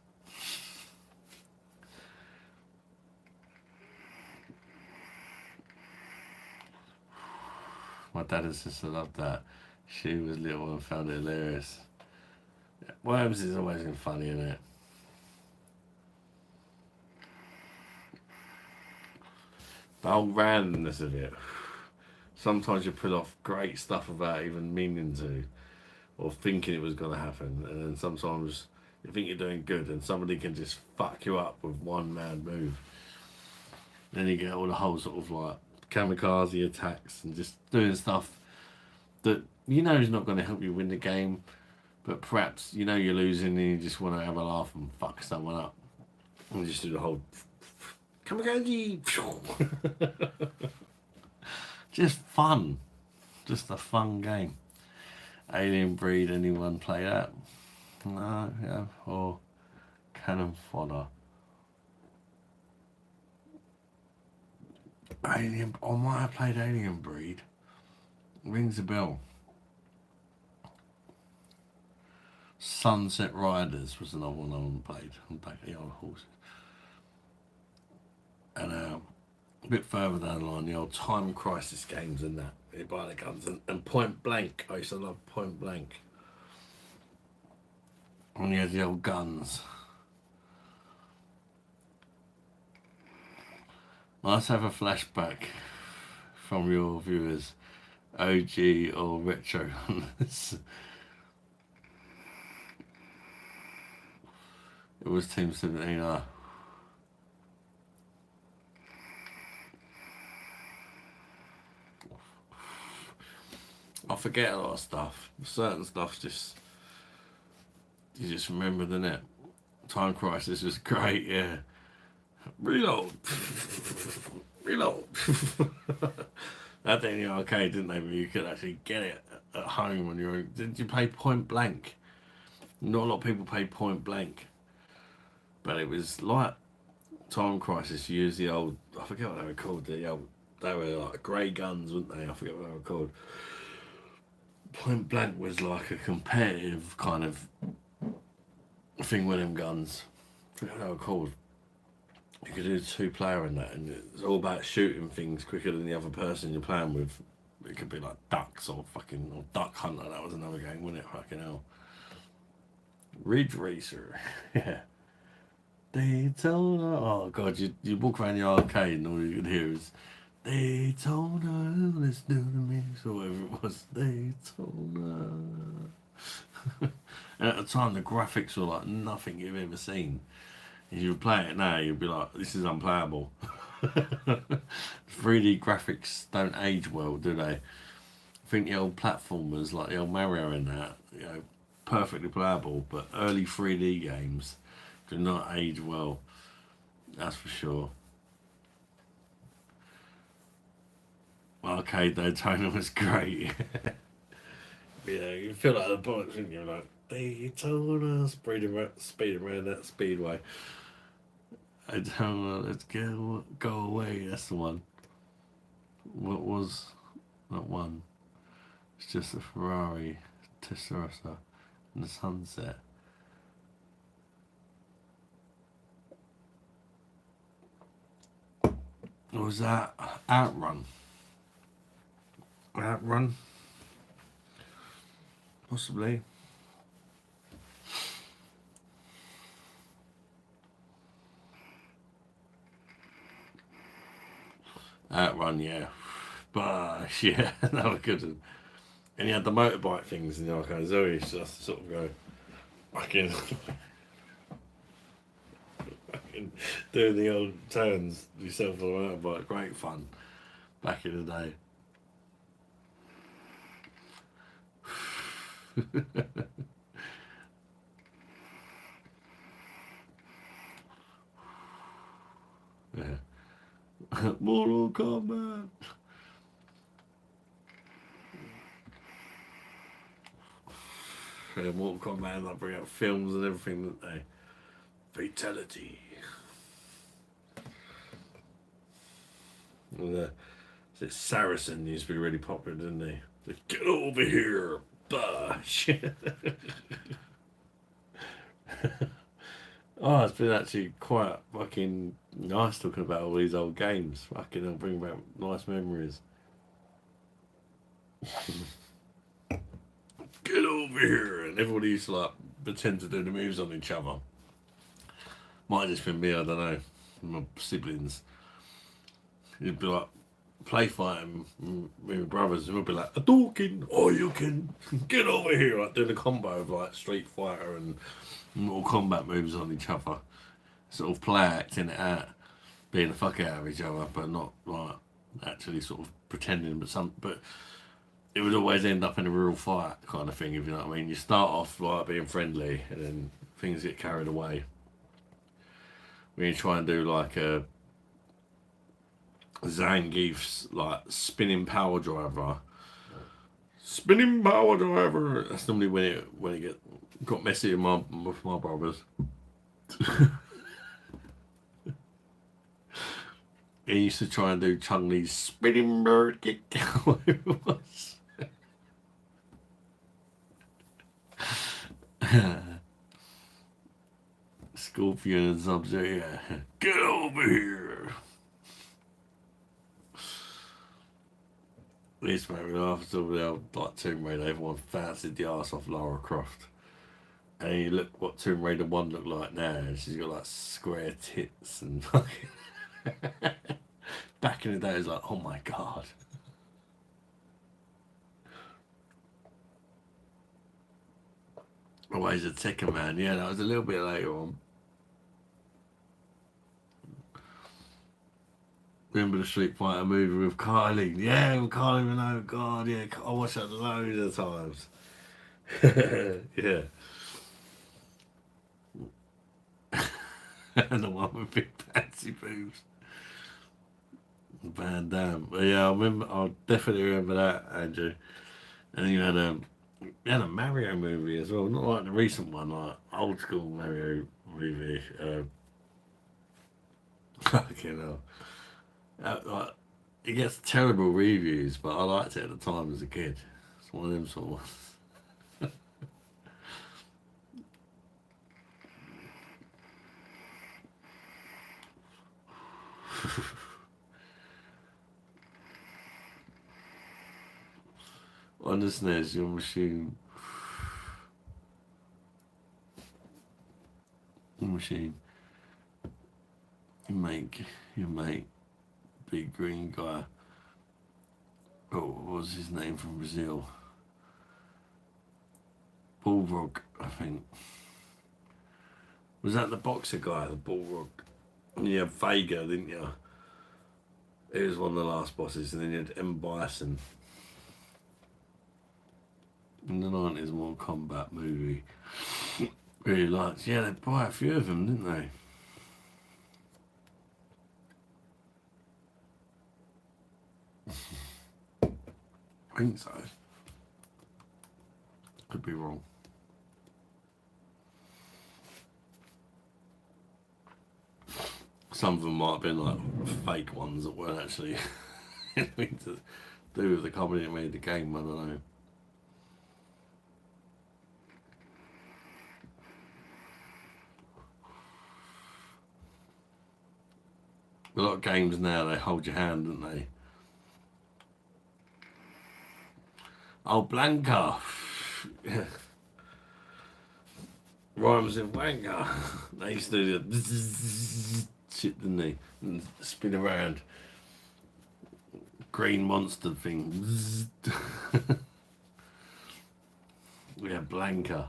My dad and sister loved that. She was little and found it hilarious. Worms is always been funny, isn't it? The whole randomness of it. Sometimes you put off great stuff without even meaning to, or thinking it was going to happen, and then sometimes you think you're doing good and somebody can just fuck you up with one mad move. Then you get all the whole sort of like kamikaze attacks and just doing stuff that you know is not going to help you win the game, but perhaps you know you're losing and you just want to have a laugh and fuck someone up. And just do the whole kamikaze. Just fun. Just a fun game. Alien Breed, anyone play that? No, yeah. Or Cannon Fodder. I might have played Alien Breed. Rings a bell. Sunset Riders was another one I played. I'm back at the old horses. And a bit further down the line, the old Time Crisis games and that. You buy the guns and Point Blank. I used to love Point Blank. And you had the old guns. Nice to have a flashback from your viewers, OG or retro. It was Team 17. I forget a lot of stuff. Certain stuff just you just remember, doesn't it? Time Crisis was great, yeah. Reload, reload. That thing in the arcade, didn't they? But you could actually get it at home when you're. Did you play Point Blank? Not a lot of people played Point Blank, but it was like Time Crisis. You use the old. I forget what they were called. The old. They were like grey guns, weren't they? I forget what they were called. Point Blank was like a competitive kind of thing with them guns. I forget what they were called. You could do 2-player in that, and it's all about shooting things quicker than the other person you're playing with. It could be like ducks or Duck Hunter. That was another game, wasn't it? Fucking hell. Ridge Racer. Yeah. Daytona. Oh god, you walk around the arcade and all you could hear is Daytona, let's do the mix, or whatever it was. Daytona. And at the time, the graphics were like nothing you've ever seen. If you play it now, you'd be like, this is unplayable. 3D graphics don't age well, do they? I think the old platformers, like the old Mario and that, you know, perfectly playable, but early 3D games do not age well. That's for sure. Arcade Daytona was great. Yeah, you feel like the bullets, didn't you? Like, Daytona, speeding around that speedway. Daytona, let's go away. That's the one. What was that one? It's just a Ferrari Testarossa in the sunset. Or was that Outrun? Outrun? Possibly. Outrun, yeah. But yeah, that was good. And you had the motorbike things in the arcade, so you just sort of go, fucking doing the old turns yourself on a motorbike. Great fun back in the day. Yeah. Mortal Kombat. Yeah, Mortal Kombat, like bring out films and everything, didn't they? Fatality. And Saracen used to be really popular, didn't he? Like, get over here, Bush. Oh, it's been actually quite fucking nice talking about all these old games. Fucking, it'll bring back nice memories. Get over here, and everybody used to like pretend to do the moves on each other. Might have just been me, I don't know. My siblings. You'd be like play fighting with my brothers, and we'd be like, "Talking, or you can get over here," like doing a combo of like Street Fighter and Mortal Kombat moves on each other. Sort of play acting it out, being the fuck out of each other, but not like actually sort of pretending. But it would always end up in a real fight kind of thing, if you know what I mean. You start off like being friendly, and then things get carried away. When you try and do like a Zangief's like spinning power driver. Spinning power driver. That's normally when it got messy with my brothers. He used to try and do Chung-Li's spinning bird kick. It was. Scorpion and Sub-Zero, yeah. Get over here. This made me laugh. It's all like Tomb Raider. Everyone fancied the arse off Lara Croft. And you look what Tomb Raider 1 looked like now. And she's got like square tits and fucking. Back in the day, it was like, oh my god. Always a Tekken Man. Yeah, that was a little bit later on. Remember the Street Fighter movie with Kylie? Yeah, with Kylie Minogue. God, yeah, I watched that loads of times. Yeah. And the one with big fancy boobs. Van Damme. But yeah, I definitely remember that, Andrew. And then you had a Mario movie as well. Not like the recent one, like old school Mario movie. Fucking hell. Like, it gets terrible reviews, but I liked it at the time as a kid. It's one of them sort of ones. On the SNES, your machine. Your machine. You make big green guy. Oh, what was his name from Brazil? Bullrog, I think. Was that the boxer guy, the Bullrog? You had Vega, didn't you? It was one of the last bosses, and then you had M. Bison. In the 90s Mortal Kombat movie. Really liked. Yeah, they buy a few of them, didn't they? I think so. Could be wrong. Some of them might have been like fake ones that weren't actually anything to do with the company that made the game. I don't know. A lot of games now, they hold your hand, don't they? Oh, Blanca. Rhymes with wanker. They used to do the shit, didn't they? And spin around. Green monster thing. We had Blanca.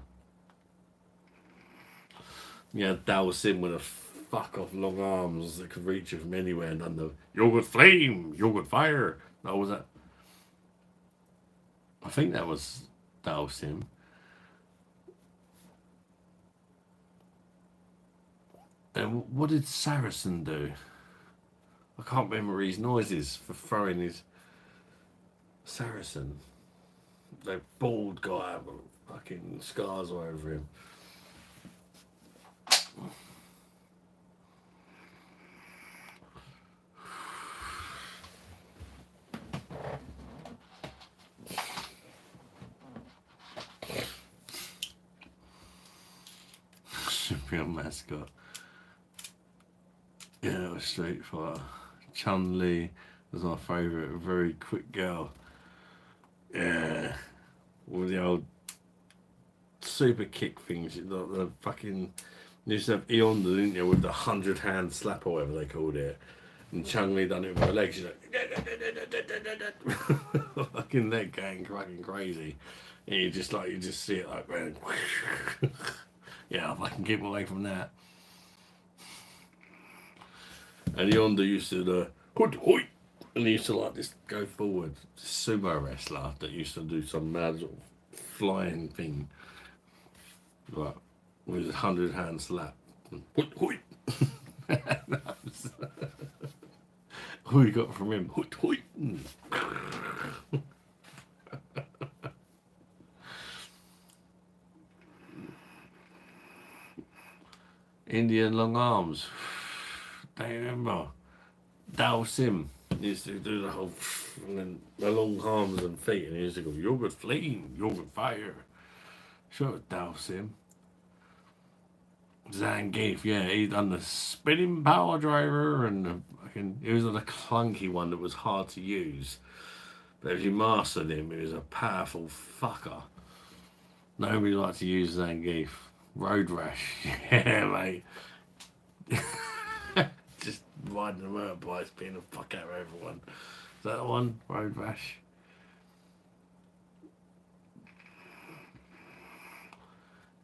You had Dalsim with a fuck off long arms that could reach you from anywhere and done the yogurt flame, yogurt fire. That was that. I think that was Dalsim. And what did Saracen do? I can't remember his noises for throwing his Saracen. That bald guy with fucking scars all over him. Should be a mascot. Yeah, it was Street Fighter. Chun-Li was my favourite. A very quick girl. Yeah. All the old super kick things. The fucking... You used to have Eonda, didn't you, with the 100-hand slap or whatever they called it. And Chun-Li done it with her legs. She's like... fucking leg going fucking crazy. And you just see it like... Yeah, if I can keep away from that. And Yonda used to hoot hoot, and he used to like just go forward. Sumo wrestler that used to do some mad sort of flying thing, like with his 100-hand slap. Hoot hoot. All we got from him, hoot hoot. Indian long arms. Don't remember. Dao Sim used to do the whole and then the long arms and feet, and he used to go yogurt flame, yogurt fire. Sure, it was Dao Sim. Zangief, yeah, he done the spinning power driver, and it was a clunky one that was hard to use. But if you mastered him, he was a powerful fucker. Nobody liked to use Zangief. Road rash, yeah, mate. Just riding a motorbike, being a fuck out of everyone. Is that the one? Road rash.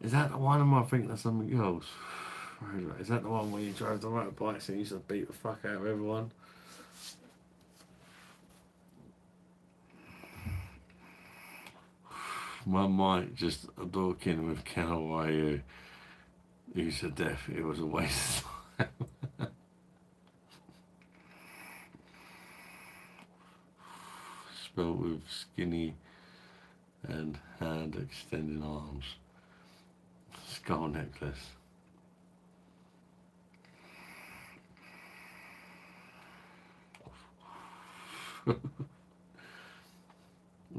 Is that the one? I think that's something else. Is that the one where you drove the motorbikes and you used to beat the fuck out of everyone? My mic just talking with Ken Hawaii, who said death. It was a waste of time. Spelled with skinny and hand extending arms. Skull necklace. What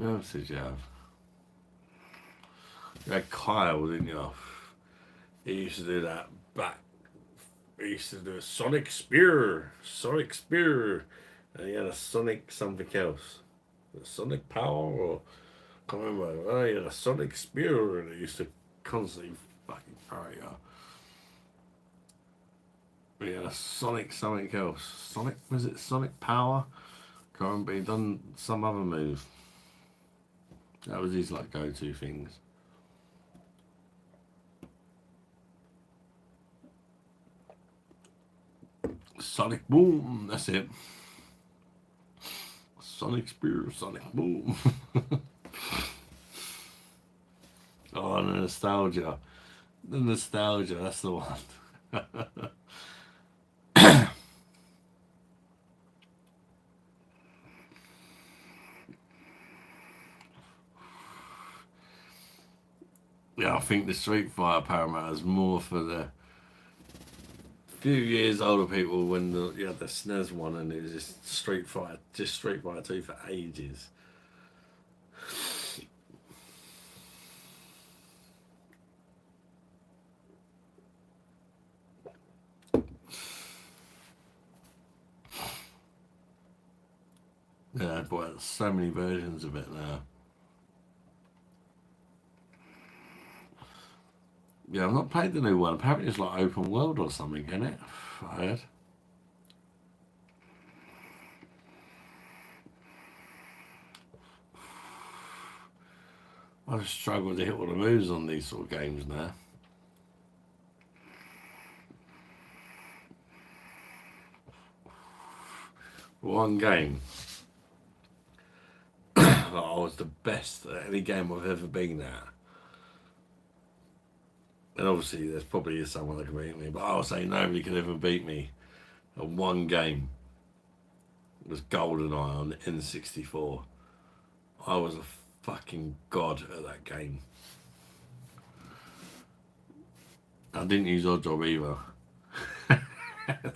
else did you have? You had Kyle, didn't you? He used to do that back. He used to do a Sonic Spear. Sonic Spear. And he had a Sonic something else. A Sonic Power or I can't remember. Oh, he had a Sonic Spear and he used to constantly fucking parry you. He had a Sonic something else. Sonic, was it Sonic Power? Can't remember, he done some other move. That was his like go-to things. Sonic Boom, that's it. Sonic Spear, Sonic Boom. Oh, the nostalgia. The nostalgia, that's the one. Yeah, I think the Street Fighter Paramount is more for the few years older people when you had the SNES one and it was just Street Fighter 2 for ages. Yeah, boy, there's so many versions of it now. Yeah, I've not played the new one. Apparently it's like open world or something, isn't it? I heard. I just struggle to hit all the moves on these sort of games now. One game. I was the best at any game I've ever been at. And obviously there's probably someone that can beat me, but I'll say nobody can ever beat me at one game. It was GoldenEye on the N64. I was a fucking god at that game. I didn't use Oddjob either.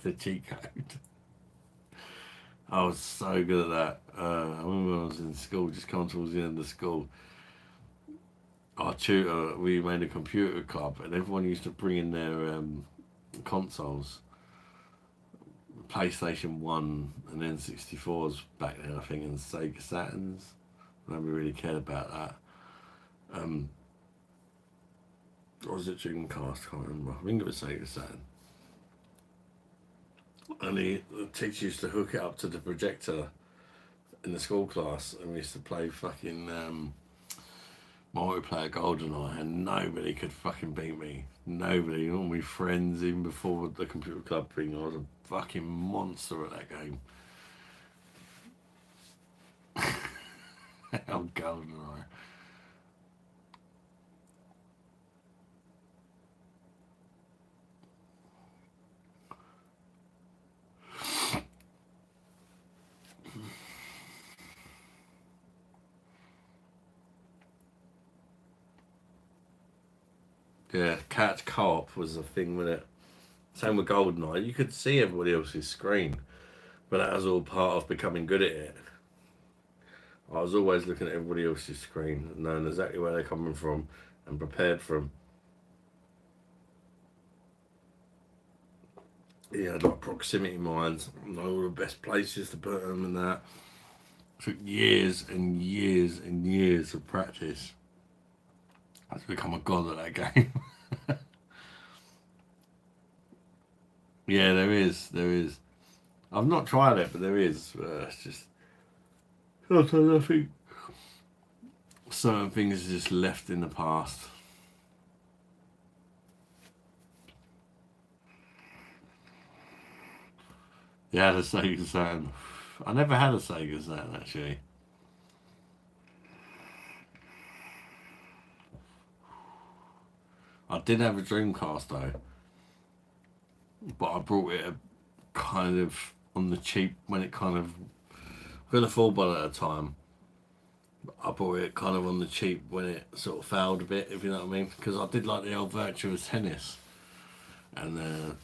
The cheat code. I was so good at that. I remember when I was in school, just coming towards the end of school, our tutor, we made a computer club and everyone used to bring in their consoles. PlayStation 1 and N64s back then, I think, and Sega Saturns. Nobody really cared about that. Or was it Dreamcast? I can't remember. I think it was Sega Saturn. And the teacher used to hook it up to the projector in the school class, and we used to play fucking multiplayer GoldenEye, and nobody could fucking beat me. Nobody, all my friends, even before the computer club thing, I was a fucking monster at that game. Oh, GoldenEye. Yeah, catch co-op was a thing with it. Same with GoldenEye. You could see everybody else's screen, but that was all part of becoming good at it. I was always looking at everybody else's screen, knowing exactly where they're coming from and prepared from. Yeah, like proximity mines, know all the best places to put them and that. Took years and years and years of practice. I had to become a god at that game. Yeah, there is. I've not tried it, but there is. It's just sometimes I think certain things are just left in the past. Yeah, the Sega Saturn. I never had a Sega Saturn actually. did have a Dreamcast though, but I brought it kind of on the cheap when it kind of couldn't afford one at a time. I bought it kind of on the cheap when it sort of failed a bit, if you know what I mean, because I did like the old Virtuous Tennis and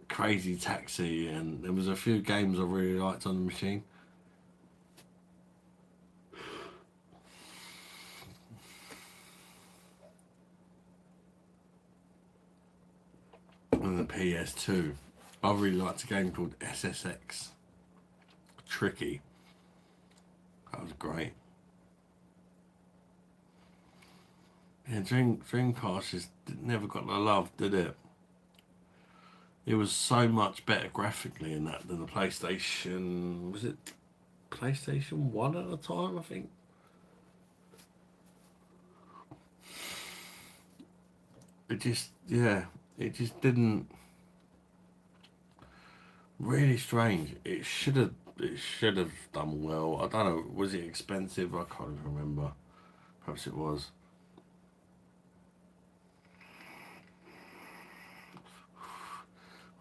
Crazy Taxi, and there was a few games I really liked on the machine. On the PS2, I really liked a game called SSX Tricky. That was great. Yeah, Dreamcast just never got the love, did it? It was so much better graphically in that than the PlayStation. Was it PlayStation 1 at the time, I think? It just, yeah, it just didn't. Really strange. It should have done well. I don't know. Was it expensive? I can't even remember. Perhaps it was.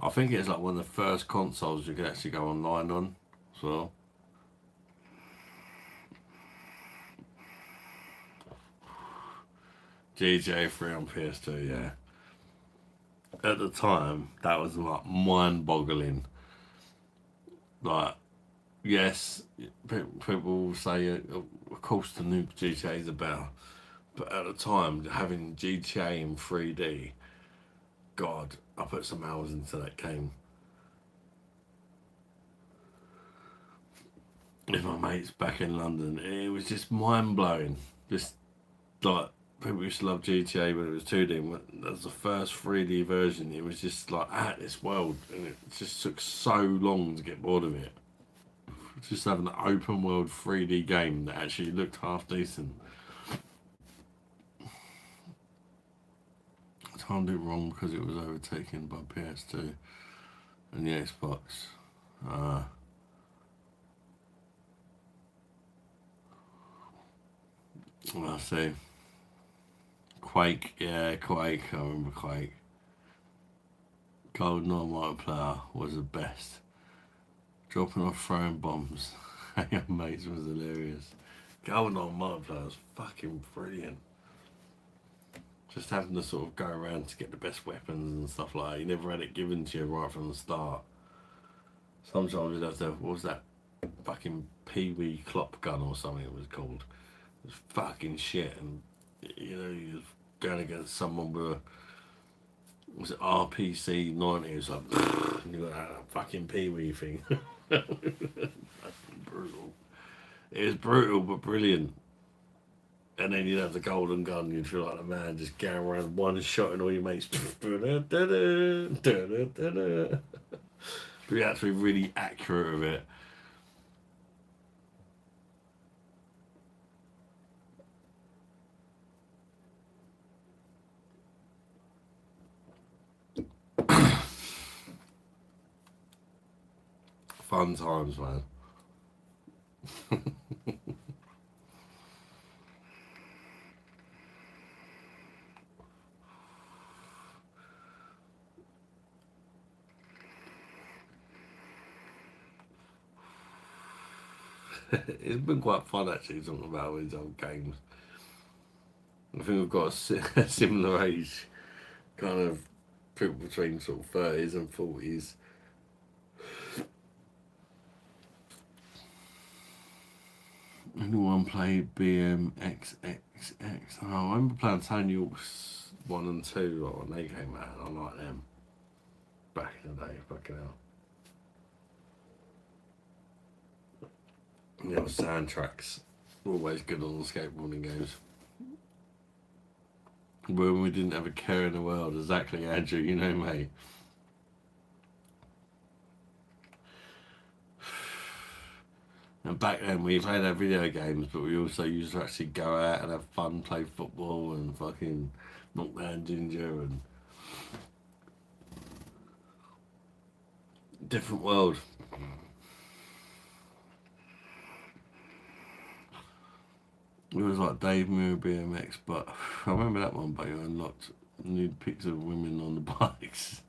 I think it's like one of the first consoles you could actually go online on as well. GTA 3 on PS2, yeah. At the time, that was like mind-boggling. Like, yes, people will say, of course, the new GTA is about, but at the time, having GTA in 3D, God, I put some hours into that game. With my mates back in London, it was just mind-blowing. Just like, people used to love GTA when it was 2D. When that was the first 3D version. It was just like at this world, and it just took so long to get bored of it. Just having an open world 3D game that actually looked half decent. I can't do it wrong because it was overtaken by PS2 and the Xbox. I see. Quake, yeah, Quake. I remember Quake. GoldenEye multiplayer was the best. Dropping off throwing bombs. Hang on, mates, was hilarious. GoldenEye multiplayer was fucking brilliant. Just having to sort of go around to get the best weapons and stuff like that. You never had it given to you right from the start. Sometimes you'd have to, what was that fucking Pee-wee Clop gun or something it was called. It was fucking shit, and you know, you was going against someone with a, was it RPC 90? It was like, and you got that fucking Pee-wee thing. Brutal. It was brutal but brilliant. And then you'd have the golden gun, you'd feel like a man just going around one shot and all your mates. But you had to be really accurate with it. Fun times, man. It's been quite fun actually talking about these old games. I think we've got a similar age, kind of people between sort of 30s and 40s. Anyone play BMXXX? Oh, I remember playing Tony Hawk's 1 and 2 like, when they came out. I like them. Back in the day, fucking hell. The old soundtracks, always good on the skateboarding games. When we didn't have a care in the world, exactly, Andrew, you know, mate. And back then we played our video games, but we also used to actually go out and have fun, play football and fucking knock down ginger and different world. It was like Dave Mirror BMX, but I remember that one, but you unlocked Nude pics of women on the bikes.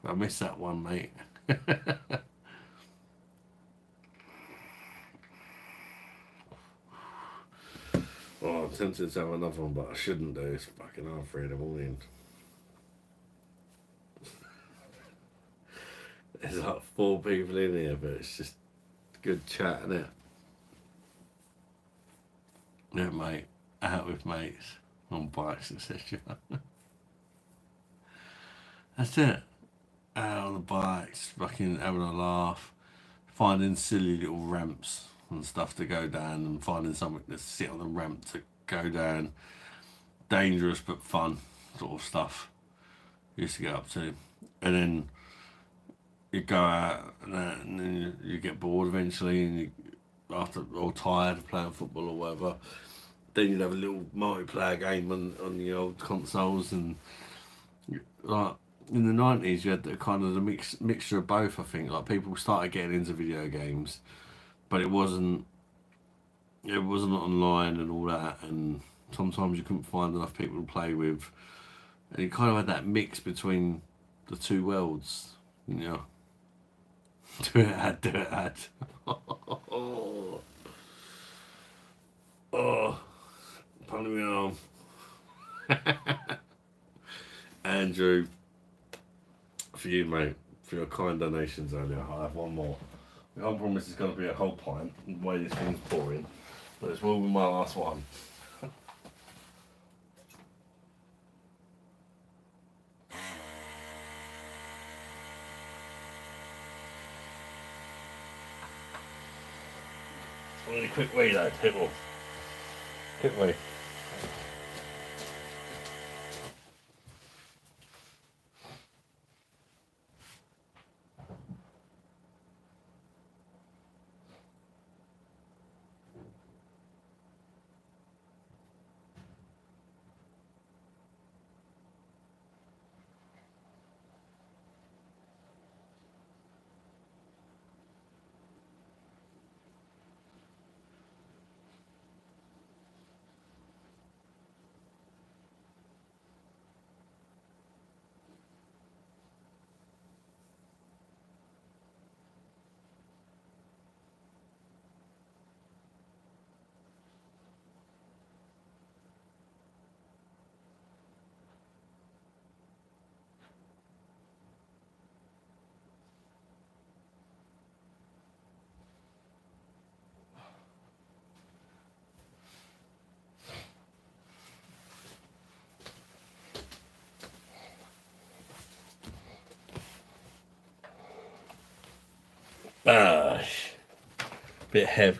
I missed that one, mate. Oh, I'm tempted to have another one, but I shouldn't do. It's fucking half 3 in the morning. There's like 4 people in here, but it's just good chat, isn't it? Yeah, mate. Out with mates on bikes, etc. That's it. Out on the bikes, fucking having a laugh, finding silly little ramps and stuff to go down, and finding something to sit on the ramp to go down. Dangerous but fun sort of stuff. Used to get up to, and then you go out and then you get bored eventually, and you after or tired of playing football or whatever. Then you'd have a little multiplayer game on the old consoles, and like in the 90s you had the kind of the mixture of both. I think like people started getting into video games, but it wasn't online and all that, and sometimes you couldn't find enough people to play with, and you kind of had that mix between the two worlds, you know. Do it, ad. Oh, pardon me arm. Andrew, for you, mate, for your kind donations earlier. I'll have one more. I can't promise it's going to be a whole pint, the way this thing's pouring, but this will be my last one. Really quick wee though, people. Quick wee. Bit head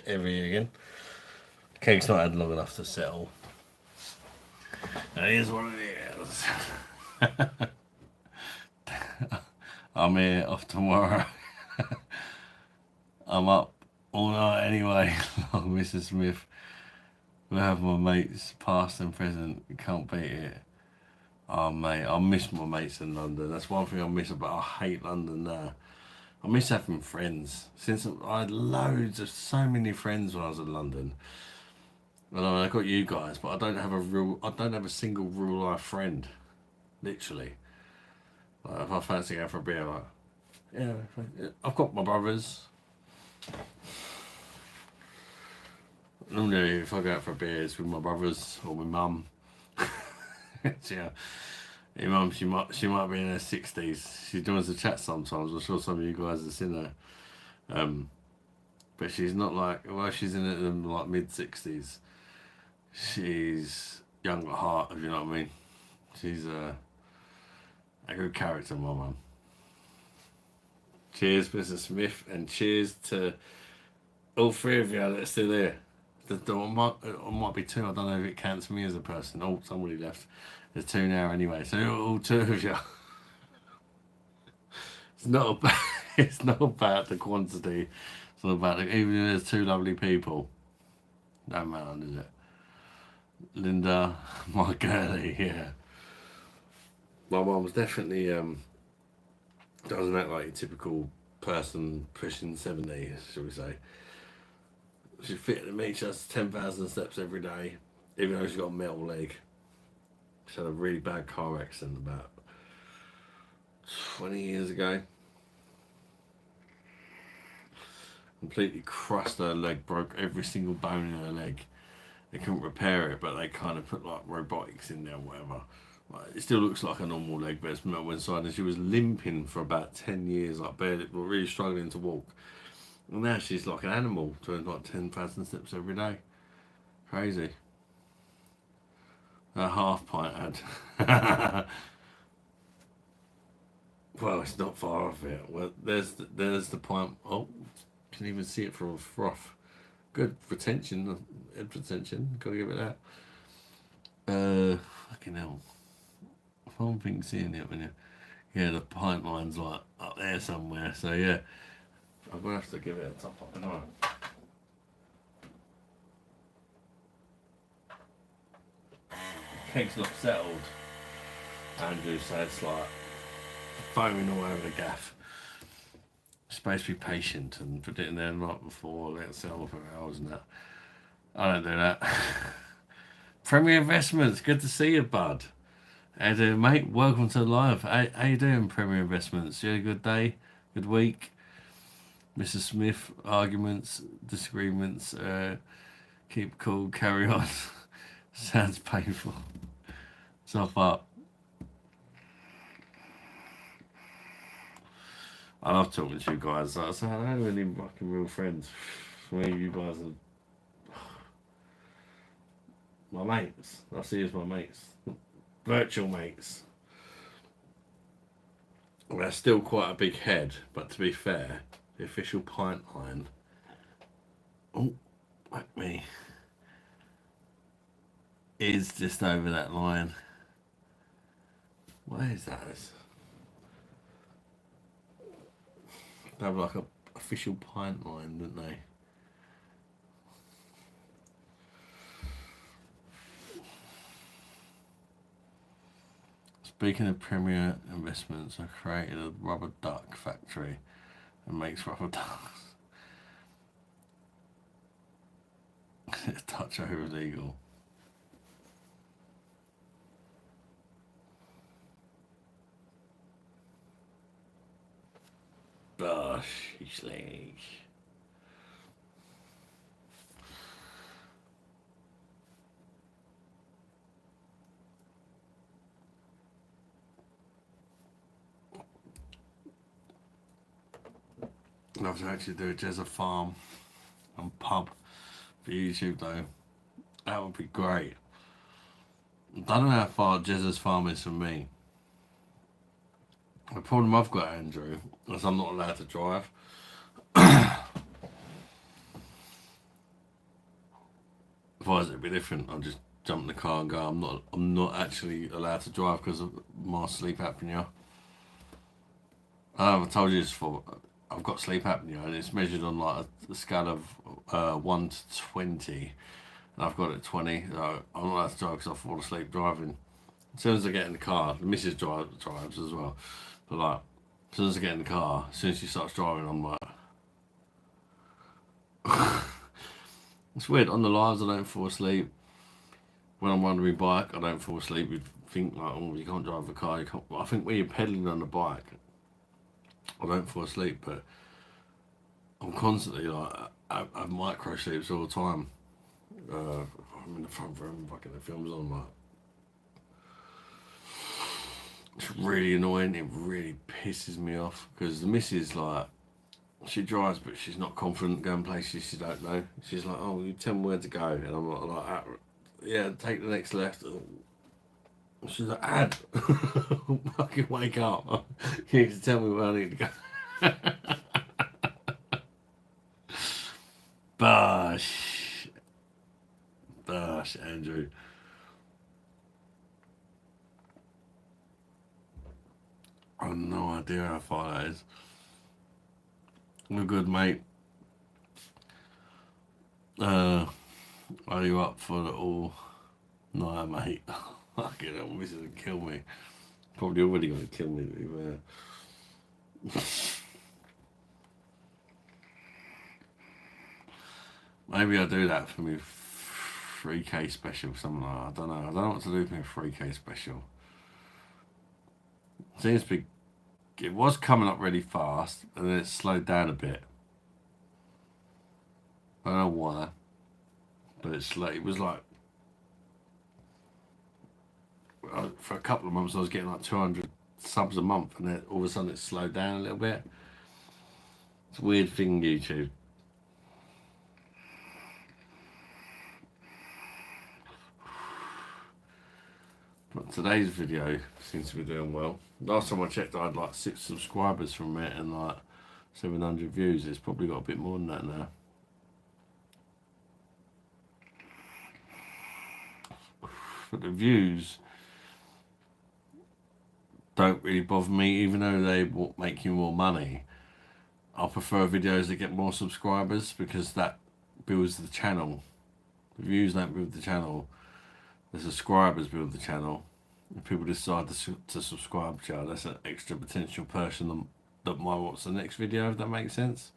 heavy again. Cake's not had long enough to settle. It is what it is. I'm here off tomorrow. I'm up all night anyway. Like Mrs. Smith. We'll have my mates past and present. You can't beat it. Oh mate, I miss my mates in London. That's one thing I miss about. I hate London now. I miss having friends. Since I had loads of so many friends when I was in London. And I got you guys, but I don't have a single real life friend. Literally. Like if I fancy going for a beer, like, yeah, I've got my brothers. Normally if I go out for a beer it's with my brothers or my mum. Yeah. Your mum, she might be in her 60s. She joins the chat sometimes. I'm sure some of you guys have seen her. But she's not like, well, she's in it in like mid 60s. She's young at heart, if you know what I mean. She's a good character, my mum. Cheers, Mr. Smith, and cheers to all 3 of you that are still here. It might be 2. I don't know if it counts me as a person. Oh, somebody left. There's 2 now anyway. So all 2 of you. It's not about the quantity. It's not about even if there's 2 lovely people. Don't matter, is it? Linda, my girlie, yeah. My mum's definitely doesn't act like a typical person pushing 70, shall we say. she's fitter than me. She does 10,000 steps every day, even though she's got a metal leg. She had a really bad car accident about 20 years ago. Completely crushed her leg, broke every single bone in her leg. They couldn't repair it, but they kind of put like robotics in there or whatever. Like, it still looks like a normal leg, but it's metal inside. And she was limping for about 10 years, like barely, really struggling to walk. And now she's like an animal, doing like 10,000 steps every day. Crazy. A half pint ad. Well, it's not far off it. Well, there's the pint. Oh, can even see it from a froth. Good retention, head retention. Gotta give it that. Fucking hell. One thing seeing it when you, yeah, the pint line's like up there somewhere. So yeah, I'm gonna have to give it a top up anyway. Cake's not settled. Andrew says like foaming all over the gaff. You're supposed to be patient and put it in there the night before, let it settle for hours and that. I don't do that. Premier Investments, good to see you, bud. How you doing, mate? Welcome to the live. How you doing, Premier Investments? You had a good day? Good week? Mr. Smith, arguments, disagreements, keep cool, carry on. Sounds painful. Stop up. I love talking to you guys. I don't have any fucking real friends. For me, you guys are my mates. I see you as my mates. Virtual mates. Well, that's still quite a big head, but to be fair, the official pint line. Oh, whack me. Is just over that line. What is that? They have like a official pint line, didn't they? Speaking of Premier Investments, I created a rubber duck factory that makes rubber ducks. Touch over legal. Gosh, he's like. I'd love to actually do a Jezza farm and pub for YouTube though. That would be great. I don't know how far Jezza's farm is from me. The problem I've got, Andrew, is I'm not allowed to drive. Otherwise it'd be different. I'll just jump in the car and go. I'm not actually allowed to drive because of my sleep apnea. I've told you this before. I've got sleep apnea and it's measured on like a scale of 1 to 20. And I've got it 20. So I'm not allowed to drive because I fall asleep driving. As soon as I get in the car, the missus drives as well. But like, as soon as I get in the car, as soon as she starts driving, I'm like... It's weird, on the lives I don't fall asleep. When I'm riding my bike, I don't fall asleep. You think like, oh, you can't drive a car. You can't... I think when you're pedaling on the bike, I don't fall asleep, but I'm constantly like, I have micro sleeps all the time. I'm in the front room, fucking the film's on, like... It's really annoying. It really pisses me off because the missus, like, she drives but she's not confident going places she don't know. She's like, oh, you tell me where to go, and I'm like, yeah, take the next left. She's like, Ad, fucking wake up. You need to tell me where I need to go. Bosh, Andrew. I have no idea how far that is. We're good, mate. Are you up for it all? No, mate. Fucking hell, this is gonna kill me. Probably already gonna kill me, to be fair. Maybe I'll do that for me 3K special, something like that. I don't know. I don't know what to do for my 3K special. Seems to be. It was coming up really fast, and then it slowed down a bit. I don't know why, but it's like it was like for a couple of months I was getting like 200 subs a month, and then all of a sudden it slowed down a little bit. It's a weird thing, YouTube. But today's video seems to be doing well. Last time I checked, I had like 6 subscribers from it and like 700 views. It's probably got a bit more than that now. But the views don't really bother me, even though they will make you more money. I prefer videos that get more subscribers because that builds the channel. The views don't build the channel. The subscribers build the channel. If people decide to subscribe to you, that's an extra potential person that might watch the next video, if that makes sense.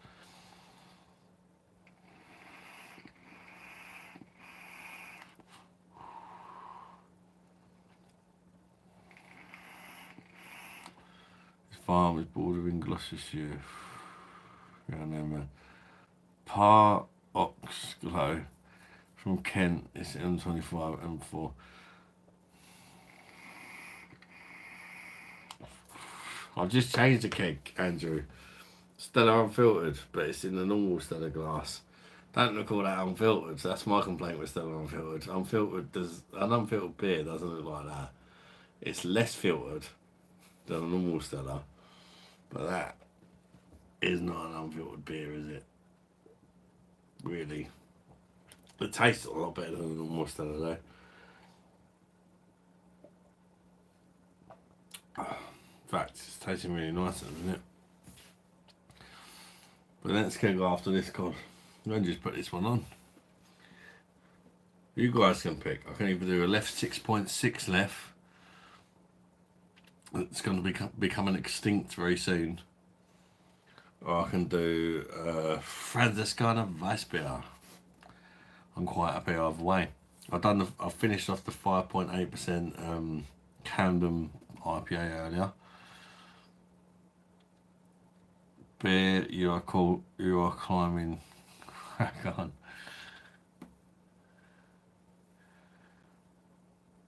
This farm is bordering Gloucestershire. Yeah, I know, man. Par Oxglow from Kent. It's M25 M4. I've just changed the keg, Andrew. Stella unfiltered, but it's in the normal Stella glass. Don't look all that unfiltered. So that's my complaint with Stella unfiltered. An unfiltered beer doesn't look like that. It's less filtered than a normal Stella, but that is not an unfiltered beer, is it? Really. It tastes a lot better than a normal Stella, though. In fact, it's tasting really nice, isn't it? But let's go after this cod. I'm going to just put this one on. You guys can pick. I can either do a left 6.6 left. It's going to be becoming extinct very soon. Or I can do Franziskaner Weissbier. I'm quite happy either way. I've finished off the 5.8% Camden IPA earlier. Beer, you are climbing. Crack on.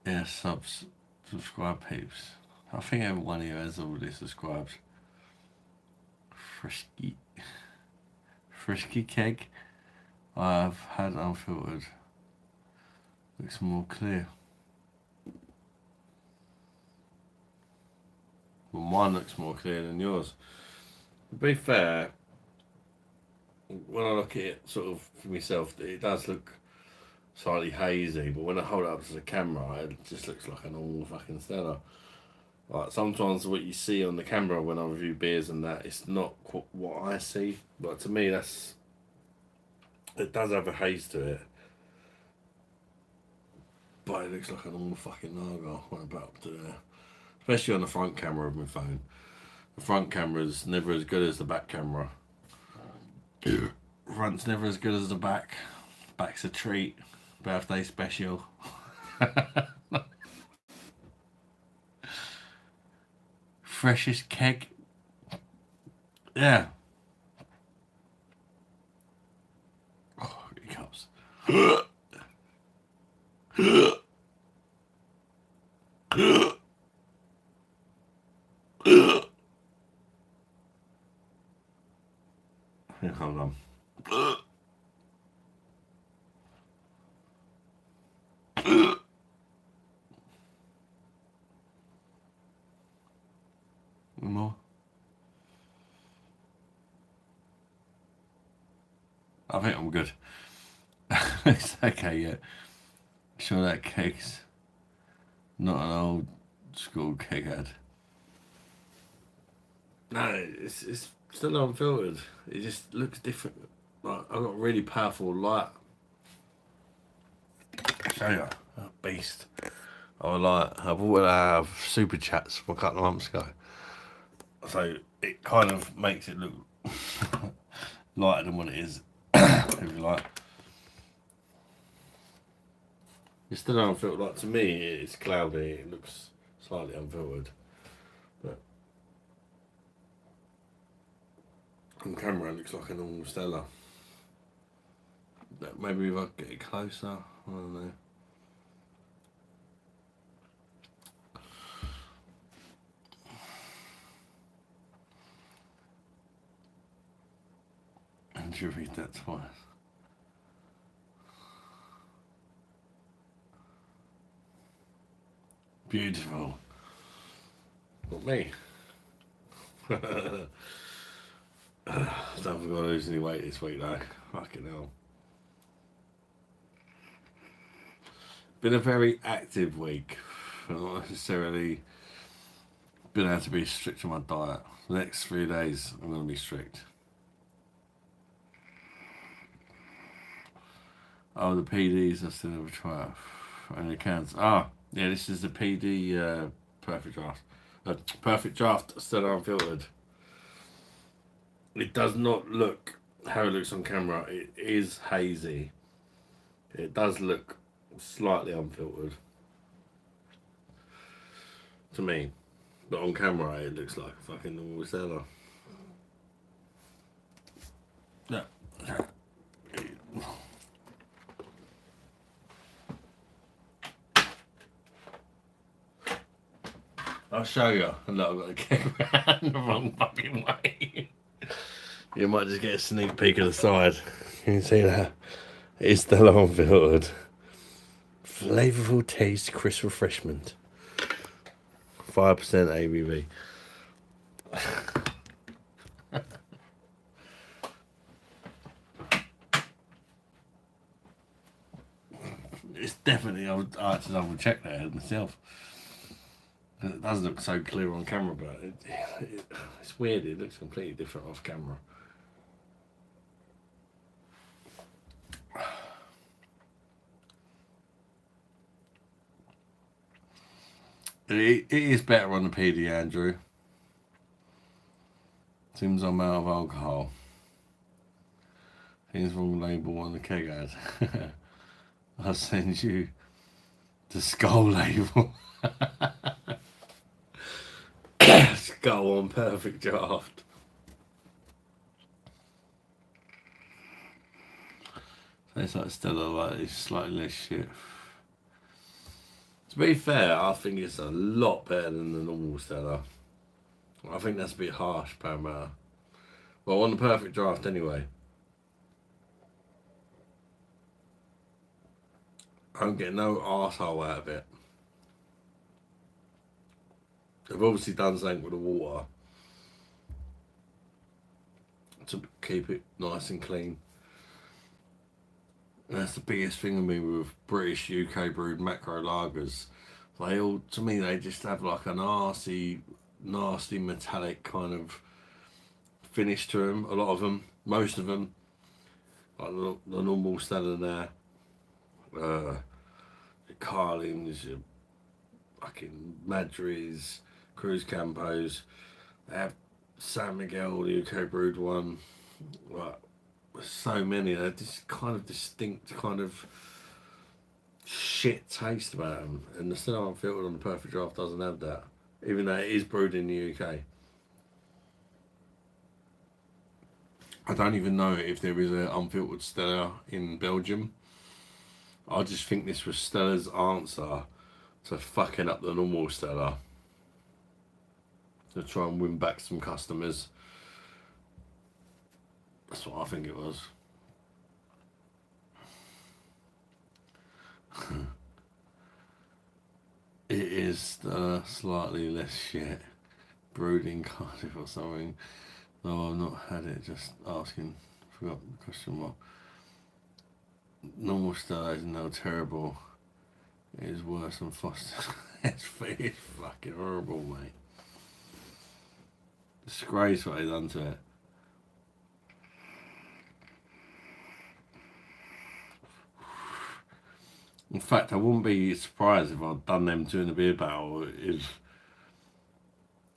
Yeah, subscribe peeps. I think everyone here has already subscribed. Frisky keg. I've had unfiltered. Looks more clear. Well, mine looks more clear than yours. To be fair, when I look at it sort of for myself, it does look slightly hazy, but when I hold it up to the camera, it just looks like a normal fucking Stella. Like sometimes what you see on the camera when I review beers and that, it's not what I see. But to me, it does have a haze to it. But it looks like a normal fucking lager when I put up to there. Especially on the front camera of my phone. The front camera's never as good as the back camera. Front's never as good as the back. Back's a treat. Birthday special. Freshest keg. Yeah. Oh, here he comes. Here, hold on. More. I think I'm good. It's okay, yeah. Sure that keg's not an old school keg head. No, it's still unfiltered. It just looks different. Like I've got a really powerful light. I'll show you. Oh, beast. I bought it out of Super Chats from a couple of months ago. So it kind of makes it look lighter than what it is, if you like. It's still unfiltered. Like, to me, it's cloudy. It looks slightly unfiltered. But on camera, it looks like a normal Stella. But maybe if I get it closer, I don't know. And you read that twice. Beautiful. Not me. Don't forget to lose any weight this week though. Fucking hell. Been a very active week. Not necessarily been able to be strict on my diet. The next 3 days I'm going to be strict. Oh, the PDs are still over 12. And the cans. Ah, yeah, this is the PD perfect draft. Perfect draft still unfiltered. It does not look how it looks on camera. It is hazy. It does look slightly unfiltered to me, but on camera it looks like a fucking normal seller. Yeah. I'll show you. Look, I've got the camera the wrong fucking way. You might just get a sneak peek of the side. You can see that. It's still unfiltered. Flavourful taste, crisp refreshment. 5% ABV. It's definitely, I had to double check that myself. It does look so clear on camera, but it's weird. It looks completely different off camera. It is better on the PD, Andrew. Seems I'm out of alcohol. Seems wrong label on the keg ad. I'll send you the skull label. Skull on perfect draft. So it's like still like it's slightly less shit. To be fair, I think it's a lot better than the normal Stella. I think that's a bit harsh, Paramount. Well, on the perfect draft anyway. I don't get no arsehole out of it. They've obviously done something with the water to keep it nice and clean. And that's the biggest thing with me with British UK brewed macro lagers. They all, to me, they just have like a nasty metallic kind of finish to them. A lot of them, most of them, like the normal Stella there, the Carlings, your fucking Madries, Cruz Campos. They have San Miguel, the UK brewed one. Like, so many, they're just kind of distinct, kind of shit taste about them. And the Stella Unfiltered on the perfect draft doesn't have that, even though it is brewed in the UK. I don't even know if there is an unfiltered Stella in Belgium. I just think this was Stella's answer to fucking up the normal Stella to try and win back some customers. That's what I think it was. It is slightly less shit. Brewed in Cardiff or something. No, I've not had it, just asking. Forgot the question mark. Normal Stella is no terrible. It is worse than Foster. It's fucking horrible, mate. Disgrace what they done to it. In fact, I wouldn't be surprised if I'd done them two in a beer battle. If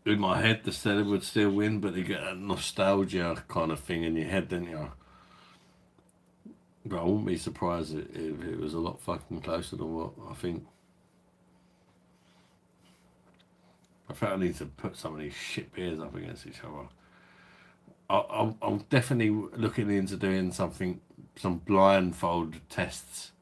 in my head the Stella would still win, but you get that nostalgia kind of thing in your head, don't you? But I wouldn't be surprised if it was a lot fucking closer than what I think. I think I need to put some of these shit beers up against each other. I'm definitely looking into doing some blindfold tests.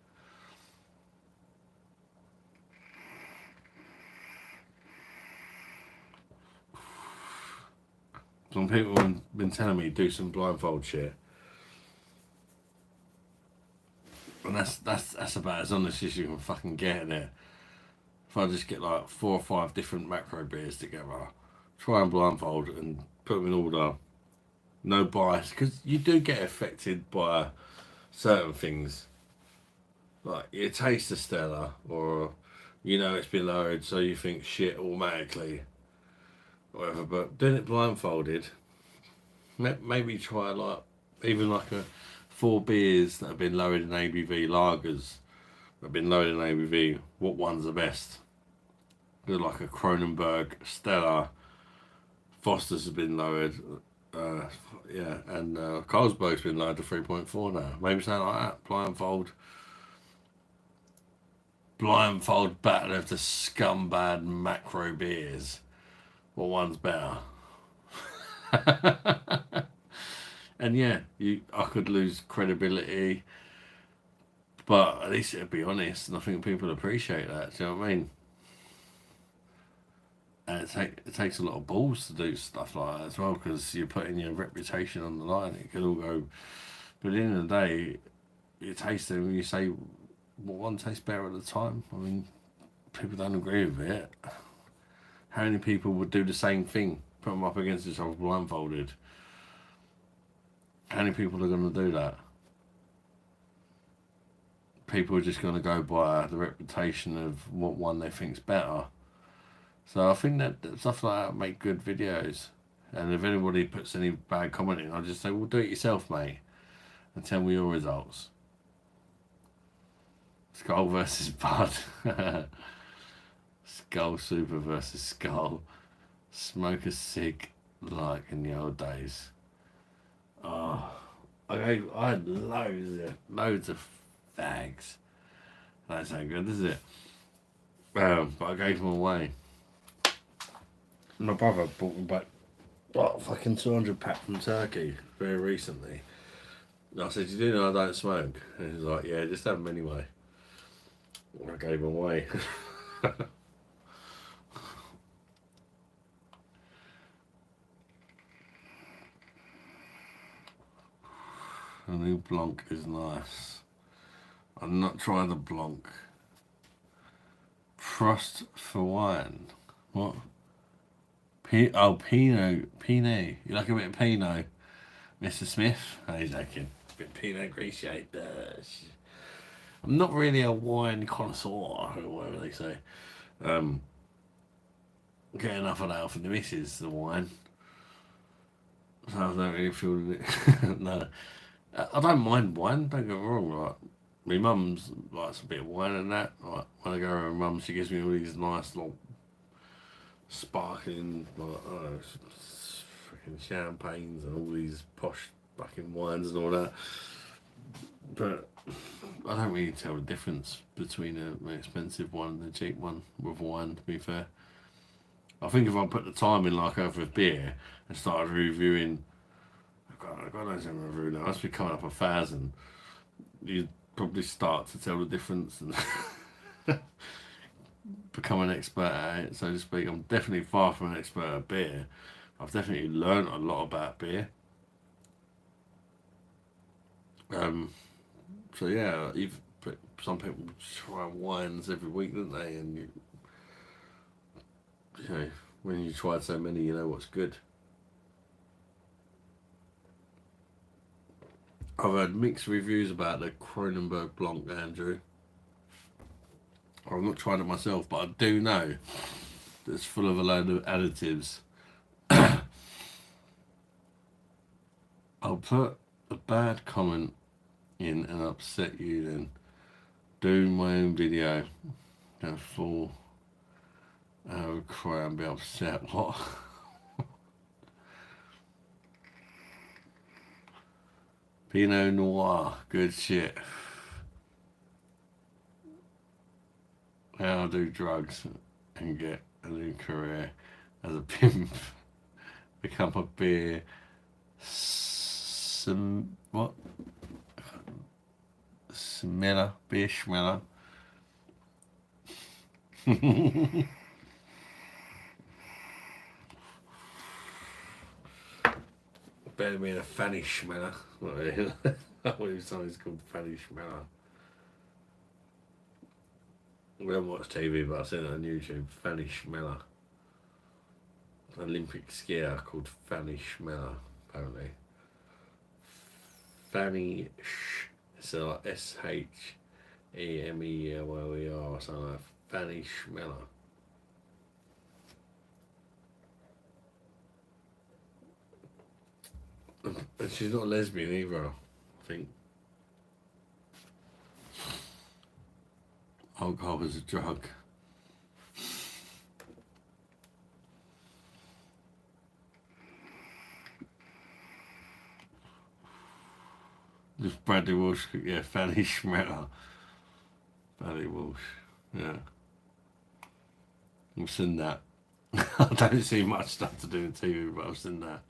Some people have been telling me do some blindfold shit. And that's about as honest as you can fucking get in it. If I just get like 4 or 5 different macro beers together, try and blindfold and put them in order, no bias, because you do get affected by certain things. Like you taste the Stella, or it's been lowered, so you think shit automatically, whatever. But doing it blindfolded, maybe try like even like 4 beers that have been lowered in ABV, lagers that have been lowered in ABV. What one's the best? They're like a Kronenberg, Stella, Foster's has been lowered, and Carlsberg's been lowered to 3.4 now. Maybe something like that. Blindfold battle of the scumbag macro beers. What one's better? And yeah, I could lose credibility, but at least it'd be honest, and I think people appreciate that. Do you know what I mean? And it takes a lot of balls to do stuff like that as well, because you're putting your reputation on the line. It could all go, but at the end of the day, you taste them and you say, well, one tastes better at the time. I mean, people don't agree with it. How many people would do the same thing, put them up against each other blindfolded? How many people are going to do that? People are just going to go by the reputation of what one they think's better. So I think that stuff like that make good videos. And if anybody puts any bad comment in, I'll just say, well, do it yourself, mate, and tell me your results. Skull versus Bud. Skull Super versus Skull. Smoke a cig like in the old days. Oh, I had loads of fags. That's not good, is it? But I gave them away. My brother brought me back fucking 200 pack from Turkey very recently. And I said, you do know I don't smoke? And he was like, yeah, just have them anyway. And I gave them away. The new Blanc is nice. I'm not trying the Blanc. Frost for wine. What? Pinot. You like a bit of Pinot, Mr. Smith? Oh, he's joking. A bit of Pinot Grigio. I'm not really a wine connoisseur, or whatever they say. Get enough of that off of the missus, the wine. So I don't really feel it. No. I don't mind wine, don't get me wrong. Like, my mum's likes a bit of wine and that. Like, when I go to her mum, she gives me all these nice little sparkling, freaking champagnes and all these posh fucking wines and all that. But I don't really tell the difference between an expensive one and a cheap one with wine, to be fair. I think if I put the time in like over beer and started reviewing, God knows how many review now, it must be coming up 1,000. You'd probably start to tell the difference and become an expert at it, so to speak. I'm definitely far from an expert at beer. I've definitely learned a lot about beer. So yeah, some people try wines every week, don't they? And when you try so many, you know what's good. I've heard mixed reviews about the Kronenberg Blanc, Andrew. I've not tried it myself, but I do know that it's full of a load of additives. I'll put a bad comment in and upset you then. Do my own video. Go full. I would cry and be upset. What? Pinot Noir, good shit. How I do drugs and get a new career as a pimp. Become a beer. What? Smeller, beer schmeller. Better be a fanny schmeller. I believe something's called fanny schmeller. We don't watch TV, but I've seen it on YouTube. Fanny schmeller. An Olympic skier called Fanny Schmeller, apparently. Fanny so like Shemeller or something like Fanny Schmeller. And she's not a lesbian either, I think. Alcohol is a drug. Just Bradley Walsh, yeah, Fanny Schmeller. Bradley Walsh, yeah. I've seen that. I don't see much stuff to do with TV, but I've seen that.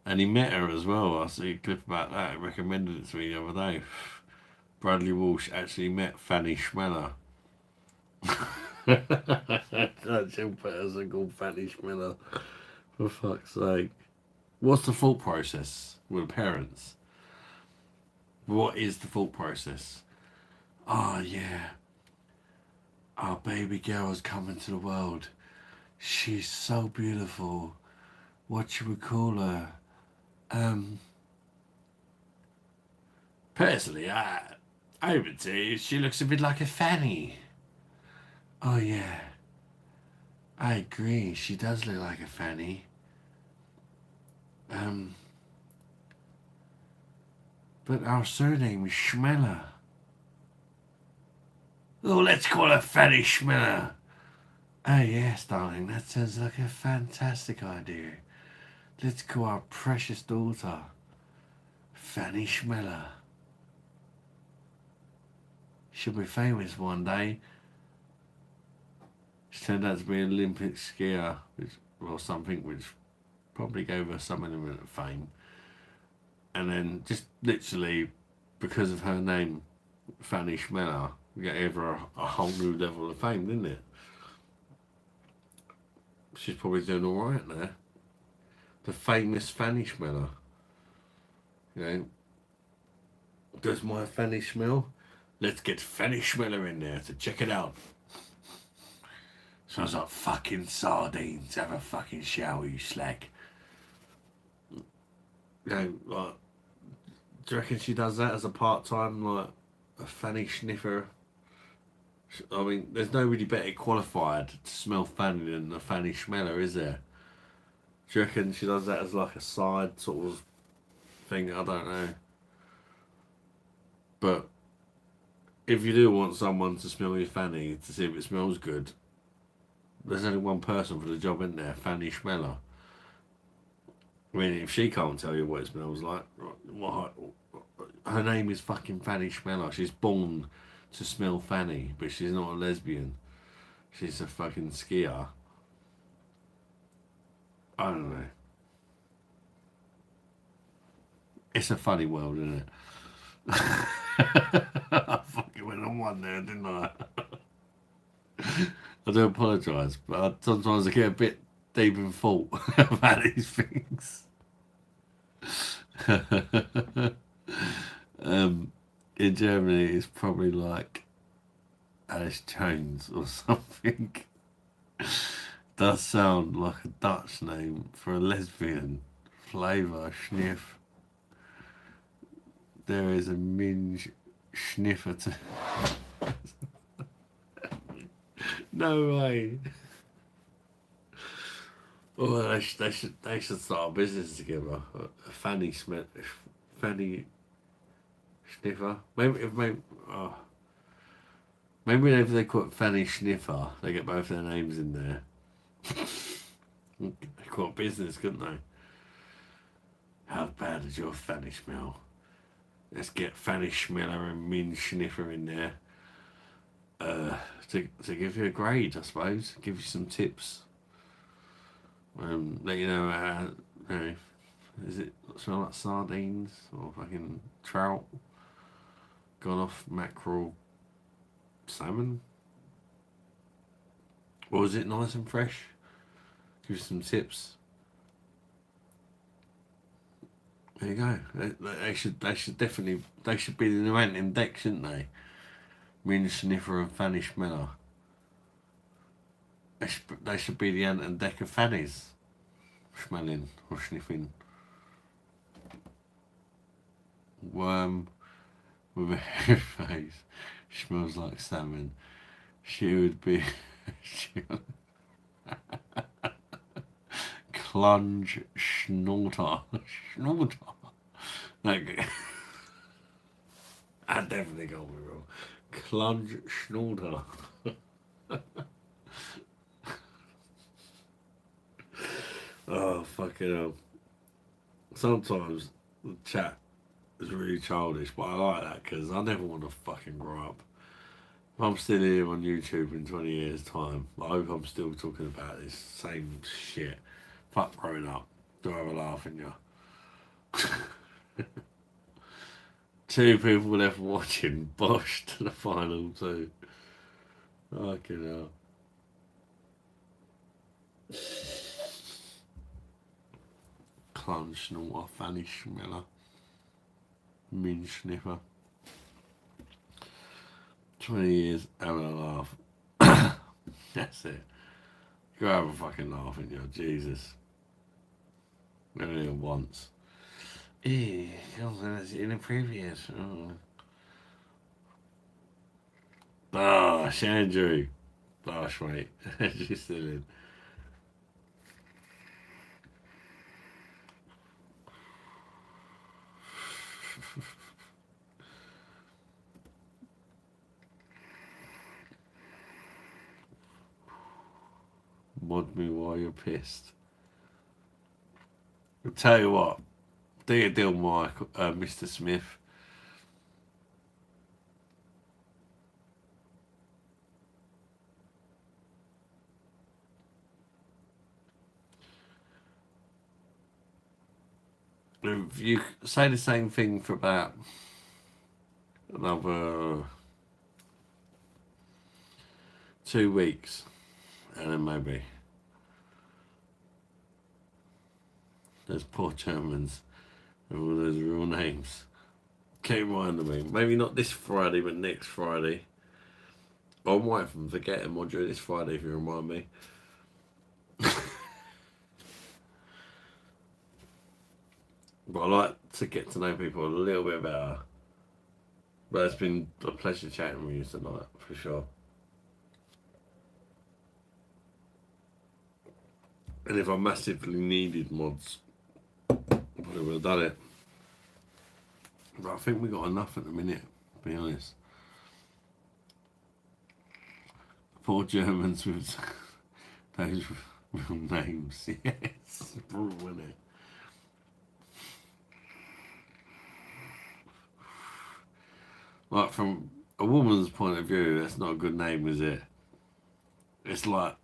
And he met her as well. I see a clip about that. He recommended it to me the other day. Bradley Walsh actually met Fanny Schmeller. That chill person called Fanny Schmeller. For fuck's sake. What's the thought process with parents? What is the thought process? Oh yeah, our baby girl is coming to the world. She's so beautiful. What should we call her? Personally, I would say she looks a bit like a fanny. Oh yeah, I agree. She does look like a fanny. But our surname is Schmeller. Oh, let's call her Fanny Schmeller. Oh yes, darling, that sounds like a fantastic idea. Let's call our precious daughter Fanny Schmeller. She'll be famous one day. She turned out to be an Olympic skier, or something, which probably gave her some element of fame. And then, just literally, because of her name, Fanny Schmeller, gave her a whole new level of fame, didn't it? She's probably doing alright there. The famous Fanny Schmeller. You know, does my Fanny smell? Let's get Fanny Schmeller in there to check it out. Smells like fucking sardines. Have a fucking shower, you slag. You know, like, do you reckon she does that as a part-time, like, a Fanny sniffer? I mean, there's nobody better qualified to smell Fanny than a Fanny Schmeller, is there? Do you reckon she does that as like a side sort of thing? I don't know. But if you do want someone to smell your fanny to see if it smells good, there's only one person for the job, isn't there? Fanny Schmeller. I mean, if she can't tell you what it smells like, her name is fucking Fanny Schmeller. She's born to smell fanny, but she's not a lesbian. She's a fucking skier. I don't know. It's a funny world, isn't it? I fucking went on one there, didn't I? I do apologise, but sometimes I get a bit deep in thought about these things. In Germany, it's probably like Alice Jones or something. Does sound like a Dutch name for a lesbian. Flavour, Schniff. There is a minge sniffer to... No way. Oh, they should start a business together. A Fanny Fanny Sniffer. Maybe if they call it Fanny Sniffer, they get both their names in there. They call it business, couldn't they? How bad does your fanny smell? Let's get Fanny Schmiller and Min Schniffer in there to give you a grade, I suppose. Give you some tips. Let you know how, you know, is it smell like sardines or fucking trout? Gone off mackerel, salmon? Or is it nice and fresh? Give you some tips. There you go. They should definitely, they should be the new Ant deck, shouldn't they? Min Sniffer and Fanny Schmeller. They should be the Ant deck of fannies. Smelling or sniffing. Worm with a hairy face. Smells like salmon. She would be Clunge Schnorter. Schnorter. Okay. I definitely got me wrong. Clunge Schnorter. Oh, fucking hell. Sometimes the chat is really childish, but I like that because I never want to fucking grow up. If I'm still here on YouTube in 20 years' time, I hope I'm still talking about this same shit. Fuck growing up. Do I have a laugh in you? 2 people left watching. Bosh to the final 2. Fucking hell. Clunge Snorter, Fanny Schmeller, Min Sniffer. 20 years having a laugh. That's it. Go have a fucking laugh in you, Jesus. Only once. Eh, in the previous. Bosh, Andrew. Bosh, mate. You're still in. Mod me while you're pissed. I'll tell you what. Do your deal, Mr. Smith. If you say the same thing for about another 2 weeks, and then maybe those poor Germans with all those real names keep reminding me. Maybe not this Friday, but next Friday. I might forget them or do it this Friday if you remind me. But I like to get to know people a little bit better. But it's been a pleasure chatting with you tonight, for sure. And if I massively needed mods, I probably would have done it. But I think we got enough at the minute, to be honest. Poor Germans with those real names. Yes, brutal, isn't it? Like, from a woman's point of view, that's not a good name, is it? It's like,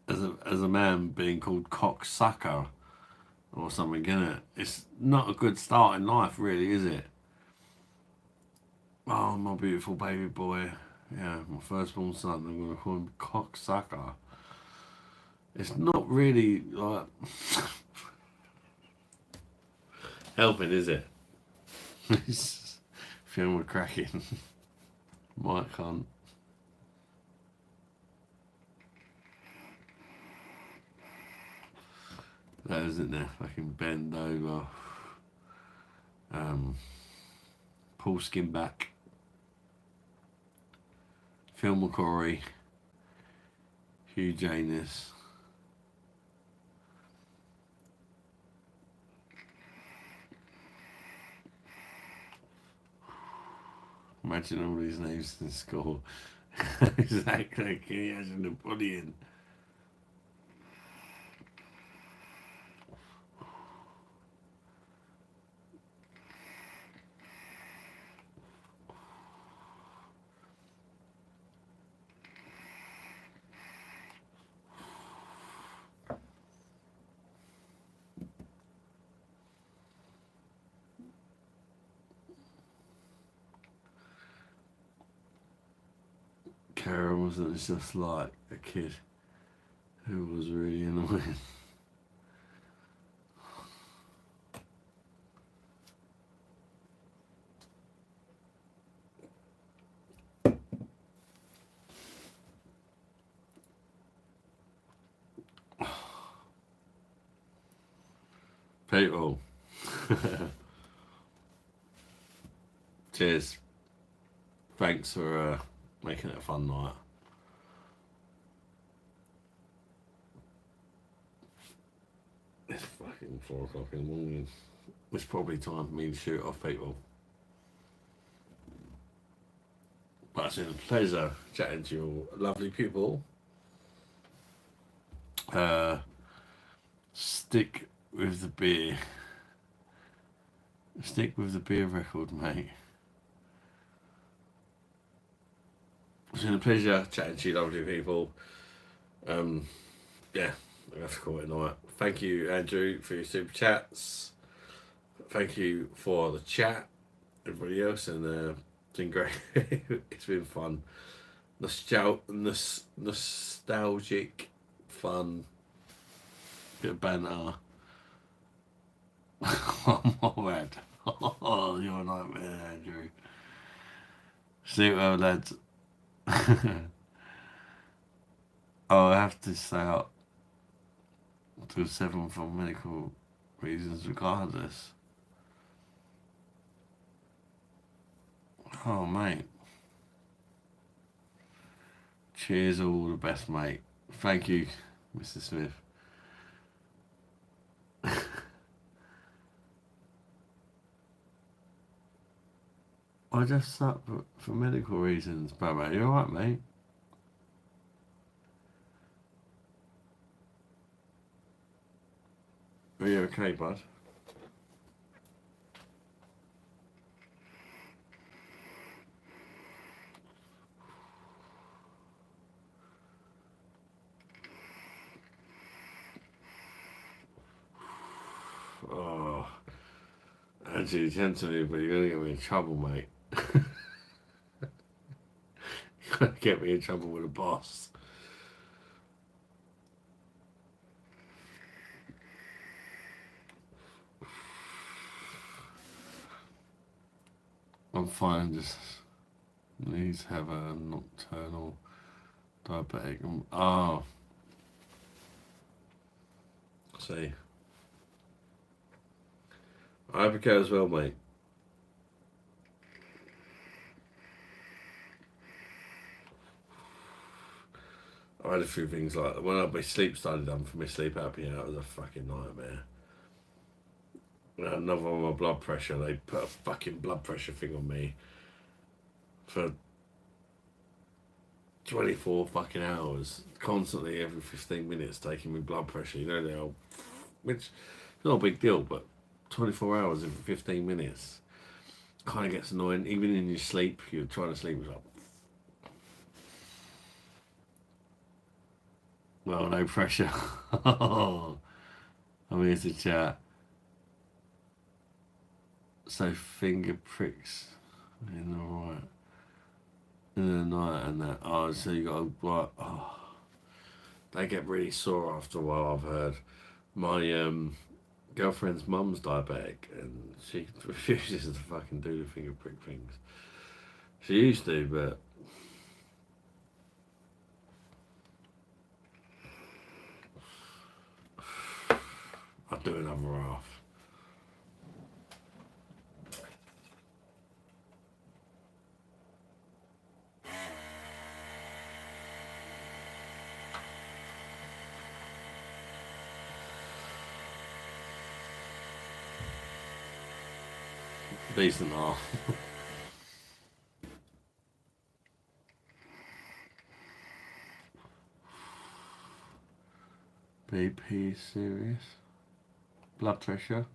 as a man being called cocksucker or something, isn't it? It's not a good start in life, really, is it? Oh, my beautiful baby boy. Yeah, my firstborn son, I'm going to call him cocksucker. It's not really, like, helping, is it? Film with cracking. Mike Hunt. That isn't there. Fucking bend over. Paul Skin back. Phil McCory. Hugh Janus. Imagine all these names in school. Exactly. Can you imagine the bullying? was just like a kid who was really annoying. People. Cheers. Thanks for making it a fun night. It's fucking 4 o'clock in the morning. It's probably time for me to shoot off, people. But it's been a pleasure chatting to you all, lovely people. Stick with the beer. Stick with the beer record, mate. It's been a pleasure chatting to you, lovely people. Yeah, I have to call it a night. Thank you, Andrew, for your super chats. Thank you for the chat, everybody else, and it's been great. It's been fun. Nostalgic, fun, bit of banter. One more ad. Oh, you're a nightmare, Andrew. Sleep well, lads. Oh, I have to stay up till 7 for medical reasons regardless. Oh, mate. Cheers, all the best, mate. Thank you, Mr. Smith. I just up for medical reasons, brother. You alright, mate? Are you okay, bud? Oh, Andrew, gently, but you're gonna get me in trouble, mate. You're gonna get me in trouble with the boss. I'm fine, just needs to have a nocturnal diabetic. Oh. See. I hope it goes well, mate. I had a few things like that. When my sleep started done for my sleep apnea, it was a fucking nightmare. And another one, my blood pressure. They put a fucking blood pressure thing on me for 24 fucking hours, constantly every 15 minutes taking me blood pressure. You know, they all, which is not a big deal, but 24 hours every 15 minutes kind of gets annoying. Even in your sleep, you're trying to sleep, it's like, well, no pressure. I'm here to chat. So finger pricks in the right in the night and that. Oh, so you got like, oh, they get really sore after a while. I've heard. My girlfriend's mum's diabetic, and she refuses to fucking do the finger prick things. She used to, but I'd do another half. Decent half. BP serious. Blood pressure.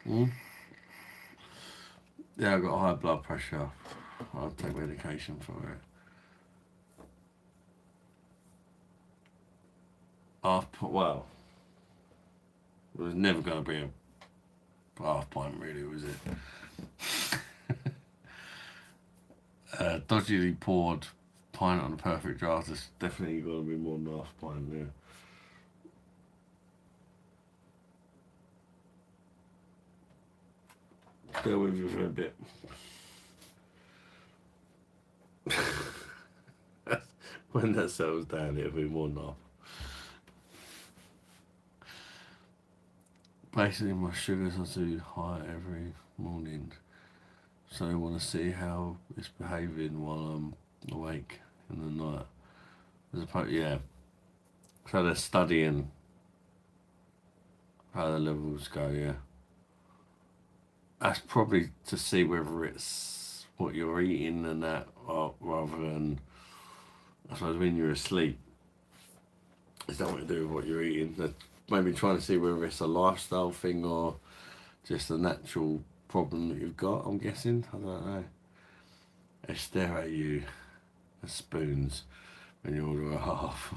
Yeah, I've got high blood pressure. I'll take medication for it. Well, it was never going to be a half pint, really, was it? Dodgily poured pint on a perfect draft, it's definitely got to be more than half a pint, yeah. Still with you for a bit. When that settles down, it'll be more than half. Basically, my sugars are too high every morning, so I want to see how it's behaving while I'm awake in the night. Yeah. So they're studying how the levels go, yeah. That's probably to see whether it's what you're eating and that, rather than, I suppose, when you're asleep. It's nothing to do with what you're eating. They're maybe trying to see whether it's a lifestyle thing or just a natural problem that you've got, I'm guessing. I don't know. They stare at you as spoons when you order a half.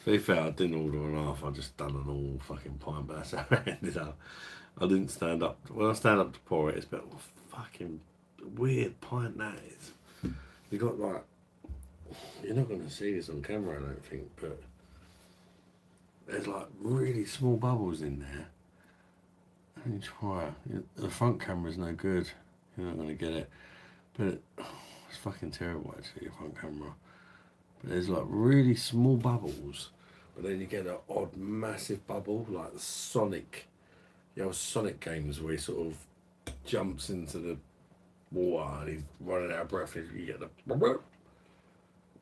To be fair, I didn't order an half, I just done an all fucking pint, but that's how it ended up. I didn't stand up. When I stand up to pour it, it's about fucking weird pint that is. You got like, you're not going to see this on camera, I don't think, but there's like really small bubbles in there. Let me try. The front camera's no good. You're not going to get it. But it's fucking terrible actually, the front camera. But there's like really small bubbles. But then you get an odd massive bubble, like the Sonic. The old Sonic games where he sort of jumps into the water and he's running out of breath. You get the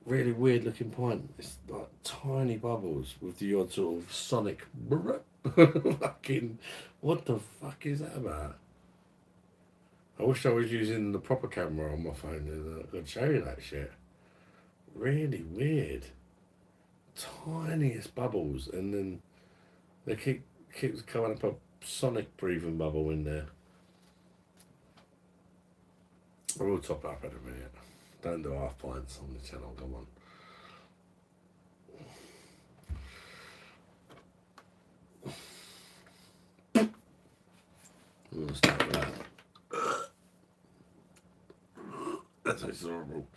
really weird looking pint. It's like tiny bubbles with the odd sort of Sonic. Fucking, what the fuck is that about? I wish I was using the proper camera on my phone and I could show you that shit. Really weird. Tiniest bubbles, and then they keeps coming up a Sonic breathing bubble in there. I will top up in a minute. Don't do half pints on the channel, come on. I'm gonna start with that. That tastes horrible.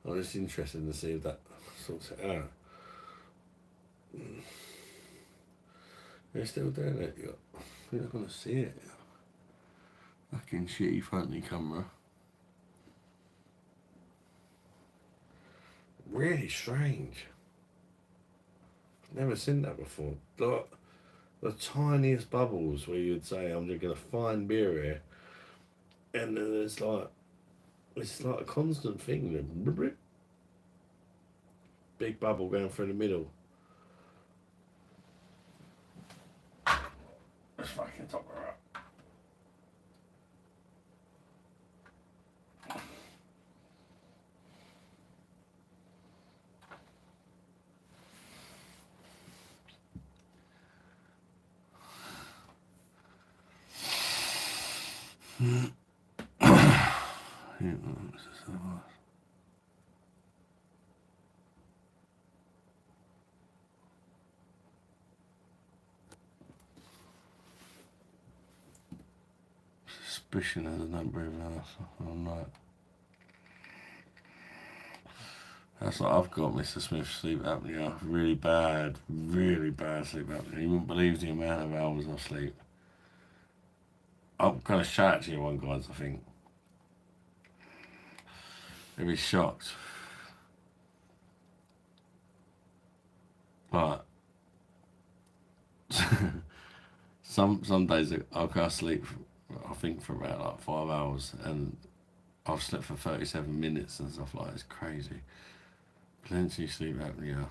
I'm just interested to see if that sorts it out. They're still doing it. You're not going to see it. Fucking shitty funny camera. Really strange. Never seen that before. Like, the tiniest bubbles where you'd say, I'm drinking a fine beer here. And then it's like a constant thing. Big bubble going through the middle. Let's fucking top her up. Suspicion that I don't breathe enough all night. That's what I've got, Mr. Smith, sleep apnea. Really bad sleep apnea. You wouldn't believe the amount of hours I sleep. I'm going to shout to you one, guys, I think. You'll be shocked. But some days I can't sleep, I think, for about like 5 hours, and I've slept for 37 minutes and stuff like that. It's crazy. Plenty sleep apnea,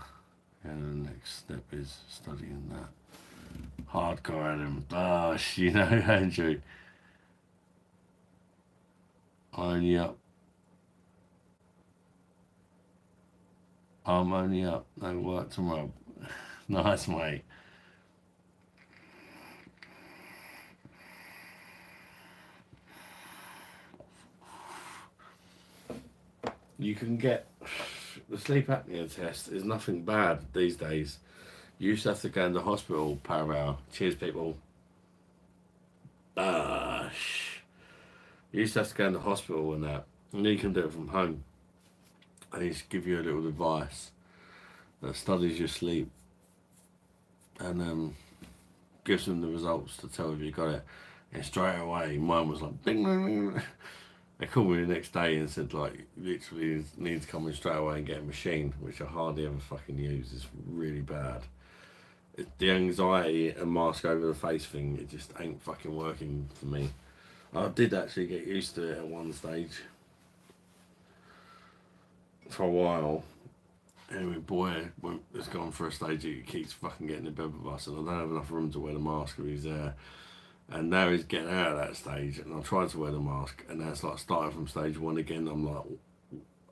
and the next step is studying that. Hardcore Adam. Gosh, you know, Andrew. Only up. I'm only up. No work tomorrow. Nice, mate. You can get the sleep apnea test is nothing bad these days. You used to have to go into hospital per hour. Cheers, people. You used to have to go in the hospital and that, and you can do it from home. They used to give you a little advice that studies your sleep and gives them the results to tell if you got it. And straight away, mine was like, ding, ding, ding. They called me the next day and said, like, literally need to come in straight away and get a machine, which I hardly ever fucking use. It's really bad. The anxiety and mask over the face thing, it just ain't fucking working for me. I did actually get used to it at one stage for a while. Anyway, boy has gone for a stage he keeps fucking getting in bed with us, and I don't have enough room to wear the mask if he's there. And now he's getting out of that stage, and I tried to wear the mask, and now it's like starting from stage one again. I'm like,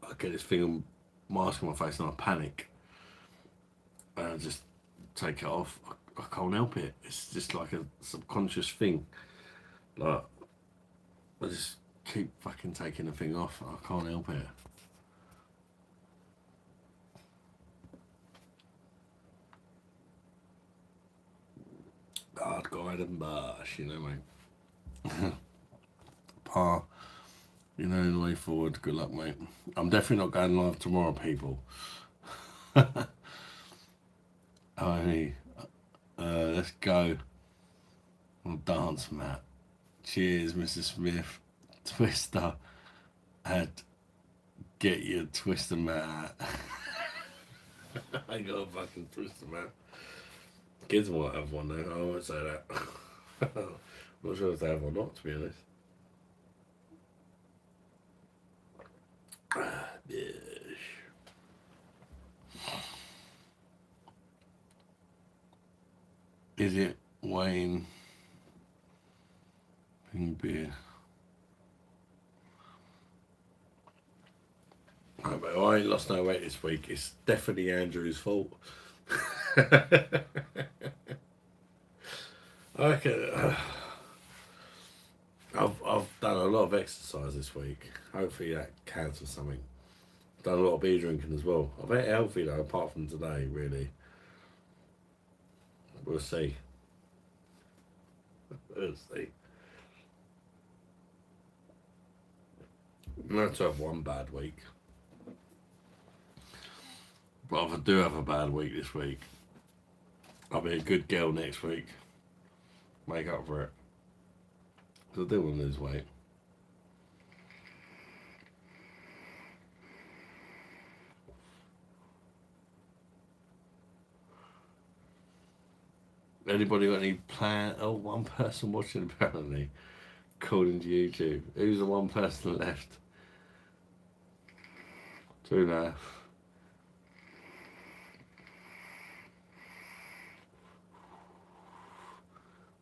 I get this thing mask on my face, and I panic, and I just take it off. I can't help it. It's just like a subconscious thing. Like, I just keep fucking taking the thing off. I can't help it. Hard guide and bash, you know, mate. Pa, you know the way forward. Good luck, mate. I'm definitely not going live tomorrow, people. Let's go. We'll dance, Matt. Cheers, Mrs. Smith. Twister. And get your Twister, Matt. I got a fucking Twister, Matt. Kids might have one though, I won't say that. I'm not sure if they have or not, to be honest. Yes. Is it Wayne? Pink beer. Oh, but I ain't lost no weight this week. It's definitely Andrew's fault. Okay. I've done a lot of exercise this week. Hopefully that counts for something. Done a lot of beer drinking as well. I've ate healthy though, apart from today, really. We'll see. We'll see. Not to have one bad week. But if I do have a bad week this week, I'll be a good girl next week. Make up for it. Because I do want to lose weight. Anybody got any plan? Oh, one person watching apparently. According to YouTube. Who's the one person left? 2.5.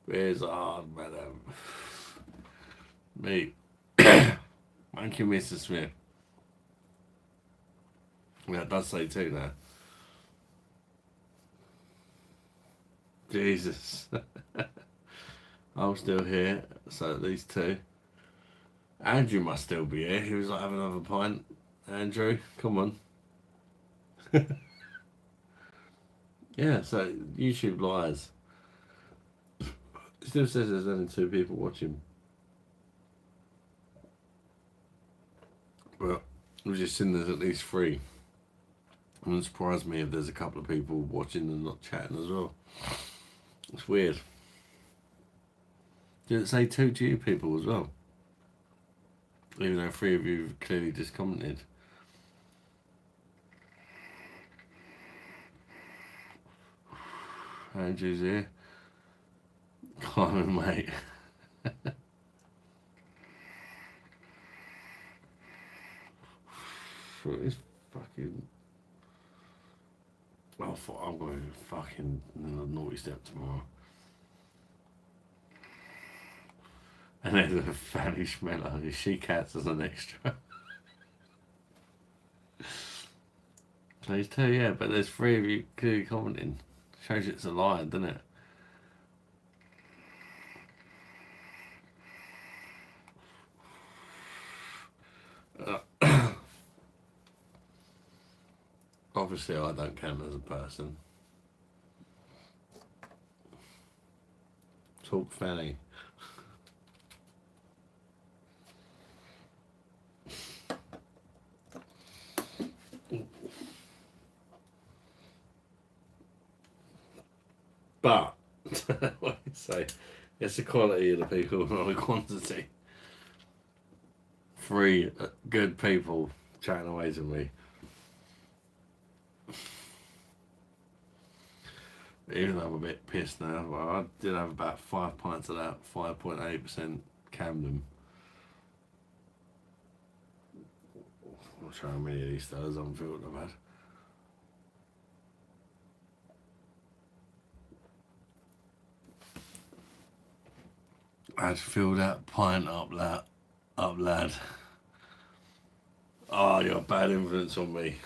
Beers are hard, madam. Me. Thank you, Mr. Smith. Yeah, it does say 2 now. Jesus. I'm still here, so at least 2. Andrew must still be here. He was like, have another pint. Andrew, come on. Yeah, so YouTube lies. It still says there's only 2 people watching. But we've just seen there's at least 3. It wouldn't surprise me if there's a couple of people watching and not chatting as well. It's weird. Did it say 2 to you people as well? Even though 3 of you have clearly just commented. Andrew's here. Come on, mate. It's fucking... I thought I'm going to fucking naughty step tomorrow. And there's a Fanny Schmeller. Is she cats as an extra? There's 2, yeah, but there's 3 of you clearly commenting. Shows you it's a lie, doesn't it? Obviously, I don't count as a person. Talk Fanny. But what I say, it's the quality of the people, not the quantity. 3 good people chatting away to me. Even though I'm a bit pissed now, well, I did have about 5 pints of that 5.8% Camden. I'm not sure how many of these stars I'm filtered I've had. I had to fill that pint up, lad. Oh, you're a bad influence on me.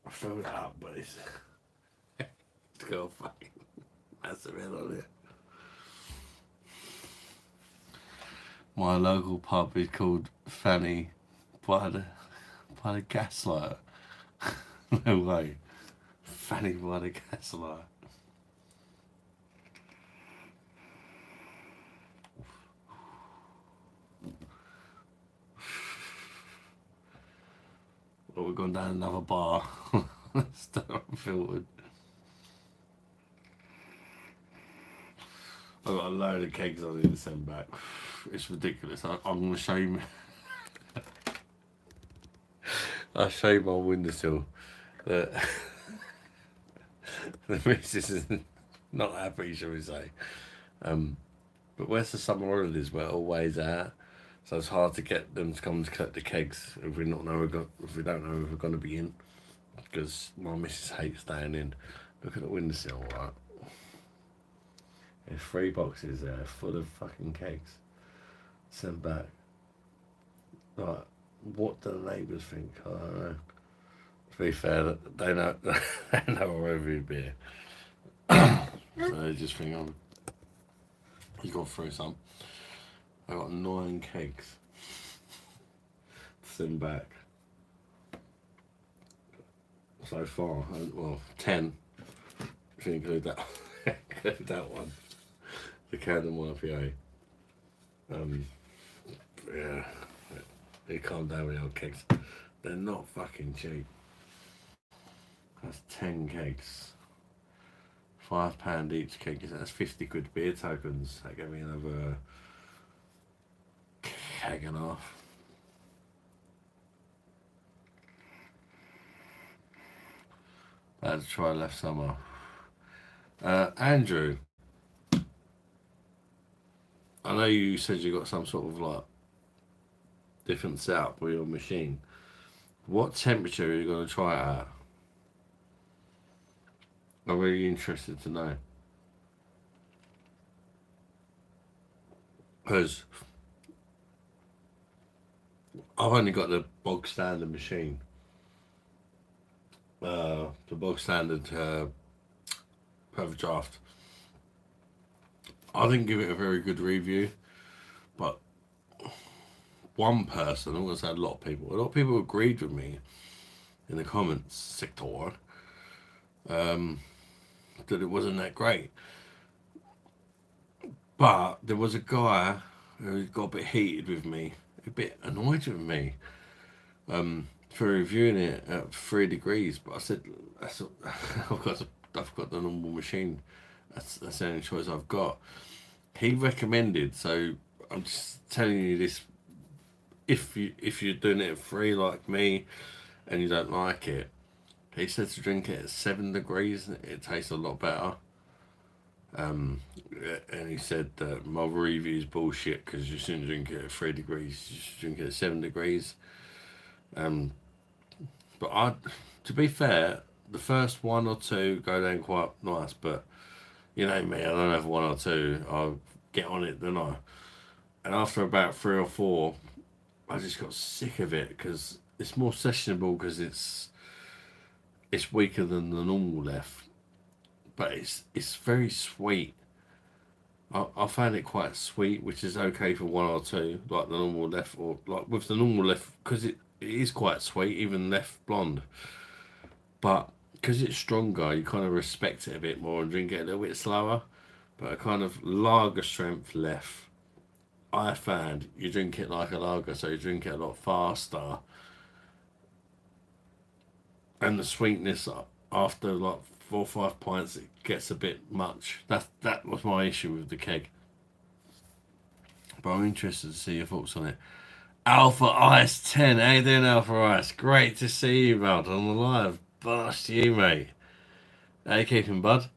I filled it up, but it's got a fucking massive head on it. My local pub is called Fanny by the gaslight. No way. Fanny by the gaslight. Well, we've gone down another bar. Still unfiltered. I've got a load of kegs I need to send back. It's ridiculous. I'm going to show you. I'll show you my windowsill. The missus is not happy, shall we say. But where's the summer holidays? We're always out. So it's hard to get them to come to collect the kegs if we don't know if we're going to be in. Because my missus hates staying in. Look at the windowsill, right? There's 3 boxes there full of fucking kegs. Sent back. Like, what do the neighbours think? I don't know. To be fair, they know they know I reviewed beer. So they just think you got through some. I got 9 kegs to send back so far. Well, 10 if you include that include that one, the Camden IPA. Yeah, you calm down with your kegs. They're not fucking cheap. That's 10 kegs. £5 each keg. That's 50 quid beer tokens. That gave me another keg and a half. I had to try last summer. Andrew, I know you said you got some sort of like different setup with your machine. What temperature are you going to try it at? I'm really interested to know. Because I've only got the bog standard machine. The bog standard perfect draft. I didn't give it a very good review, but one person, I'm going to say a lot of people agreed with me in the comments sector that it wasn't that great. But there was a guy who got a bit heated with me, a bit annoyed with me for reviewing it at 3 degrees. But I said, I've got the normal machine. That's the only choice I've got. He recommended, so I'm just telling you this. If you're doing it at 3 like me, and you don't like it, he said to drink it at 7 degrees. It tastes a lot better. And he said that my review is bullshit because you shouldn't drink it at 3 degrees. You should drink it at 7 degrees. But to be fair, the first 1 or 2 go down quite nice. But you know me, I don't have 1 or 2. I'll get on it, don't I? And after about 3 or 4, I just got sick of it because it's more sessionable because it's weaker than the normal left. But it's very sweet. I found it quite sweet, which is okay for 1 or 2, like the normal left, or like with the normal left, because it is quite sweet, even left blonde. But because it's stronger, you kind of respect it a bit more and drink it a little bit slower. But a kind of lager strength left, I found you drink it like a lager, so you drink it a lot faster. And the sweetness after like 4 or 5 pints, it gets a bit much. That was my issue with the keg. But I'm interested to see your thoughts on it. Alpha Ice 10, how you doing, Alpha Ice? Great to see you, bud, on the live. Blast you, mate. How you keeping, bud?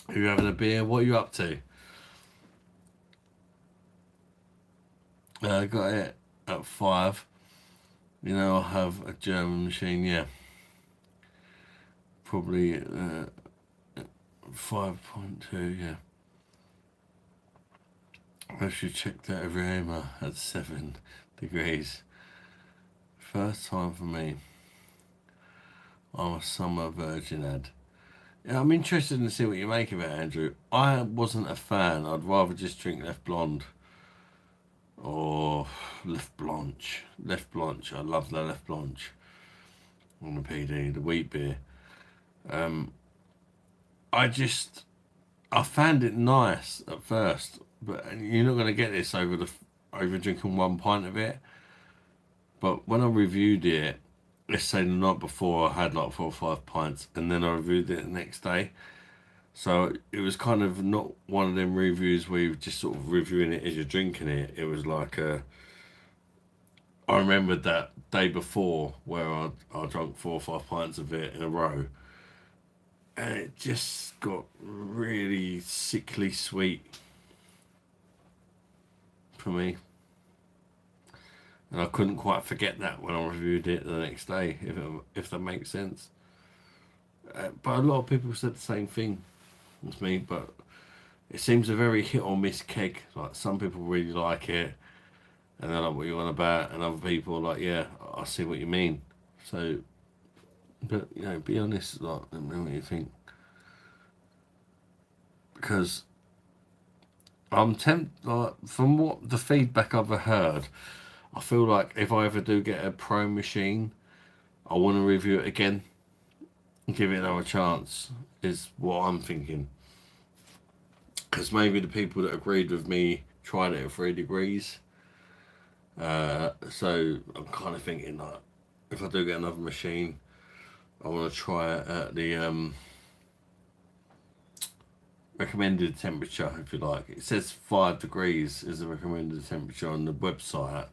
Are you having a beer? What are you up to? I got it at 5. You know, I have a German machine, yeah. Probably 5.2, yeah. I should check that aroma at 7 degrees. First time for me. I'm a summer virgin ad. Yeah, I'm interested to see what you make of it, Andrew. I wasn't a fan. I'd rather just drink Left Blonde or Left Blanche. Left Blanche. I love the Left Blanche on the PD, the wheat beer. I found it nice at first, but you're not going to get this over drinking 1 pint of it. But when I reviewed it, let's say the night before, I had like 4 or 5 pints, and then I reviewed it the next day. So it was kind of not one of them reviews where you're just sort of reviewing it as you're drinking it. It was like I remembered that day before where I drank 4 or 5 pints of it in a row, and it just got really sickly sweet for me. And I couldn't quite forget that when I reviewed it the next day, if that makes sense. But a lot of people said the same thing as me, but it seems a very hit or miss keg. Like, some people really like it, and they're like, what you on about? And other people are like, yeah, I see what you mean. So, but, you know, be honest, like, let me know what you think. Because I'm tempted, like, from what the feedback I've heard, I feel like if I ever do get a pro machine, I want to review it again and give it another chance, is what I'm thinking. Because maybe the people that agreed with me tried it at 3 degrees. So I'm kind of thinking, like, if I do get another machine, I want to try it at the recommended temperature, if you like. It says 5 degrees is the recommended temperature on the website,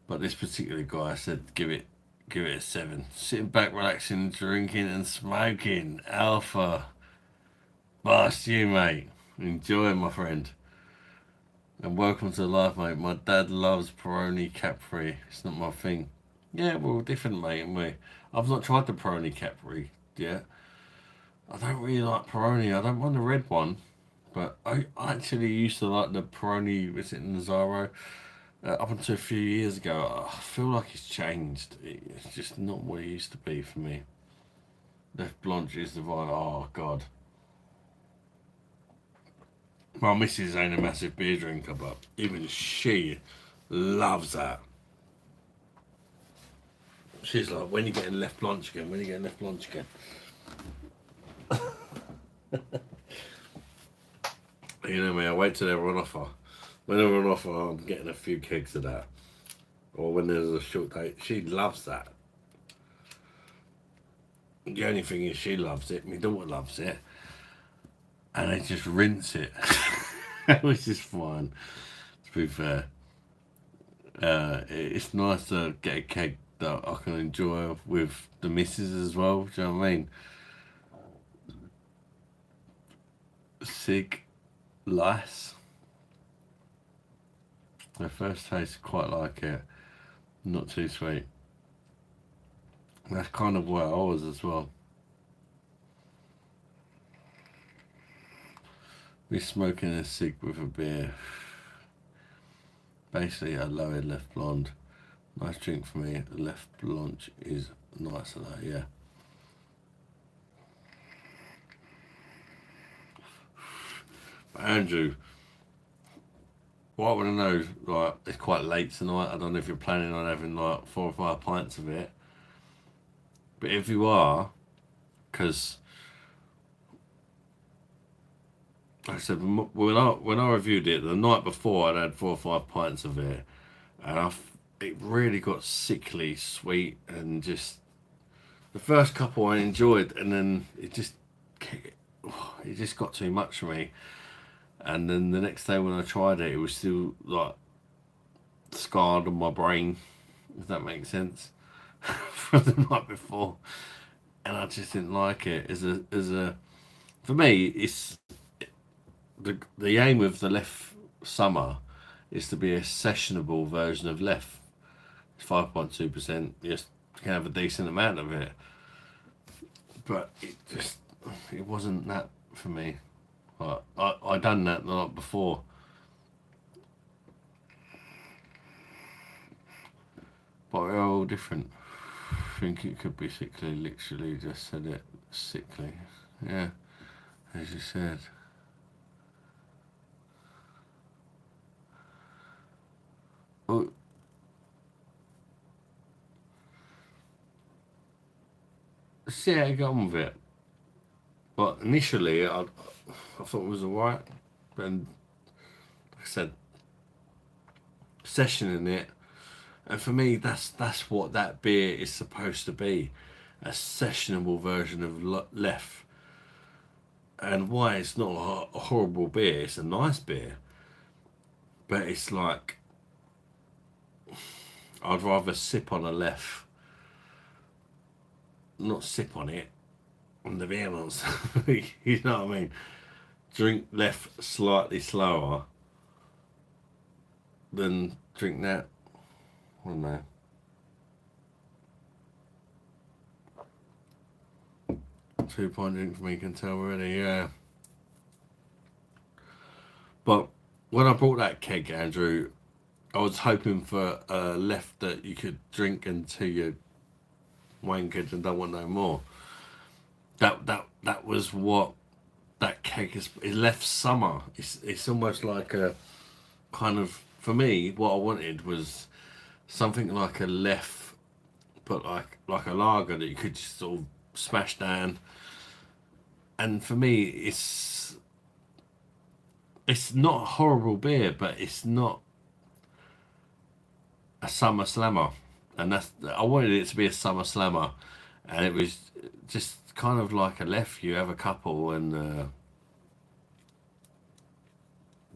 but this particular guy said give it a 7. Sitting back, relaxing, drinking and smoking. Alpha. Blast you, mate. Enjoy, my friend. And welcome to life, mate. My dad loves Peroni Capri. It's not my thing. Yeah, we're all different, mate, aren't we? I've not tried the Peroni Capri yet. I don't really like Peroni. I don't want the red one. But I actually used to like the Peroni, was it Nazaro? Up until a few years ago. I feel like it's changed. It's just not what it used to be for me. Left Blanche is the vine. Oh, God. My missus ain't a massive beer drinker, but even she loves that. She's like, when are you getting Left Blanche again? When are you getting Left Blanche again? You know me, I wait till they're on offer. When they're on offer, I'm getting a few kegs of that. Or when there's a short date, she loves that. The only thing is she loves it, my daughter loves it. And they just rinse it. Which is fine, to be fair. It's nice to get a keg that I can enjoy with the missus as well, do you know what I mean? Sig Lice. The first taste, quite like it. Not too sweet. That's kind of where I was as well. We're smoking a cig with a beer. Basically a lowered Left Blonde. Nice drink for me. The Left Blanche is nicer though, yeah. Andrew, what I want to know, like, it's quite late tonight. I don't know if you're planning on having like 4 or 5 pints of it, but if you are, because like I said, when I reviewed it the night before, I'd had 4 or 5 pints of it, and it really got sickly sweet, and just the first couple I enjoyed, and then it just got too much for me. And then the next day when I tried it, it was still like scarred on my brain, if that makes sense, from the night before, and I just didn't like it. For me, it's the aim of the left summer is to be a sessionable version of left. It's 5.2%. Yes, you can have a decent amount of it, but it wasn't that for me. I done that the night before. But we're all different. I think it could be sickly, literally just said it. Sickly. Yeah, as you said. Well, see how I got on with it. But initially, I thought it was alright. And like I said, sessioning it. And for me, that's what that beer is supposed to be. A sessionable version of Left. And why it's not a horrible beer, it's a nice beer. But it's like, I'd rather sip on a Left, not sip on it, on the beers. You know what I mean? Drink Left slightly slower than drink that. I don't know. 2-point drink for me, can tell already, yeah. But when I brought that keg, Andrew, I was hoping for a Left that you could drink until you wankered and don't want no more. That was what that keg is. It Left summer. It's almost like a kind of, for me, what I wanted was something like a Left, but like a lager that you could just sort of smash down. And for me, it's not a horrible beer, but it's not a summer slammer. And I wanted it to be a summer slammer, and it was just kind of like a Left. You have a couple and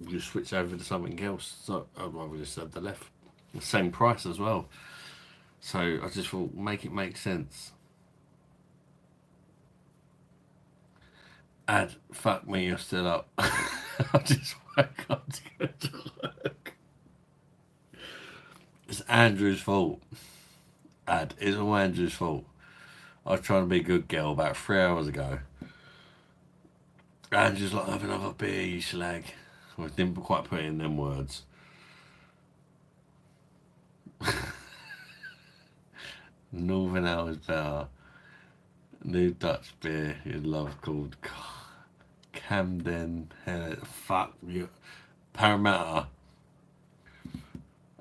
you switch over to something else. So I'd rather just have the Left, the same price as well. So I just thought, make it make sense. And fuck me, you're still up. I just woke up to go to work. It's Andrew's fault. It's all Andrew's fault. I was trying to be a good girl about 3 hours ago. Andrew's like, have another beer, you slag. I didn't quite put it in them words. Northern Ale is better. New Dutch beer you'd love called Camden. Fuck you. Parramatta.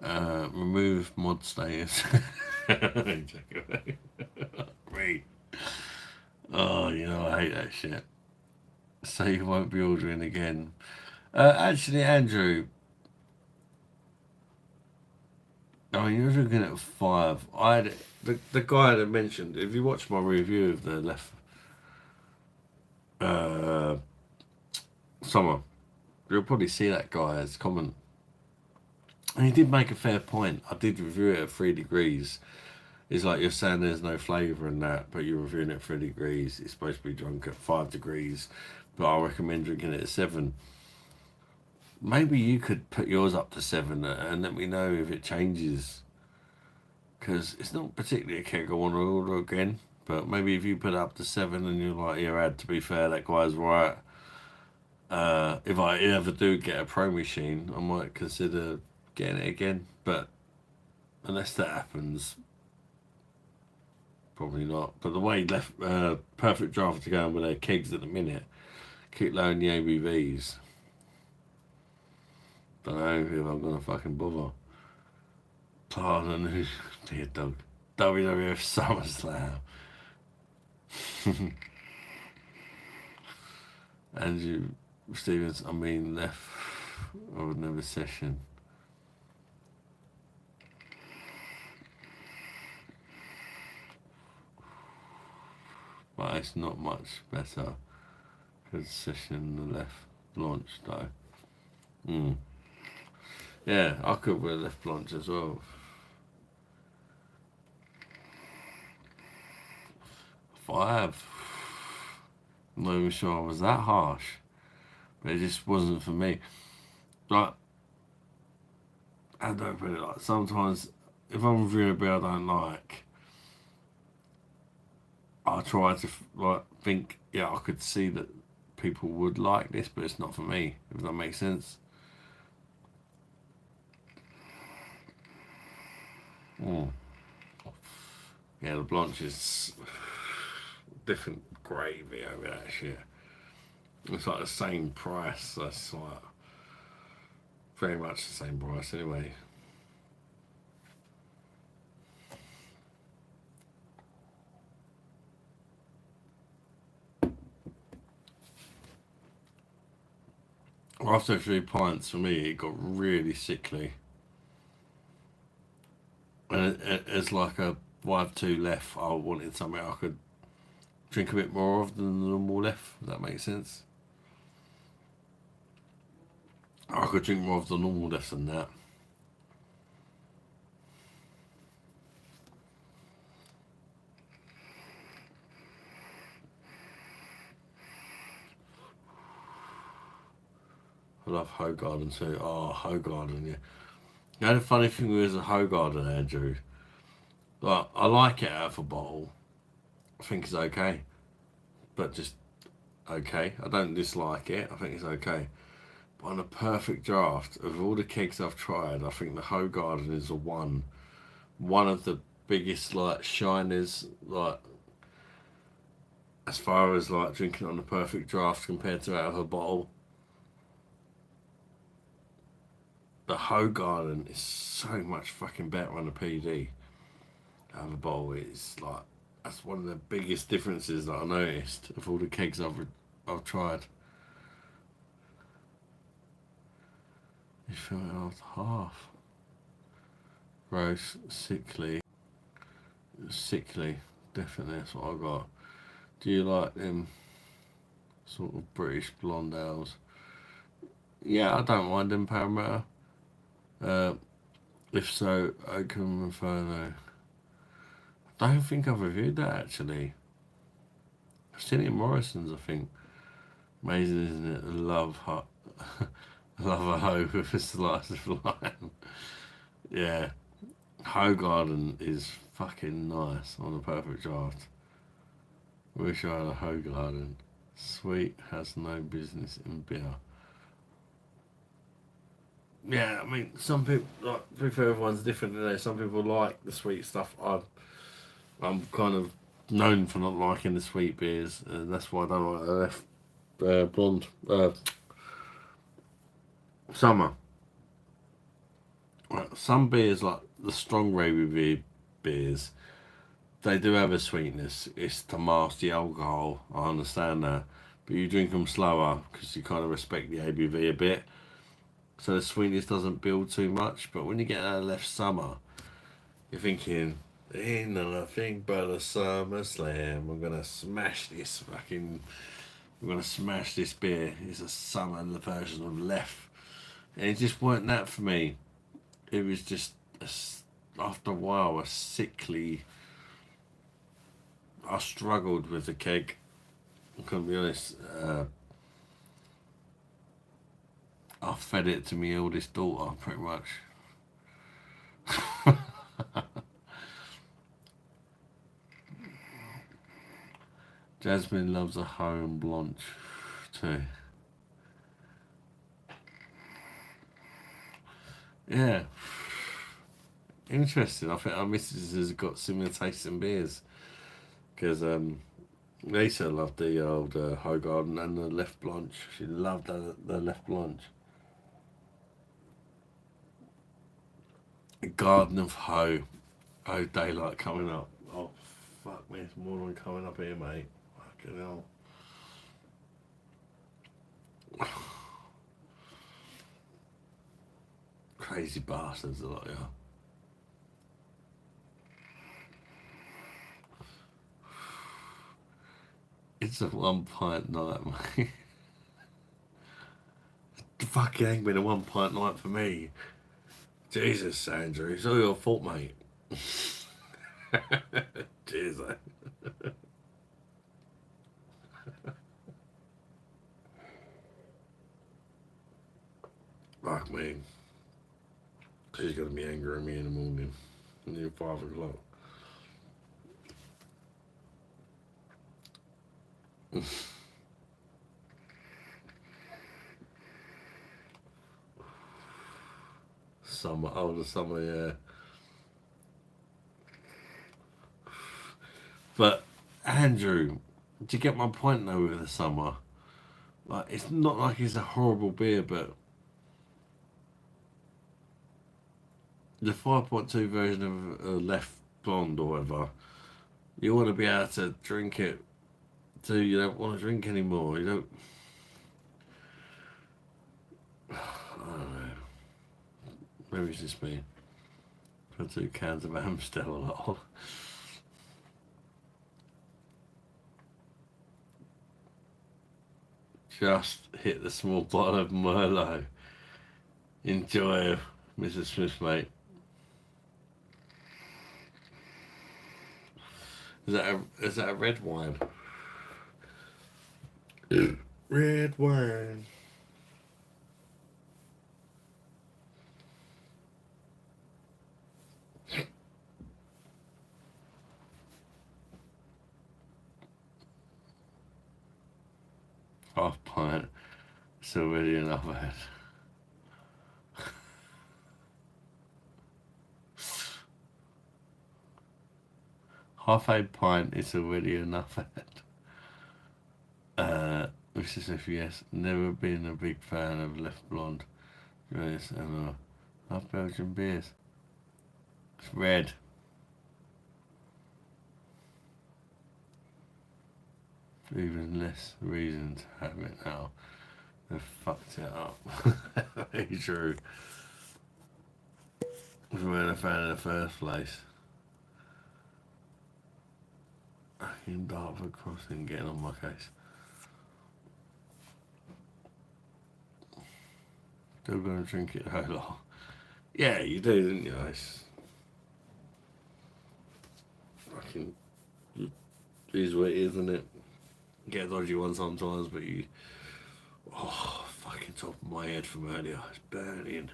Remove mod status. Great. Oh, you know, I hate that shit. So you won't be ordering again. Actually, Andrew, I mean, you're looking at 5. I had the guy that mentioned. If you watch my review of the Left summer, you'll probably see that guy's comment, and he did make a fair point. I did review it at 3 degrees. It's like you're saying there's no flavour in that, but you're reviewing it at 3 degrees. It's supposed to be drunk at 5 degrees, but I recommend drinking it at 7. Maybe you could put yours up to 7 and let me know if it changes. Because it's not particularly a keg I want to order again. But maybe if you put it up to 7 and you're like, yeah, Ad, to be fair, that guy's right. If I ever do get a Pro Machine, I might consider getting it again. But unless that happens, probably not. But the way Left Perfect Draft are going with their kegs at the minute, keep lowering the ABVs. Don't know if I'm gonna fucking bother. Pardon who's dear dog. WWF SummerSlam. Andrew Stevens, left of another session. But it's not much better because session the left launch though. Yeah, I could wear left launch as well. If I have, I'm not even sure I was that harsh, but it just wasn't for me. Like, I don't put it like, sometimes if I'm reviewing a beer I don't like, I try to like think, yeah, I could see that people would like this, but it's not for me, if that makes sense. Yeah, the Blanche is different gravy over that shit. It's like the same price. That's like very much the same price anyway. After 3 pints, for me, it got really sickly. And it's like I have 2 left. I wanted something I could drink a bit more of than the normal left. Does that make sense? I could drink more of the normal left than that. I love Hogarden too. Oh, Hogarden, yeah. You know, the funny thing with a Hogarden, Andrew, like, I like it out of a bottle. I think it's okay. But just okay. I don't dislike it. I think it's okay. But on a perfect draft, of all the kegs I've tried, I think the Hogarden is one of the biggest, like, shiners, like, as far as, like, drinking on a perfect draft compared to out of a bottle. The Hogarden is so much fucking better on a PD out of a bottle. It's like, that's one of the biggest differences that I noticed of all the kegs I've tried. You feel it after half. Gross, sickly, definitely, that's what I got. Do you like them sort of British blonde ales? Yeah, I don't mind them, Parramatta. If so, Oakham Inferno. I don't think I've reviewed that actually. I've seen it in Morrison's, I think. Amazing, isn't it? Love a hoe with a slice of lime. Yeah. Hogarden is fucking nice on a perfect draft. Wish I had a Hogarden. Sweet has no business in beer. Yeah, I mean, some people, like, to be fair, everyone's different today. Some people like the sweet stuff. I'm kind of known for not liking the sweet beers, and that's why I don't like the left blonde summer. Some beers, like the strong Raby beers, they do have a sweetness. It's to mask the alcohol. I understand that, but you drink them slower because you kind of respect the ABV a bit. So the sweetness doesn't build too much, but when you get that left summer, you're thinking, ain't nothing but a summer slam. I'm gonna smash this beer. It's a summer version of left. And it just weren't that for me. It was just, after a while, a sickly, I struggled with the keg. I couldn't be honest. I fed it to my eldest daughter, pretty much. Jasmine loves a home blanche too. Yeah. Interesting. I think our missus has got similar tastes in beers. Because Lisa loved the old Hogarden and the Left Blanche. She loved the Left Blanche. Garden of Hoe. Oh, daylight coming up. Oh, fuck me, it's more than coming up here, mate. Fucking hell. Crazy bastards, a lot of you. It's a 1 pint night, mate. The fucking ain't been a 1 pint night for me. Jesus, Andrew, it's all your fault, mate. Cheers, mate. Fuck me. She's gonna be angry at me in the morning. Near 5 o'clock. Summer, oh, the summer, yeah. But, Andrew, do you get my point though with the summer? Like, it's not like it's a horrible beer, but the 5.2 version of Left Blonde or whatever, you want to be able to drink it till you don't want to drink anymore. You don't. I don't know. Maybe it's just me. Put 2 cans of Amstel a lot. Just hit the small bottle of Merlot. Enjoy, Mrs. Smith, mate. Is that a red wine? Red wine. Half pint. It's already enough of it. Half a pint is already enough of it. Mrs. Smith, yes, never been a big fan of Left Blonde. Yes, and half Belgian beers. It's red. Even less reason to have it now. They've fucked it up. Very true. We weren't a fan in the first place. In Dartford Crossing, getting on my case. Still gonna drink it a lot. Yeah, you do, didn't you? It's fucking is what it is, isn't it? Get a dodgy one sometimes, but you. Oh, fucking top of my head from earlier. It's burning.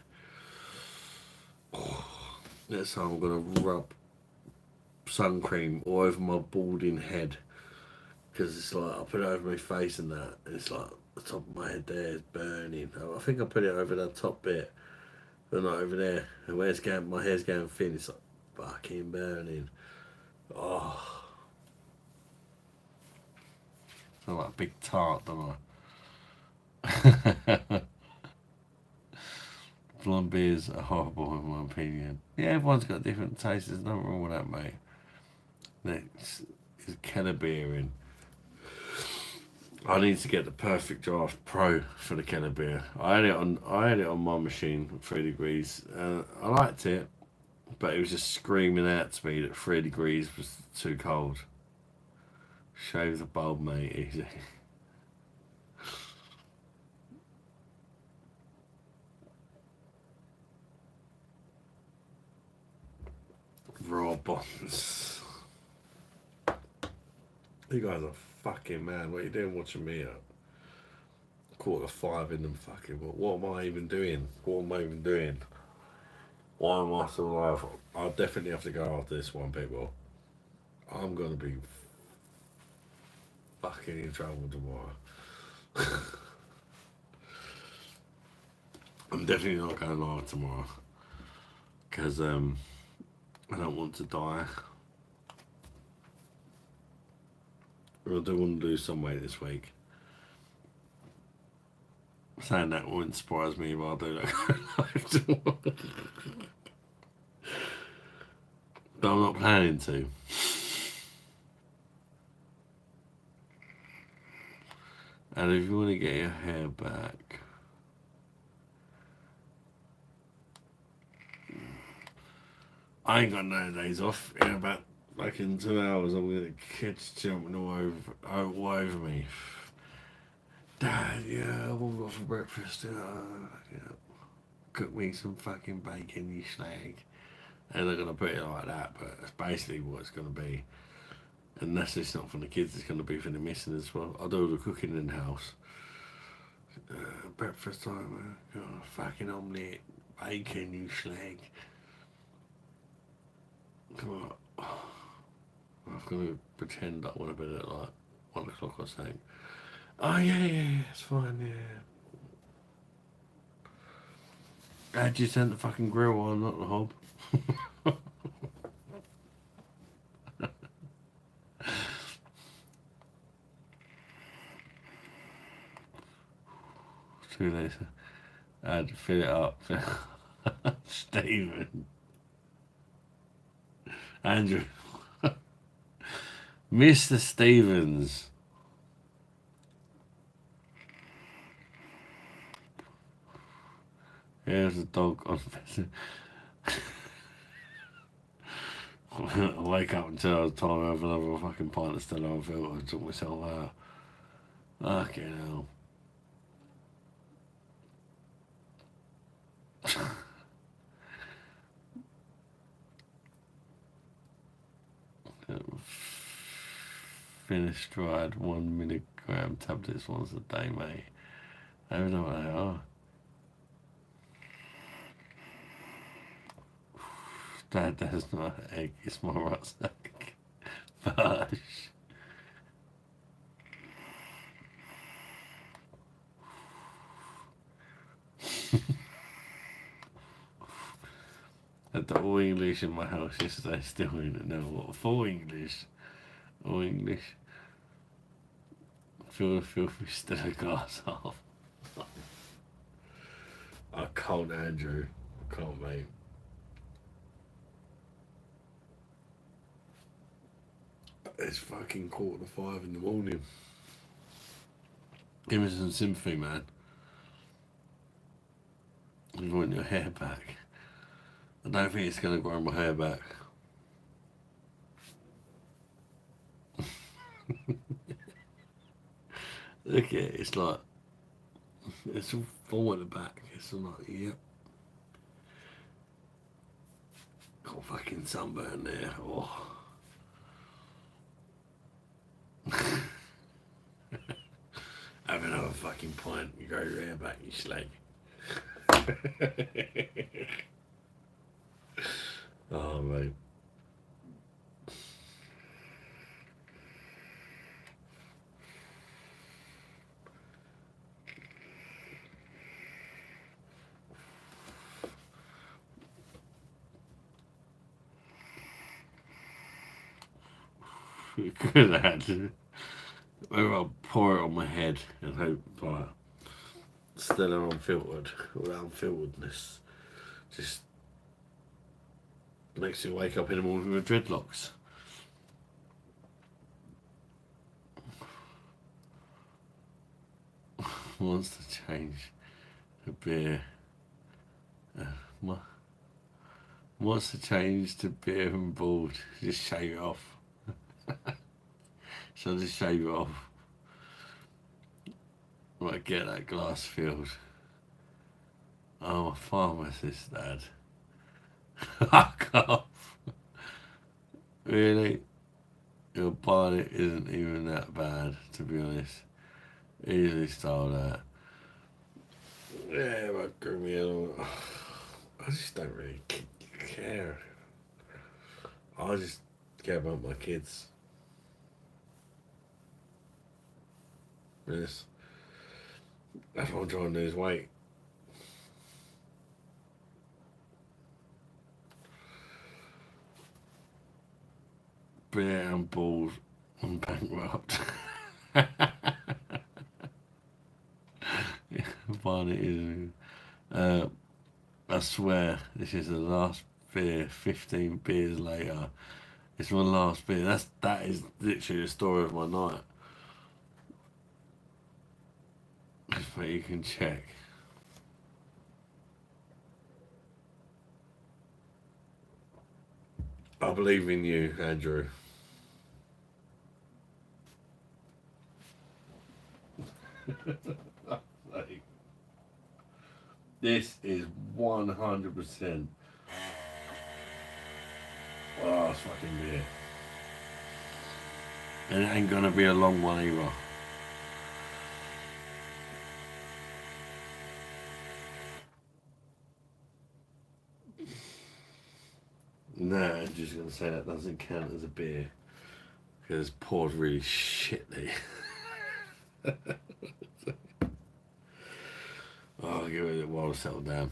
Oh, next time I'm gonna rub sun cream all over my balding head. Because it's like, I put it over my face and that, and it's like, the top of my head there is burning. I think I put it over that top bit, but not over there. And where it's going, my hair's going thin, it's like, fucking burning. Oh. I sound like a big tart, don't I? Blonde beers are horrible in my opinion. Yeah, everyone's got different tastes, there's nothing wrong with that, mate. Next is Keller beer in. I need to get the Perfect Draft Pro for the Keller beer. I had it on my machine at 3 degrees. I liked it, but it was just screaming out to me that 3 degrees was too cold. Shave the bulb, mate, easy. Raw bonds. You guys are fucking mad. What are you doing watching me at 4:45 in them fucking... What am I even doing? What am I even doing? Why am I still alive? I'll definitely have to go after this one, people. I'm going to be fucking in trouble tomorrow. I'm definitely not going live tomorrow. Because I don't want to die. I do want to lose some weight this week. Saying that wouldn't surprise me if I do that. But I'm not planning to. And if you want to get your hair back, I ain't got no days off. In about like in 2 hours, I'm gonna get kids jumping all over me. Dad, yeah, what we got for breakfast? Yeah, cook me some fucking bacon, you slag. And they're gonna put it like that, but it's basically what it's gonna be. And that's just not for the kids; it's gonna be for the missus as well. I do all the cooking in the house. Breakfast time, fucking omelette, bacon, you slag. Come on. I'm gonna pretend I want to bed at like 1 o'clock or something. Oh yeah, it's fine, yeah. I just sent the fucking grill on, not the hob. Too late. I had to fill it up. Stephen. Andrew. Mr. Stevens. Here's a dog on I wake up until I was time to have another fucking pint of Stella unfiltered and took myself out. Fucking hell. Finished dried 1 milligram tablets once a day, mate. I don't know what they are. Dad, that's not an egg, it's my rucksack. Fush. Had the all English in my house yesterday, still in it now. What, full English? All English. Fill the filthy still a glass half. I can't, Andrew. I can't, mate. It's fucking 4:45 in the morning. Give me some sympathy, man. You want your hair back. I don't think it's going to grow my hair back. Look at it, it's like, it's all full at the back. It's all like, yep. Got fucking sunburn there. Oh. Have another fucking pint, you grow your hair back, you slag. Oh, mate. You could have had to. Maybe I'll pour it on my head and hope like still unfiltered or unfilteredness just makes you wake up in the morning with dreadlocks. Wants to change the beer. Wants to change to beer and bald. Just shave it off. So just shave it off. Right, get that glass filled. Oh, a pharmacist, Dad. Fuck off. Really? Your bonnet isn't even that bad, to be honest. Easily style that. Yeah, but grow me out. I just don't really care. I just care about my kids. Yes. That's what I'm trying to lose weight. Beer and balls and bankrupt. Barney is. I swear this is the last beer. 15 beers later. It's my last beer. That is literally the story of my night. But you can check. I believe in you, Andrew. This is 100%. Oh, it's fucking beer. And it ain't gonna be a long one either. No, I'm just gonna say that doesn't count as a beer. Because poured really shitly. Oh, I'll give it a while to settle down.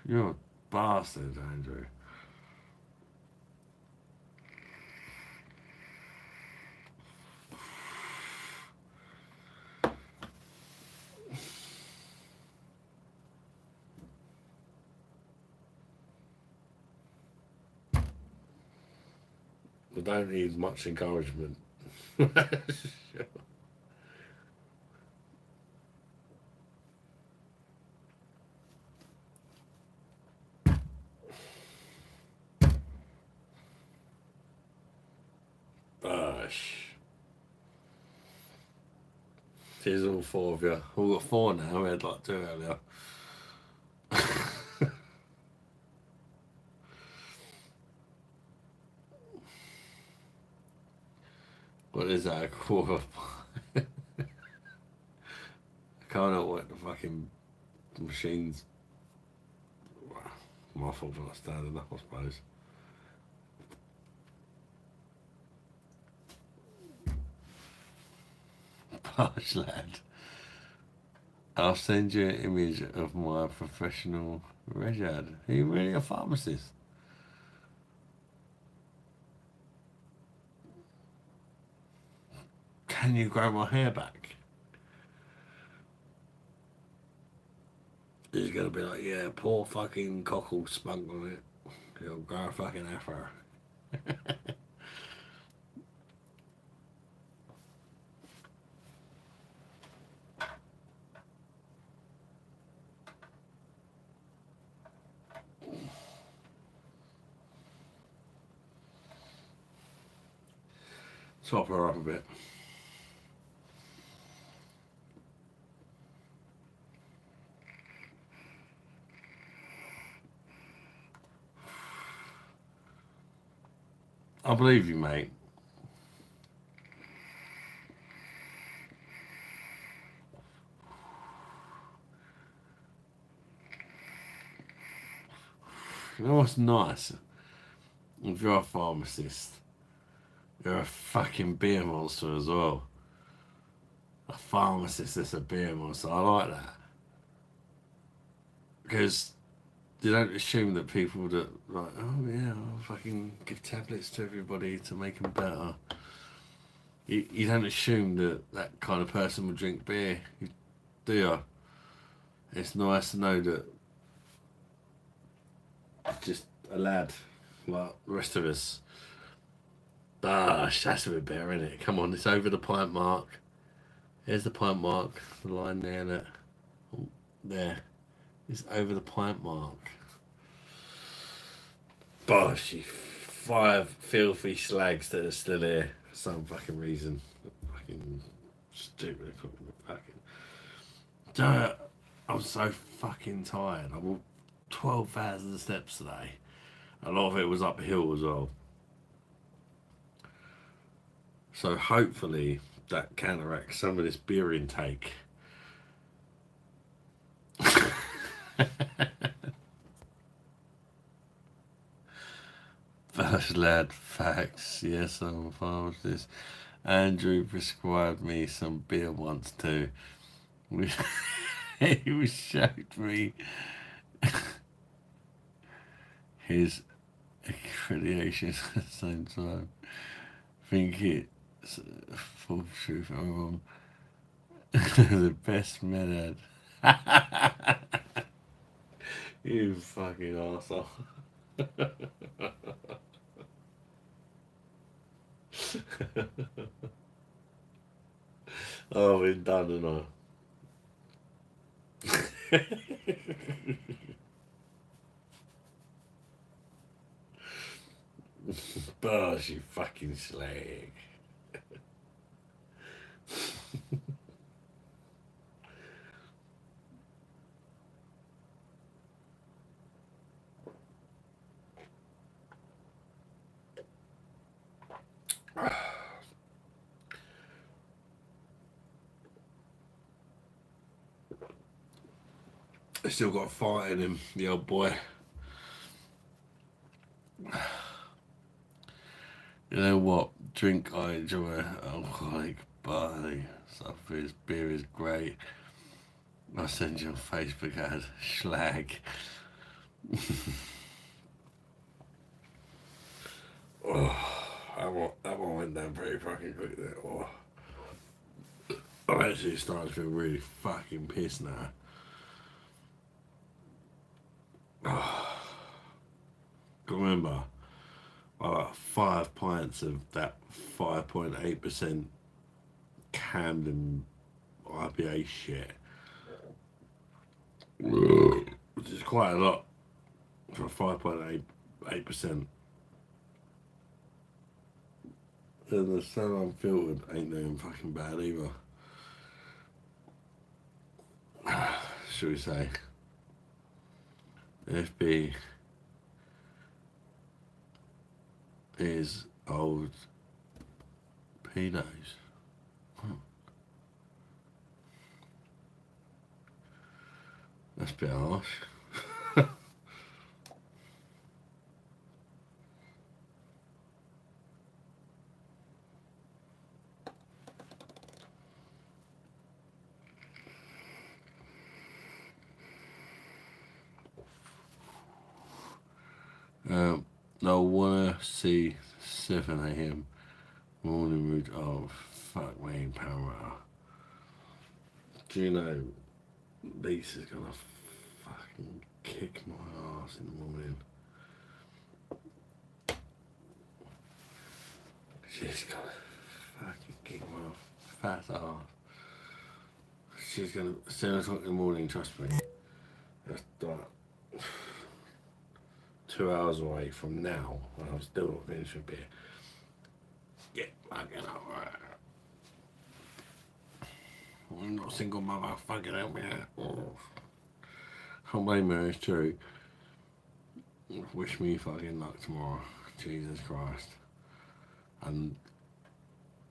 You're a bastard, Andrew. I don't need much encouragement. Gosh. Here's all four of you. We've got four now. We had like two earlier. What is that? A quarter? I can't know what the fucking machine's. My fault for not standing up, I suppose. Posh lad. I'll send you an image of my professional reg ad. Are you really a pharmacist? Can you grow my hair back? He's gonna be like, yeah, poor fucking cockle spunk on it. He'll grow a fucking afro. Top her up a bit. I believe you, mate. You know what's nice? If you're a pharmacist, you're a fucking beer monster as well. A pharmacist that's a beer monster. I like that. Because you don't assume that people that, like, oh yeah, I'll fucking give tablets to everybody to make them better. You don't assume that that kind of person would drink beer, do you? It's nice to know that just a lad like the rest of us. That's a bit better, isn't it? Come on, it's over the pint mark. Here's the pint mark, the line there, that. Oh, there. It's over the pint mark. Bosh, you 5 filthy slags that are still here for some fucking reason. Fucking stupid fucking. I'm so fucking tired. I walked 12,000 steps today. A lot of it was uphill as well. So hopefully that counteracts some of this beer intake. First lad, facts. Yes, I'm a pharmacist. Andrew prescribed me some beer once too. He showed me his accreditation at the same time. Think it's full truth. I'm wrong. The best minute. You fucking arsehole. Oh, we're done, and Bosh, you fucking slag. I still got fire in him, the old boy. You know what drink I enjoy? Alcoholic barley stuff. His beer is great. I'll send you on Facebook as Schlag. Oh, that one went down pretty fucking quick there. Oh. I'm actually starting to feel really fucking pissed now. Oh. Remember, I got 5 pints of that 5.8% Camden IPA shit, which is quite a lot for 5.8%. And the Sun Unfiltered ain't doing fucking bad either. Should we say? FB is old pedos. That's a bit harsh. I wanna see 7 a.m. morning route. Oh, fuck me, power. Do you know Lisa's gonna fucking kick my ass in the morning? She's gonna fucking kick my fat ass. She's gonna 7 o'clock in the morning. Trust me. That's like 2 hours away from now, when I'm still not finished with beer. Get fucking over it. I'm not a single mother. Fucking help me out. Oh. Can't blame her. It's true. Wish me fucking luck tomorrow. Jesus Christ. And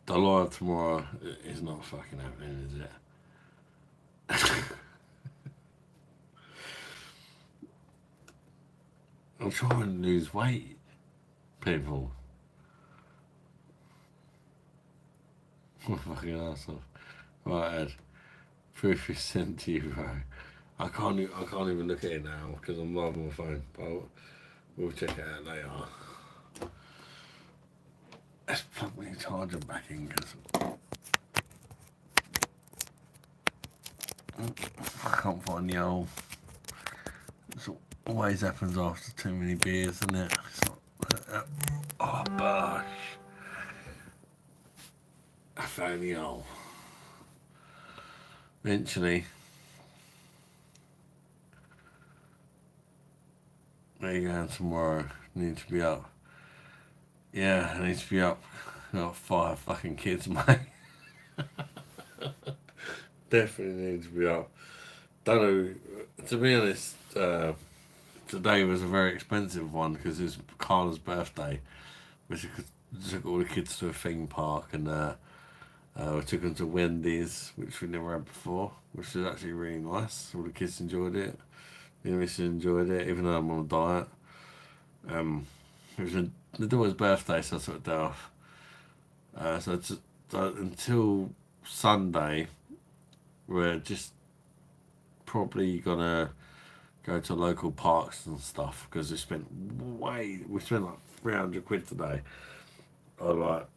the live tomorrow is not fucking happening, is it? I'm trying to lose weight, people. Fucking arsehole. Right, Ed. Proof is sent to you, bro. I can't even look at it now because I'm live on my phone. But we'll check it out later. Let's plug my charger back in because I can't find the old. It always happens after too many beers, isn't it? It's not, oh, gosh. I found the old. Eventually. There you go, tomorrow. Need to be up. Yeah, I need to be up. I've got 5 fucking kids, mate. Definitely need to be up. Don't know. To be honest, today was a very expensive one because it's Carla's birthday. We took all the kids to a theme park and we took them to Wendy's, which we never had before, which was actually really nice. All the kids enjoyed it. The missus enjoyed it, even though I'm on a diet. It was my daughter's birthday, so I took a day off. So until Sunday, we're just probably gonna go to local parks and stuff because we spent like 300 quid today on like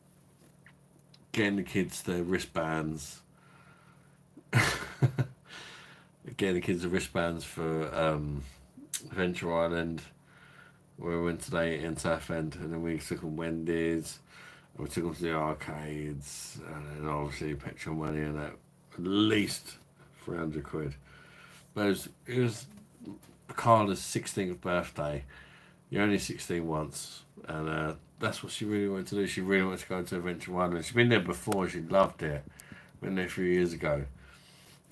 getting the kids their wristbands, getting the kids the wristbands for Adventure Island, where we went today in Southend, and then we took them Wendy's, and we took them to the arcades, and then obviously petrol money and that, at least 300 quid. But it was Carla's 16th birthday. You're only 16 once, and that's what she really wanted to do. She really wanted to go to Adventure Island. She'd been there before, she loved it. Went there a few years ago,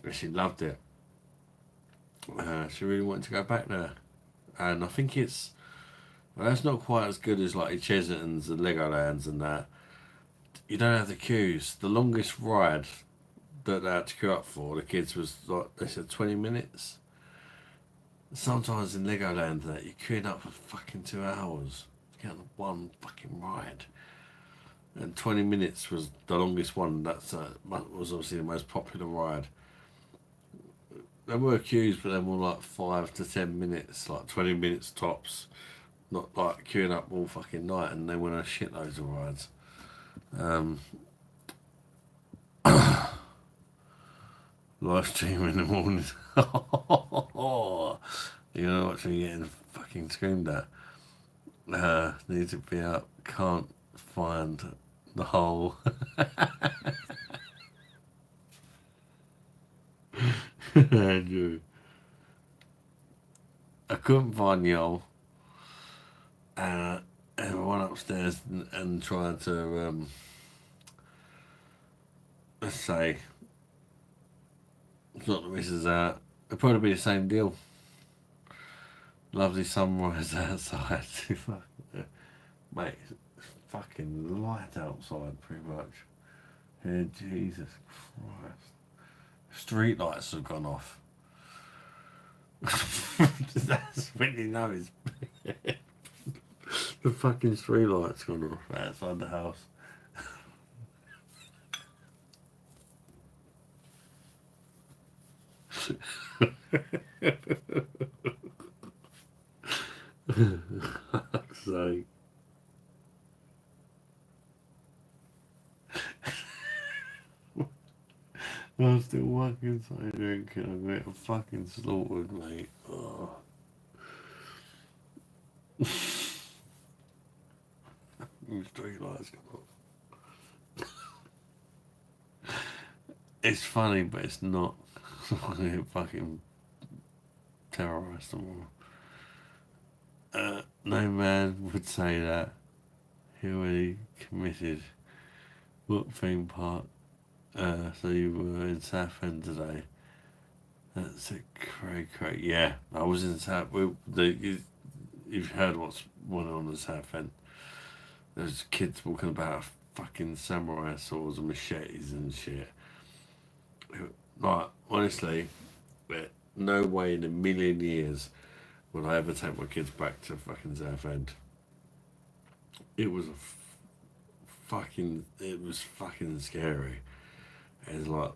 and she loved it. She really wanted to go back there, and I think it's not quite as good as like Chesterton's and Legolands and that. You don't have the queues. The longest ride that they had to queue up for the kids was like they said 20 minutes. Sometimes in Legoland that you're queuing up for fucking 2 hours to get on one fucking ride. And 20 minutes was the longest one. That's was obviously the most popular ride. There were queues, but they were like 5 to 10 minutes, like 20 minutes tops. Not like queuing up all fucking night, and they went on shitloads of rides. Live stream in the morning. You know what you're getting fucking screamed at. Need to be up. Can't find the hole. Andrew. I couldn't find the hole. And I went upstairs and tried to, let's say, sort the missus out. It'd probably be the same deal. Lovely sunrise outside. Mate, it's fucking light outside pretty much. Yeah, Jesus Christ. Street lights have gone off. That's when you know it's the fucking street lights gone off outside the house. Fuck's sake. I'm still fucking so drinking. I'm getting fucking slaughtered, mate. Oh. Street lights come off. It's funny, but it's not. I'm gonna get fucking terrorised tomorrow. No man would say that. He already committed. What theme park? So you were in Southend today. That's a cray. Yeah, I was in South. You've heard what's went on in Southend. There's kids walking about fucking samurai swords and machetes and shit. Like, honestly, no way in a million years would I ever take my kids back to fucking Southend. It was fucking scary. There's like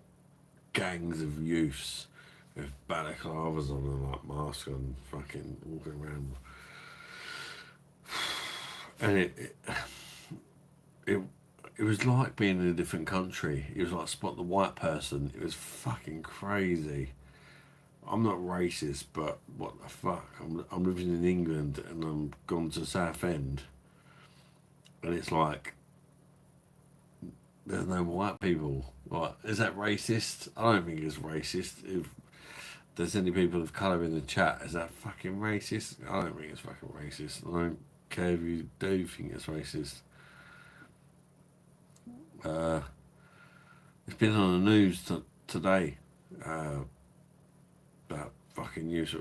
gangs of youths with balaclavas on and like masks on, fucking walking around. And it was like being in a different country. It was like Spot the White Person. It was fucking crazy. I'm not racist, but what the fuck? I'm living in England and I'm gone to Southend, and it's like there's no white people. Like, is that racist? I don't think it's racist. If there's any people of colour in the chat, is that fucking racist? I don't think it's fucking racist. I don't care if you do think it's racist. It's been on the news today about fucking news.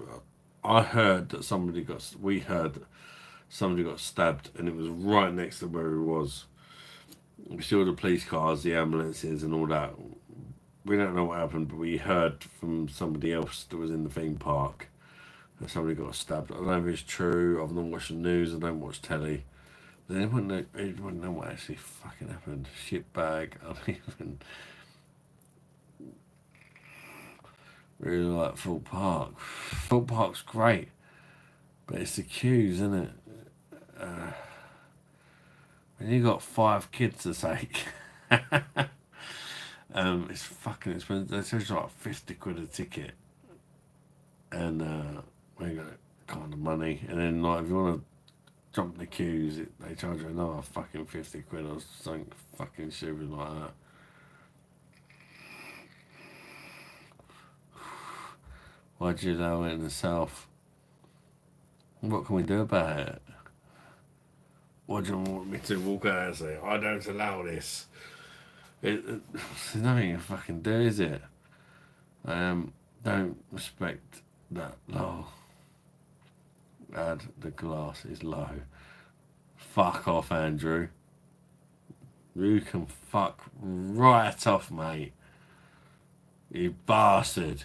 We heard that somebody got stabbed, and it was right next to where he was. We saw the police cars, the ambulances, and all that. We don't know what happened, but we heard from somebody else that was in the theme park that somebody got stabbed. I don't know if it's true. I've not watched the news. I don't watch telly. But anyone know what actually fucking happened? Shitbag. I don't even really like Thorpe Park. Thorpe Park's great, but it's the queues, isn't it? And you got 5 kids to take. It's fucking expensive. They charge like 50 quid a ticket. and we got kind of money. And then like if you want to jump the queues, they charge you another fucking 50 quid or something fucking stupid like that. Why'd you allow it in the south? What can we do about it? What do you want me to walk out and say? I don't allow this. There's nothing you fucking do, is it? Don't respect that law. Add the glass is low. Fuck off, Andrew. You can fuck right off, mate. You bastard.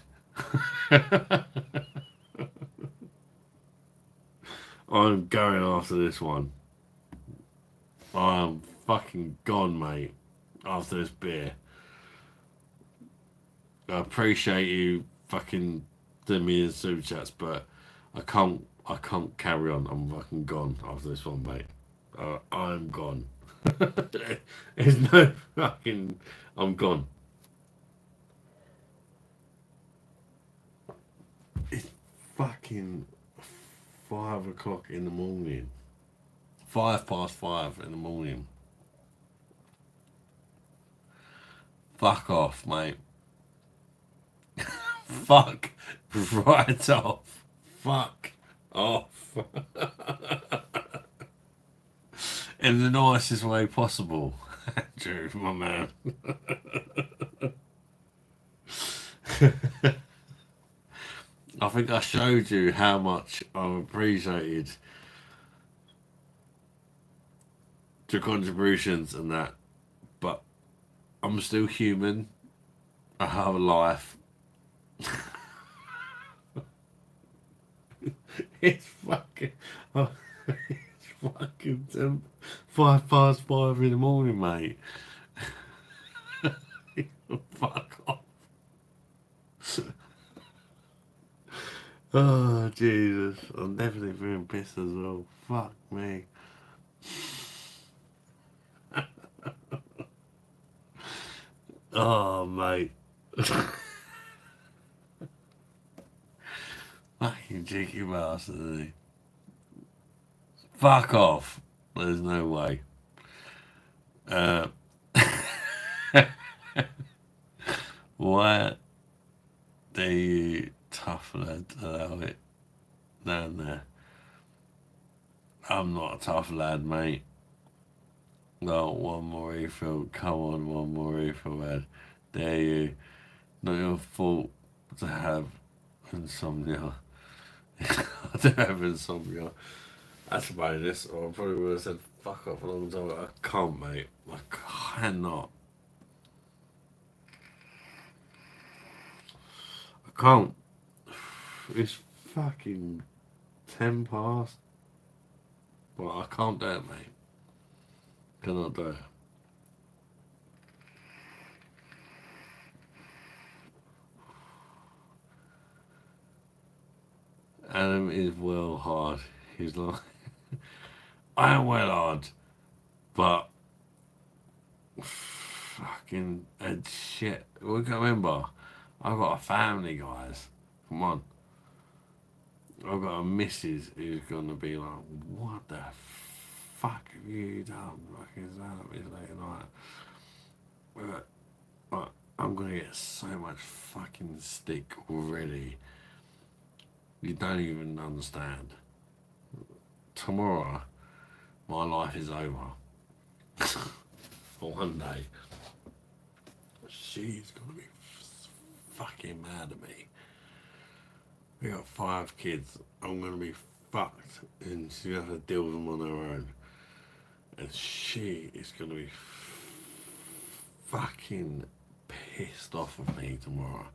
I'm going after this one. I'm fucking gone, mate. After this beer. I appreciate you fucking doing me in super chats, but I can't carry on. I'm fucking gone after this one, mate. I'm gone. There's no fucking. I'm gone. It's fucking 5 o'clock in the morning. 5:05 in the morning. Fuck off, mate. Fuck right off. Fuck off. In the nicest way possible. Andrew, my man. I think I showed you how much I've appreciated your contributions and that, but I'm still human. I have a life. It's fucking. It's fucking 5:05 in the morning, mate. Fuck off. Oh, Jesus. I'm definitely feeling pissed as well. Fuck me. Oh, mate. Fucking cheeky bastard, isn't he? Fuck off. There's no way. Why do you tough lad allow it down there? I'm not a tough lad, mate. No, one more refill. Come on, one more refill, lad. Dare you. Not your fault to have insomnia. I do have insomnia. That's about this, or I probably would have said fuck off a long time ago. I can't, mate. I cannot. I can't. It's fucking 10 past. But I can't do it, mate. Cannot do it. Adam is well hard. He's like, I am well hard, but fucking shit. We can remember, I've got a family, guys. Come on. I've got a missus who's gonna be like, what the fuck have you done? Fucking stand up this late at night. But I'm gonna get so much fucking stick already. You don't even understand. Tomorrow, my life is over. For one day. She's gonna be fucking mad at me. We got 5 kids. I'm gonna be fucked, and she's gonna have to deal with them on her own. And she is gonna be fucking pissed off with me tomorrow.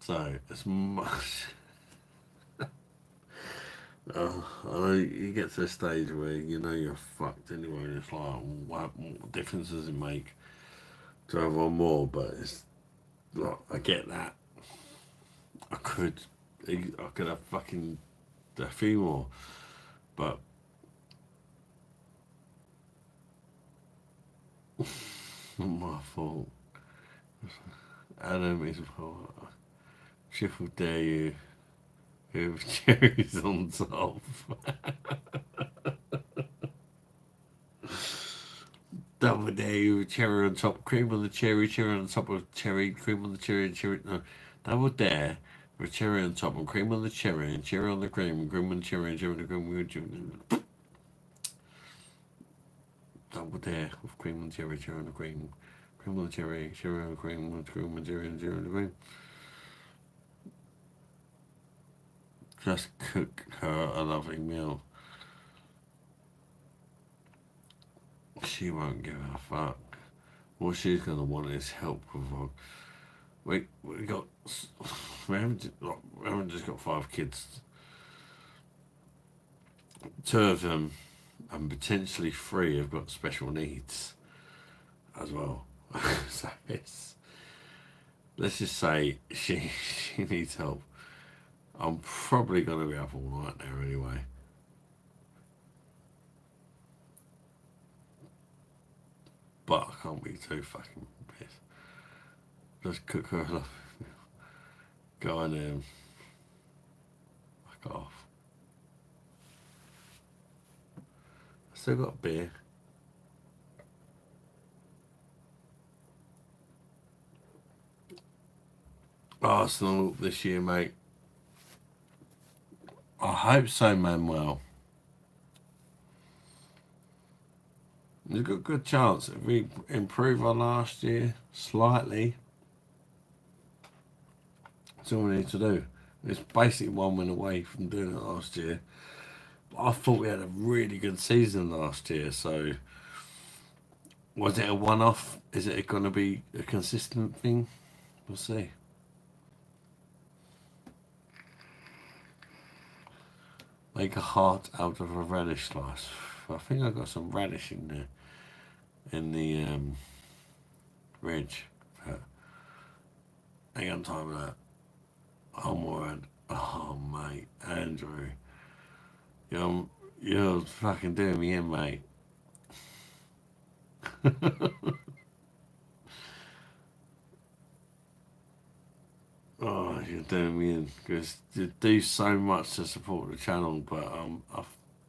So as much. I know you get to a stage where you know you're fucked anyway, and it's like, what difference does it make to have one more? But it's like, I get that. I could have fucking a few more, but not my fault. Adam is Chip will dare you with cherries on top. Double dare with cherry on top, cream on the cherry on top of cherry, cream on the cherry, and cherry. No, double dare with cherry on top and cream on the cherry, and cherry on the cream, and cream on the cherry, and cherry on the cream. Double dare with cream on the cherry, cherry on the cream, cream on the cherry, cherry on the cream, cream on the cherry, and cherry on the cream. Just cook her a lovely meal. She won't give a fuck. What she's gonna want is help with her. We haven't just got 5 kids. 2 of them, and potentially 3, have got special needs as well. So let's just say she needs help. I'm probably gonna be up all night now anyway. But I can't be too fucking pissed. Just cook her up. Go on in. Fuck off. I still got beer. Arsenal this year, mate. I hope so, Manuel. There's got a good chance if we improve on last year slightly. That's all we need to do. It's basically 1 win away from doing it last year. But I thought we had a really good season last year, so was it a one-off? Is it going to be a consistent thing? We'll see. Make a heart out of a radish slice. I think I got some radish in there. In the ridge. Ain't got time for that. I'm worried. Oh, mate, Andrew. You're fucking doing me in, mate. Oh, you're doing me in. Because you do so much to support the channel, but I'm a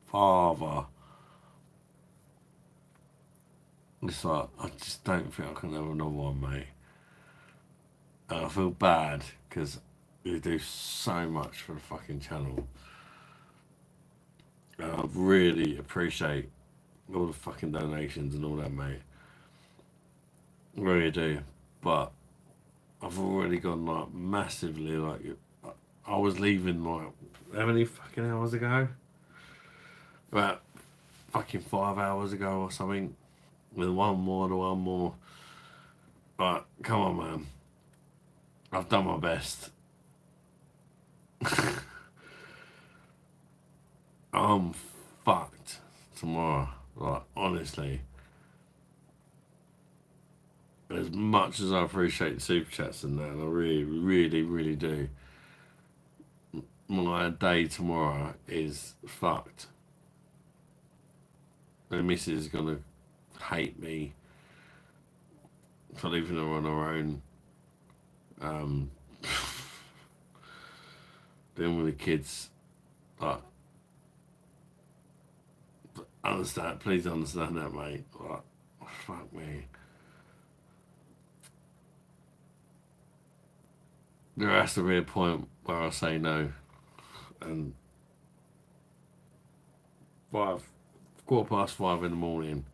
father. It's like, I just don't think I can have another one, mate. And I feel bad because you do so much for the fucking channel. And I really appreciate all the fucking donations and all that, mate. I really do. But I've already gone like massively, like, I was leaving like, how many fucking hours ago? About fucking 5 hours ago or something. With one more. But come on, man. I've done my best. I'm fucked tomorrow. Like, honestly. As much as I appreciate super chats and that, and I really do. My day tomorrow is fucked. The missus is gonna hate me for leaving her on her own. Dealing with the kids, like, please understand that, mate. Like, fuck me. There has to be a point where I say no, and 5:15 in the morning.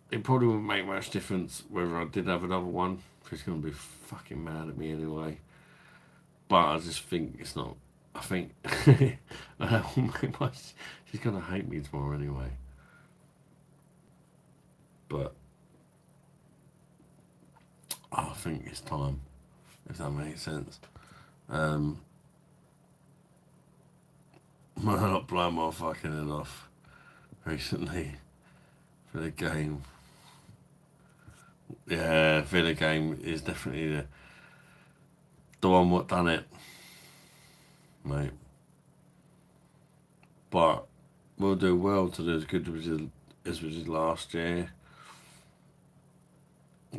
It probably wouldn't make much difference whether I did have another one. She's gonna be fucking mad at me anyway. But I just think it's not. I think she's gonna hate me tomorrow anyway. But I think it's time, if that makes sense. I'm not blowing my fucking head off recently for the game. Yeah, Villa game is definitely the one what done it, mate. But we'll do well to do as good as we did last year.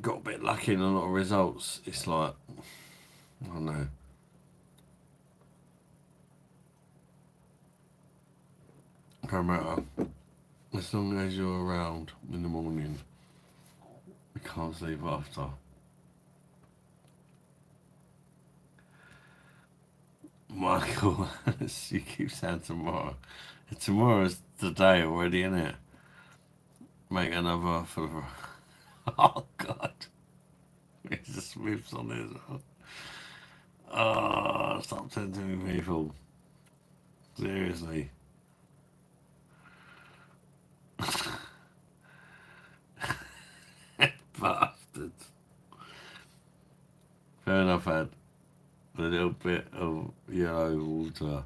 Got a bit lucky in a lot of results. It's like, I don't know. No matter. As long as you're around in the morning, we can't sleep after. Michael, you keep saying tomorrow. Tomorrow's the day already, isn't it? Make another for the... Oh, God. It just whips on this. Oh, stop tempting me, people. Seriously. Bastards. Fair enough, Ed. A little bit of yellow water.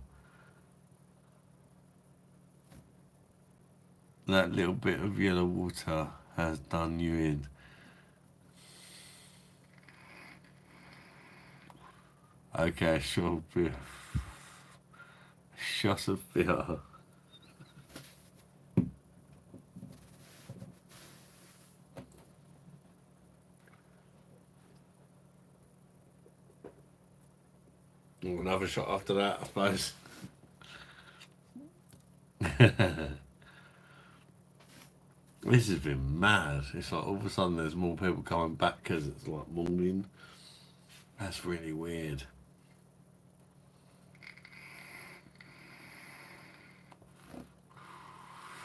That little bit of yellow water has done you in. Okay, sure, beer. Shot of beer. Another shot after that, I suppose. This has been mad. It's like all of a sudden there's more people coming back because it's like morning. That's really weird.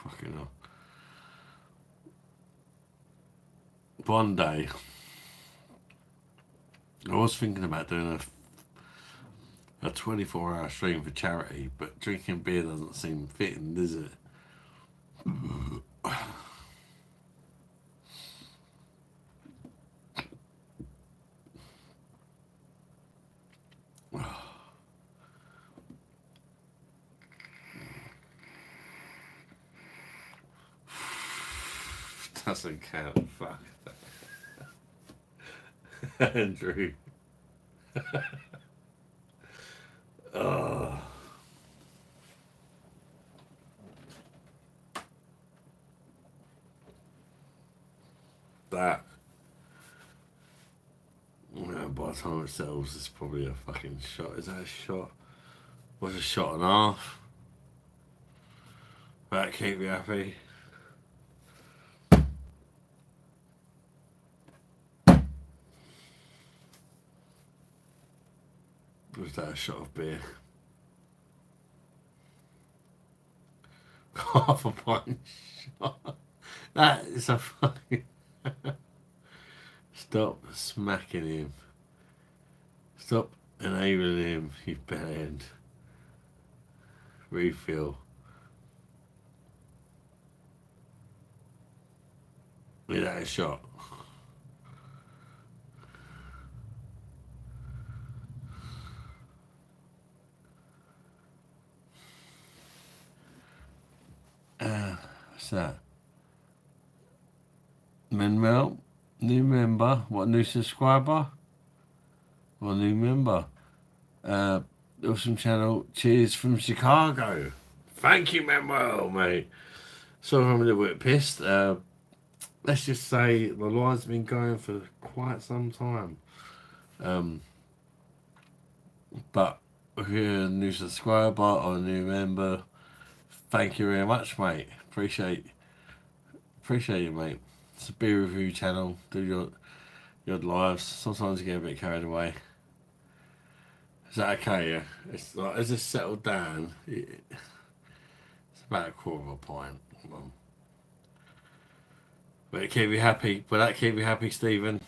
Fucking hell. One day, I was thinking about doing a 24-hour stream for charity, but drinking beer doesn't seem fitting, does it? Doesn't count, fuck. Andrew. Oh. That. Well, by the time it settles, it's probably a fucking shot. Is that a shot? What's a shot and a half? That keep you happy. Was that a shot of beer? Half a pint shot. That is a fucking... Stop smacking him. Stop enabling him, you bellend. Refill. Is that a shot? What's that? Manuel, new member. What, new subscriber? Or new member? Awesome channel. Cheers from Chicago. Thank you, Manuel, mate. Sorry I'm a little bit pissed. Let's just say the line's been going for quite some time. But if you're a new subscriber or a new member, thank you very much, mate. Appreciate you, mate. It's a beer review channel. Do your lives. Sometimes you get a bit carried away. Is that okay? Yeah. It's like as it's settled down, it's about a quarter of a pint. But it keep you happy. But that keep you happy, Stephen.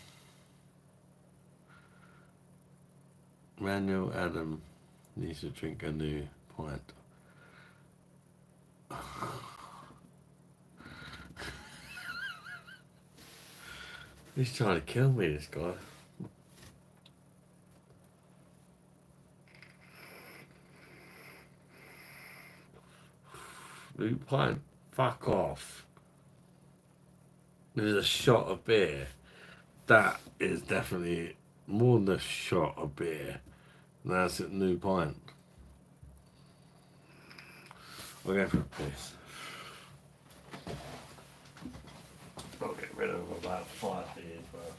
Manuel Adam needs to drink a new pint. He's trying to kill me, this guy. New pint. Fuck off. There's a shot of beer. That is definitely more than a shot of beer. That's a new pint. I'll go for a piss. I'll get rid of about 5 beers worth.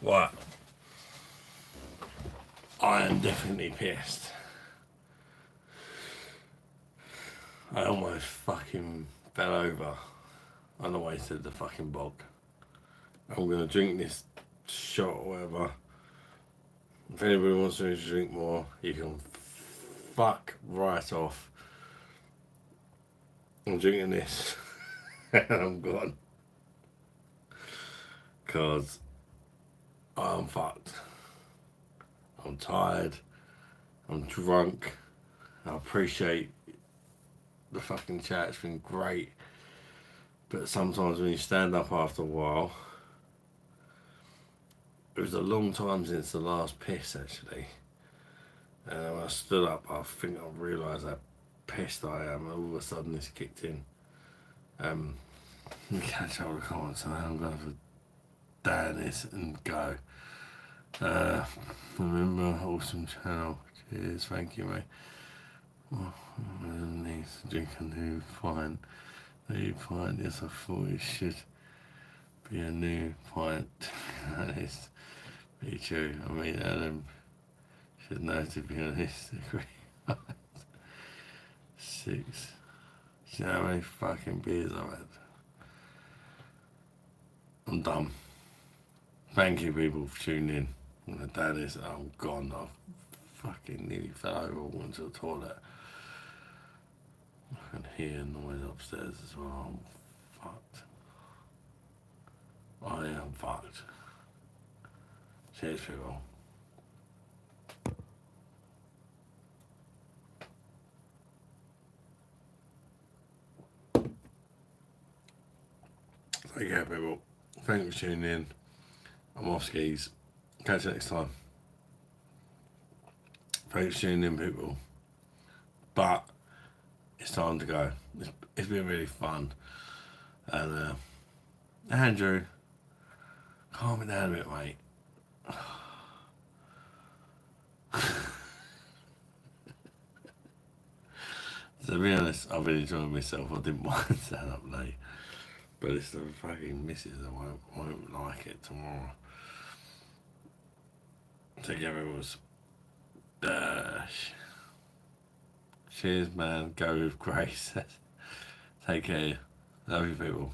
Right. I am definitely pissed. I almost fucking fell over on the way to the fucking bog. I'm gonna drink this shot or whatever. If anybody wants me to drink more, you can fuck right off. I'm drinking this and I'm gone. Cause I'm fucked. I'm tired. I'm drunk. I appreciate the fucking chat. It's been great. But sometimes when you stand up after a while, it was a long time since the last piss actually. And when I stood up, I think I realised how pissed I am. All of a sudden this kicked in. You catch up with the comments and I'm going to down this and go. Remember, awesome channel. Cheers, thank you, mate. Needs to drink a new pint. New pint, yes, I thought it should be a new pint. To be honest, be true. I mean, Adam should know, to be honest. Agree. 6. Do you know how many fucking beers I've had? I'm done. Thank you, people, for tuning in. I'm gonna do this. I'm gone. I fucking nearly fell over. Went to the toilet. I can hear noise upstairs as well. I'm fucked. I am fucked. Cheers, people. Take care, people. Thank you for tuning in. I'm off skis. Catch you next time. Thanks for tuning in, people. But it's time to go. It's been really fun. And Andrew, calm it down a bit, mate. To be honest, I've been enjoying myself. I didn't mind standing up late. But it's the fucking missus that won't like it tomorrow. Together was dash. Cheers, man. Go with grace. Take care. Love you, people.